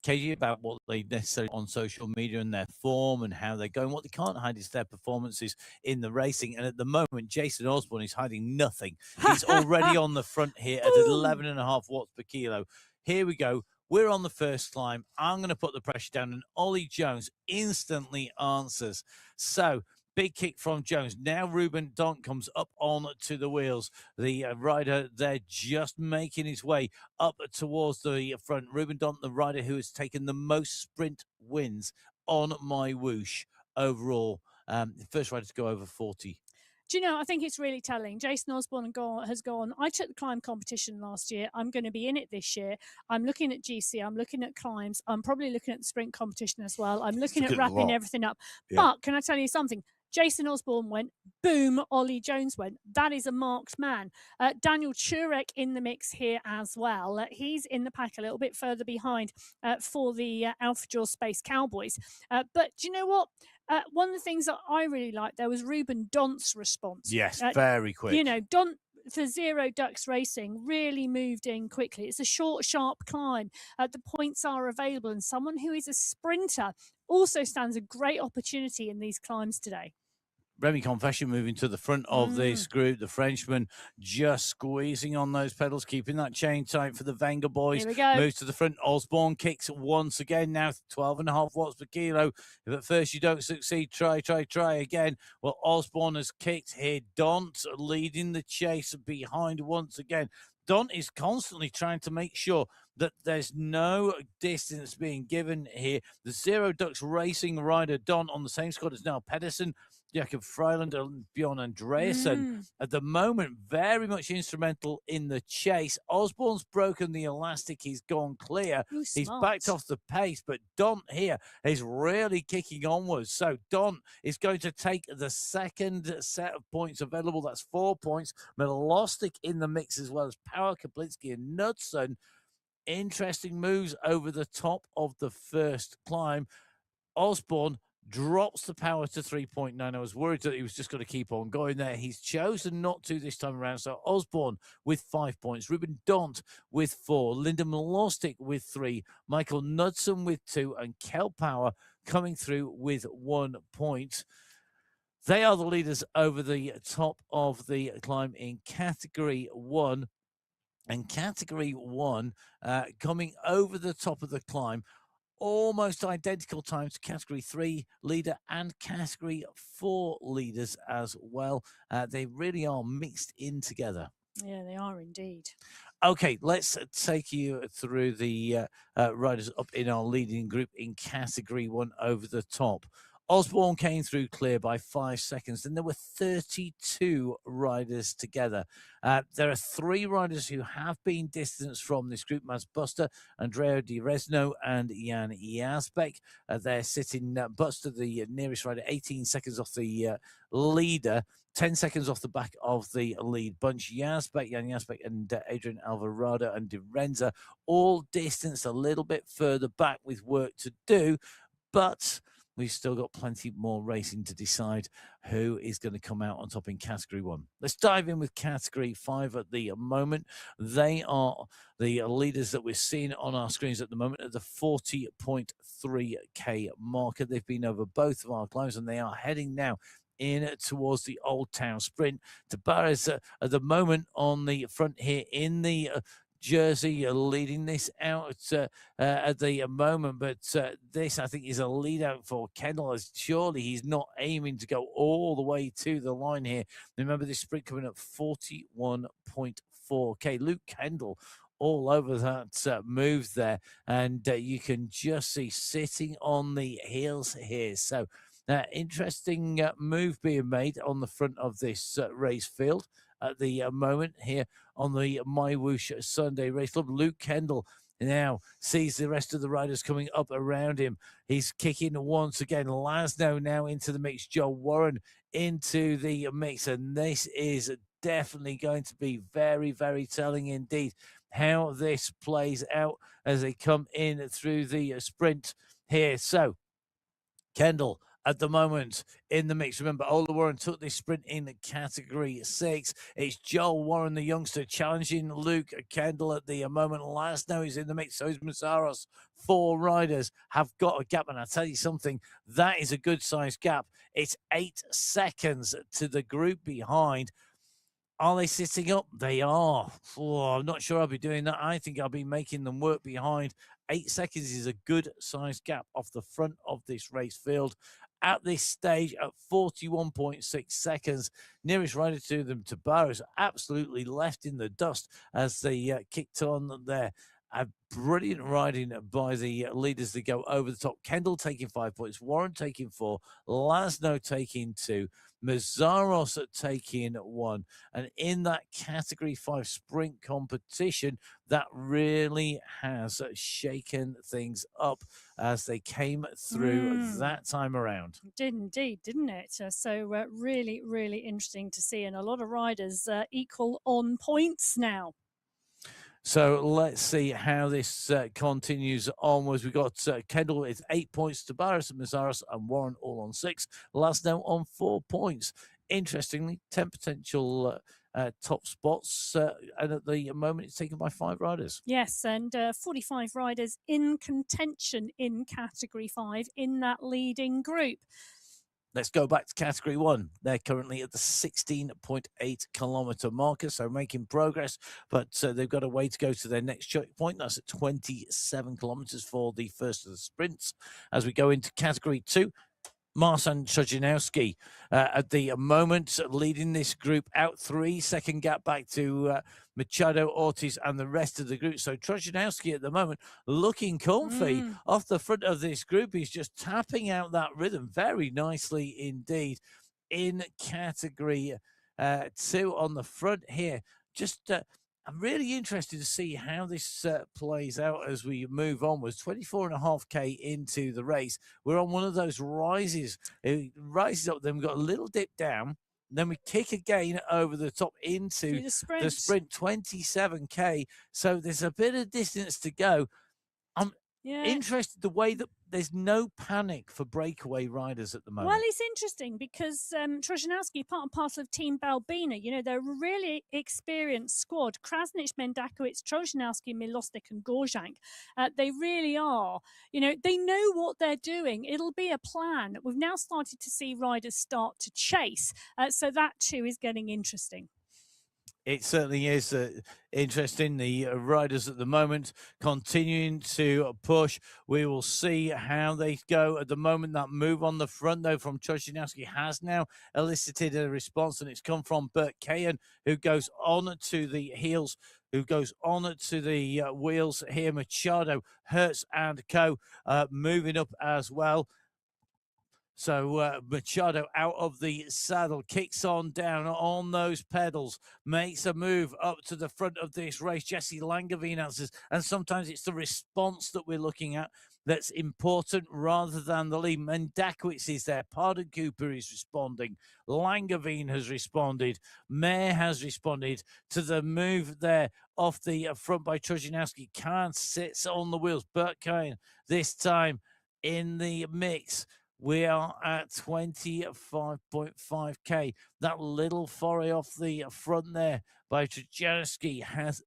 cagey about what they necessarily on social media and their form and how they're going. What they can't hide is their performances in the racing. And at the moment, Jason Osborne is hiding nothing. He's already on the front here at 11.5 watts per kilo. Here we go. We're on the first climb. I'm going to put the pressure down, and Ollie Jones instantly answers. So, big kick from Jones. Now Ruben Dont comes up on to the wheels. The rider there just making his way up towards the front. Ruben Dont, the rider who has taken the most sprint wins on MyWhoosh overall. The first rider to go over 40. Do you know, I think it's really telling. Jason Osborne has gone, I took the climb competition last year. I'm going to be in it this year. I'm looking at GC. I'm looking at climbs. I'm probably looking at the sprint competition as well. I'm looking at wrapping everything up. Yeah. But can I tell you something? Jason Osborne went, boom, Ollie Jones went. That is a marked man. Daniel Turek in the mix here as well. He's in the pack a little bit further behind for the Alpha Jaw Space Cowboys. But do you know what? One of the things that I really liked there was Ruben Dont's response. Yes, very quick. You know, Dont for Zero Ducks Racing really moved in quickly. It's a short, sharp climb. The points are available, and someone who is a sprinter also stands a great opportunity in these climbs today. Remy Confession moving to the front of this group. The Frenchman just squeezing on those pedals, keeping that chain tight for the Wenger boys. Here we go. Moves to the front. Osborne kicks once again. Now 12.5 watts per kilo. If at first you don't succeed, try again. Well, Osborne has kicked here. Dont leading the chase behind once again. Dont is constantly trying to make sure that there's no distance being given here. The Zero Ducks Racing rider Dont on the same squad as now Pedersen, Jakob Freiland, and Bjorn Andreasen. At the moment, very much instrumental in the chase. Osborne's broken the elastic. He's gone clear. He's backed off the pace, but Dont here is really kicking onwards. So Dont is going to take the second set of points available. That's 4 points. Milostic in the mix as well as Power, Kaplinski, and Knudsen. Interesting moves over the top of the first climb. Osborne drops the power to 3.9. I was worried that he was just going to keep on going there. He's chosen not to this time around. So Osborne with 5 points, Ruben Dont with 4, Linda Milostic with 3, Michael Knudsen with 2, and Kel Power coming through with 1 point. They are the leaders over the top of the climb in category 1. And category 1 coming over the top of the climb, almost identical times to category 3 leader and category 4 leaders as well. They really are mixed in together. Yeah, they are indeed. Okay, let's take you through the riders up in our leading group in category 1 over the top. Osborne came through clear by 5 seconds. Then there were 32 riders together. There are 3 riders who have been distanced from this group: Maz Buster, Andrea Di Resno, and Jan Jasbeck. They're sitting Buster, the nearest rider, 18 seconds off the leader, 10 seconds off the back of the lead bunch. Jan Jasbeck, and Adrian Alvarado and Di Renza all distanced a little bit further back with work to do, but we've still got plenty more racing to decide who is going to come out on top in Category 1. Let's dive in with Category 5 at the moment. They are the leaders that we're seeing on our screens at the moment at the 40.3k marker. They've been over both of our climbs, and they are heading now in towards the Old Town Sprint. Tabares at the moment on the front here in the jersey leading this out at the moment, but this I think is a lead out for Kendall, as surely he's not aiming to go all the way to the line here. Remember, this sprint coming up 41.4k. Luke Kendall all over that move there, and you can just see sitting on the heels here. So interesting move being made on the front of this race field at the moment here on the MyWhoosh Sunday Race Club. Luke Kendall now sees the rest of the riders coming up around him. He's kicking once again. Laszlo now into the mix. Joe Warren into the mix. And this is definitely going to be very, very telling indeed how this plays out as they come in through the sprint here. So Kendall at the moment in the mix. Remember, Ola Warren took this sprint in Category 6. It's Joel Warren, the youngster, challenging Luke Kendall at the moment. Last now he's in the mix, so is Mazzaros. 4 riders have got a gap, and I'll tell you something, that is a good-sized gap. It's 8 seconds to the group behind. Are they sitting up? They are. Oh, I'm not sure I'll be doing that. I think I'll be making them work behind. 8 seconds is a good-sized gap off the front of this race field. At this stage, at 41.6 seconds, nearest rider to them, Tabares, absolutely left in the dust as they kicked on there. A brilliant riding by the leaders that go over the top. Kendall taking 5 points, Warren taking 4, Laszlo taking 2, Mazzaros taking 1. And in that Category 5 sprint competition, that really has shaken things up as they came through that time around. Did indeed, didn't it? So really, really interesting to see, and a lot of riders equal on points now. So let's see how this continues onwards. We've got Kendall with 8 points, Tabares, Mazzaros, and Warren all on 6. Laszlo on 4 points. Interestingly, 10 potential top spots, and at the moment it's taken by 5 riders. Yes, and 45 riders in contention in Category 5 in that leading group. Let's go back to Category 1. They're currently at the 16.8 kilometer marker, so making progress, but they've got a way to go to their next checkpoint. That's at 27 kilometers for the first of the sprints. As we go into Category 2, Marcin Trojnowski at the moment leading this group out, 3-second gap back to Machado, Ortiz, and the rest of the group. So Trojnowski at the moment looking comfy off the front of this group. He's just tapping out that rhythm very nicely indeed in Category 2 on the front here. Just I'm really interested to see how this plays out as we move onwards. 24.5k into the race. We're on one of those rises. It rises up, then we've got a little dip down. Then we kick again over the top into the sprint, 27k. So there's a bit of distance to go. I'm interested the way that there's no panic for breakaway riders at the moment. Well, it's interesting because Trojnowski, part and parcel of Team Balbina, you know, they're a really experienced squad. Krasnich, Mendakowicz, Trojnowski, Milosnik and Gorjank. They really are, you know, they know what they're doing. It'll be a plan. We've now started to see riders start to chase. So that too is getting interesting. It certainly is interesting. The riders at the moment continuing to push. We will see how they go at the moment. That move on the front, though, from Trojnowski has now elicited a response, and it's come from Bert Kayan, who goes on to the heels, who goes on to the wheels here. Machado, Hertz, and Co. Moving up as well. So Machado out of the saddle, kicks on down on those pedals, makes a move up to the front of this race. Jesse Langevin answers, and sometimes it's the response that we're looking at that's important rather than the lead. Mendakowicz is there. Pardon Cooper is responding. Langevin has responded. Mayer has responded to the move there off the front by Trojanoski. Khan sits on the wheels. Bert Kane this time in the mix. We are at 25.5k. That little foray off the front there by Trojanoski has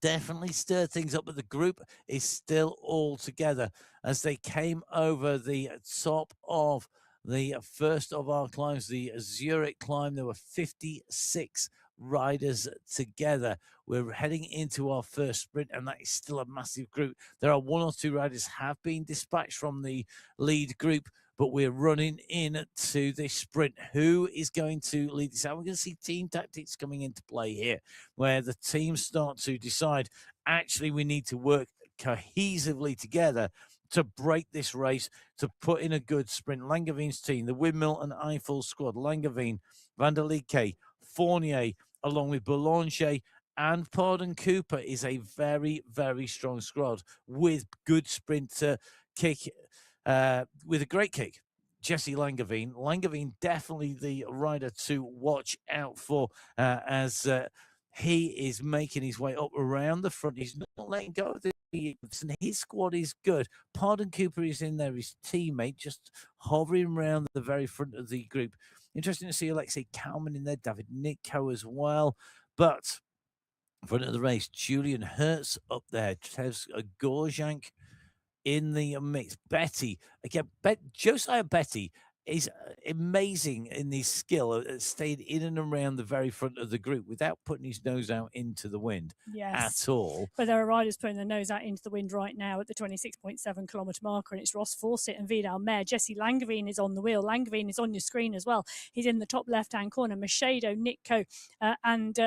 definitely stirred things up, but the group is still all together as they came over the top of the first of our climbs, the Zurich climb. There were 56 riders together. We're heading into our first sprint, and that is still a massive group. There are one or two riders have been dispatched from the lead group, but we're running into this sprint. Who is going to lead this out? We're going to see team tactics coming into play here, where the teams start to decide, actually, we need to work cohesively together to break this race, to put in a good sprint. Langevin's team, the Windmill and Eiffel squad, Langevin, Van der Lieke, Fournier, along with Boulanger and Pardon Cooper, is a very, very strong squad with good sprint kick. With a great kick, Jesse Langevin. Langevin definitely the rider to watch out for as he is making his way up around the front. He's not letting go of the and his squad is good. Pardon Cooper is in there, his teammate, just hovering around the very front of the group. Interesting to see Alexei Kalman in there, David Nitko as well. But in front of the race, Julian Hertz up there, Tevs Gorjank in the mix. Betty, again, Josiah Betty is amazing in his skill at staying in and around the very front of the group without putting his nose out into the wind at all. But there are riders putting their nose out into the wind right now at the 26.7 kilometre marker, and it's Ross Fawcett and Vidal Mayer. Jesse Langevin is on the wheel. Langevin is on your screen as well. He's in the top left-hand corner. Machado, Nitko, and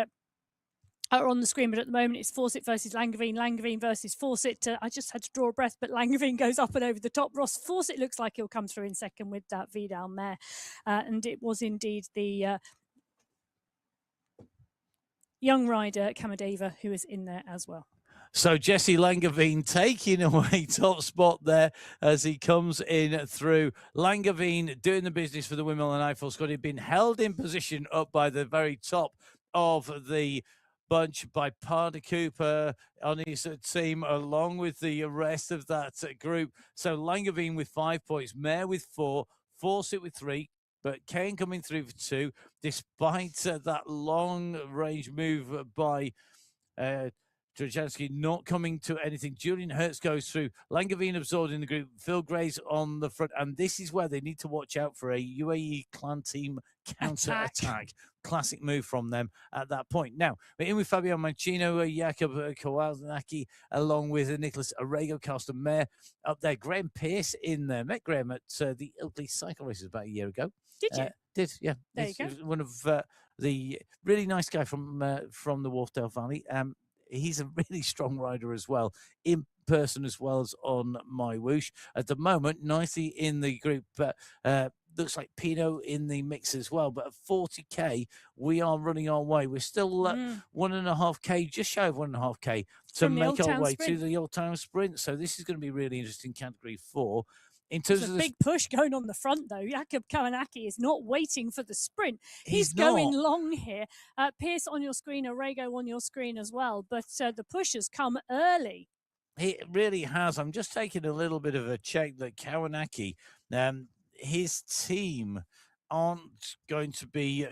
are on the screen, but at the moment it's Fawcett versus Langevin, Langevin versus Fawcett. I just had to draw a breath, but Langevin goes up and over the top. Ross Fawcett looks like he'll come through in second with that Vidal Mayer. And it was indeed the young rider, Kamadeva, who is in there as well. So Jesse Langevin taking away top spot there as he comes in through. Langevin doing the business for the Windmill and Eiffel squad. He'd been held in position up by the very top of the bunch by Pardon Cooper on his team, along with the rest of that group. So Langevin with 5 points, Mayer with 4, Fawcett with 3, but Kane coming through for 2, despite that long-range move by Trojanoski not coming to anything. Julian Hertz goes through. Langevin absorbed in the group. Phil Gray's on the front. And this is where they need to watch out for a UAE clan team counter-attack. Classic move from them at that point. Now, we're in with Fabio Mancino, Jakub Kowalski, along with Nicholas Arrego, Carsten Mayer up there. Graham Pearce in there. Met Graham at the Ilkley Cycle Races about a year ago. Did you? Did, yeah. There you go. One of the really nice guy from the Wharfdale Valley. He's a really strong rider as well, in person as well as on MyWhoosh. At the moment, nicely in the group, looks like Pino in the mix as well. But at 40k, we are running our way. We're still 1.5k, just shy of 1.5k to make our way to the Old Town Sprint. So this is going to be really interesting, Category 4. In terms There's of a big push going on the front, though. Jakub Kawanaki is not waiting for the sprint. He's going long here. Pearce on your screen, Arrego on your screen as well. But the push has come early. It really has. I'm just taking a little bit of a check that Kawanaki, his team aren't going to be,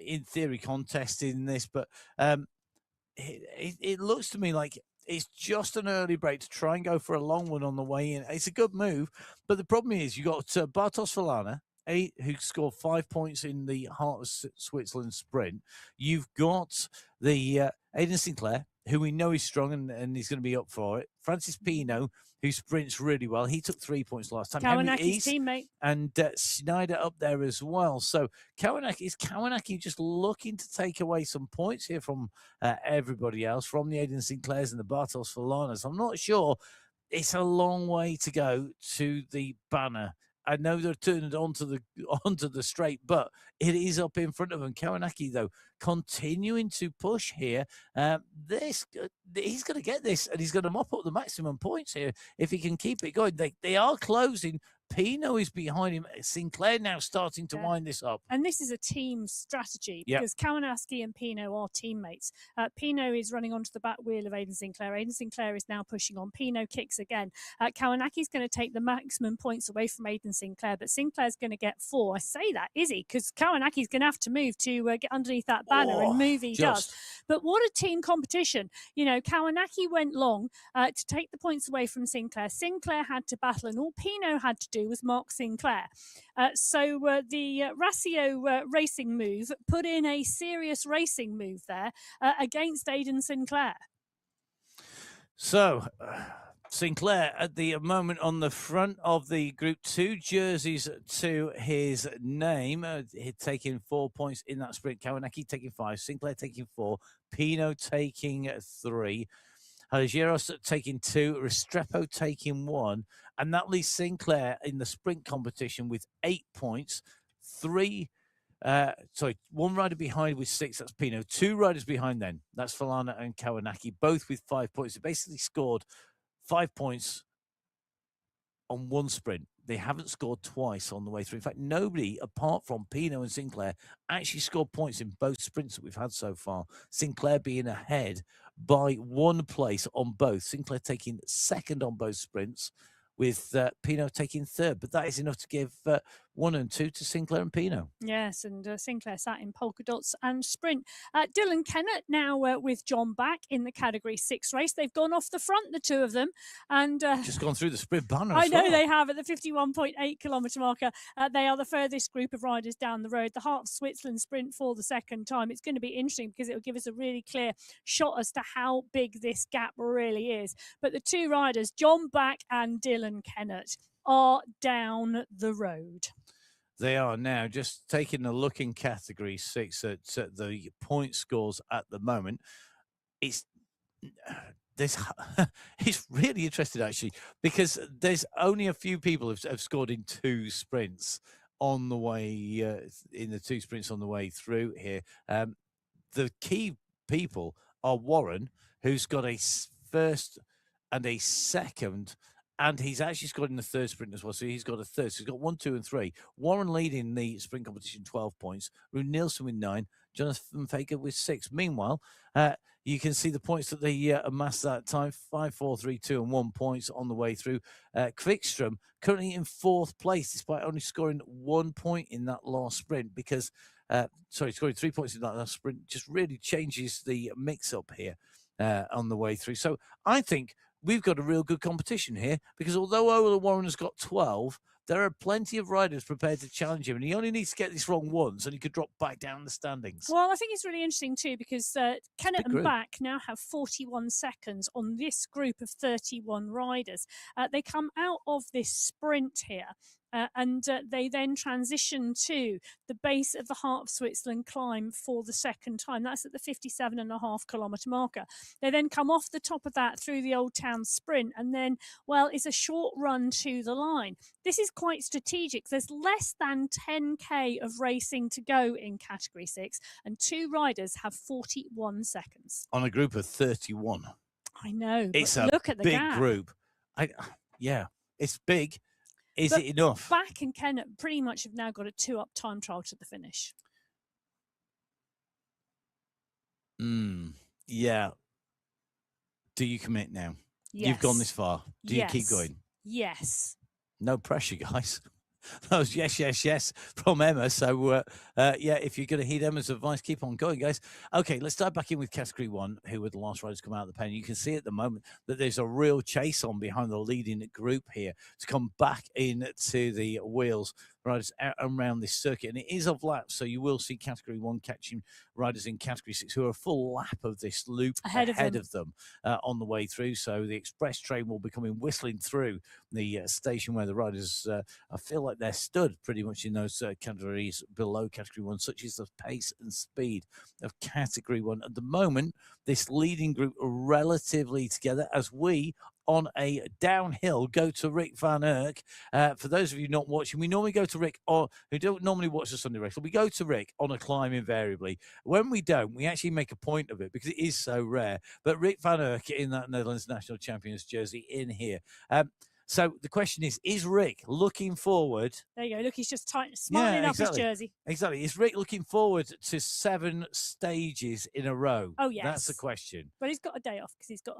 in theory, contesting this. But it looks to me like it's just an early break to try and go for a long one on the way in. It's a good move, but the problem is you got Bartos Falana, who scored 5 points in the Heart of Switzerland sprint. You've got the Aidan Sinclair, who we know is strong and he's going to be up for it. Francis Pino, who sprints really well. He took 3 points last time. Kawanaki's teammate. And Schneider up there as well. So Kawanaki just looking to take away some points here from everybody else, from the Aidan Sinclairs and the Bartos Falanas. I'm not sure. It's a long way to go to the banner I know they're turning onto the straight, but it is up in front of them. Kawanaki, though, continuing to push here. He's going to get this, and he's going to mop up the maximum points here if he can keep it going. They are closing. Pino is behind him. Sinclair now starting to wind this up. And this is a team strategy because Kawanaki and Pino are teammates. Pino is running onto the back wheel of Aidan Sinclair. Aidan Sinclair is now pushing on. Pino kicks again. Kawanaki's going to take the maximum points away from Aidan Sinclair, but Sinclair's going to get 4. I say that, is he? Because Kawanaki's going to have to move to get underneath that banner, and move he does. But what a team competition. You know, Kawanaki went long to take the points away from Sinclair. Sinclair had to battle, and all Pino had to do was mark Sinclair. So the Ratio racing move put in a serious racing move there against Aidan Sinclair. So Sinclair at the moment on the front of the Group 2, jerseys to his name, taking 4 points in that sprint. Kawanaki taking 5, Sinclair taking 4, Pino taking 3. Algeros taking 2, Restrepo taking 1, and that leaves Sinclair in the sprint competition with 8 points. 1 rider behind with 6, that's Pino. 2 riders behind then, that's Falana and Kawanaki, both with 5 points. They basically scored 5 points on one sprint. They haven't scored twice on the way through. In fact, nobody apart from Pino and Sinclair actually scored points in both sprints that we've had so far. Sinclair being ahead by 1 place on both. Sinclair taking 2nd on both sprints, with Pino taking 3rd. But that is enough to give 1 and 2 to Sinclair and Pino. Yes, and Sinclair sat in polka dots and sprint. Dylan Kennett now with John back in the Category 6 race. They've gone off the front, the two of them. And just gone through the sprint banner. I know they have at the 51.8 kilometre marker. They are the furthest group of riders down the road. The Heart of Switzerland sprint for the 2nd time. It's going to be interesting because it will give us a really clear shot as to how big this gap really is. But the 2 riders, John Back and Dylan Kennett, are down the road. They are now. Just taking a look in Category 6 at the point scores at the moment. It's really interesting, actually, because there's only a few people have scored in 2 sprints on the way, in the 2 sprints on the way through here. The key people are Warren, who's got a 1st and a 2nd, and he's actually scored in the 3rd sprint as well. So he's got a 3rd. So he's got 1, 2, and 3. Warren leading the sprint competition, 12 points. Rune Nielsen with 9. Jonathan Faker with 6. Meanwhile, you can see the points that they amassed that time: 5, 4, 3, 2, and 1 points on the way through. Quickstrom currently in 4th place, despite only scoring 1 point in that last sprint. Because, scoring 3 points in that last sprint just really changes the mix-up here on the way through. So I think we've got a real good competition here, because although Ola Warren has got 12, there are plenty of riders prepared to challenge him, and he only needs to get this wrong once and he could drop back down the standings. Well, I think it's really interesting too, because Kennett and Back now have 41 seconds on this group of 31 riders. They come out of this sprint here. And they then transition to the base of the Heart of Switzerland climb for the 2nd time. That's at the 57.5 kilometre marker. They then come off the top of that through the Old Town sprint, and then, well, it's a short run to the line. This is quite strategic. There's less than 10k of racing to go in Category 6, and 2 riders have 41 seconds. On a group of 31. I know. It's a look at the big group. It's big. Is it enough? Back and Kennett pretty much have now got a 2-up time trial to the finish. Yeah. Do you commit now? Yes. You've gone this far. Do you keep going? Yes. No pressure, guys. That was yes from Emma. So, if you're going to heed Emma's advice, keep on going, guys. Okay, let's dive back in with Category 1, who were the last riders to come out of the pen. You can see at the moment that there's a real chase on behind the leading group here to come back into the wheels. Riders out and around this circuit, and it is of laps, so you will see Category 1 catching riders in Category 6 who are a full lap of this loop ahead of them on the way through. So the express train will be coming whistling through the station where the riders I feel like they're stood pretty much in those categories below Category 1, such as the pace and speed of Category 1. At the moment, this leading group are relatively together, as we on a downhill, go to Rick Van Erck. For those of you not watching, we normally go to Rick, or who don't normally watch the Sunday race, we go to Rick on a climb invariably. When we don't, we actually make a point of it because it is so rare. But Rick Van Erck in that Netherlands National Champions jersey in here. So the question is Rick looking forward? There you go. Look, he's just smiling up his jersey. Exactly. Is Rick looking forward to 7 stages in a row? Oh, yes. That's the question. But he's got a day off because he's got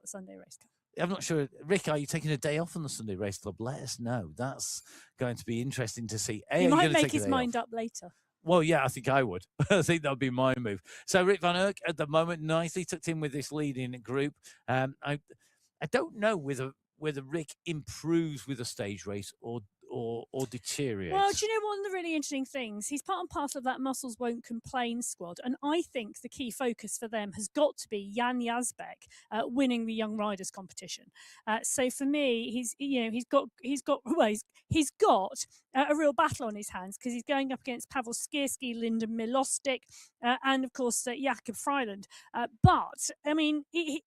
the Sunday race. I'm not sure. Rick, are you taking a day off on the Sunday Race Club? Let us know. That's going to be interesting to see. He might make his mind up later. Well, yeah, I think I would. I think that would be my move. So Rick Van Erck at the moment, nicely tucked in with this leading group. I don't know whether Rick improves with a stage race or deteriorates. Well, do you know one of the really interesting things? He's part and parcel of that Muscles Won't Complain squad, and I think the key focus for them has got to be Jan Yazbek winning the Young Riders competition. So for me, he's got a real battle on his hands because he's going up against Pavel Skierski, Linda Milostic, and of course Jakob Freiland. But I mean, he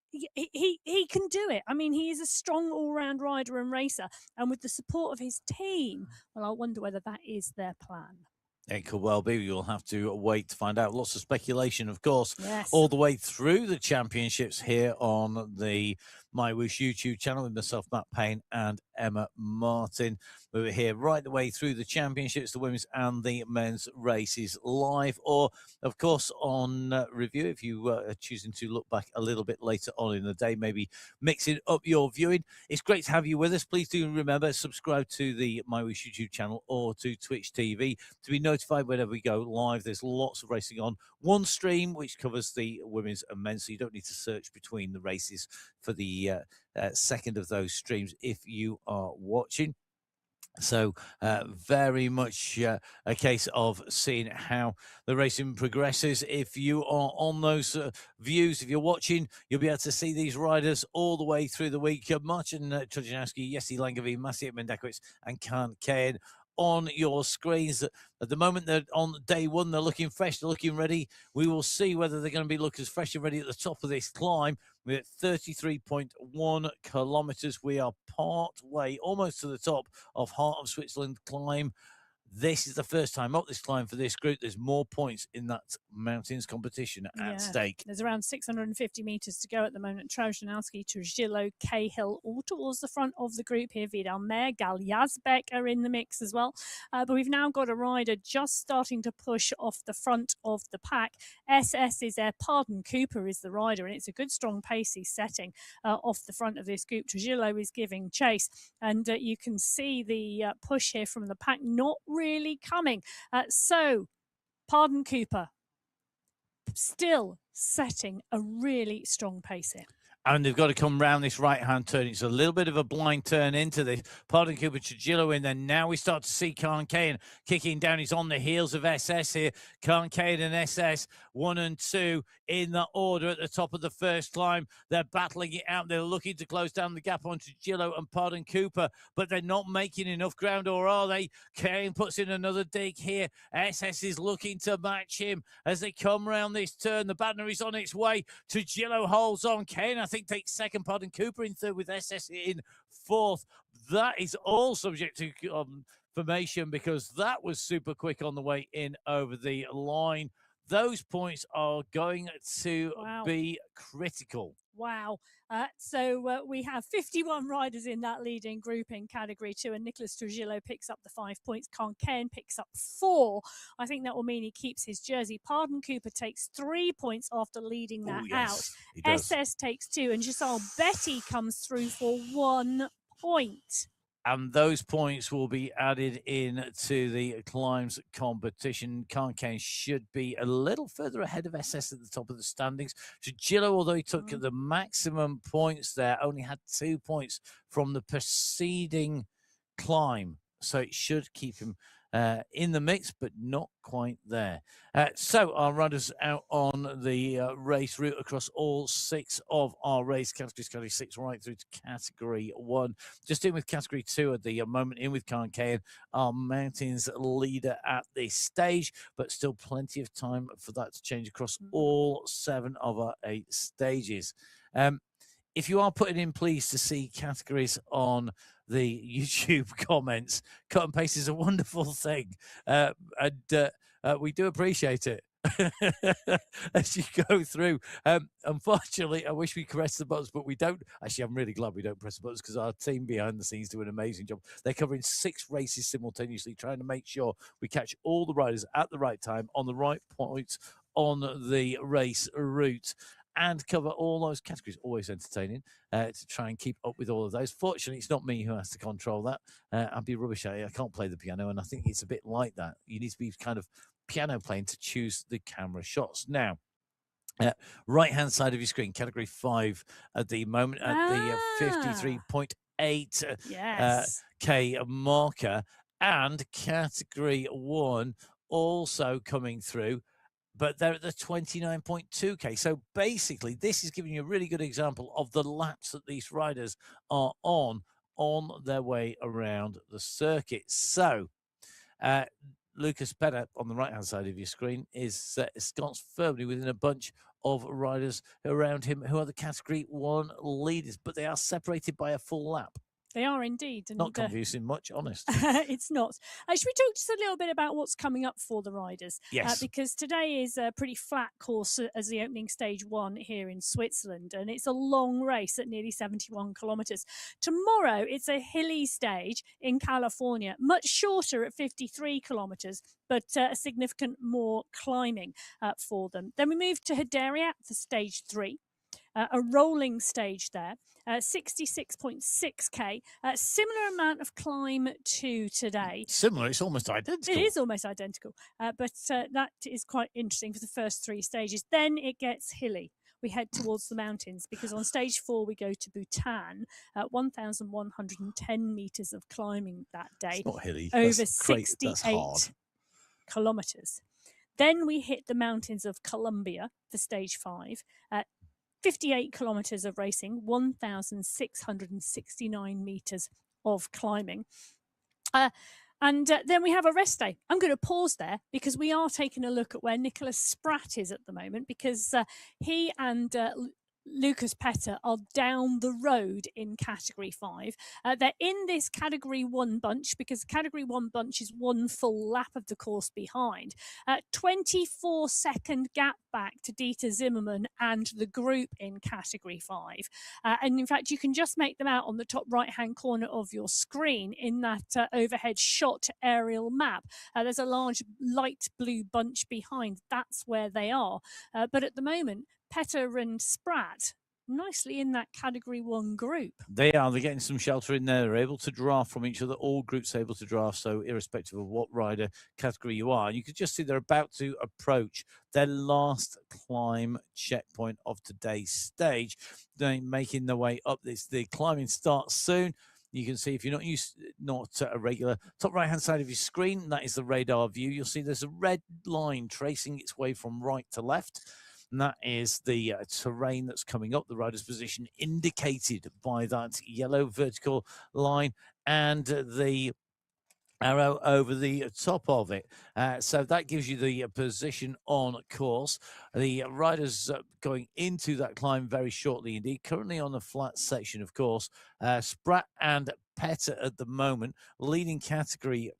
can do it. I mean, he is a strong all-round rider and racer, and with the support of his team, well, I wonder whether that is their plan. It could well be. You'll have to wait to find out. Lots of speculation, of course, yes, all the way through the championships here on the MyWhoosh YouTube channel with myself, Matt Payne, and Emma Martin. We were here right the way through the championships, the women's and the men's races live, or, of course, on review if you are choosing to look back a little bit later on in the day, maybe mixing up your viewing. It's great to have you with us. Please do remember, subscribe to the MyWhoosh YouTube channel or to Twitch TV to be notified whenever we go live. There's lots of racing on one stream, which covers the women's and men's, so you don't need to search between the races for the second of those streams if you are watching. So very much a case of seeing how the racing progresses. If you are on those views, if you're watching, you'll be able to see these riders all the way through the week. Marcin Trojanowski, Jesse Langevin, Maciej Mendakowicz, and Kaan Cahen on your screens. At the moment, they're on day one. They're looking fresh. They're looking ready. We will see whether they're going to be looking as fresh and ready at the top of this climb. We're at 33.1 kilometers. We are part way, almost to the top of Heart of Switzerland climb. This is the first time up this climb for this group. There's more points in that mountains competition at stake. There's around 650 meters to go at the moment. Trojanowski, Trujillo, Cahill, all towards the front of the group here. Vidal Mer, Gal Yazbek are in the mix as well. But we've now got a rider just starting to push off the front of the pack. SS is there. Pardon Cooper is the rider, and it's a good strong pace he's setting off the front of this group. Trujillo is giving chase, and you can see the push here from the pack not really coming. So, Pardon Cooper still setting a really strong pace here. And they've got to come round this right-hand turn. It's a little bit of a blind turn into this. Pardon Cooper, Trujillo in there. Now we start to see Kaan Cahen kicking down. He's on the heels of SS here. Kaan Cahen and SS, 1 and 2 in the order at the top of the first climb. They're battling it out. They're looking to close down the gap on Trujillo and Pardon Cooper, but they're not making enough ground, or are they? Cahen puts in another dig here. SS is looking to match him as they come round this turn. The banner is on its way. Trujillo holds on. Cahen, I think, takes second. Pardon Cooper in third, with SS in fourth. That is all subject to confirmation because that was super quick on the way in over the line. Those points are going to be critical. Wow. So we have 51 riders in that leading group in Category 2, and Nicholas Trujillo picks up the 5 points. Kaan Cahen picks up 4. I think that will mean he keeps his jersey. Pardon Cooper takes 3 points after leading that out. SS takes 2, and Giselle Betty comes through for 1 point. And those points will be added in to the climbs competition. Kaan Cahen should be a little further ahead of SS at the top of the standings. Trujillo, although he took the maximum points there, only had 2 points from the preceding climb. So it should keep him in the mix, but not quite there. So our runners out on the race route across all 6 of our race categories, category 6 right through to category 1. Just in with category 2 at the moment, in with Kaan Cahen, our mountains leader at this stage, but still plenty of time for that to change across all 7 of our 8 stages. if you are putting in, please, to see categories on the YouTube comments, cut and paste is a wonderful thing, and we do appreciate it. As you go through. Unfortunately, I wish we could press the buttons, but we don't. Actually, I'm really glad we don't press the buttons, because our team behind the scenes do an amazing job. They're covering 6 races simultaneously, trying to make sure we catch all the riders at the right time, on the right points on the race route, and cover all those categories. Always entertaining to try and keep up with all of those. Fortunately, it's not me who has to control that. I'd be rubbish at it. I can't play the piano, and I think it's a bit like that. You need to be kind of piano playing to choose the camera shots. Now, right hand side of your screen, category 5 at the moment, at the 53.8 Yes. K marker, and category 1 also coming through, but they're at the 29.2K. So basically, this is giving you a really good example of the laps that these riders are on their way around the circuit. So Lucas Petta, on the right-hand side of your screen, is ensconced firmly within a bunch of riders around him who are the Category 1 leaders, but they are separated by a full lap. They are indeed. And, not confusing much, honest. It's not. Should we talk just a little bit about what's coming up for the riders? Yes. Because today is a pretty flat course as the opening stage 1 here in Switzerland, and it's a long race at nearly 71 kilometres. Tomorrow, it's a hilly stage in California, much shorter at 53 kilometres, but a significant more climbing for them. Then we move to Hedera for stage 3. A rolling stage there, 66.6K, similar amount of climb to today. Similar, it's almost identical. It is almost identical, but that is quite interesting for the first 3 stages. Then it gets hilly. We head towards the mountains, because on stage 4 we go to Bhutan, 1,110 metres of climbing that day. It's not hilly. Over That's great. 68 kilometres. Then we hit the mountains of Colombia for stage 5. 58 kilometres of racing, 1,669 metres of climbing. And then we have a rest day. I'm going to pause there, because we are taking a look at where Nicholas Spratt is at the moment, because he and Lucas Petta are down the road in Category 5. They're in this Category 1 bunch, because Category 1 bunch is 1 full lap of the course behind. 24-second gap back to Dieter Zimmermann and the group in Category 5. And in fact, you can just make them out on the top right-hand corner of your screen in that overhead shot aerial map. There's a large light blue bunch behind. That's where they are. But at the moment, Petta and Spratt nicely in that Category 1 group. They are. They're getting some shelter in there. They're able to draft from each other. All groups are able to draft, so irrespective of what rider category you are. And you can just see they're about to approach their last climb checkpoint of today's stage. They're making their way up this. The climbing starts soon. You can see, if you're not a regular, top right-hand side of your screen, that is the radar view. You'll see there's a red line tracing its way from right to left. And that is the terrain that's coming up, the rider's position indicated by that yellow vertical line and the arrow over the top of it. So that gives you the position on course. The riders going into that climb very shortly indeed. Currently on the flat section, of course. Spratt and Petta at the moment, leading Category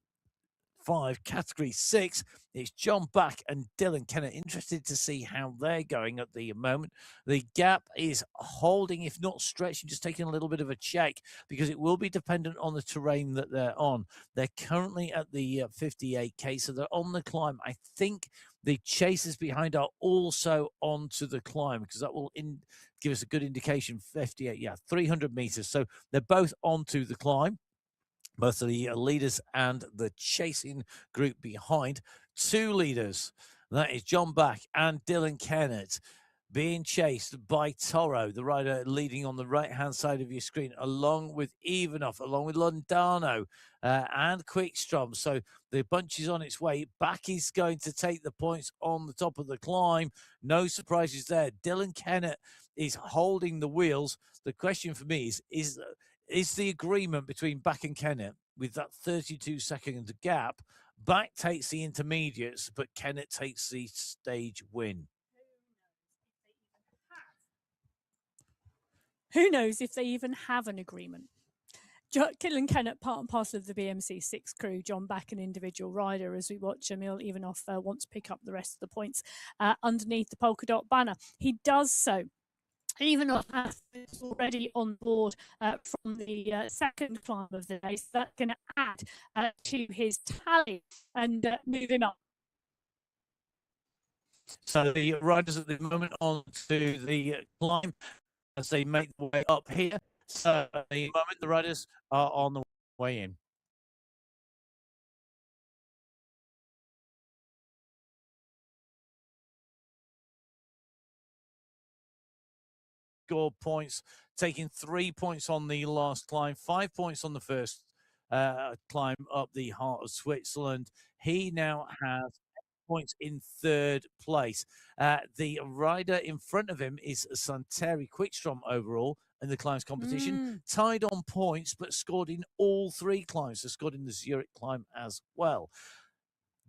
5. Category 6, it's John Back and Dylan Kennett. Interested to see how they're going at the moment. The gap is holding, if not stretching, just taking a little bit of a check, because it will be dependent on the terrain that they're on. They're currently at the 58K, so they're on the climb. I think the chasers behind are also onto the climb, because that will give us a good indication. 58, 300 meters. So they're both onto the climb. Both of the leaders and the chasing group behind. 2 leaders, that is John Back and Dylan Kennett, being chased by Toro, the rider leading on the right-hand side of your screen, along with Ivanov, along with Londano and Quickstrom. So the bunch is on its way. Back is going to take the points on the top of the climb. No surprises there. Dylan Kennett is holding the wheels. The question for me is the agreement between Back and Kennett with that 32-second gap. Back takes the intermediates, but Kennett takes the stage win. Who knows if they even have an agreement? Killen Kennett, part and parcel of the BMC6 crew, John Back, an individual rider. As we watch Emil Ivanov want to pick up the rest of the points underneath the polka dot banner. He does so. Ivanov is already on board from the second climb of the day, so that's going to add to his tally and move him up. So the riders at the moment on to the climb as they make their way up here. So at the moment, the riders are on the way in. Scored points, taking 3 points on the last climb, 5 points on the first climb up the heart of Switzerland. He now has points in third place. The rider in front of him is Santeri Quickstrom overall in the climbs competition, tied on points, but scored in all 3 climbs, so scored in the Zurich climb as well.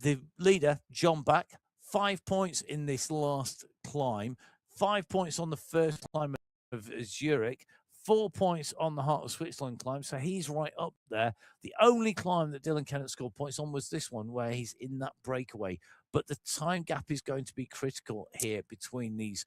The leader, John Back, 5 points in this last climb, 5 points on the first climb of Zurich, 4 points on the Heart of Switzerland climb, so he's right up there. The only climb that Dylan Kennett scored points on was this one, where he's in that breakaway. But the time gap is going to be critical here between these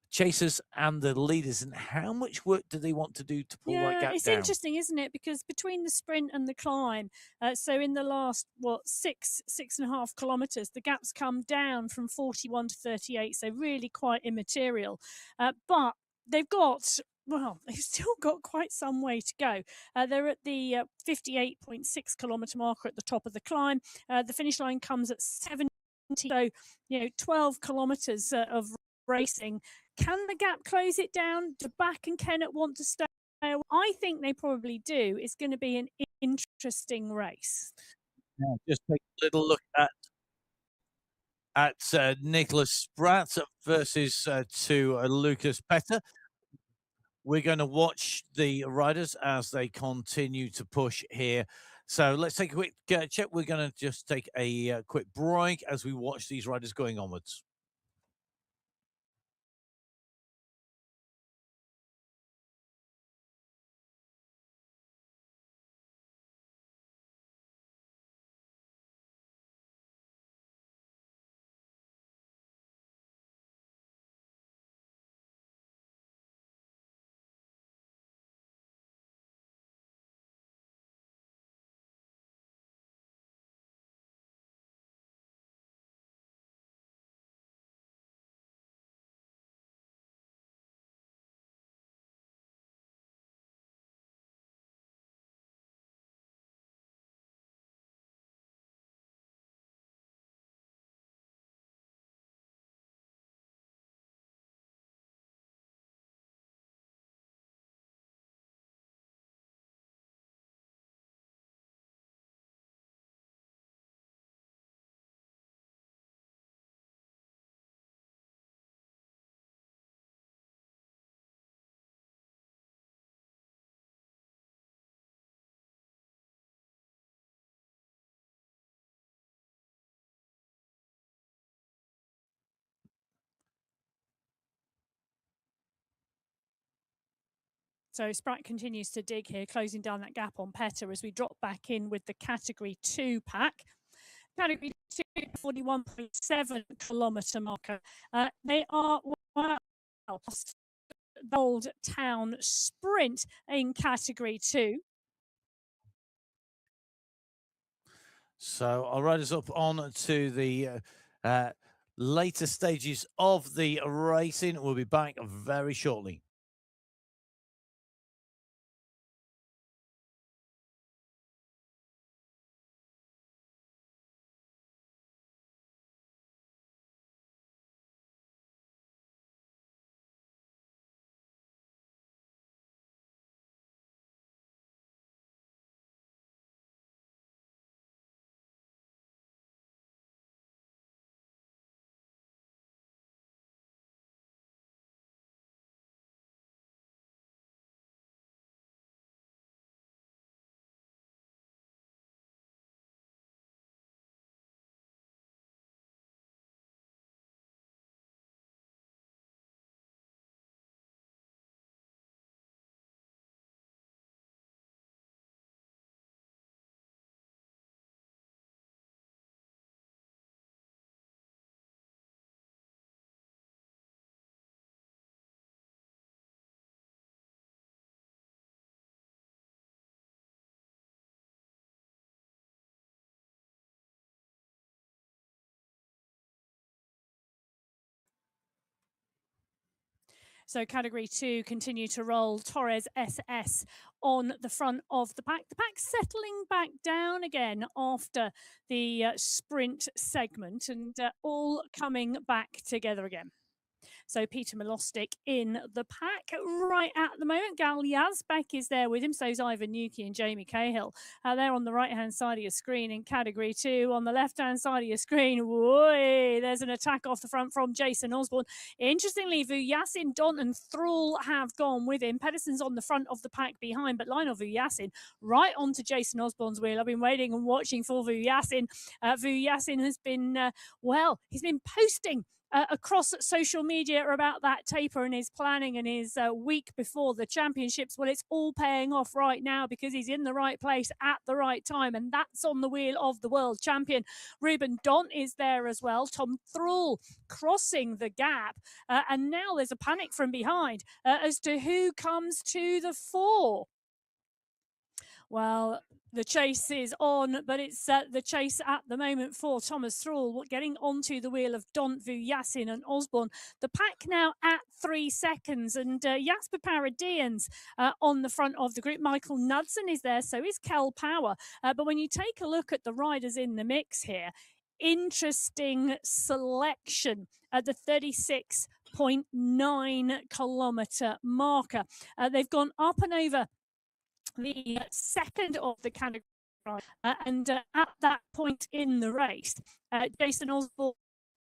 chasers and the leaders, and how much work do they want to do to pull that gap it's down? interesting, isn't it? Because between the sprint and the climb, so in the last six and a half kilometers, the gap's come down from 41 to 38, so really quite immaterial. But they've got, well, they've still got quite some way to go. They're at the 58.6 kilometer marker at the top of the climb. The finish line comes at 70, so 12 kilometers of racing. Can the gap close it down? Do Back and Kennett want to stay? I think they probably do. It's going to be an interesting race. Now, just take a little look at Nicholas Spratt versus to Lucas Petter. We're going to watch the riders as they continue to push here. So let's take a quick check. We're going to just take a quick break as we watch these riders going onwards. So Spratt continues to dig here, closing down that gap on Petter as we drop back in with the Category 2 pack. Category 2, 41.7 kilometre marker. They are the Old Town Sprint in Category 2. So our riders up on to the later stages of the racing. We'll be back very shortly. So category 2 continue to roll. Torres SS on the front of the pack. The pack settling back down again after the sprint segment, and all coming back together again. So Peter Milostic in the pack right at the moment. Gal Yazbek is there with him. So is Ivan Nuki and Jamie Cahill. They're on the right-hand side of your screen in category 2. On the left-hand side of your screen, whoa, there's an attack off the front from Jason Osborne. Interestingly, Vuyasin, Don and Thrall have gone with him. Pedersen's on the front of the pack behind, but Lionel Vuyasin right onto Jason Osborne's wheel. I've been waiting and watching for Vuyasin. Vuyasin has been, he's been posting across social media about that taper and his planning and his week before the championships. Well, it's all paying off right now because he's in the right place at the right time, and that's on the wheel of the world champion. Ruben Dont is there as well. Tom Thrall crossing the gap, and now there's a panic from behind as to who comes to the fore. Well, the chase is on, but it's the chase at the moment for Thomas Thrall, getting onto the wheel of Dont, Vuyasin and Osborne. The pack now at 3 seconds, and Jasper Paradians on the front of the group. Michael Knudsen is there, so is Kel Power. But when you take a look at the riders in the mix here, interesting selection at the 36.9 kilometer marker. They've gone up and over the second of the category, and at that point in the race, Jason Osborne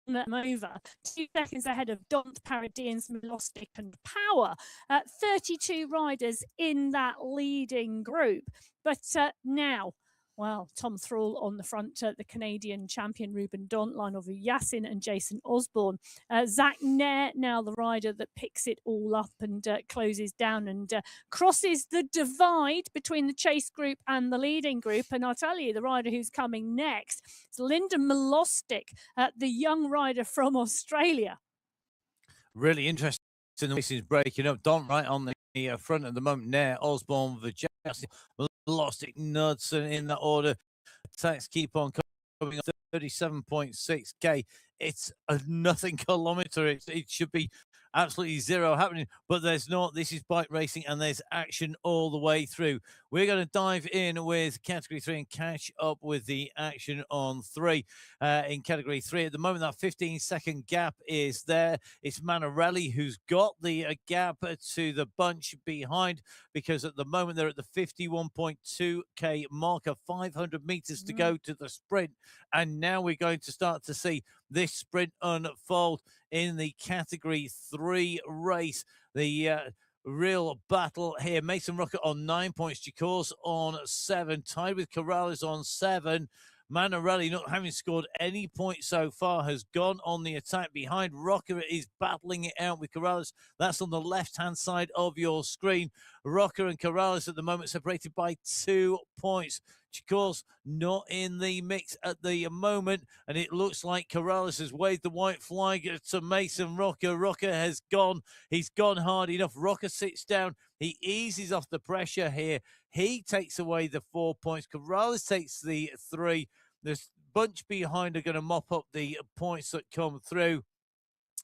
over 2 seconds ahead of Dont, Paradians, Milostic and Power. 32 riders in that leading group, but now, well, Tom Thrall on the front, the Canadian champion Ruben Dont, Lionel Vuyasin and Jason Osborne. Zach Nair now the rider that picks it all up and closes down and crosses the divide between the chase group and the leading group. And I'll tell you, the rider who's coming next is Lyndon Milostic, the young rider from Australia. Really interesting. The race is breaking up. Dont right on the front at the moment. Nair, Osborne, Vuyasin, Milostic, Knudsen in that order. Attacks keep on coming up. 37.6k. It's a nothing kilometer. It should be absolutely zero happening, but there's not. This is bike racing and there's action all the way through. We're going to dive in with category 3 and catch up with the action on 3. In category 3 at the moment, that 15-second gap is there. It's Manarelli who's got the gap to the bunch behind, because at the moment they're at the 51.2k marker, 500 meters to go to the sprint, and now we're going to start to see this sprint unfold in the category 3 race. The real battle here. Mason Rucker on 9 points, Chicors on 7, tied with Corrales on 7. Manarelli, not having scored any points so far, has gone on the attack behind. Rocker is battling it out with Corrales. That's on the left-hand side of your screen. Rocker and Corrales at the moment separated by 2 points. Chicors not in the mix at the moment, and it looks like Corrales has waved the white flag to Mason Rocker. Rocker has gone. He's gone hard enough. Rocker sits down. He eases off the pressure here. He takes away the 4 points. Corrales takes the 3. This bunch behind are going to mop up the points that come through.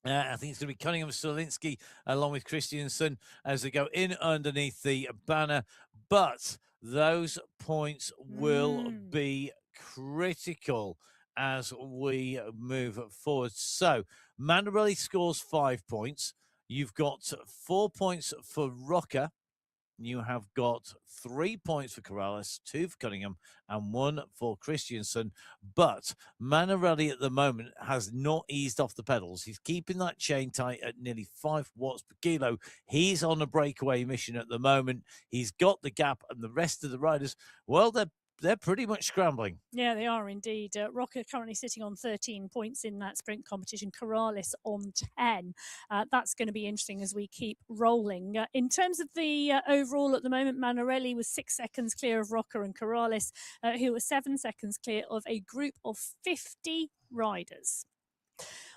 I think it's going to be Cunningham, Solinsky, along with Christiansen as they go in underneath the banner. But those points will be critical as we move forward. So Manarelli scores 5 points. You've got 4 points for Rocker. You have got 3 points for Corrales, 2 for Cunningham, and 1 for Christiansen. But Manarelli at the moment has not eased off the pedals. He's keeping that chain tight at nearly 5 watts per kilo. He's on a breakaway mission at the moment. He's got the gap, and the rest of the riders, well, they're pretty much scrambling. Yeah, they are indeed. Rocker currently sitting on 13 points in that sprint competition. Corrales on 10. That's going to be interesting as we keep rolling. In terms of the overall at the moment, Manarelli was 6 seconds clear of Rocker and Corrales, who were 7 seconds clear of a group of 50 riders.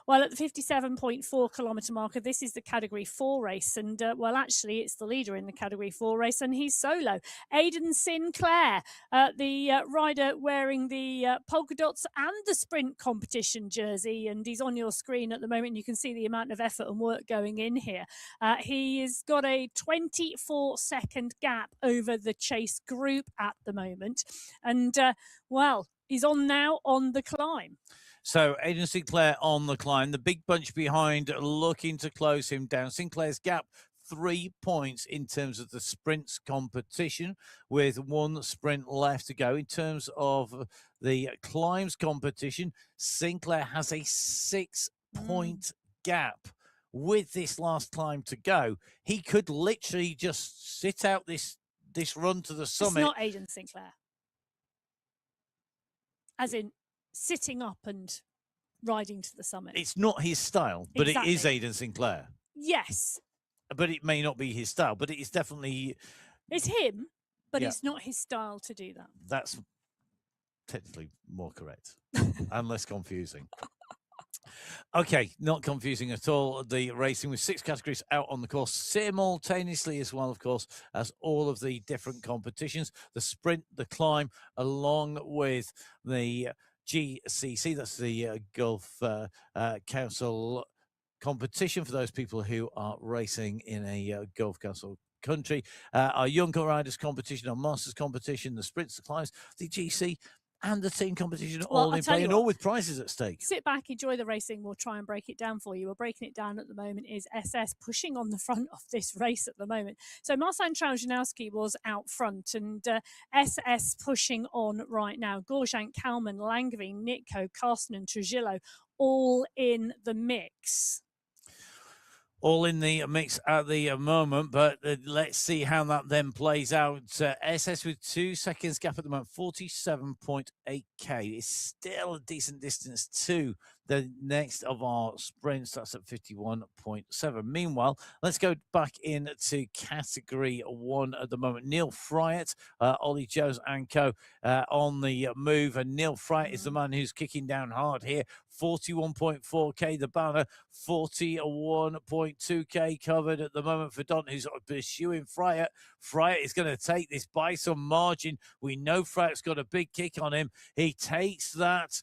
Well, at the 57.4 kilometre marker, this is the Category 4 race. And, well, actually, it's the leader in the Category 4 race, and he's solo. Aidan Sinclair, the rider wearing the polka dots and the sprint competition jersey. And he's on your screen at the moment. You can see the amount of effort and work going in here. He has got a 24-second gap over the chase group at the moment. And, well, he's on now on the climb. So Aidan Sinclair on the climb, the big bunch behind looking to close him down. Sinclair's gap 3 points in terms of the sprints competition, with one sprint left to go. In terms of the climbs competition, Sinclair has a 6-point gap. With this last climb to go, he could literally just sit out this run to the summit. It's not Aidan Sinclair. As in sitting up and riding to the summit. It's not his style, but Exactly. It is Aidan Sinclair. Yes. But it may not be his style, but it is definitely... It's him, but it's not his style to do that. That's technically more correct and less confusing. Okay, not confusing at all. The racing with 6 categories out on the course simultaneously, as well, of course, as all of the different competitions, the sprint, the climb, along with the GCC, that's the Gulf Council competition for those people who are racing in a Gulf Council country. Our Young Riders competition, our Masters competition, the sprints, the climbs, the GC, and the team competition, all in play, and all with prizes at stake. Sit back, enjoy the racing. We'll try and break it down for you. We're breaking it down at the moment is SS pushing on the front of this race at the moment. So Marcin Trałjanowski was out front, and SS pushing on right now. Gorjant, Kalman, Langevin, Nitko, Carsten and Trujillo all in the mix. All in the mix at the moment, but let's see how that then plays out. SS with 2 seconds gap at the moment, 47.8k. It's still a decent distance to the next of our sprints. That's at 51.7. Meanwhile, let's go back into category 1 at the moment. Neil Fryatt, Ollie Jones and co on the move, and Neil Fryatt is the man who's kicking down hard here. 41.4k the banner, 41.2k covered at the moment for Don, who's pursuing Fryatt. Fryatt is going to take this by some margin. We know Fryatt's got a big kick on him. He takes that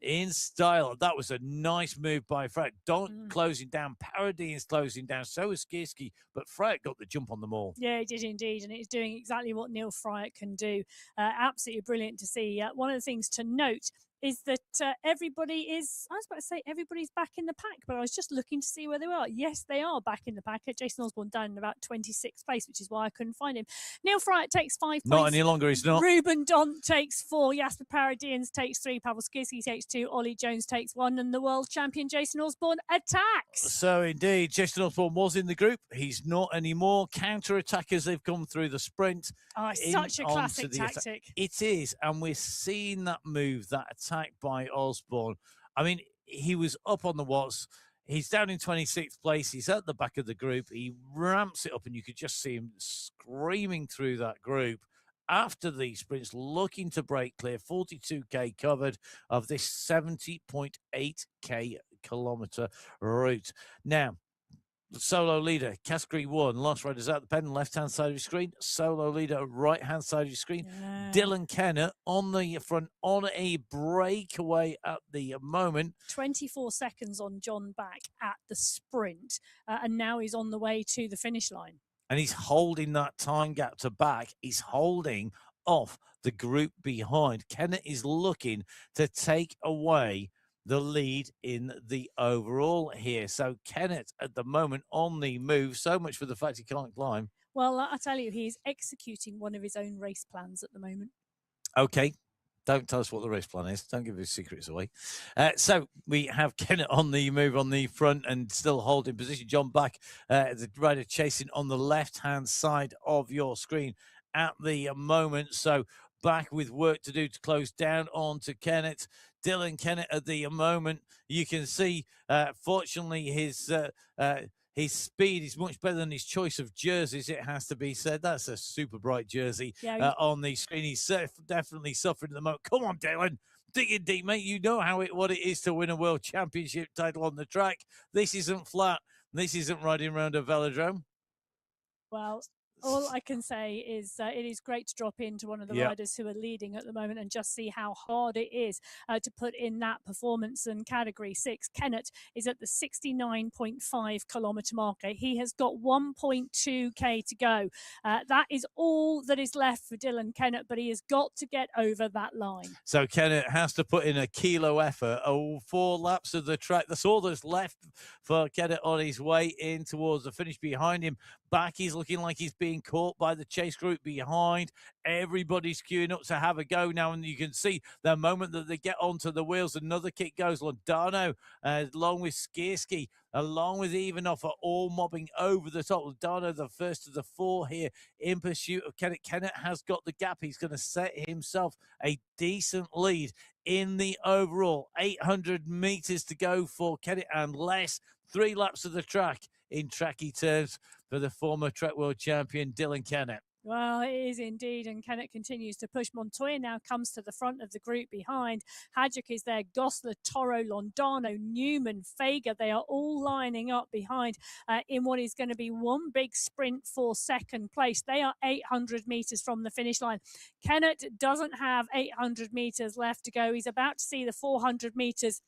in style. That was a nice move by Fryatt. Don closing down, Paradis closing down, so is Skierski, but Fryatt got the jump on them all. Yeah, he did indeed, and it's doing exactly what Neil Fryatt can do. Absolutely brilliant to see. One of the things to note is that everybody is, I was about to say everybody's back in the pack, but I was just looking to see where they were. Yes, they are back in the pack. Jason Osborne down in about 26th place, which is why I couldn't find him. Neil Fryatt takes 5 points. Not any longer, he's not. Ruben Dont takes 4. Jasper Paradians takes 3. Pavel Skierski takes 2. Ollie Jones takes 1. And the world champion Jason Osborne attacks. So indeed, Jason Osborne was in the group. He's not anymore. Counter-attackers, they've come through the sprint. Oh, it's such a classic tactic. It is, and we're seeing that move, that attack by Osborne. I mean, he was up on the watts. He's down in 26th place. He's at the back of the group. He ramps it up, and you could just see him screaming through that group after the sprints, looking to break clear. 42k covered of this 70.8k kilometer route. Now, the solo leader, category 1, last riders out the pen, left-hand side of your screen. Solo leader, right-hand side of your screen. Yeah. Dylan Kenner on the front, on a breakaway at the moment. 24 seconds on John back at the sprint, and now he's on the way to the finish line. And he's holding that time gap to back. He's holding off the group behind. Kenner is looking to take away the lead in the overall here. So Kenneth at the moment on the move. So much for the fact he can't climb. Well, I tell you, he's executing one of his own race plans at the moment. Okay. Don't tell us what the race plan is. Don't give his secrets away. So we have Kenneth on the move on the front and still holding position. John back, the rider chasing on the left-hand side of your screen at the moment. So back with work to do to close down on to Kenneth. Dylan Kenneth at the moment. You can see, fortunately, his speed is much better than his choice of jerseys, it has to be said. That's a super bright jersey on the screen. He's definitely suffering at the moment. Come on, Dylan. digging deep, mate. You know what it is to win a world championship title on the track. This isn't flat. This isn't riding around a velodrome. Well, all I can say is it is great to drop into one of the Yeah. riders who are leading at the moment and just see how hard it is to put in that performance. And category 6, Kennett, is at the 69.5 kilometre marker. He has got 1.2k to go. That is all that is left for Dylan Kennett, but he has got to get over that line. So Kennett has to put in a kilo effort. 4 laps of the track. That's all that's left for Kennett on his way in towards the finish. Behind him, back, he's looking like he's being caught by the chase group behind. Everybody's queuing up to have a go now, and you can see the moment that they get onto the wheels, another kick goes. Londano, along with Skierski, along with Ivanov, are all mobbing over the top. Londano, the first of the 4 here in pursuit of Kennett. Kennett has got the gap. He's going to set himself a decent lead in the overall. 800 meters to go for Kennett and less. 3 laps of the track in tracky terms for the former track world champion Dylan Kennett. Well, it is indeed, and Kennett continues to push. Montoya now comes to the front of the group behind. Hadjic is there, Gosler, Toro, Londano, Newman, Fager. They are all lining up behind in what is going to be one big sprint for second place. They are 800 meters from the finish line. Kennett doesn't have 800 meters left to go. He's about to see the 400 meters.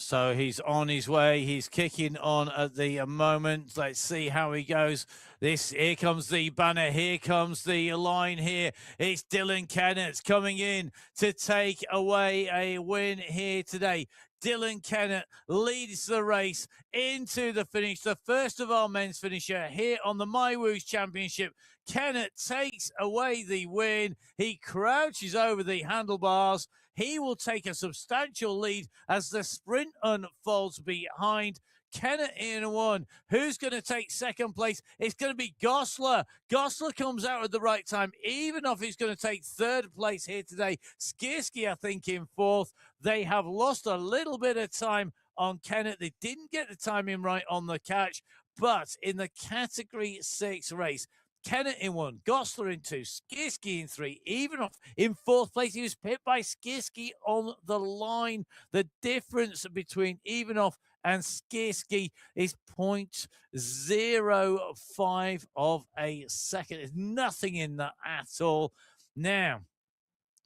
So he's on his way. He's kicking on at the moment. Let's see how he goes. Here comes the banner. Here comes the line here. It's Dylan Kennett coming in to take away a win here today. Dylan Kennett leads the race into the finish, the first of our men's finisher here on the MyWhoosh Championship. Kennett takes away the win. He crouches over the handlebars. He will take a substantial lead as the sprint unfolds behind. Kennett in 1. Who's going to take second place? It's going to be Gosler. Gosler comes out at the right time. Ivanov is going to take third place here today. Skierski, I think, in 4th. They have lost a little bit of time on Kennett. They didn't get the timing right on the catch. But in the category 6 race, Kennett in 1, Gosler in 2, Skierski in 3, Ivanov in 4th place. He was pipped by Skierski on the line. The difference between Ivanov and Skierski is 0.05 of a second. There's nothing in that at all. Now,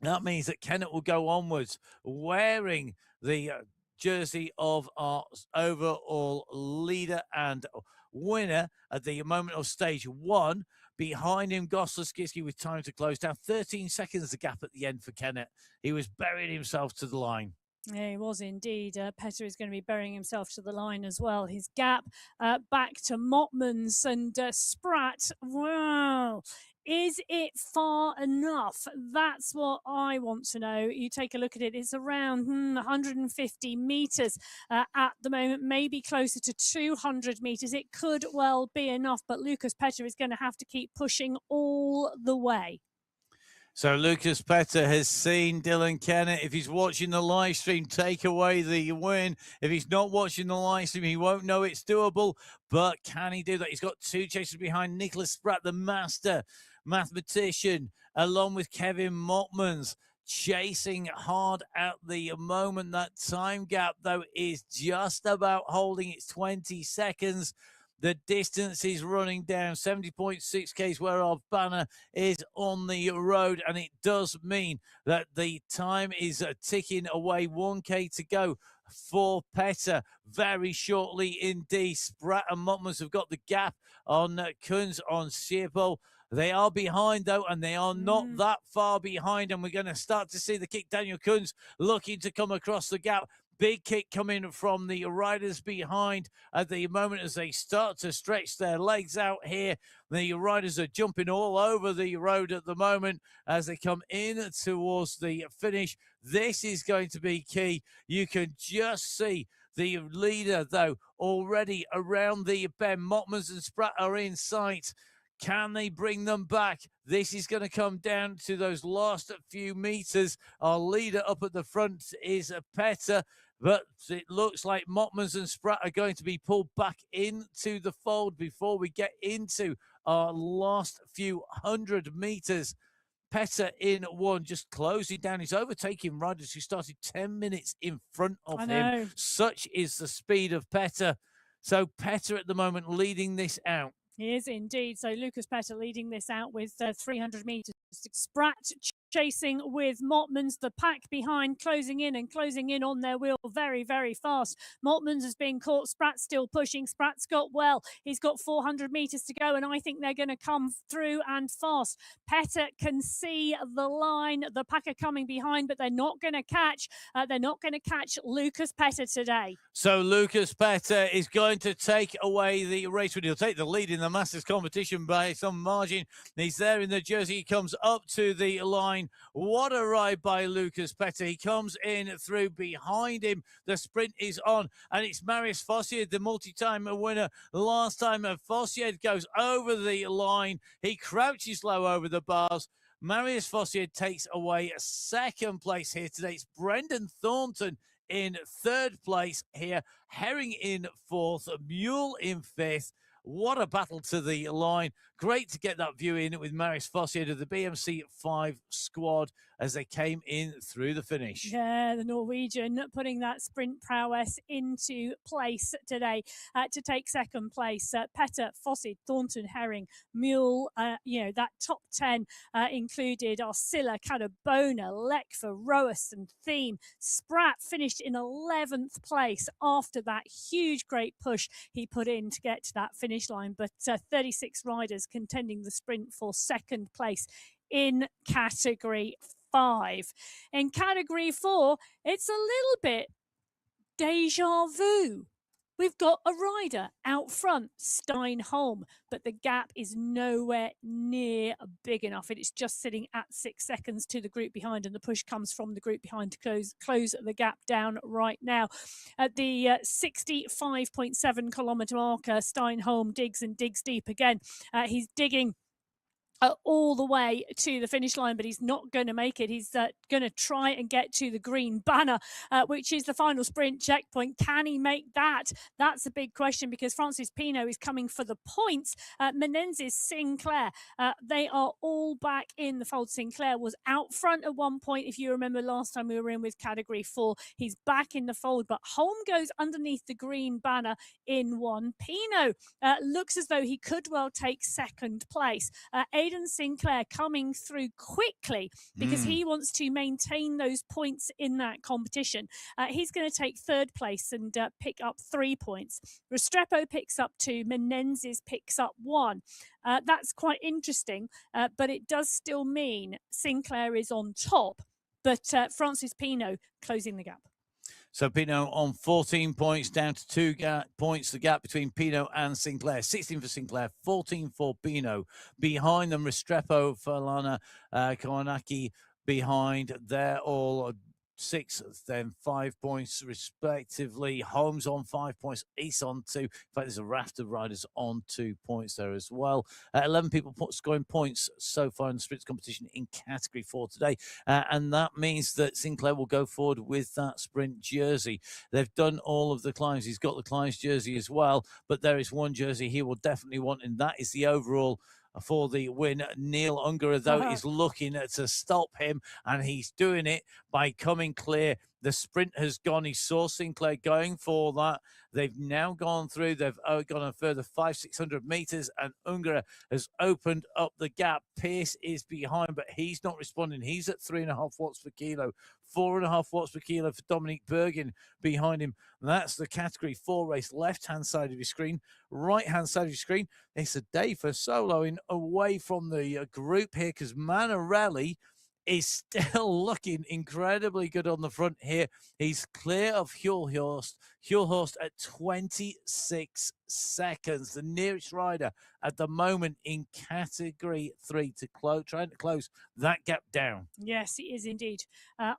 that means that Kennett will go onwards wearing the jersey of our overall leader and winner at the moment of stage 1. Behind him, Gosler, Skierski with time to close down. 13 seconds the gap at the end for Kennett. He was burying himself to the line. Yeah, he was indeed. Petter is going to be burying himself to the line as well. His gap back to Motmans and Spratt. Wow. Is it far enough? That's what I want to know. You take a look at it. It's around 150 meters at the moment, maybe closer to 200 meters. It could well be enough, but Lucas Petter is going to have to keep pushing all the way. So Lucas Petter has seen Dylan Kennett. If he's watching the live stream, take away the win. If he's not watching the live stream, he won't know it's doable. But can he do that? He's got 2 chasers behind. Nicholas Spratt, the master mathematician, along with Kevin Motmans, chasing hard at the moment. That time gap, though, is just about holding. It's 20 seconds. The distance is running down. 70.6 Ks where our banner is on the road, and it does mean that the time is ticking away. 1K to go for Petter very shortly indeed. Spratt and Motmans have got the gap on Kunz, on Schiphol. They are behind, though, and they are not that far behind, and we're going to start to see the kick. Daniel Kunz looking to come across the gap. Big kick coming from the riders behind at the moment as they start to stretch their legs out here. The riders are jumping all over the road at the moment as they come in towards the finish. This is going to be key. You can just see the leader, though, already around the bend. Motmans and Spratt are in sight. Can they bring them back? This is going to come down to those last few meters. Our leader up at the front is Petter, but it looks like Motmans and Spratt are going to be pulled back into the fold before we get into our last few hundred meters. Petter in one, just closing down. He's overtaking riders who started 10 minutes in front of him. Such is the speed of Petter. So Petter at the moment leading this out. He is indeed. So Lucas Petter leading this out with 300 metres. Spratt chasing with Motmans, the pack behind closing in on their wheel very, very fast. Motmans has been caught. Spratt's still pushing. Spratt's got well. He's got 400 metres to go, and I think they're going to come through and fast. Petter can see the line. The pack are coming behind, but they're not going to catch. Lucas Petter today. So Lucas Petter is going to take away the race win. He'll take the lead in the Masters competition by some margin. He's there in the jersey. He comes up to the line. What a ride by Lucas Petter. He comes in through behind him. The sprint is on, and it's Marius Fossier, the multi-time winner. Last time Fossier goes over the line. He crouches low over the bars. Marius Fossier takes away second place here today. It's Brendan Thornton in third place here. Herring in fourth. Mule in fifth. What a battle to the line. Great to get that view in with Marius Fossier of the BMC 5 squad as they came in through the finish. Yeah, the Norwegian putting that sprint prowess into place today to take second place. Petter, Fossier, Thornton, Herring, Mule, that top 10 included Arcilla, Cadabona, Lekfa, Roas and Thiem. Spratt finished in 11th place after that huge, great push he put in to get to that finish line. But 36 riders contending the sprint for second place in category 5. In category 4, it's a little bit deja vu. We've got a rider out front, Steinholm, but the gap is nowhere near big enough. It is just sitting at 6 seconds to the group behind, and the push comes from the group behind to close the gap down right now. At the 65.7 kilometre marker, Steinholm digs and digs deep again. He's digging all the way to the finish line, but he's not going to make it. He's going to try and get to the green banner, which is the final sprint checkpoint. Can he make that? That's a big question, because Francis Pinault is coming for the points. Menezes, Sinclair, they are all back in the fold. Sinclair was out front at one point, if you remember last time we were in with category 4. He's back in the fold, but Holm goes underneath the green banner in one. Pinault looks as though he could well take second place. Aidan Sinclair coming through quickly because he wants to maintain those points in that competition. He's going to take third place and pick up 3 points. Restrepo picks up 2. Menezes picks up 1. That's quite interesting, but it does still mean Sinclair is on top, but Francis Pinault closing the gap. So Pinault on 14 points, down to 2 points, the gap between Pinault and Sinclair. 16 for Sinclair, 14 for Pinault. Behind them, Restrepo, Falana, Kawanaki behind. They're all 6, then 5 points respectively. Holmes on 5 points, East on 2. In fact, there's a raft of riders on 2 points there as well. 11 people scoring points so far in the sprints competition in category 4 today. And that means that Sinclair will go forward with that sprint jersey. They've done all of the climbs. He's got the climbs jersey as well, but there is one jersey he will definitely want, and that is the overall for the win. Neil Ungerer, though, is looking to stop him, and he's doing it by coming clear. The sprint has gone. He saw Sinclair going for that. They've now gone through. They've gone a further 500-600 meters, and Ungerer has opened up the gap. Pierce is behind, but he's not responding. He's at 3.5 watts per kilo. 4.5 watts per kilo for Dominic Bergin behind him. And that's the category 4 race. Left-hand side of your screen, right-hand side of your screen. It's a day for soloing away from the group here, because Manarelli is still looking incredibly good on the front here. He's clear of Hjulhorst at 26 seconds, the nearest rider at the moment in category 3 to trying to close that gap down. Yes, he is indeed.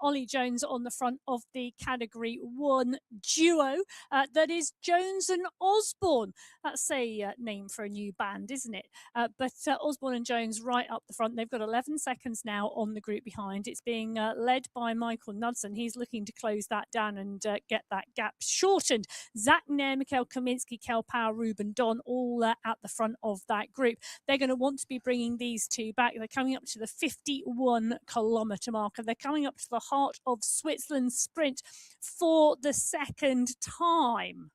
Ollie Jones on the front of the category 1 duo. That is Jones and Osborne. That's a name for a new band, isn't it? But Osborne and Jones right up the front. They've got 11 seconds now on the group behind. It's being led by Michael Knudsen. He's looking to close that down and get that gap shortened. Zach Nair, Mikhail Kaminsky, Kel Powell Bilbao, Ruben Don, all at the front of that group. They're going to want to be bringing these two back. They're coming up to the 51-kilometer marker. They're coming up to the heart of Switzerland's sprint for the second time.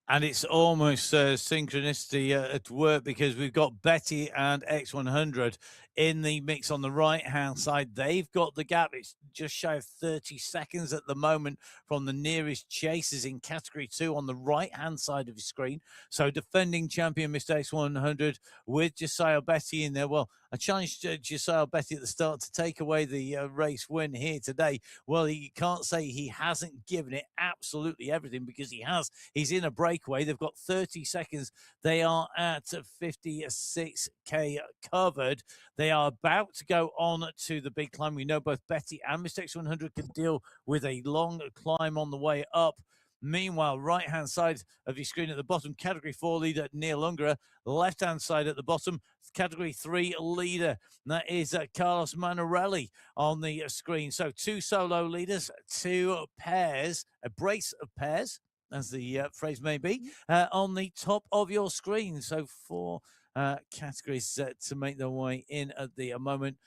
And it's almost synchronicity at work, because we've got Betty and X100 in the mix on the right-hand side. They've got the gap. It's just shy of 30 seconds at the moment from the nearest chasers in Category 2 on the right-hand side of your screen. So defending champion Mr. X100 with Josiah Betty in there. Well, I challenged Josiah Betty at the start to take away the race win here today. Well, you can't say he hasn't given it absolutely everything, because he has. He's in a breakaway. They've got 30 seconds. They are at 56K covered. They are about to go on to the big climb. We know both Betty and Mr. X100 can deal with a long climb on the way up. Meanwhile, right-hand side of your screen at the bottom, Category 4 leader Neil Ungerer. Left-hand side at the bottom, Category 3 leader. That is Carlos Manarelli on the screen. So 2 solo leaders, 2 pairs, a brace of pairs, as the phrase may be, on the top of your screen. So 4 categories to make their way in at the moment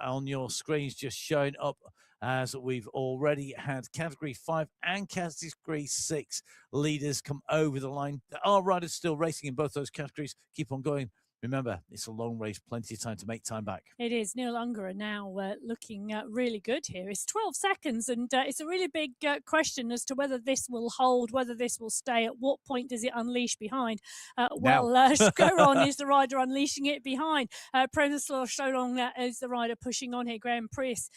on your screens, just showing up, as we've already had Category 5 and Category 6 leaders come over the line. There are riders still racing in both those categories. Keep on going. Remember, it's a long race, plenty of time to make time back. It is. Neil Ungerer now looking really good here. It's 12 seconds, and it's a really big question as to whether this will hold, whether this will stay. At what point does it unleash behind? Scoron is the rider unleashing it behind. Prenislav Solong is the rider pushing on here. Graham Peace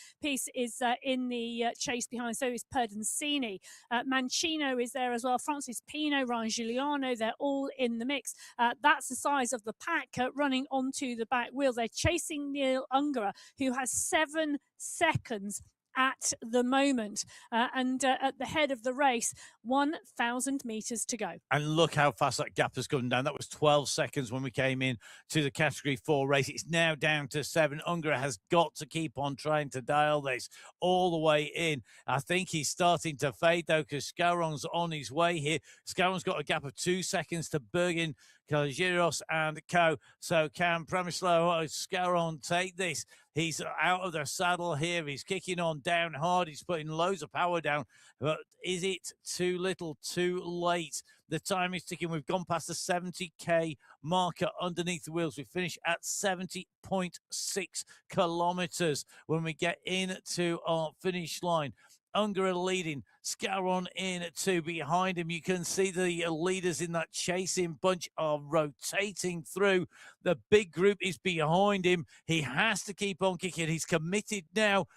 is in the chase behind. So is Perdancini. Mancino is there as well. Francis Pino, Ryan Giuliano, they're all in the mix. That's the size of the pack running onto the back wheel. They're chasing Neil Ungerer, who has 7 seconds at the moment, and at the head of the race, 1,000 meters to go. And look how fast that gap has gone down. That was 12 seconds when we came in to the Category 4 race. It's now down to 7. Ungerer has got to keep on trying to dial this all the way in. I think he's starting to fade, though, because Scaron's on his way here. Scaron's got a gap of 2 seconds to Bergin, Kaligiros and Co. So can Pramislav Scaron take this? He's out of the saddle here. He's kicking on down hard. He's putting loads of power down. But is it too little, too late? The time is ticking. We've gone past the 70K marker underneath the wheels. We finish at 70.6 kilometers when we get into our finish line. Ungerer leading, Scaron in 2 behind him. You can see the leaders in that chasing bunch are rotating through. The big group is behind him. He has to keep on kicking. He's committed now.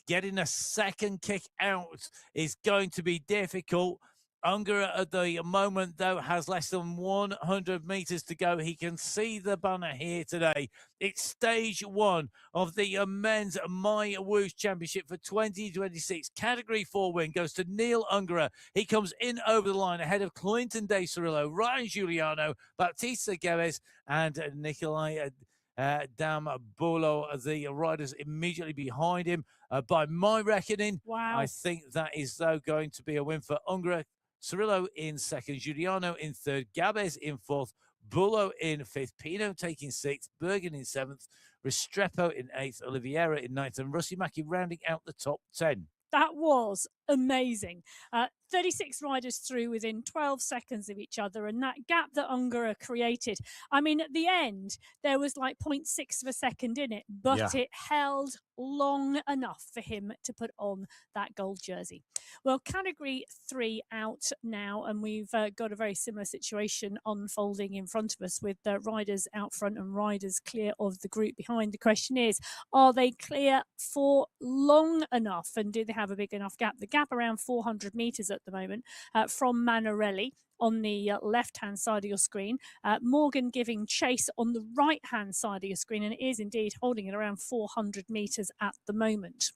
Getting a second kick out is going to be difficult. Ungerer at the moment, though, has less than 100 meters to go. He can see the banner here today. It's stage 1 of the men's MyWhoosh Championship for 2026. Category 4 win goes to Neil Ungerer. He comes in over the line ahead of Clinton De Cirillo, Ryan Giuliano, Baptista Guedes, and Nikolai Dambulo, the riders immediately behind him. By my reckoning, wow, I think that is, though, going to be a win for Ungerer. Cirillo in 2nd, Giuliano in 3rd, Gabes in 4th, Bulo in 5th, Pino taking 6th, Bergen in 7th, Restrepo in 8th, Oliveira in 9th, and Russi Macchi rounding out the top 10. That was amazing. 36 riders through within 12 seconds of each other, and that gap that Ungerer created, I mean, at the end there was like 0.6 of a second in it, but it held long enough for him to put on that gold jersey. Well, Category 3 out now, and we've got a very similar situation unfolding in front of us with riders out front and riders clear of the group behind. The question is, are they clear for long enough, and do they have a big enough gap? The gap around 400 meters at the moment from Manarelli on the left-hand side of your screen. Morgan giving chase on the right-hand side of your screen, and it is indeed holding it around 400 meters at the moment.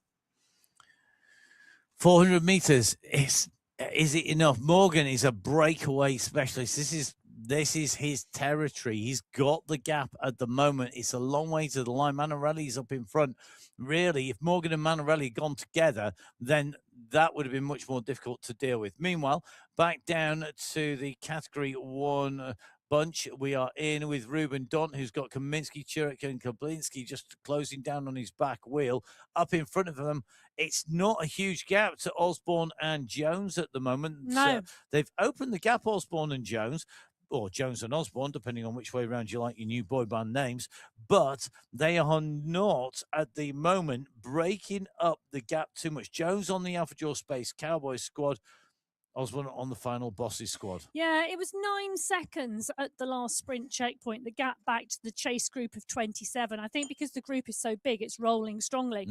400 meters, is it enough? Morgan is a breakaway specialist. This is his territory. He's got the gap at the moment. It's a long way to the line. Manarelli's up in front. Really, if Morgan and Manarelli had gone together, then that would have been much more difficult to deal with. Meanwhile, back down to the Category 1 bunch, we are in with Ruben Dont, who's got Kaminsky, Churek, and Kablinski just closing down on his back wheel. Up in front of them, it's not a huge gap to Osborne and Jones at the moment. No. They've opened the gap, Osborne and Jones, or Jones and Osborne, depending on which way around you like your new boy band names, but they are not at the moment breaking up the gap too much. Jones on the Alpha Jaw Space Cowboys squad, Osborne on the final Bosses squad. Yeah, it was 9 seconds at the last sprint checkpoint, the gap back to the chase group of 27. I think because the group is so big, it's rolling strongly.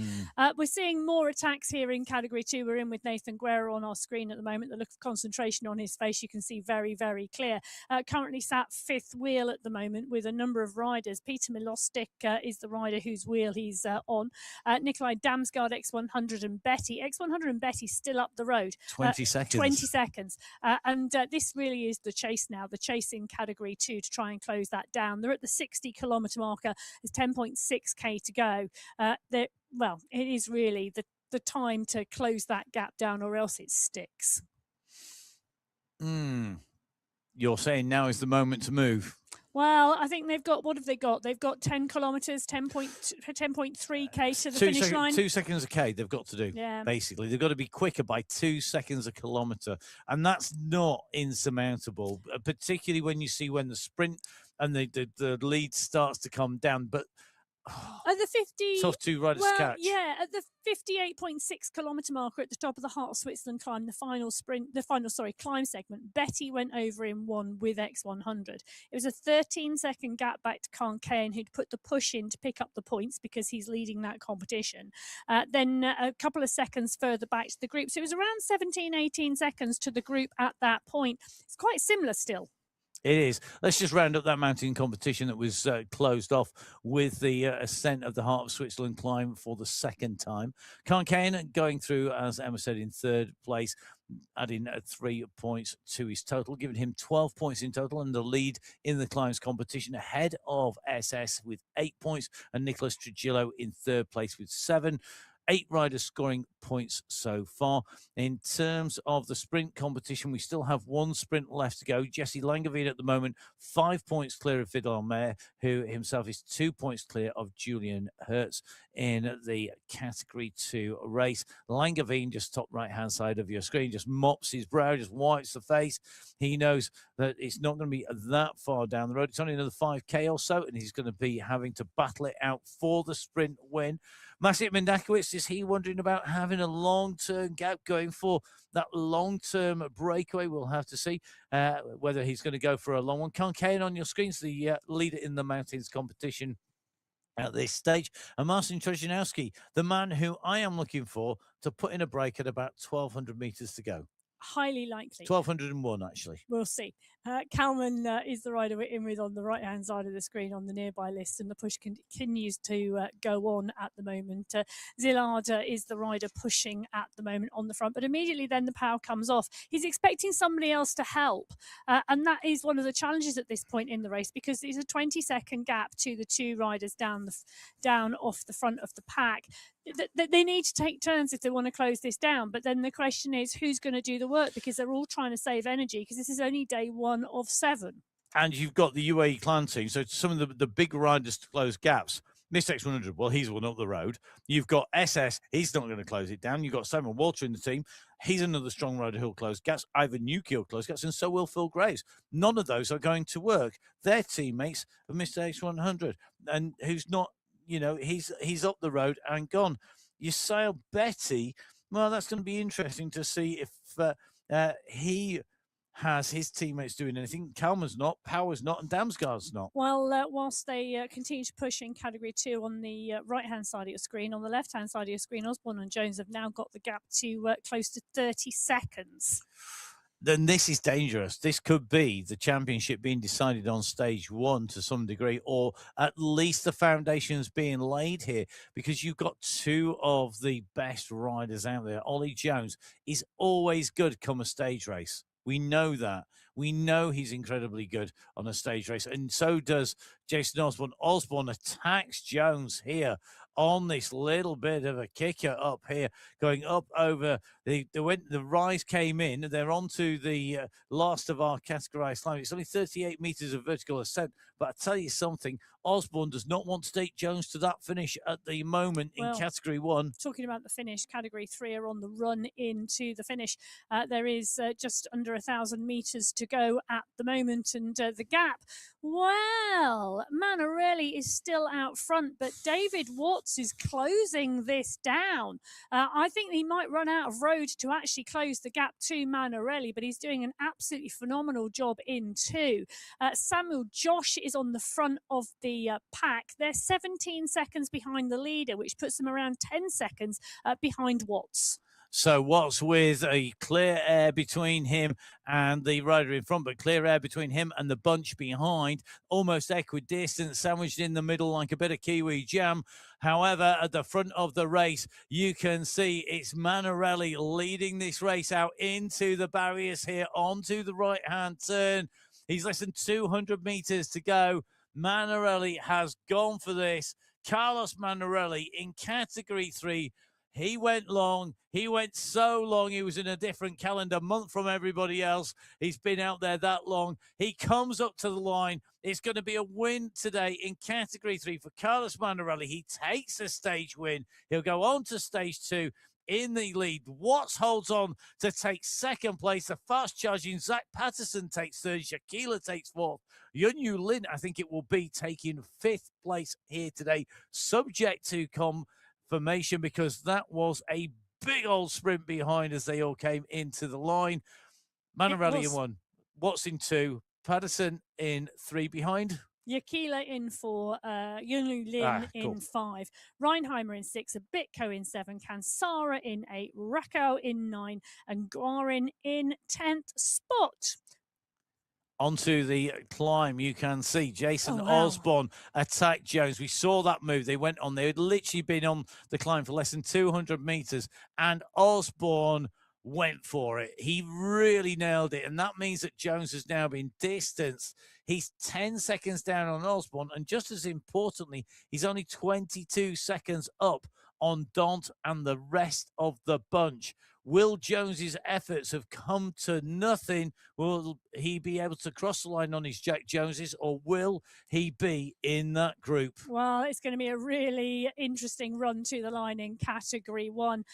We're seeing more attacks here in Category 2. We're in with Nathan Guerra on our screen at the moment. The look of concentration on his face, you can see very, very clear. Currently sat fifth wheel at the moment with a number of riders. Peter Milostic is the rider whose wheel he's on. Nikolai Damsgaard, X100 and Betty. X100 and Betty still up the road. 20 seconds. 20 seconds. And this really is the chase now, the chase in Category 2 to try and close that down. They're at the 60 kilometre marker. There's 10.6k to go. Well, it is really the time to close that gap down, or else it sticks. You're saying now is the moment to move? Well, I think they've got, what have they got? They've got 10 kilometres, 10.3k to the finish line. 2 seconds a K they've got to do, basically. They've got to be quicker by 2 seconds a kilometre. And that's not insurmountable, particularly when you see when the sprint and the lead starts to come down. But at the 50, tough two riders to catch. Yeah, at the 58.6 kilometre marker at the top of the Heart of Switzerland climb, climb segment, Betty went over in one with X100. It was a 13-second gap back to Khan Kane, who'd put the push in to pick up the points because he's leading that competition. Then a couple of seconds further back to the group. So it was around 17, 18 seconds to the group at that point. It's quite similar still. It is. Let's just round up that mountain competition that was closed off with the ascent of the Heart of Switzerland climb for the second time. Khan Kane going through, as Emma said, in third place, adding 3 points to his total, giving him 12 points in total and the lead in the climbs competition, ahead of SS with 8 points and Nicholas Trujillo in third place with 7. 8 riders scoring points so far. In terms of the sprint competition, we still have 1 sprint left to go. Jesse Langevin at the moment, 5 points clear of Vidal Mayer, who himself is 2 points clear of Julian Hertz in the Category 2 race. Langevin, just top right-hand side of your screen, just mops his brow, just wipes the face. He knows that it's not going to be that far down the road. It's only another 5k or so, and he's going to be having to battle it out for the sprint win. Maciej Mendakowicz, is he wondering about having a long-term gap, going for that long-term breakaway? We'll have to see whether he's going to go for a long one. Khan Kane on your screens, the leader in the mountains competition at this stage. And Marcin Trojanowski, the man who I am looking for to put in a break at about 1,200 metres to go. Highly likely. 1,201, actually. We'll see. Kalman is the rider we're in with on the right-hand side of the screen on the nearby list, and the push continues to go on at the moment. Zillard is the rider pushing at the moment on the front, but immediately then the power comes off. He's expecting somebody else to help, and that is one of the challenges at this point in the race, because there's a 20-second gap to the 2 riders down off the front of the pack. They need to take turns if they want to close this down, but then the question is who's going to do the work, because they're all trying to save energy, because this is only day 1 of 7. And you've got the UAE clan team, so some of the big riders to close gaps. Mr. X100, well, he's one up the road. You've got SS, he's not going to close it down. You've got Simon Walter in the team. He's another strong rider who'll close gaps. Ivan Nuki will close gaps, and so will Phil Graves. None of those are going to work. They're teammates of Mr. X100, and who's not, he's up the road and gone. Usail Betty, well, that's going to be interesting to see if he has his teammates doing anything. Kalman's not, Power's not, and Damsgaard's not. Well, whilst they continue to push in Category 2 on the right-hand side of your screen, on the left-hand side of your screen, Osborne and Jones have now got the gap to close to 30 seconds. Then this is dangerous. This could be the championship being decided on stage 1 to some degree, or at least the foundations being laid here, because you've got 2 of the best riders out there. Ollie Jones is always good come a stage race. We know that. We know he's incredibly good on a stage race, and so does Jason Osborne. Osborne attacks Jones here on this little bit of a kicker up here, going up over the rise came in. They're onto the last of our categorized climb. It's only 38 meters of vertical ascent, but I tell you something, Osborne does not want to take Jones to that finish at the moment in category 1. Talking about the finish, category 3 are on the run into the finish. There is just under 1,000 meters to go at the moment, and the gap, well, Manarelli is still out front, but David Watts is closing this down. I think he might run out of road to actually close the gap to Manarelli, but he's doing an absolutely phenomenal job in 2. Samuel Josh is on the front of the pack. They're 17 seconds behind the leader, which puts them around 10 seconds behind Watts. So Watts with a clear air between him and the rider in front, but clear air between him and the bunch behind, almost equidistant, sandwiched in the middle like a bit of Kiwi jam. However, at the front of the race, you can see it's Manarelli leading this race out into the barriers here onto the right-hand turn. He's less than 200 meters to go. Manarelli has gone for this. Carlos Manarelli in category 3. He went long. He went so long. He was in a different calendar month from everybody else. He's been out there that long. He comes up to the line. It's going to be a win today in category 3 for Carlos Manarelli. He takes a stage win. He'll go on to stage 2 in the lead. Watts holds on to take second place. The fast charging Zach Patterson takes third. Shakila takes fourth. Yunyu Lin, I think it will be, taking 5th place here today, subject to confirmation, because that was a big old sprint behind as they all came into the line. Manarelli in 1, Watts in 2, Patterson in 3 behind. Yakila in 4, Yunlu Lin in 5, Reinheimer in 6, Bitko in 7, Kansara in 8, Rakow in 9, and Guarin in 10th spot. Onto the climb, you can see Jason Osborne attack Jones. We saw that move. They went on. They had literally been on the climb for less than 200 meters, and Osborne went for it. He really nailed it, and that means that Jones has now been distanced. He's 10 seconds down on Osborne, and just as importantly, he's only 22 seconds up on Dont and the rest of the bunch. Will Jones's efforts have come to nothing? Will he be able to cross the line on his Jack Joneses, or will he be in that group? Well, it's going to be a really interesting run to the line in category 1.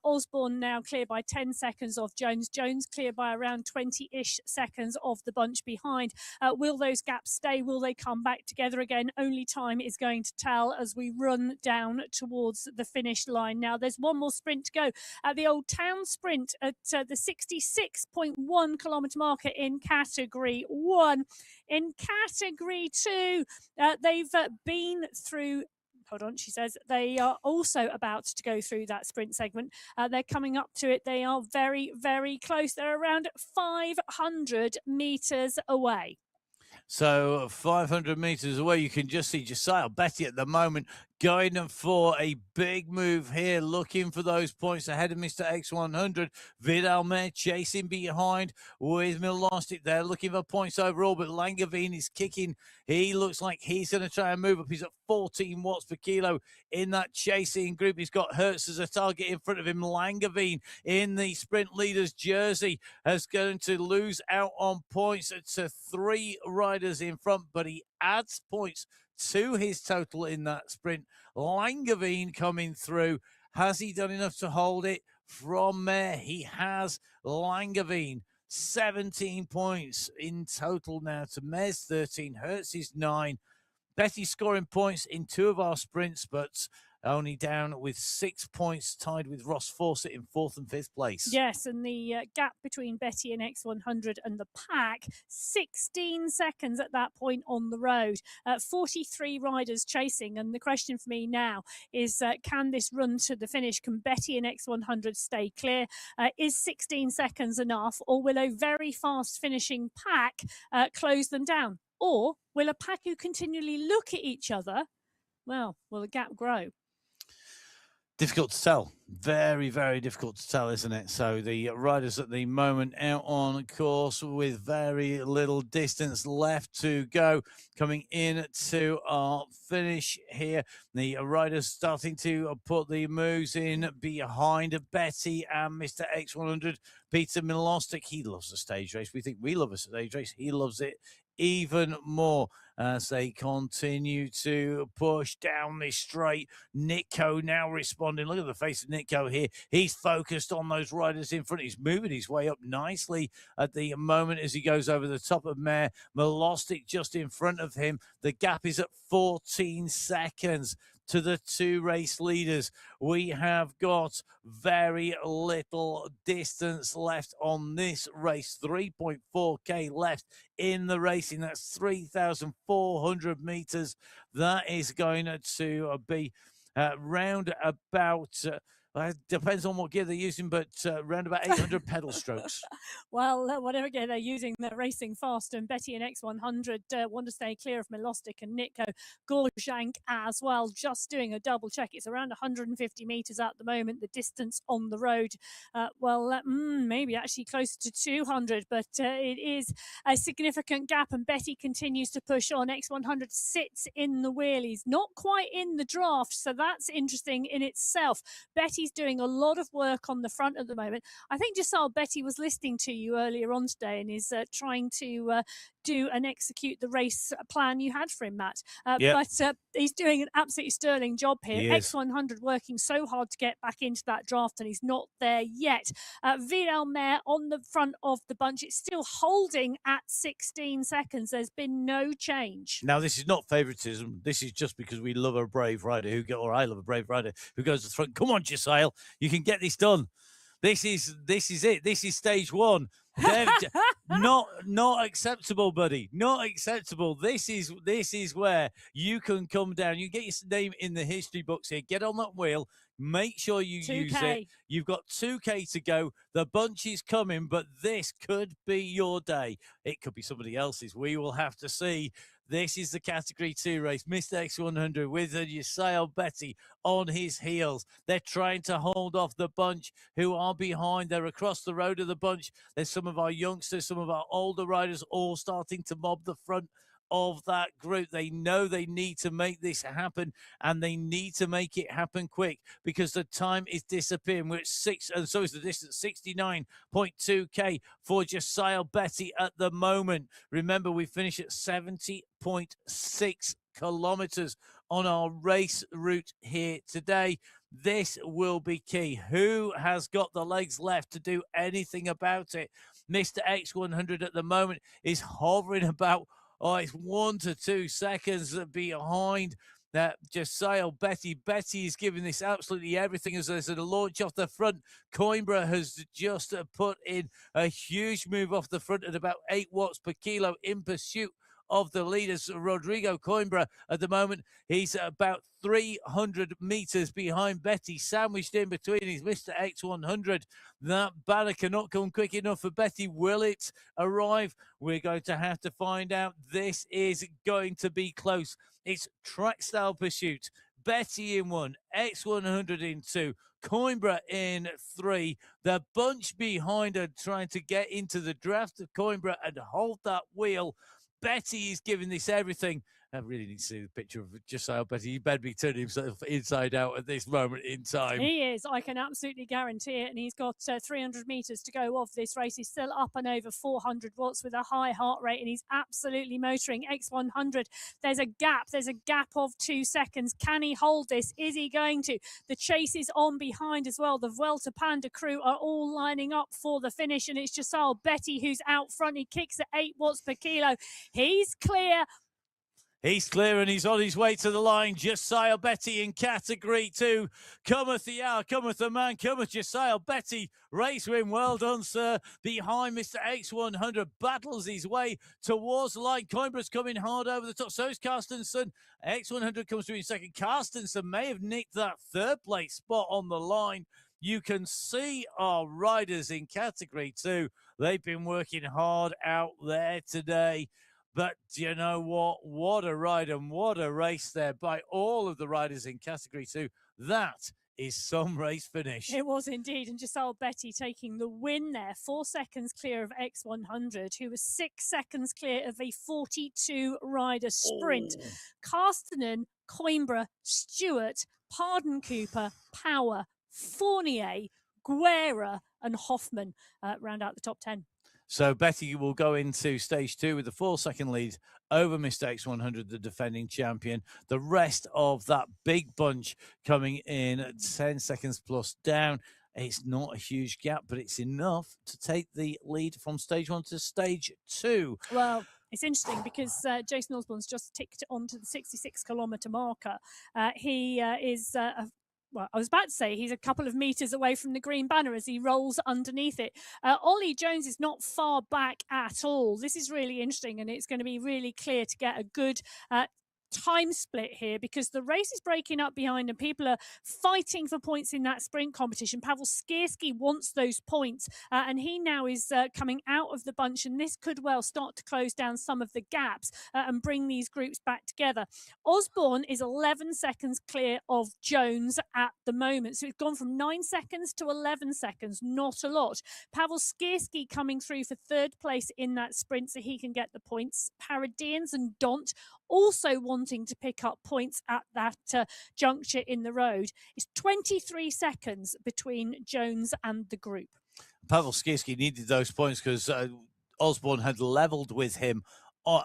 Osborne now clear by 10 seconds off Jones. Jones clear by around 20-ish seconds of the bunch behind. Will those gaps stay? Will they come back together again? Only time is going to tell as we run down towards the finish line. Now, there's one more sprint to go at the Old Town sprint at the 66.1 kilometer marker in category 1. In category 2, they've been through. Hold on, she says they are also about to go through that sprint segment. They're coming up to it. They are very, very close. They're around 500 meters away. So 500 meters away, you can just see Josiah Betty at the moment going for a big move here, looking for those points ahead of Mr. X100. Vidal Mer chasing behind with Milostic. They're looking for points overall, but Langevin is kicking. He looks like he's going to try and move up. He's at 14 watts per kilo in that chasing group. He's got Hertz as a target in front of him. Langevin in the sprint leader's jersey is going to lose out on points. It's 3 riders in front, but he adds points to his total in that sprint. Langevin coming through. Has he done enough to hold it from there? He has. Langevin, 17 points in total now to Mez 13. Hertz is 9. Betty scoring points in 2 of our sprints, but only down with 6 points, tied with Ross Fawcett in 4th and 5th place. Yes, and the gap between Betty and X100 and the pack, 16 seconds at that point on the road. 43 riders chasing, and the question for me now is, can this run to the finish? Can Betty and X100 stay clear? Is 16 seconds enough, or will a very fast finishing pack close them down? Or will a pack who continually look at each other, well, will the gap grow? Difficult to tell. Very, very difficult to tell, isn't it? So the riders at the moment out on course with very little distance left to go. Coming in to our finish here. The riders starting to put the moves in behind Betty and Mr. X100. Peter Milostic, he loves a stage race. We think we love a stage race. He loves it even more as they continue to push down this straight. Nico now responding. Look at the face of Nico here. He's focused on those riders in front. He's moving his way up nicely at the moment as he goes over the top of Mare. Milostic just in front of him. The gap is at 14 seconds to the two race leaders. We have got very little distance left on this race. 3.4k left in the racing. That's 3,400 meters. That is going to be round about depends on what gear they're using, but around about 800 pedal strokes. Well, whatever gear they're using, they're racing fast. And Betty and X100 want to stay clear of Milostic and Nico. Gorjank as well, just doing a double check. It's around 150 meters at the moment, the distance on the road. Maybe actually closer to 200, but it is a significant gap. And Betty continues to push on. X100 sits in the wheelies, not quite in the draft, so that's interesting in itself. Betty's doing a lot of work on the front at the moment. I think Giselle, Betty was listening to you earlier on today and is trying to do and execute the race plan you had for him, Matt. Yep. But he's doing an absolutely sterling job here. Yes. X100 working so hard to get back into that draft, and he's not there yet. Vidal Mare on the front of the bunch. It's still holding at 16 seconds. There's been no change. Now, this is not favoritism. This is just because we love a brave rider or I love a brave rider who goes to the front. Come on, Giselle, you can get this done. This is it. This is stage one. Not acceptable, buddy. Not acceptable. This is where you can come down. You get your name in the history books here. Get on that wheel. Make sure you 2K. use it. You've got 2K to go. The bunch is coming, but this could be your day. It could be somebody else's. We will have to see. This is the Category 2 race. Mr. X100 with Giselle Betty on his heels. They're trying to hold off the bunch who are behind. They're across the road of the bunch. There's some of our youngsters, some of our older riders all starting to mob the front of that group. They know they need to make this happen, and they need to make it happen quick because the time is disappearing. We're at 6, and so is the distance, 69.2k for Giselle Betty at the moment. Remember, we finish at 70.6 kilometers on our race route here today. This will be key. Who has got the legs left to do anything about it? Mr. X100 at the moment is hovering about it's 1 to 2 seconds behind that Giselle Betty. Betty is giving this absolutely everything as there's a launch off the front. Coimbra has just put in a huge move off the front at about 8 watts per kilo in pursuit of the leaders. Rodrigo Coimbra at the moment, he's about 300 meters behind Betty. Sandwiched in between is Mr. X100. That banner cannot come quick enough for Betty. Will it arrive? We're going to have to find out. This is going to be close. It's track style pursuit. Betty in 1, X100 in 2, Coimbra in 3. The bunch behind her trying to get into the draft of Coimbra and hold that wheel. Betty is giving this everything. I really need to see the picture of Giselle Betty. He better be turning himself inside out at this moment in time. He is. I can absolutely guarantee it. And he's got 300 meters to go of this race. He's still up and over 400 watts with a high heart rate, and he's absolutely motoring. X100, there's a gap. There's a gap of 2 seconds. Can he hold this? Is he going to? The chase is on behind as well. The Vuelta Panda crew are all lining up for the finish, and it's Giselle Betty who's out front. He kicks at 8 watts per kilo. He's clear. He's clear and he's on his way to the line. Giselle Betty in Category 2. Cometh the hour, cometh the man, cometh Giselle Betty. Race win, well done, sir. Behind Mr. X100, battles his way towards the line. Coimbra's coming hard over the top. So is Carstensen. X100 comes through in second. Carstensen may have nicked that third place spot on the line. You can see our riders in Category 2. They've been working hard out there today. But you know what? What a ride and what a race there by all of the riders in Category 2. That is some race finish. It was indeed. And Giselle Betty taking the win there, 4 seconds clear of X100, who was 6 seconds clear of a 42-rider sprint. Oh. Castanen, Coimbra, Stewart, Pardon Cooper, Power, Fournier, Guerra and Hoffman round out the top 10. So Betty will go into stage 2 with a 4-second lead over Mr. X100, the defending champion. The rest of that big bunch coming in at 10 seconds plus down. It's not a huge gap, but it's enough to take the lead from stage 1 to stage 2. Well, it's interesting because Jason Osborne's just ticked onto the 66-kilometer marker. He is well, I was about to say he's a couple of meters away from the green banner as he rolls underneath it. Ollie Jones is not far back at all. This is really interesting, and it's going to be really clear to get a good time split here because the race is breaking up behind and people are fighting for points in that sprint competition. Pavel Skierski wants those points and he now is coming out of the bunch, and this could well start to close down some of the gaps and bring these groups back together. Osborne is 11 seconds clear of Jones at the moment, so it's gone from 9 seconds to 11 seconds, not a lot. Pavel Skierski coming through for third place in that sprint so he can get the points. Paradians and Dont also wanting to pick up points at that juncture in the road. It's 23 seconds between Jones and the group. Pavel Skierski needed those points because Osborne had levelled with him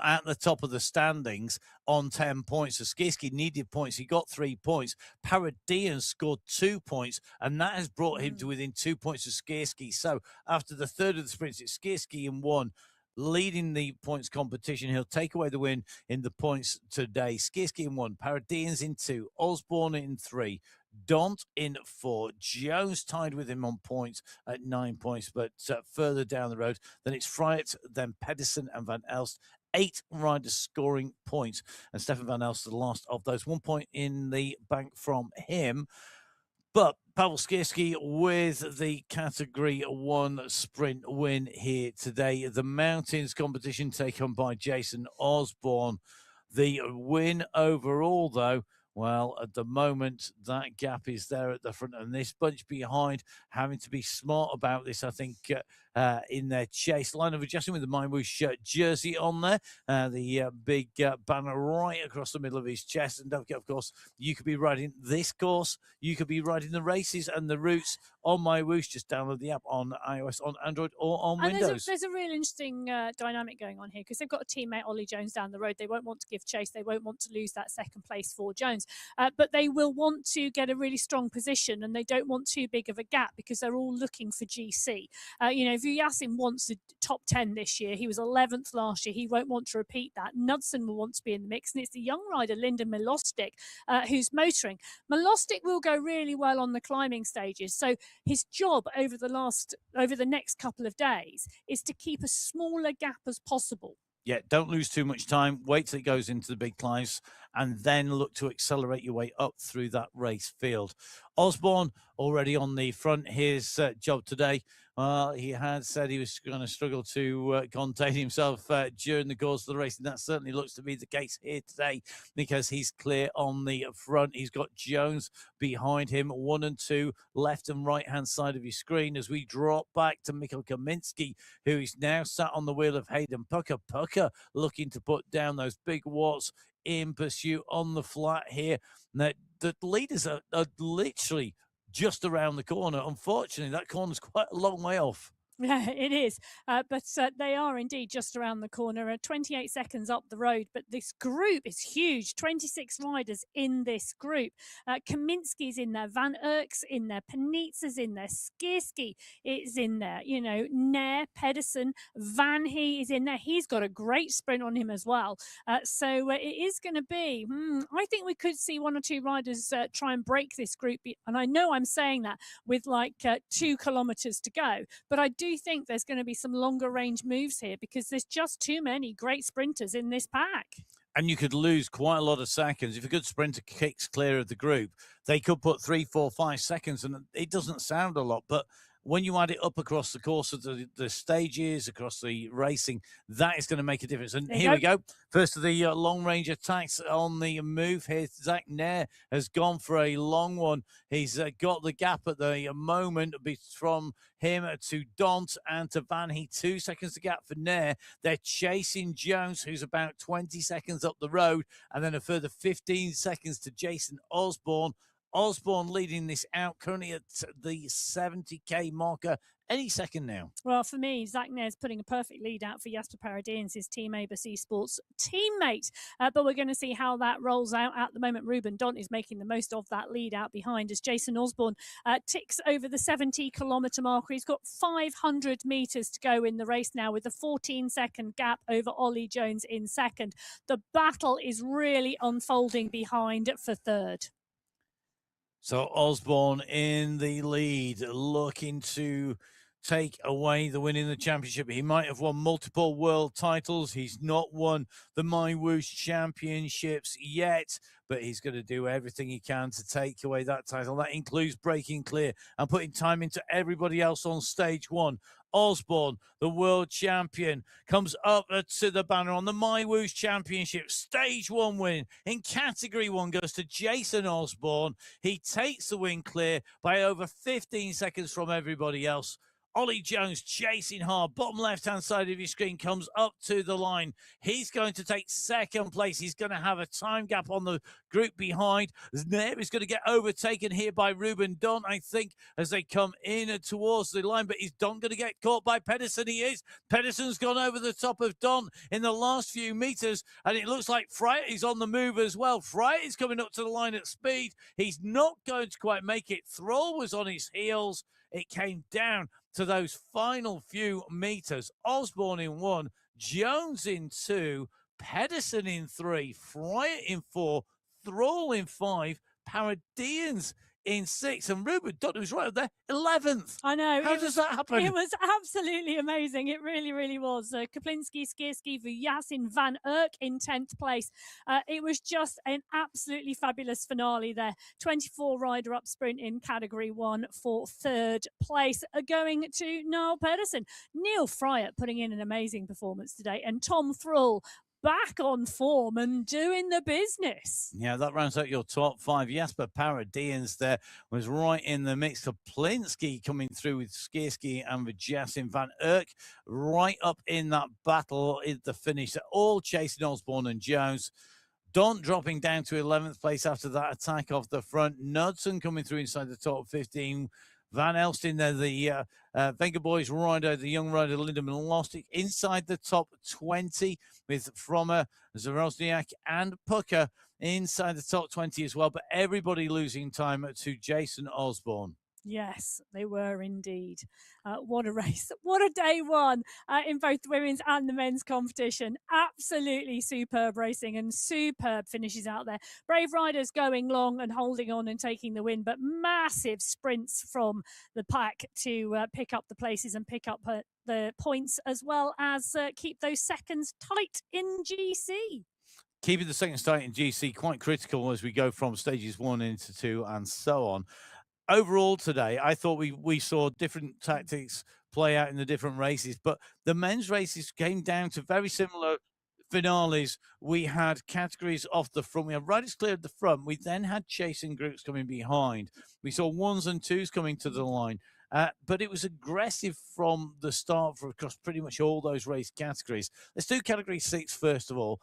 at the top of the standings on 10 points. So Skierski needed points. He got 3 points. Paradian scored 2 points, and that has brought him to within 2 points of Skierski. So after the third of the sprints, it's Skierski in 1. Leading the points competition. He'll take away the win in the points today. Skierski in 1, Paradians in 2, Osborne in 3, Dont in 4, Jones tied with him on points at 9 points, but further down the road, then it's Fryatt, then Pedersen and Van Elst. 8 riders scoring points, and Stefan Van Elst the last of those. 1 point in the bank from him. But Pavel Skierski with the Category 1 sprint win here today. The mountains competition taken by Jason Osborne. The win overall, though, well, at the moment, that gap is there at the front, and this bunch behind having to be smart about this, I think, in their chase. Line of adjustment with the MyWhoosh jersey on there, the big banner right across the middle of his chest. And don't forget, of course, you could be riding this course, you could be riding the races and the routes on MyWhoosh. Just download the app on iOS, on Android, or on Windows. There's a real interesting dynamic going on here because they've got a teammate, Ollie Jones, down the road. They won't want to give chase. They won't want to lose that second place for Jones. But they will want to get a really strong position, and they don't want too big of a gap because they're all looking for GC. You know, Vujasin wants the top 10 this year. He was 11th last year. He won't want to repeat that. Knudsen will want to be in the mix, and it's the young rider, Linda Milostic, who's motoring. Milostic will go really well on the climbing stages. So his job over the next couple of days is to keep as small a gap as possible. Yeah, don't lose too much time. Wait till it goes into the big climbs and then look to accelerate your way up through that race field. Osborne already on the front. His job today, he had said he was going to struggle to contain himself during the course of the race, and that certainly looks to be the case here today because he's clear on the front. He's got Jones behind him, 1 and 2, left and right-hand side of your screen as we drop back to Mikhail Kaminsky, who is now sat on the wheel of Hayden Pucker. Pucker looking to put down those big watts in pursuit on the flat here. That the leaders are literally just around the corner. Unfortunately, that corner's quite a long way off. Yeah, it is. But they are indeed just around the corner, 28 seconds up the road. But this group is huge, 26 riders in this group. Kaminsky's in there, Van Erk's in there, Panizza's in there, Skierski is in there, you know, Nair, Pedersen, Van He is in there. He's got a great sprint on him as well. So it is going to be, I think we could see 1 or 2 riders try and break this group. And I know I'm saying that with like 2 kilometers to go, but I do think there's going to be some longer range moves here because there's just too many great sprinters in this pack. And you could lose quite a lot of seconds. If a good sprinter kicks clear of the group, they could put 3, 4, 5 seconds, and it doesn't sound a lot, but when you add it up across the course of the stages, across the racing, that is going to make a difference. And here we go. First of the long-range attacks on the move here. Zach Nair has gone for a long one. He's got the gap at the moment from him to Dont and to Van Heat. 2 seconds to gap for Nair. They're chasing Jones, who's about 20 seconds up the road, and then a further 15 seconds to Jason Osborne. Osborne leading this out currently at the 70k marker any second now. Well, for me, Zach Nair's putting a perfect lead out for Jasper Paradis, his Team ABC Sports teammate. But we're going to see how that rolls out. At the moment, Ruben Dont is making the most of that lead out behind as Jason Osborne ticks over the 70-kilometer marker. He's got 500 meters to go in the race now with a 14-second gap over Ollie Jones in second. The battle is really unfolding behind for third. So Osborne in the lead, looking to take away the win in the championship. He might have won multiple world titles. He's not won the MyWhoosh Championships yet, but he's going to do everything he can to take away that title. That includes breaking clear and putting time into everybody else on stage one. Osborne, the world champion, comes up to the banner on the MyWhoosh Championship. Stage one win in category one goes to Jason Osborne. He takes the win clear by over 15 seconds from everybody else. Ollie Jones chasing hard. Bottom left-hand side of your screen comes up to the line. He's going to take second place. He's going to have a time gap on the group behind. Nair is going to get overtaken here by Ruben Dont, I think, as they come in towards the line. But is Dont going to get caught by Pedersen? He is. Pedersen's gone over the top of Dont in the last few meters, and it looks like Freyr is on the move as well. Freyr is coming up to the line at speed. He's not going to quite make it. Thrall was on his heels. It came down to those final few meters. Osborne in 1, Jones in 2, Pedersen in 3, Freyr in 4, Thrall in 5, Paradians in 6, and Ruben Dont was right up there, 11th. I know. How does that happen? It was absolutely amazing. It really, really was. Kaplinski, Skierski, Vujasin, Van Erck in 10th place. It was just an absolutely fabulous finale there. 24 rider up sprint in category 1 for third place, going to Niall Pedersen. Neil Freyr putting in an amazing performance today, and Tom Thrall back on form and doing the business. Yeah, that rounds out your top 5. Jasper Paradians there was right in the mix. Kaplinski coming through with Skierski and Vujasin. Van Erck right up in that battle at the finish. They're all chasing Osborne and Jones. Dont dropping down to 11th place after that attack off the front. Knudsen coming through inside the top 15. Van Elstin there, the Venga Boys rider, the young rider Lindemann lost it inside the top 20 with Frommer, Zarozniak and Pucker inside the top 20 as well. But everybody losing time to Jason Osborne. Yes, they were indeed. What a race. What a day one in both the women's and the men's competition. Absolutely superb racing and superb finishes out there. Brave riders going long and holding on and taking the win, but massive sprints from the pack to pick up the places and pick up the points, as well as keep those seconds tight in GC. Keeping the seconds tight in GC quite critical as we go from stages 1 into 2 and so on. Overall today, I thought we saw different tactics play out in the different races, but the men's races came down to very similar finales. We had categories off the front. We had riders clear at the front. We then had chasing groups coming behind. We saw 1s and 2s coming to the line. But it was aggressive from the start for across pretty much all those race categories. Let's do category 6 first of all.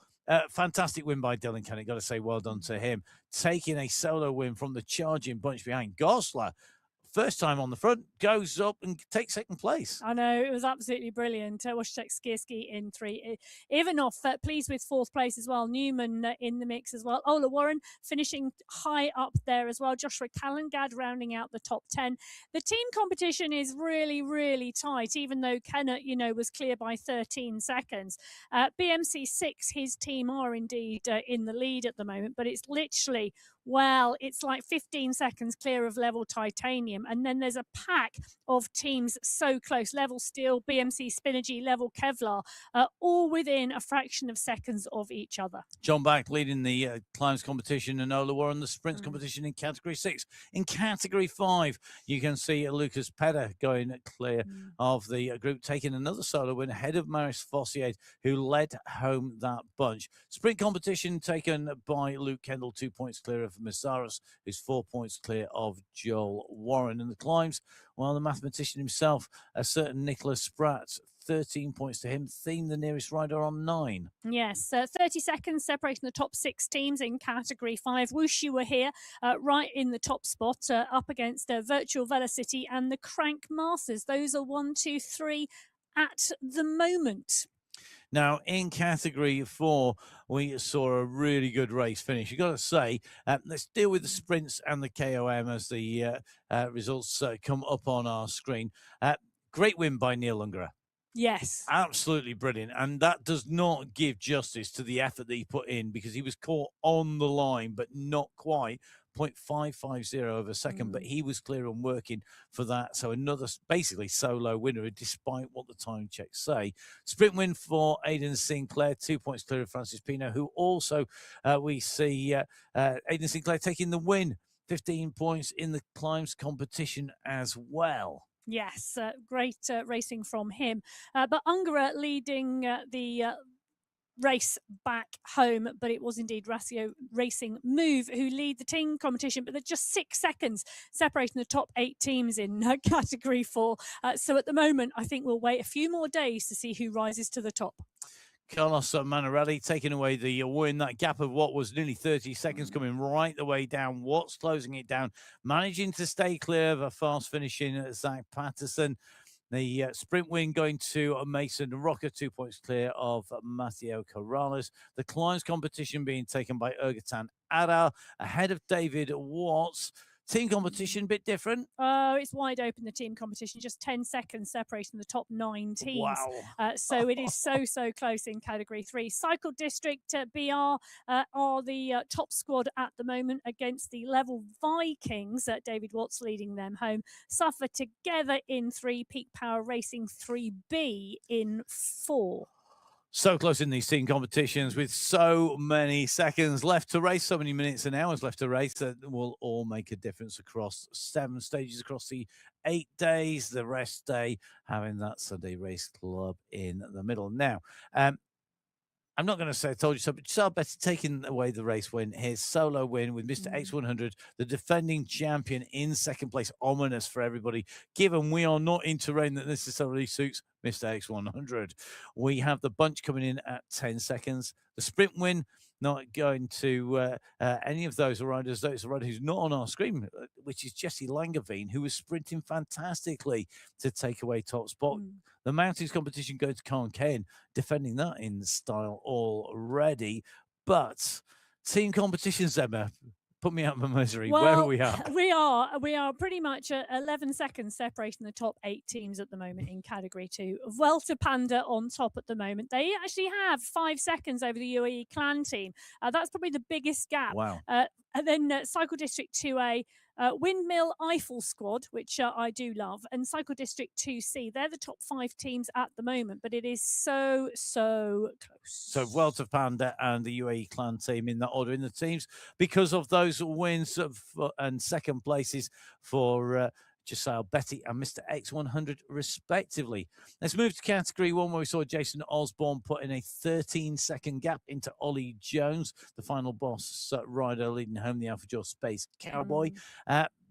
Fantastic win by Dylan Kennett. Got to say well done to him. Taking a solo win from the charging bunch behind. Goslar, first time on the front, goes up and takes second place. I know, it was absolutely brilliant. Wojciech Skierski in 3. Ivanov pleased with 4th place as well. Newman in the mix as well. Ola Warren finishing high up there as well. Joshua Callangad rounding out the top 10. The team competition is really, really tight, even though Kennett, was clear by 13 seconds. BMC 6, his team are indeed in the lead at the moment, but it's literally Well, it's like 15 seconds clear of level titanium. And then there's a pack of teams so close: level steel, BMC Spinergy, level Kevlar, all within a fraction of seconds of each other. John Back leading the climbs competition, and Ola Warren the sprints competition in category 6. In category 5, you can see Lucas Pedder going clear of the group, taking another solo win ahead of Maris Fossier, who led home that bunch. Sprint competition taken by Luke Kendall, 2 points clear of Masaros, who's 4 points clear of Joel Warren. And the climbs, well, the mathematician himself, a certain Nicholas Spratt, 13 points to him. Theme, the nearest rider, on 9. Yes, 30 seconds separating the top 6 teams in category 5. Whoosh, you were here right in the top spot, up against Virtual Velocity and the Crank Masters. Those are 1, 2, 3 at the moment. Now, in category 4, we saw a really good race finish. You've got to say, let's deal with the sprints and the KOM as the results come up on our screen. Great win by Neil Ungerer. Yes. Absolutely brilliant. And that does not give justice to the effort that he put in, because he was caught on the line, but not quite. 0.550 of a second, but he was clear and working for that. So another basically solo winner, despite what the time checks say. Sprint win for Aidan Sinclair, 2 points clear of Francis Pino, who also we see Aidan Sinclair taking the win, 15 points in the climbs competition as well. Yes, great racing from him. But Ungerer leading the race back home, but it was indeed Ratio Racing Move who lead the team competition, but they're just 6 seconds separating the top 8 teams in category 4. So at the moment, I think we'll wait a few more days to see who rises to the top. Carlos Manarelli taking away the win. That gap of what was nearly 30 seconds coming right the way down. Watts closing it down, managing to stay clear of a fast finishing Zach Patterson. The sprint win going to Mason Rocker, 2 points clear of Matteo Corrales. The climbs competition being taken by Ergatan Aral ahead of David Watts. Team competition, bit different. Oh, it's wide open, the team competition, just 10 seconds separating the top 9 teams. Wow. So it is so close in category 3. Cycle District BR are the top squad at the moment against the Level Vikings. David Watts leading them home. Suffer together in 3, Peak Power Racing 3B in 4. So close in these team competitions, with so many seconds left to race, so many minutes and hours left to race, that will all make a difference across 7 stages across the 8 days. The rest day having that Sunday Race Club in the middle. Now, I'm not going to say I told you so, but Giselle Betty taking away the race win. His solo win with Mr. X100, the defending champion, in second place. Ominous for everybody, given we are not in terrain that necessarily suits Mr. X100. We have the bunch coming in at 10 seconds. The sprint win not going to any of those riders. Those rider who's not on our screen, which is Jesse Langeveen, who was sprinting fantastically to take away top spot. The mountains competition going to Khan Kane, defending that in style already. But team competitions, Emma, put me out of my misery. Well, where are we at? We are pretty much 11 seconds separating the top 8 teams at the moment in category 2. Vuelta Panda on top at the moment. They actually have 5 seconds over the UAE Clan team. That's probably the biggest gap. Wow. And then Cycle District 2A, Windmill Eiffel Squad, which I do love, and Cycle District 2C. They're the top 5 teams at the moment, but it is so close. So Vuelta Panda and the UAE Clan team in that order in the teams, because of those wins and second places for Giselle Betty and Mr. X100 respectively. Let's move to category 1, where we saw Jason Osborne put in a 13-second gap into Ollie Jones, the final boss rider leading home the Alpha Jaw Space Cowboy.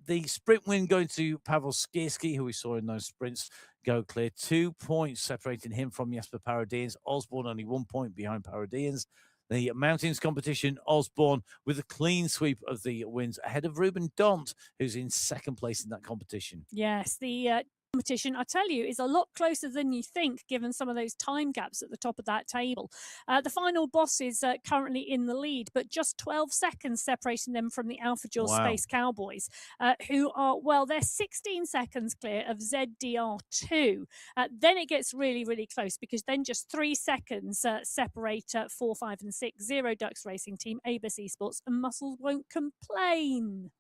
The sprint win going to Pavel Skierski, who we saw in those sprints go clear. 2 points separating him from Jesper Paradians. Osborne only 1 point behind Paradians. The mountains competition, Osborne with a clean sweep of the wins ahead of Ruben Dont, who's in second place in that competition. Yes, the competition, I tell you, is a lot closer than you think, given some of those time gaps at the top of that table. The final boss is currently in the lead, but just 12 seconds separating them from the Alpha Jaw Space Cowboys, who are, well, they're 16 seconds clear of ZDR2. Then it gets really, really close, because then just 3 seconds separate 4, 5, and 6, Zero Ducks Racing Team, Abus Esports, and Muscles Won't Complain.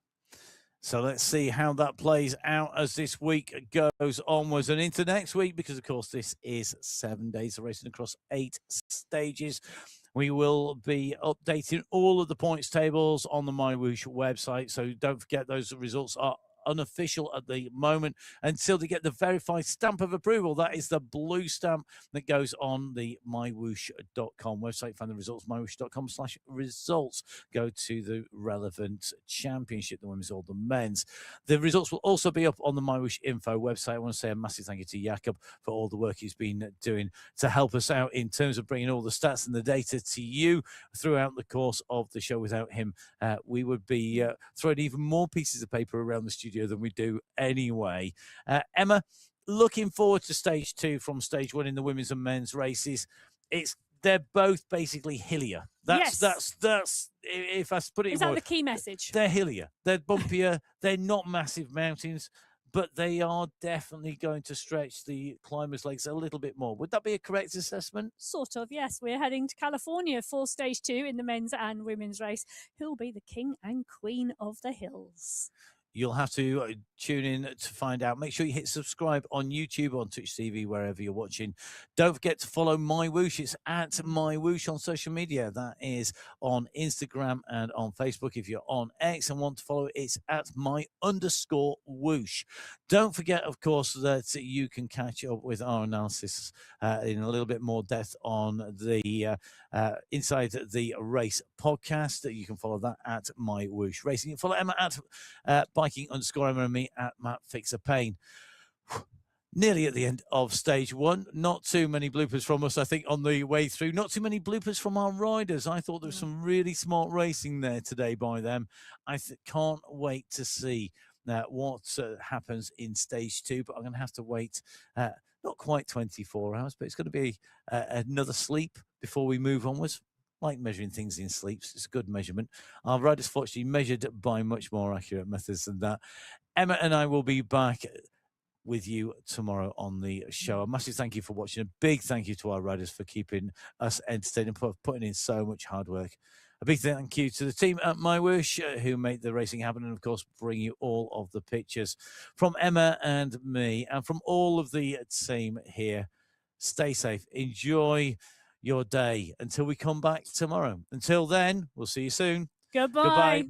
So let's see how that plays out as this week goes onwards and into next week, because, of course, this is 7 days of racing across 8 stages. We will be updating all of the points tables on the MyWhoosh website, so don't forget those results are unofficial at the moment until they get the verified stamp of approval. That is the blue stamp that goes on the mywhoosh.com website. Find the results, mywhoosh.com/results. Go to the relevant championship, the women's or the men's. The results will also be up on the MyWhoosh info website. I want to say a massive thank you to Jakob for all the work he's been doing to help us out in terms of bringing all the stats and the data to you throughout the course of the show. Without him, we would be throwing even more pieces of paper around the studio than we do anyway. Emma, looking forward to stage 2 from stage 1 in the women's and men's races. They're both basically hillier. That's if I put it. Is that the key message? They're hillier. They're bumpier. They're not massive mountains, but they are definitely going to stretch the climbers' legs a little bit more. Would that be a correct assessment? Sort of, yes. We're heading to California for stage 2 in the men's and women's race. Who'll be the king and queen of the hills? You'll have to tune in to find out. Make sure you hit subscribe on YouTube, on Twitch TV, wherever you're watching. Don't forget to follow MyWhoosh. It's at MyWhoosh on social media. That is on Instagram and on Facebook. If you're on X and want to follow it, it's at my_whoosh. Don't forget, of course, that you can catch up with our analysis in a little bit more depth on the Inside the Race podcast. You can follow that at MyWhoosh Racing. You can follow Emma at biking_Emma and me at Matt Fixer Payne. Nearly at the end of stage 1. Not too many bloopers from us, I think, on the way through. Not too many bloopers from our riders. I thought there was some really smart racing there today by them. I can't wait to see what happens in stage 2, but I'm going to have to wait not quite 24 hours, but it's going to be another sleep before we move onwards. Like measuring things in sleeps. It's a good measurement. Our riders fortunately measured by much more accurate methods than that. Emma and I will be back with you tomorrow on the show. A massive thank you for watching. A big thank you to our riders for keeping us entertained and putting in so much hard work. A big thank you to the team at MyWhoosh who make the racing happen and, of course, bring you all of the pictures. From Emma and me and from all of the team here, stay safe. Enjoy your day until we come back tomorrow. Until then, we'll see you soon. Goodbye.